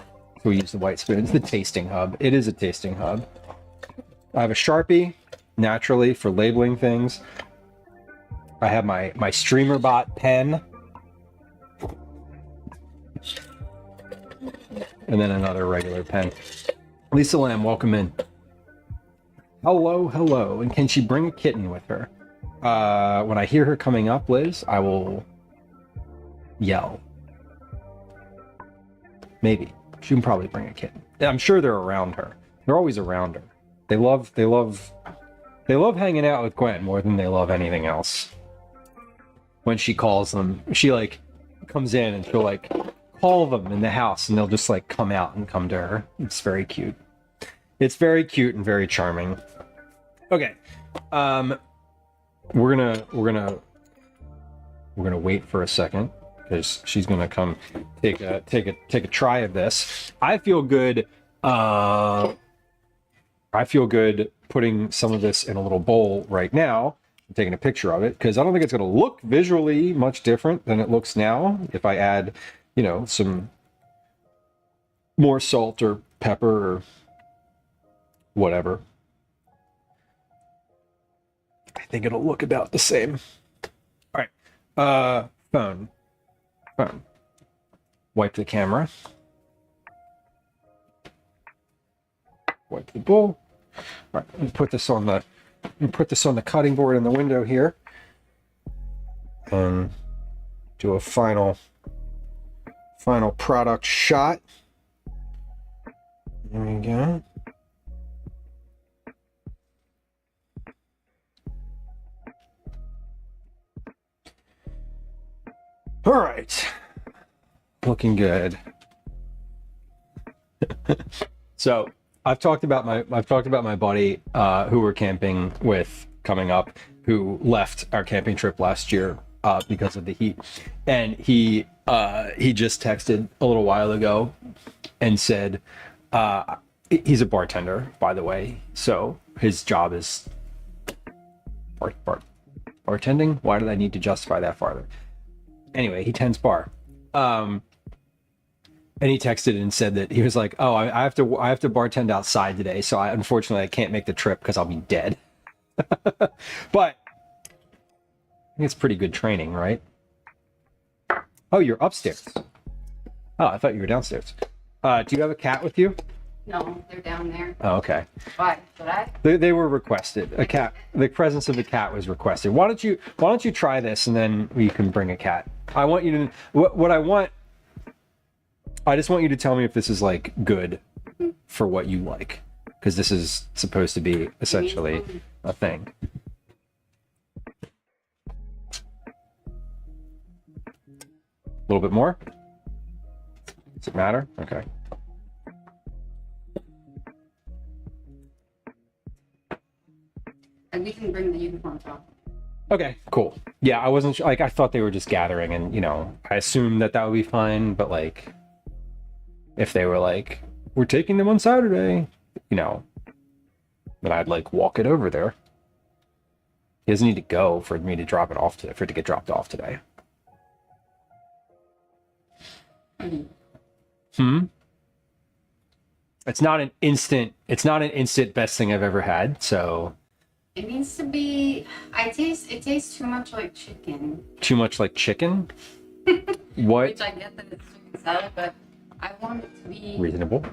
We use the white spoon. It's the tasting hub. It is a tasting hub. I have a Sharpie, naturally, for labeling things. I have my StreamerBot pen And then another regular pen. Lisa Lamb, welcome in. Hello, hello. And can she bring a kitten with her? When I hear her coming up, Liz, I will yell. Maybe. She can probably bring a kitten. I'm sure they're around her. They're always around her. They love hanging out with Gwen more than they love anything else. When she calls them, she like comes in and she'll like call them in the house and they'll just like come out and come to her. It's very cute. It's very cute and very charming. Okay. We're gonna wait for a second because she's gonna come take a try of this. I feel good putting some of this in a little bowl right now. I'm taking a picture of it because I don't think it's going to look visually much different than it looks now if I add, you know, some more salt or pepper or whatever. I think it'll look about the same. All right. Phone. Wipe the camera. Wipe the bowl. All right, let me put this on the cutting board in the window here, and do a final product shot. There we go. All right, looking good. So. I've talked about my buddy who we're camping with coming up, who left our camping trip last year because of the heat, and he just texted a little while ago and said he's a bartender, by the way, so his job is bartending. Why did I need to justify that farther? Anyway, he tends bar. And he texted and said that he was like, "Oh, I have to bartend outside today, so unfortunately I can't make the trip because I'll be dead." But I think it's pretty good training, right? Oh, you're upstairs. Oh, I thought you were downstairs. Do you have a cat with you? No, they're down there. Oh, okay. Why? Should I? They were requested. A cat. The presence of a cat was requested. Why don't you try this and then you can bring a cat? I want you to. What I want. I just want you to tell me if this is like good for what you like, because this is supposed to be essentially a thing. A little bit more? Does it matter? Okay. And we can bring the uniforms off. Okay, cool. Yeah, I wasn't like, I thought they were just gathering, and you know, I assumed that would be fine, but like, if they were like, we're taking them on Saturday, you know, then I'd like walk it over there. He doesn't need to go for me to drop it off today, for it to get dropped off today. It's not an instant best thing I've ever had, so. It needs to be, it tastes too much like chicken. Too much like chicken? What? Which I get that it's chicken salad, but I want it to be reasonable.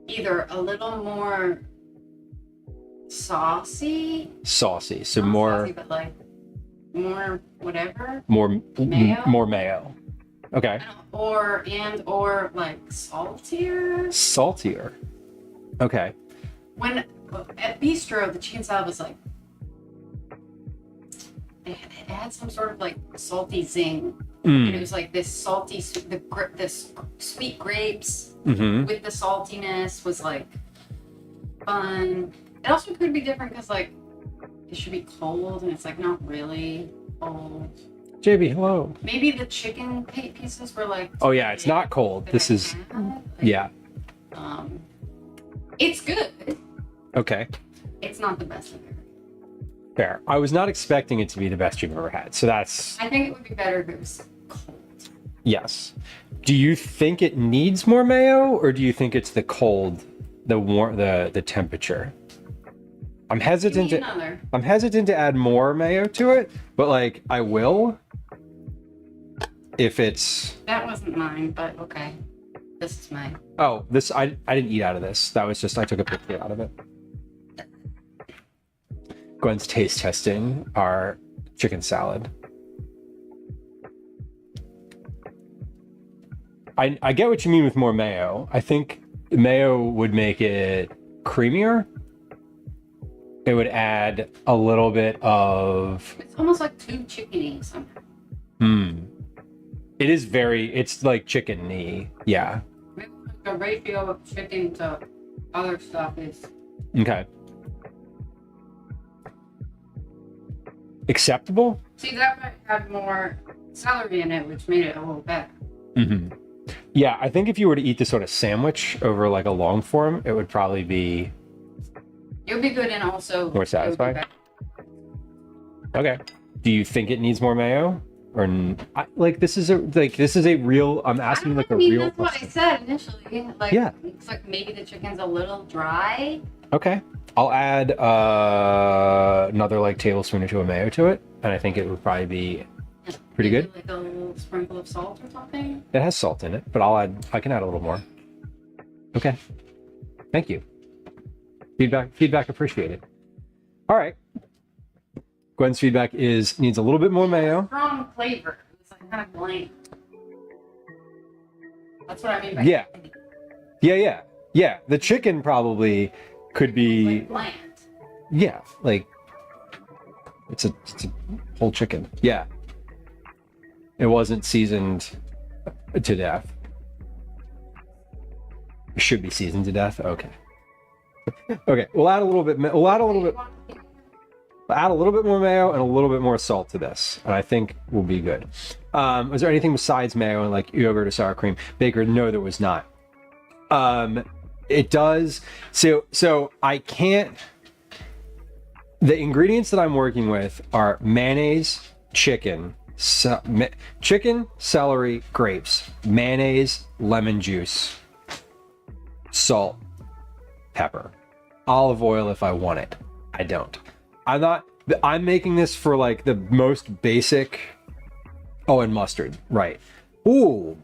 Either a little more saucy. Saucy, so Not more. saucy, but like more whatever. More Mayo? More mayo. Okay. Or like saltier. Saltier. Okay. When at Bistro, the chicken salad was like it had some sort of like salty zing. And it was like this salty, this sweet grapes with the saltiness was like fun. It also could be different because like it should be cold and it's like not really cold. JB, hello. Maybe the chicken pieces were like. Oh yeah, it's not cold. This is yeah. It's good. Okay. It's not the best I've ever had. Fair. I was not expecting it to be the best you've ever had, so that's. I think it would be better if it was cold. Yes. Do you think it needs more mayo, or do you think it's the cold, the temperature? I'm hesitant to add more mayo to it, but like I will. if it's... That wasn't mine, but okay. This is mine. Oh, this, I didn't eat out of this. That was just, I took a picture out of it. Gwen's taste testing our chicken salad. I get what you mean with more mayo. I think mayo would make it creamier. It would add a little bit of... It's almost like too chickeny somehow. It is very, it's like chicken-y. Yeah. Maybe the ratio of chicken to other stuff is... Okay. Acceptable? See, that might have more celery in it, which made it a little better. Mm-hmm. Yeah, I think if you were to eat this sort of sandwich over like a long form, it would probably be... It would be good and also... More satisfying? Okay. Do you think it needs more mayo? Or this is a real... I'm asking like a real... That's what I said initially. Like, yeah. It's like maybe the chicken's a little dry. Okay. I'll add another like tablespoon or two of mayo to it, and I think it would probably be pretty Maybe good. Like a little sprinkle of salt or something. It has salt in it, but I can add a little more. Okay. Thank you. Feedback appreciated. All right. Gwen's feedback is needs a little bit more mayo. Strong flavor. It's like kind of bland. That's what I mean by Yeah. Yeah. The chicken probably could be like bland. yeah, like it's a whole chicken. Yeah. It wasn't seasoned to death. It should be seasoned to death. Okay. Okay, we'll add a little bit more mayo and a little bit more salt to this, and I think we'll be good. Was there anything besides mayo and like yogurt or sour cream? Baker, no, there was not. It does. So I can't. The ingredients that I'm working with are mayonnaise, chicken, celery, grapes, mayonnaise, lemon juice, salt, pepper, olive oil if I want it. I don't. I'm making this for like the most basic. Oh, and mustard, right? Ooh,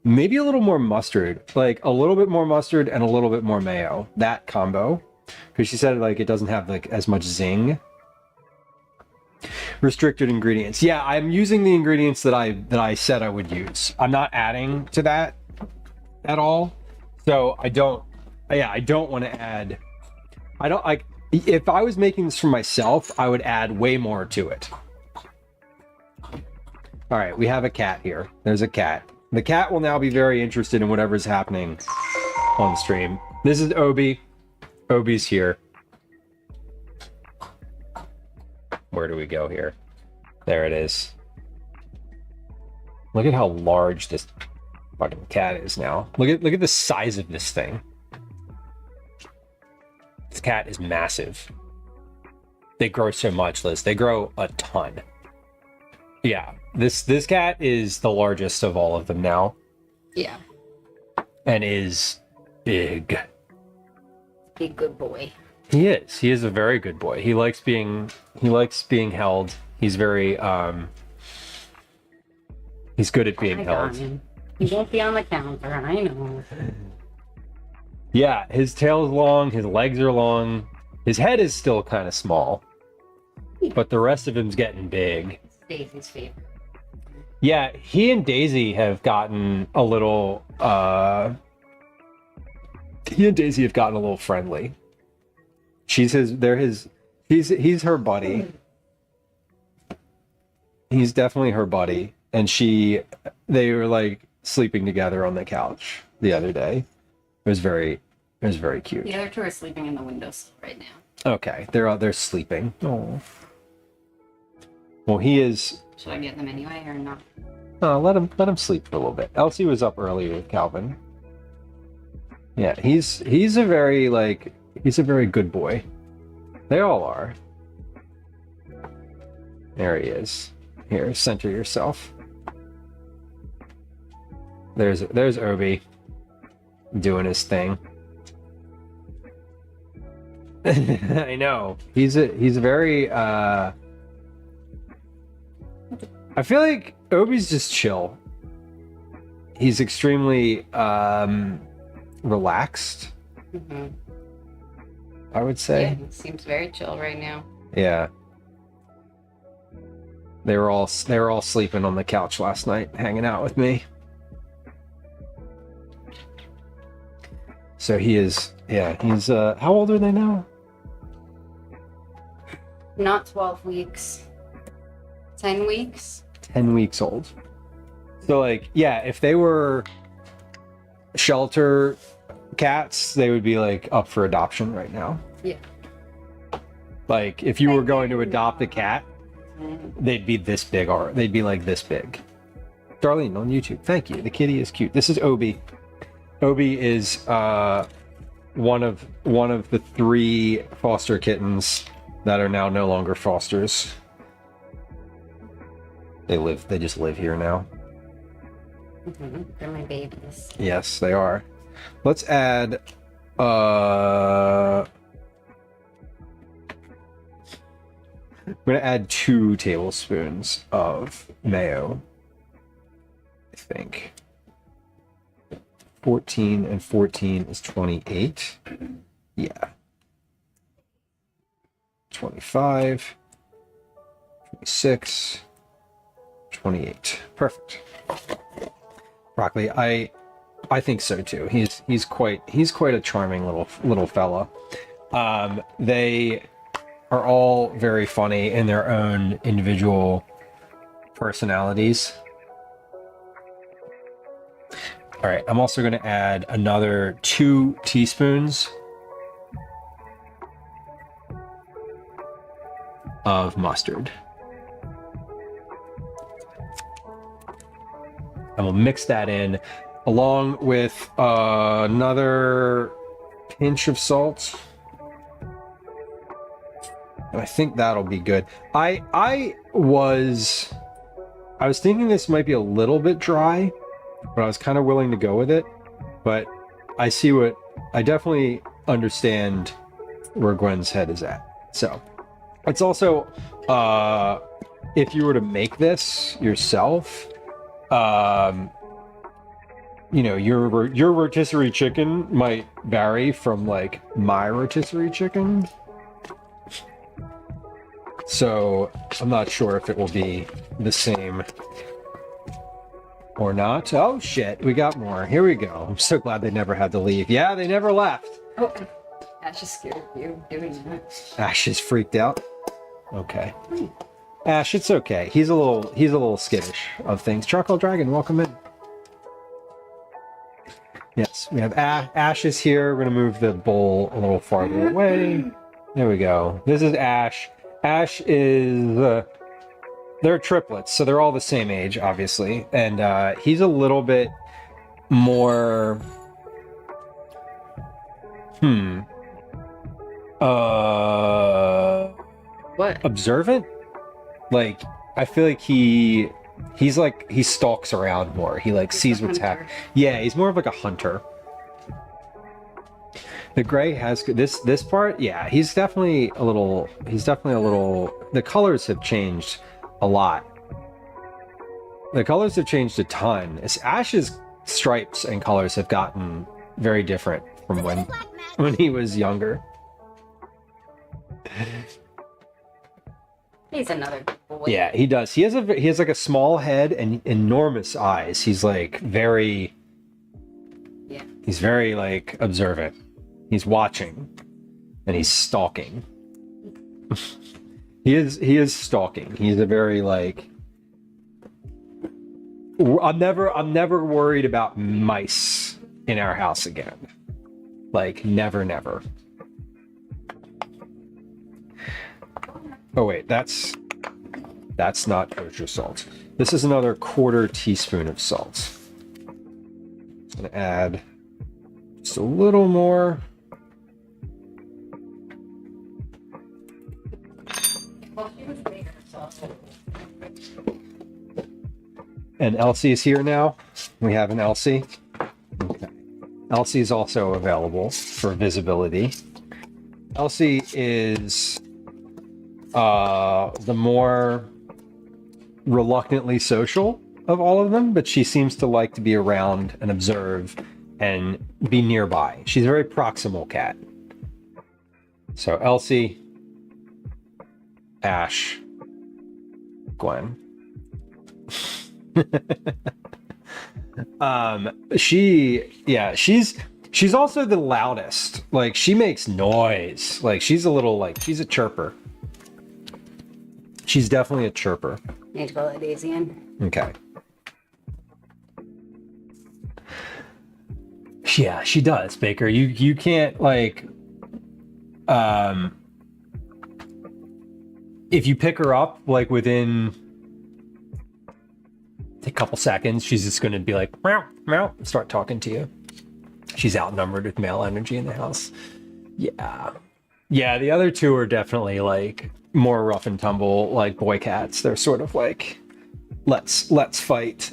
maybe a little more mustard, like a little bit more mustard and a little bit more mayo. That combo, because she said like it doesn't have like as much zing. Restricted ingredients. Yeah, I'm using the ingredients that I said I would use. I'm not adding to that at all. So I don't want to add. I don't like. If I was making this for myself, I would add way more to it. All right, we have a cat here. There's a cat. The cat will now be very interested in whatever's happening on the stream. This is Obi. Obi's here. Where do we go here? There it is. Look at how large this fucking cat is now. Look at the size of this thing. This cat is massive. They grow so much, Liz. They grow a ton. Yeah, this cat is the largest of all of them now. Yeah. And is big. Big good boy. He is. He is a very good boy. He likes being held. He's very he's good at being held. He won't be on the counter, I know. Yeah, his tail is long, his legs are long. His head is still kind of small. But the rest of him's getting big. It's Daisy's favorite. Yeah, he and Daisy have gotten a little friendly. He's her buddy. He's definitely her buddy. And they were like sleeping together on the couch the other day. It was very cute. The other two are sleeping in the windowsill right now. Okay, they're sleeping. Oh. Well, he is. Should I get them anyway or not? Let him sleep for a little bit. Elsie was up early with Calvin. Yeah, he's a very good boy. They all are. There he is. Here, center yourself. There's Obi doing his thing. I know. He's very I I feel like Obi's just chill. He's extremely relaxed. I would say. Yeah, he seems very chill right now. Yeah. They were all sleeping on the couch last night, hanging out with me. So he is, yeah, he's how old are they now? Not 12 weeks. 10 weeks. 10 weeks old. So like, yeah, if they were shelter cats, they would be like up for adoption right now. Yeah. Like if you were going to adopt a cat, they'd be this big, or they'd be like this big. Darlene on YouTube, thank you. The kitty is cute. This is Obi. Obi is one of the 3 foster kittens that are now no longer fosters. They just live here now. They're my babies. Yes, they are. Let's add I'm gonna add 2 tablespoons of mayo. I think 14 and 14 is 28. Yeah. 25, 26, 28. Perfect. Broccoli, I think so too. He's quite a charming little fella. They are all very funny in their own individual personalities. All right, I'm also going to add another 2 teaspoons of mustard. And we'll mix that in along with another pinch of salt. And I think that'll be good. I was thinking this might be a little bit dry, but I was kind of willing to go with it. But I definitely understand where Gwen's head is at. So it's also, if you were to make this yourself, you know, your rotisserie chicken might vary from like my rotisserie chicken. So I'm not sure if it will be the same or not. Oh shit, we got more. Here we go. I'm so glad they never had to leave. Yeah, they never left. Oh, Ash is scared of you doing that. Ash is freaked out. Okay. Ash, it's okay. He's a little skittish of things. Charcoal Dragon, welcome in. Yes, we have Ash is here. We're gonna move the bowl a little farther away. There we go. This is Ash. Ash is they're triplets, so they're all the same age, obviously, and he's a little bit more What? observant. Like I feel like he stalks around more. He like sees what's happening. Yeah, he's more of like a hunter. The gray has this part. Yeah, he's definitely a little. The colors have changed a lot. The colors have changed a ton. Ash's stripes and colors have gotten very different from when he was younger. He's another boy. Yeah, he does. He has like a small head and enormous eyes. He's like very. Yeah. He's very like observant. He's watching, and he's stalking. He is stalking. He's a very like. I'm never worried about mice in our house again. Like never. Oh wait, that's not kosher salt. This is another 1/4 teaspoon of salt. I'm gonna add just a little more. And Elsie is here now. We have an Elsie. Okay. Elsie is also available for visibility. Elsie is the more reluctantly social of all of them, but she seems to like to be around and observe and be nearby. She's a very proximal cat. So Elsie, Ash, Gwen. She's also the loudest. Like, she makes noise. Like, she's a chirper. She's definitely a chirper. Need to go let Daisy in. Okay. Yeah, she does, Baker. You can't, like, if you pick her up, like, within a couple seconds, she's just going to be like, meow, meow, start talking to you. She's outnumbered with male energy in the house. Yeah. Yeah, the other two are definitely, like, more rough and tumble, like, boy cats. They're sort of like, let's fight.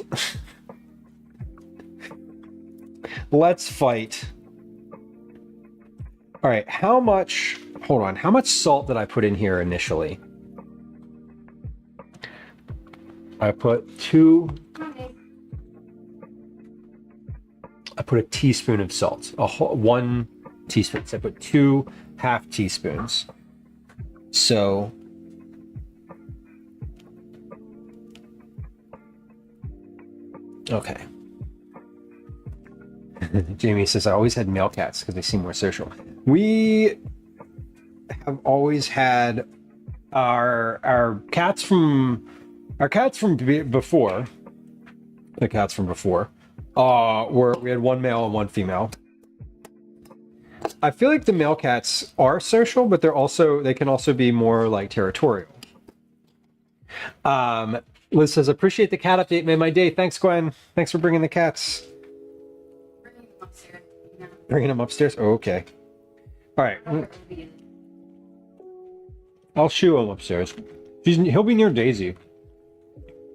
Let's fight. All right, how much salt did I put in here initially? I put a teaspoon of salt, 1 teaspoon. So I put 2 half teaspoons. So okay. Jamie says, I always had male cats because they seem more social. We have always had our cats from before. The cats from before we had 1 male and 1 female. I feel like the male cats are social, but they can also be more like territorial. Liz says, appreciate the cat update, made my day. Thanks, Gwen. Thanks for bringing the cats. Bringing them upstairs? Oh, okay. All right. I'll shoo him upstairs. He'll be near Daisy.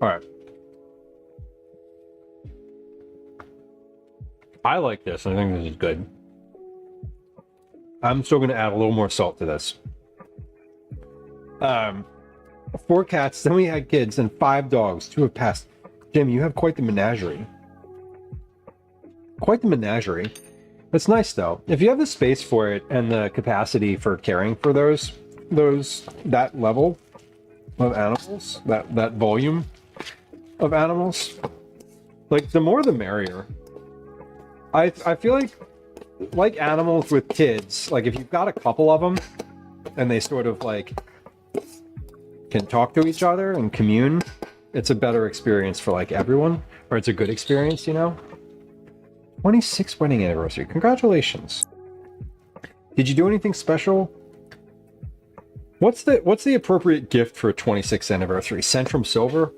All right. I like this. I think this is good. I'm still going to add a little more salt to this. 4 cats, then we had kids, and 5 dogs. 2 have passed. Jim, you have quite the menagerie. Quite the menagerie. That's nice, though. If you have the space for it and the capacity for caring for that level of animals, that volume of animals, like, the more the merrier. I feel like animals with kids, like, if you've got a couple of them and they sort of, like, can talk to each other and commune, it's a better experience for, like, everyone, or it's a good experience, you know? 26th wedding anniversary. Congratulations. Did you do anything special? What's the appropriate gift for a 26th anniversary? Centrum Silver?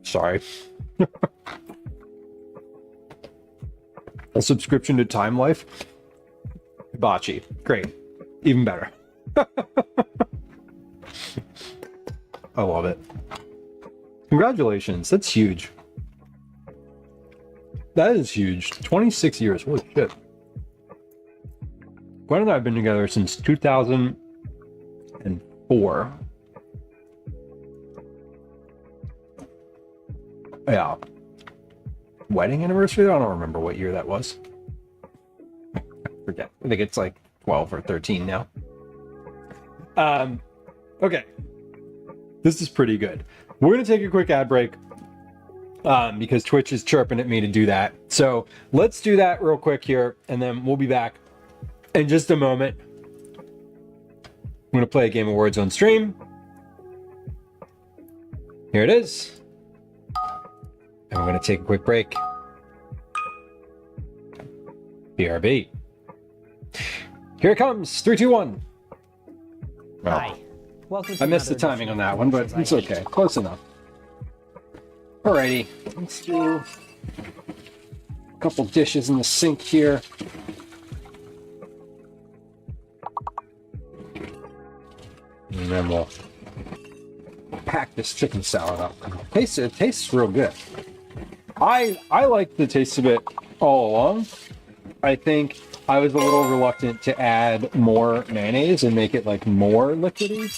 Sorry. A subscription to Time Life? Hibachi. Great. Even better. I love it. Congratulations. That's huge. That is huge. 26 years. Holy shit. Gwen and I have been together since 2004. Yeah. Wedding anniversary? I don't remember what year that was. I forget. I think it's like 12 or 13 now. Okay. This is pretty good. We're going to take a quick ad break because Twitch is chirping at me to do that. So let's do that real quick here, and then we'll be back in just a moment. I'm going to play a game of words on stream. Here it is. And we're going to take a quick break. BRB. Here it comes. 3, 2, 1. Well, Hi. Welcome to I missed the another timing on edition that of one, but Commercials it's I okay. Close enough. Alrighty. Let's do a couple dishes in the sink here. And then we'll pack this chicken salad up. It tastes real good. I like the taste of it all along. I think I was a little reluctant to add more mayonnaise and make it like more liquidy.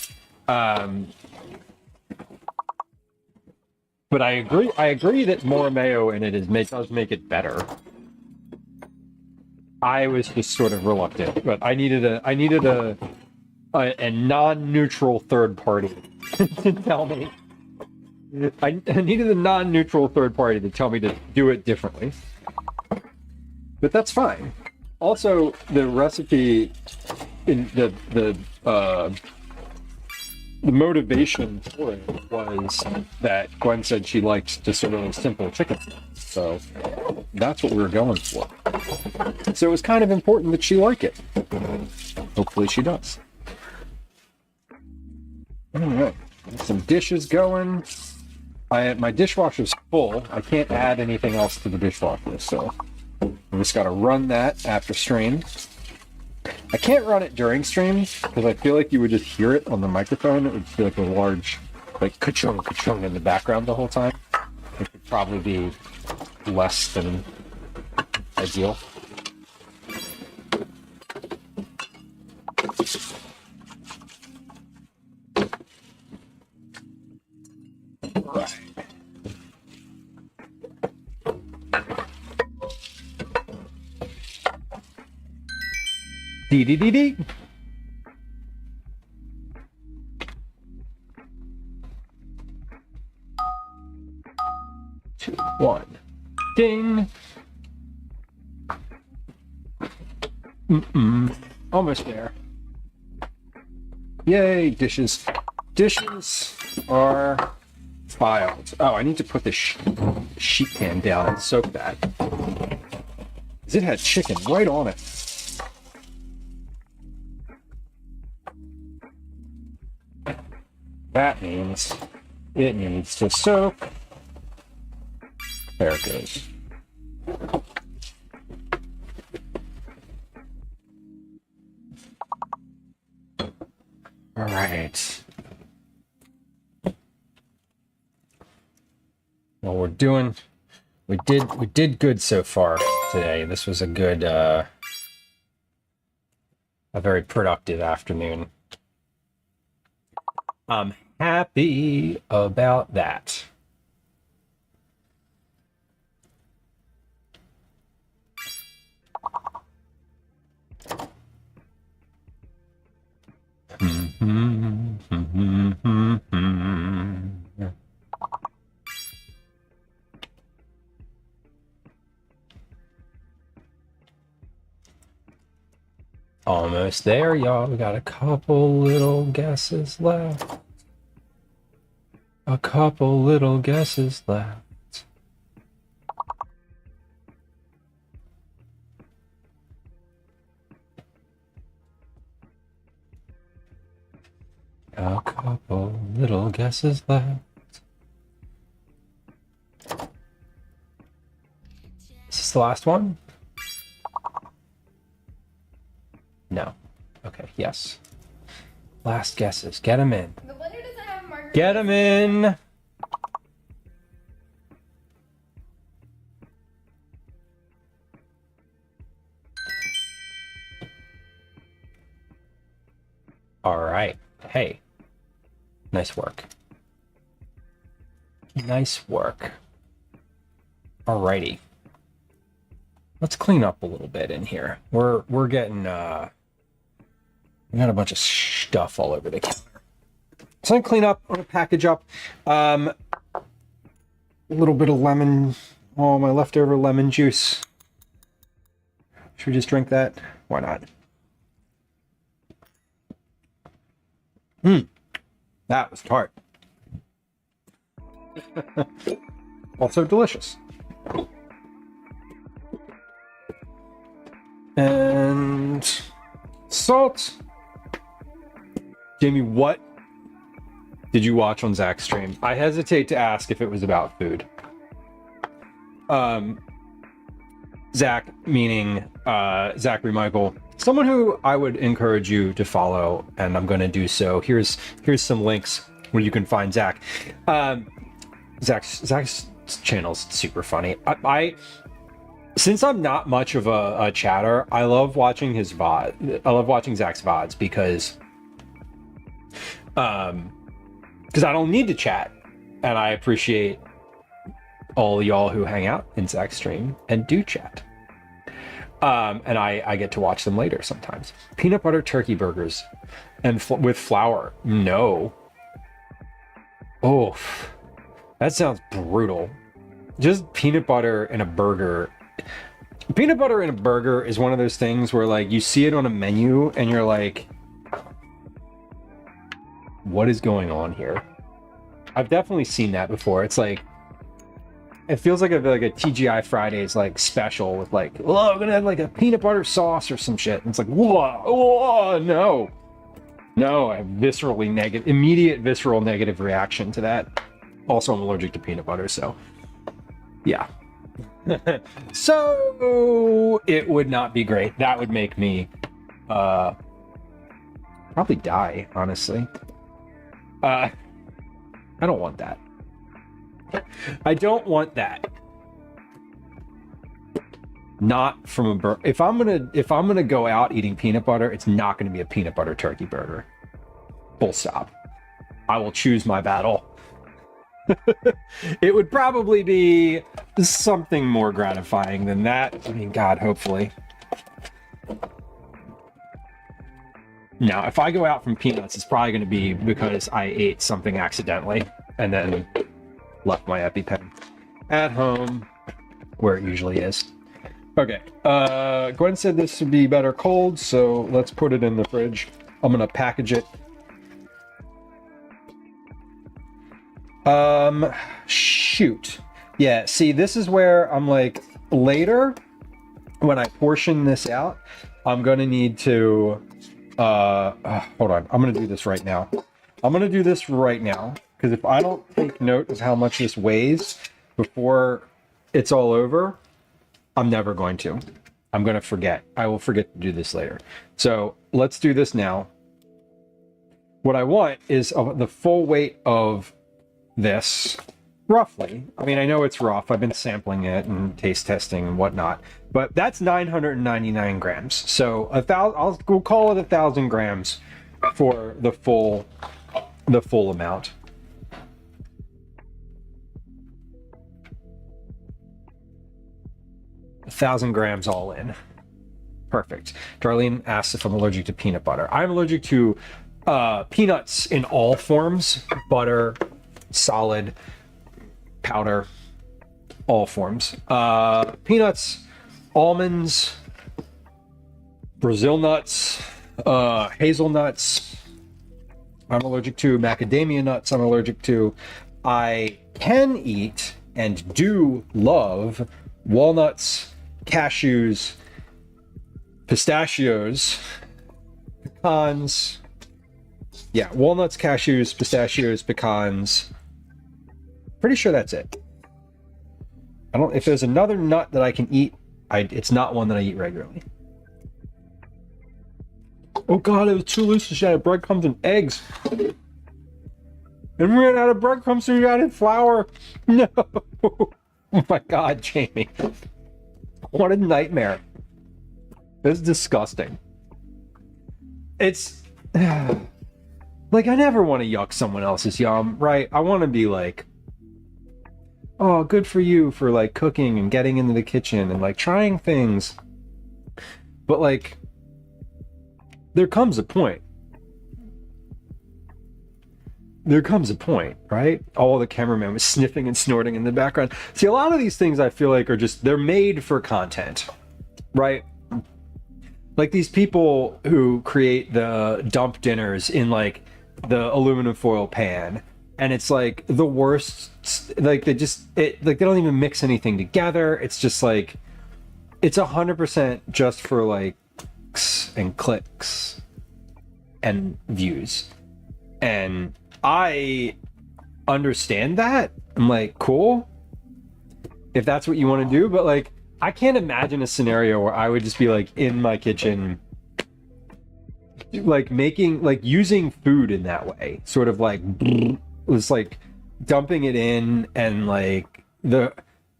But I agree that more mayo in it does make it better. I was just sort of reluctant, but I needed a non-neutral third party to tell me. I needed a non-neutral third party to tell me to do it differently. But that's fine. Also, the recipe in the motivation for it was that Gwen said she liked just a really simple chicken. So that's what we were going for. So it was kind of important that she like it. Hopefully she does. All right, some dishes going. My dishwasher's full. I can't add anything else to the dishwasher, so I just got to run that after stream. I can't run it during stream because I feel like you would just hear it on the microphone. It would feel like a large, like ka-chung, ka-chung in the background the whole time. It would probably be less than ideal. Right. Dee dee dee dee. Two, one. Ding. Almost there. Yay, dishes. Dishes are filed. Oh, I need to put this sheet pan down and soak that. 'Cause it had chicken right on it. That means it needs to soak. There it goes. All right. Well, we did good so far today. This was a good, a very productive afternoon. I'm happy about that. Almost there, y'all. We got a couple little guesses left. A couple little guesses left. A couple little guesses left. Is this the last one? No. Okay, yes. Last guesses. Get them in. The blender doesn't have a margarita. Get them in. All right. Hey. Nice work. Nice work. Alrighty. Let's clean up a little bit in here. We're getting we got a bunch of stuff all over the counter. So I'm gonna clean up, I'm gonna package up. A little bit of lemon, all my leftover lemon juice. Should we just drink that? Why not? That was tart. Also delicious. And salt. Jamie, what did you watch on Zach's stream? I hesitate to ask if it was about food. Zach, meaning Zachary Michael, someone who I would encourage you to follow, and I'm going to do so. Here's some links where you can find Zach. Zach's channel's super funny. Since I'm not much of a chatter, I love watching his VOD. I love watching Zach's VODs because I don't need to chat, and I appreciate all y'all who hang out in Zach's stream and do chat. And I get to watch them later sometimes. Peanut butter turkey burgers and with flour. No. Oh, that sounds brutal. Just peanut butter in a burger. Peanut butter in a burger is one of those things where like you see it on a menu and you're like, what is going on here? I've definitely seen that before. It's like, it feels like a TGI Fridays like special with like, oh, I'm gonna have like a peanut butter sauce or some shit. And it's like, whoa, no. No, I have immediate visceral negative reaction to that. Also, I'm allergic to peanut butter, so yeah. So it would not be great. That would make me probably die, honestly. I don't want that. I don't want that. Not from a burger. If I'm gonna go out eating peanut butter, it's not gonna be a peanut butter turkey burger. Full stop. I will choose my battle. It would probably be something more gratifying than that. I mean, God, hopefully. Now, if I go out from peanuts, it's probably going to be because I ate something accidentally and then left my EpiPen at home where it usually is. Okay, Gwen said this would be better cold, so let's put it in the fridge. I'm going to package it. Shoot. Yeah, see, this is where I'm like, later, when I portion this out, I'm going to need to, hold on, I'm going to do this right now. Because if I don't take note of how much this weighs before it's all over, I'm never going to. I'm going to forget. I will forget to do this later. So let's do this now. What I want is the full weight of this, roughly. I mean, I know it's rough. I've been sampling it and taste testing and whatnot, but that's 999 grams. So we'll call it 1,000 grams for the full amount. A 1,000 grams all in. Perfect. Darlene asks if I'm allergic to peanut butter. I'm allergic to peanuts in all forms, butter, solid, powder, all forms. Peanuts, almonds, Brazil nuts, hazelnuts. I'm allergic to macadamia nuts. I'm allergic to. I can eat and do love walnuts, cashews, pistachios, pecans. Yeah, walnuts, cashews, pistachios, pecans. Pretty sure that's it. I don't. If there's another nut that I can eat, it's not one that I eat regularly. Oh God, it was too loose to add breadcrumbs and eggs. And we ran out of breadcrumbs, so we added flour. No. Oh my God, Jamie. What a nightmare. This is disgusting. It's like I never want to yuck someone else's yum, right? I want to be like, oh, good for you for like cooking and getting into the kitchen and like trying things. But like, there comes a point. Right? All the cameraman was sniffing and snorting in the background. See, a lot of these things I feel like are just, they're made for content, right? Like these people who create the dump dinners in like the aluminum foil pan, and it's like the worst, like they don't even mix anything together. It's just like, it's 100% just for like and clicks and views. And I understand that. I'm like, cool, if that's what you want to do, but like, I can't imagine a scenario where I would just be like in my kitchen, like making, like using food in that way, sort of like, was like dumping it in and like I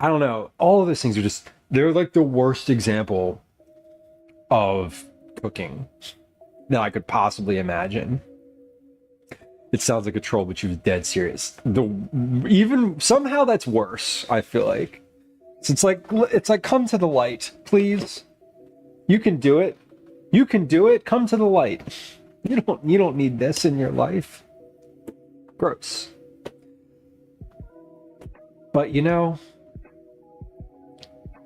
don't know, all of those things are just, they're like the worst example of cooking that I could possibly imagine. It sounds like a troll, but she was dead serious. Even somehow that's worse, I feel like. So it's like come to the light, please. You can do it. You can do it. Come to the light. You don't need this in your life. Gross. But you know,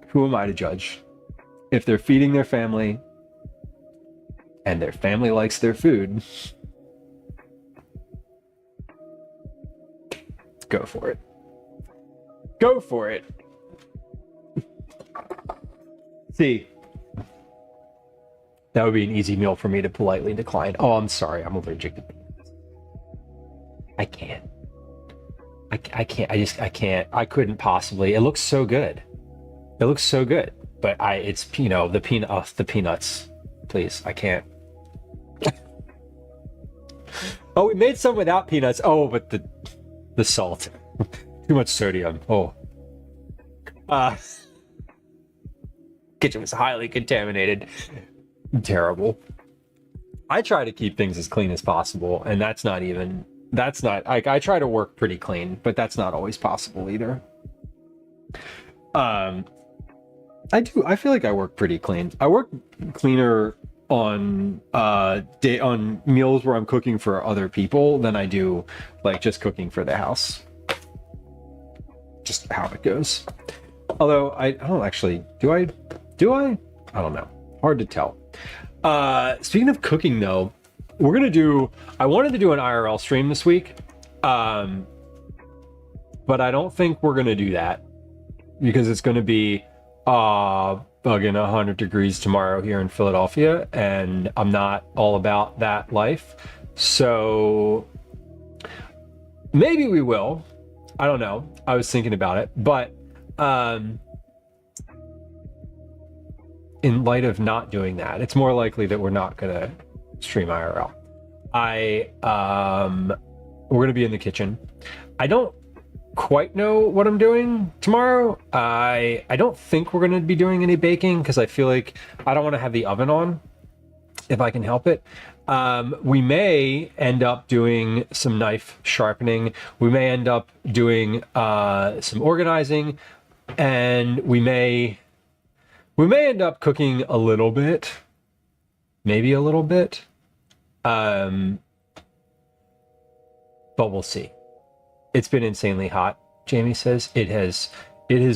who am I to judge? If they're feeding their family and their family likes their food, go for it. Go for it. See, that would be an easy meal for me to politely decline. Oh, I'm sorry. I'm allergic to peanuts. I can't. I can't. I can't. I couldn't possibly. It looks so good. It looks so good. But it's, you know, the peanuts. Please, I can't. Oh, we made some without peanuts. Oh, but the salt. Too much sodium. Oh. Kitchen was highly contaminated. Terrible. I try to keep things as clean as possible, and that's not I try to work pretty clean, but that's not always possible either. I feel like I work pretty clean. I work cleaner on meals where I'm cooking for other people than I do like just cooking for the house. Just how it goes. Although I don't actually, do I? I don't know. Hard to tell. Speaking of cooking though, I wanted to do an IRL stream this week. But I don't think we're going to do that because it's going to be bugging 100 degrees tomorrow here in Philadelphia, and I'm not all about that life. So maybe we will. I don't know. I was thinking about it, but in light of not doing that, it's more likely that we're not going to stream IRL. We're going to be in the kitchen. I don't quite know what I'm doing tomorrow. I don't think we're going to be doing any baking because I feel like I don't want to have the oven on if I can help it. We may end up doing some knife sharpening. We may end up doing some organizing, and we may end up cooking a little bit, maybe a little bit, but we'll see. It's been insanely hot, Jamie says. It has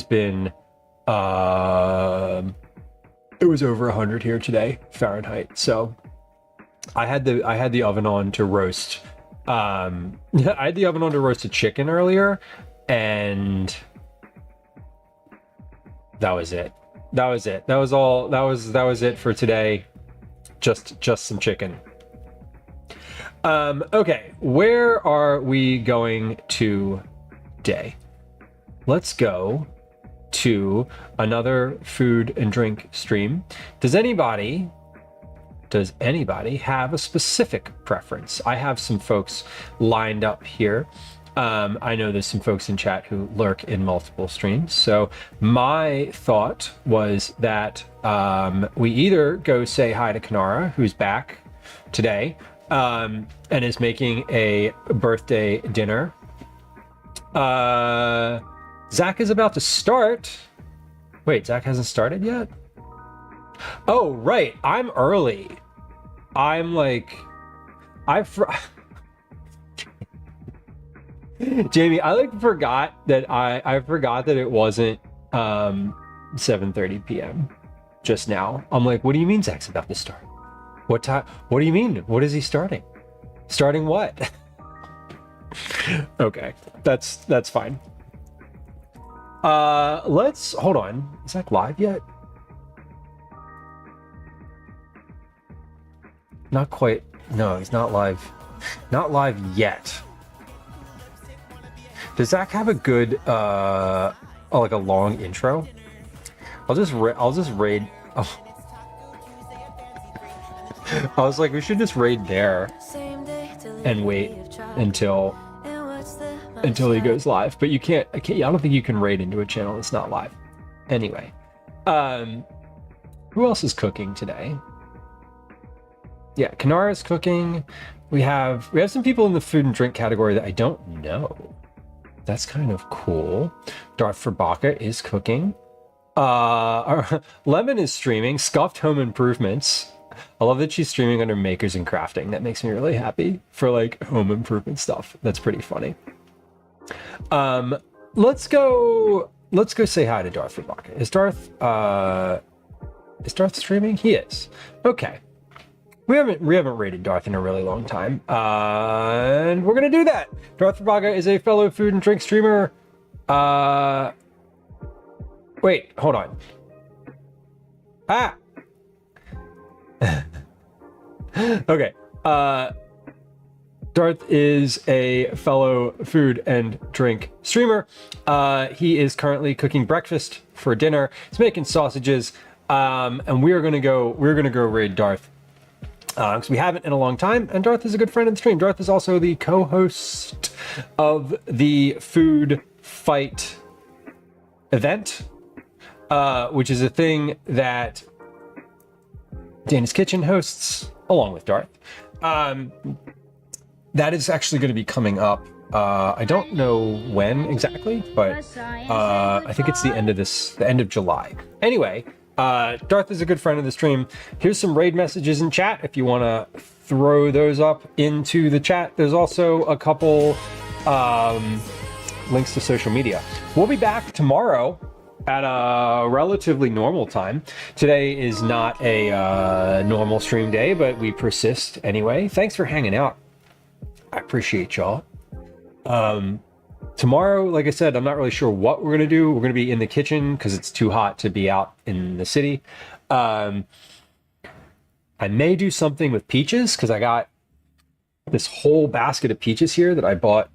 been, it was over 100 here today, Fahrenheit. So I had the oven on to roast, I had the oven on to roast a chicken earlier, and that was it. That was it. That was all. That was it for today. Just some chicken. Okay, where are we going today? Let's go to another food and drink stream. Does anybody have a specific preference? I have some folks lined up here. I know there's some folks in chat who lurk in multiple streams. So my thought was that we either go say hi to Kanara, who's back today, and is making a birthday dinner. Zach is about to start. Wait, Zach hasn't started yet? Oh, right. I'm early. I'm like... Jamie, I like forgot that I forgot that it wasn't 7:30 p.m. just now. I'm like, what do you mean Zach's about to start? What time? What do you mean? What is he starting? Starting what? Okay, that's fine. Let's hold on. Is Zach live yet? Not quite. No, he's not live. Not live yet. Does Zach have a good like a long intro? I'll just raid. Oh. I was like, we should just raid there and wait until he goes live. But you can't. I don't think you can raid into a channel that's not live. Anyway, who else is cooking today? Yeah, Kanara's cooking. We have some people in the food and drink category that I don't know. That's kind of cool. Darth Verbaka is cooking. Lemon is streaming. Scuffed Home Improvements. I love that she's streaming under Makers and Crafting. That makes me really happy for like home improvement stuff. That's pretty funny. Let's go say hi to Darth Verbaka. Is Darth streaming? He is. Okay. We haven't rated Darth in a really long time, and we're gonna do that. Darth Verbaka is a fellow food and drink streamer. Wait, hold on. Okay. Darth is a fellow food and drink streamer. He is currently cooking breakfast for dinner. He's making sausages, and we're gonna go raid Darth. Because we haven't in a long time, and Darth is a good friend of the stream. Darth is also the co-host of the Food Fight event, which is a thing that Dana's Kitchen hosts along with Darth. That is actually going to be coming up. I don't know when exactly, but I think it's the end of July. Anyway. Darth is a good friend of the stream. Here's some raid messages in chat if you want to throw those up into the chat. There's also a couple links to social media. We'll be back tomorrow at a relatively normal time. Today is not a normal stream day, but we persist anyway. Thanks for hanging out. I appreciate y'all. Tomorrow, like I said, I'm not really sure what we're going to do. We're going to be in the kitchen because it's too hot to be out in the city. I may do something with peaches because I got this whole basket of peaches here that I bought.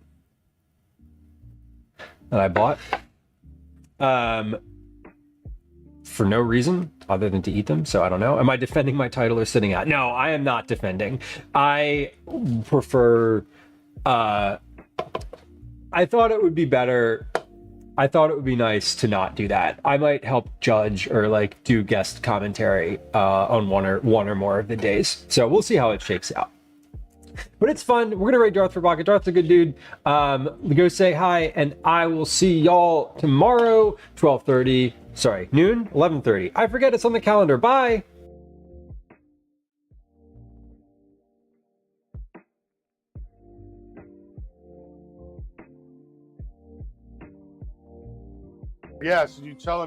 For no reason other than to eat them. So I don't know. Am I defending my title or sitting out? No, I am not defending. I prefer... I thought it would be better. I thought it would be nice to not do that. I might help judge or like do guest commentary on one or more of the days. So we'll see how it shakes out. But it's fun. We're gonna raid Darth Verbaka. Darth's a good dude. Go say hi, and I will see y'all tomorrow, 12:30. Sorry, noon, 11:30. I forget it's on the calendar. Bye. Yes, you tell him.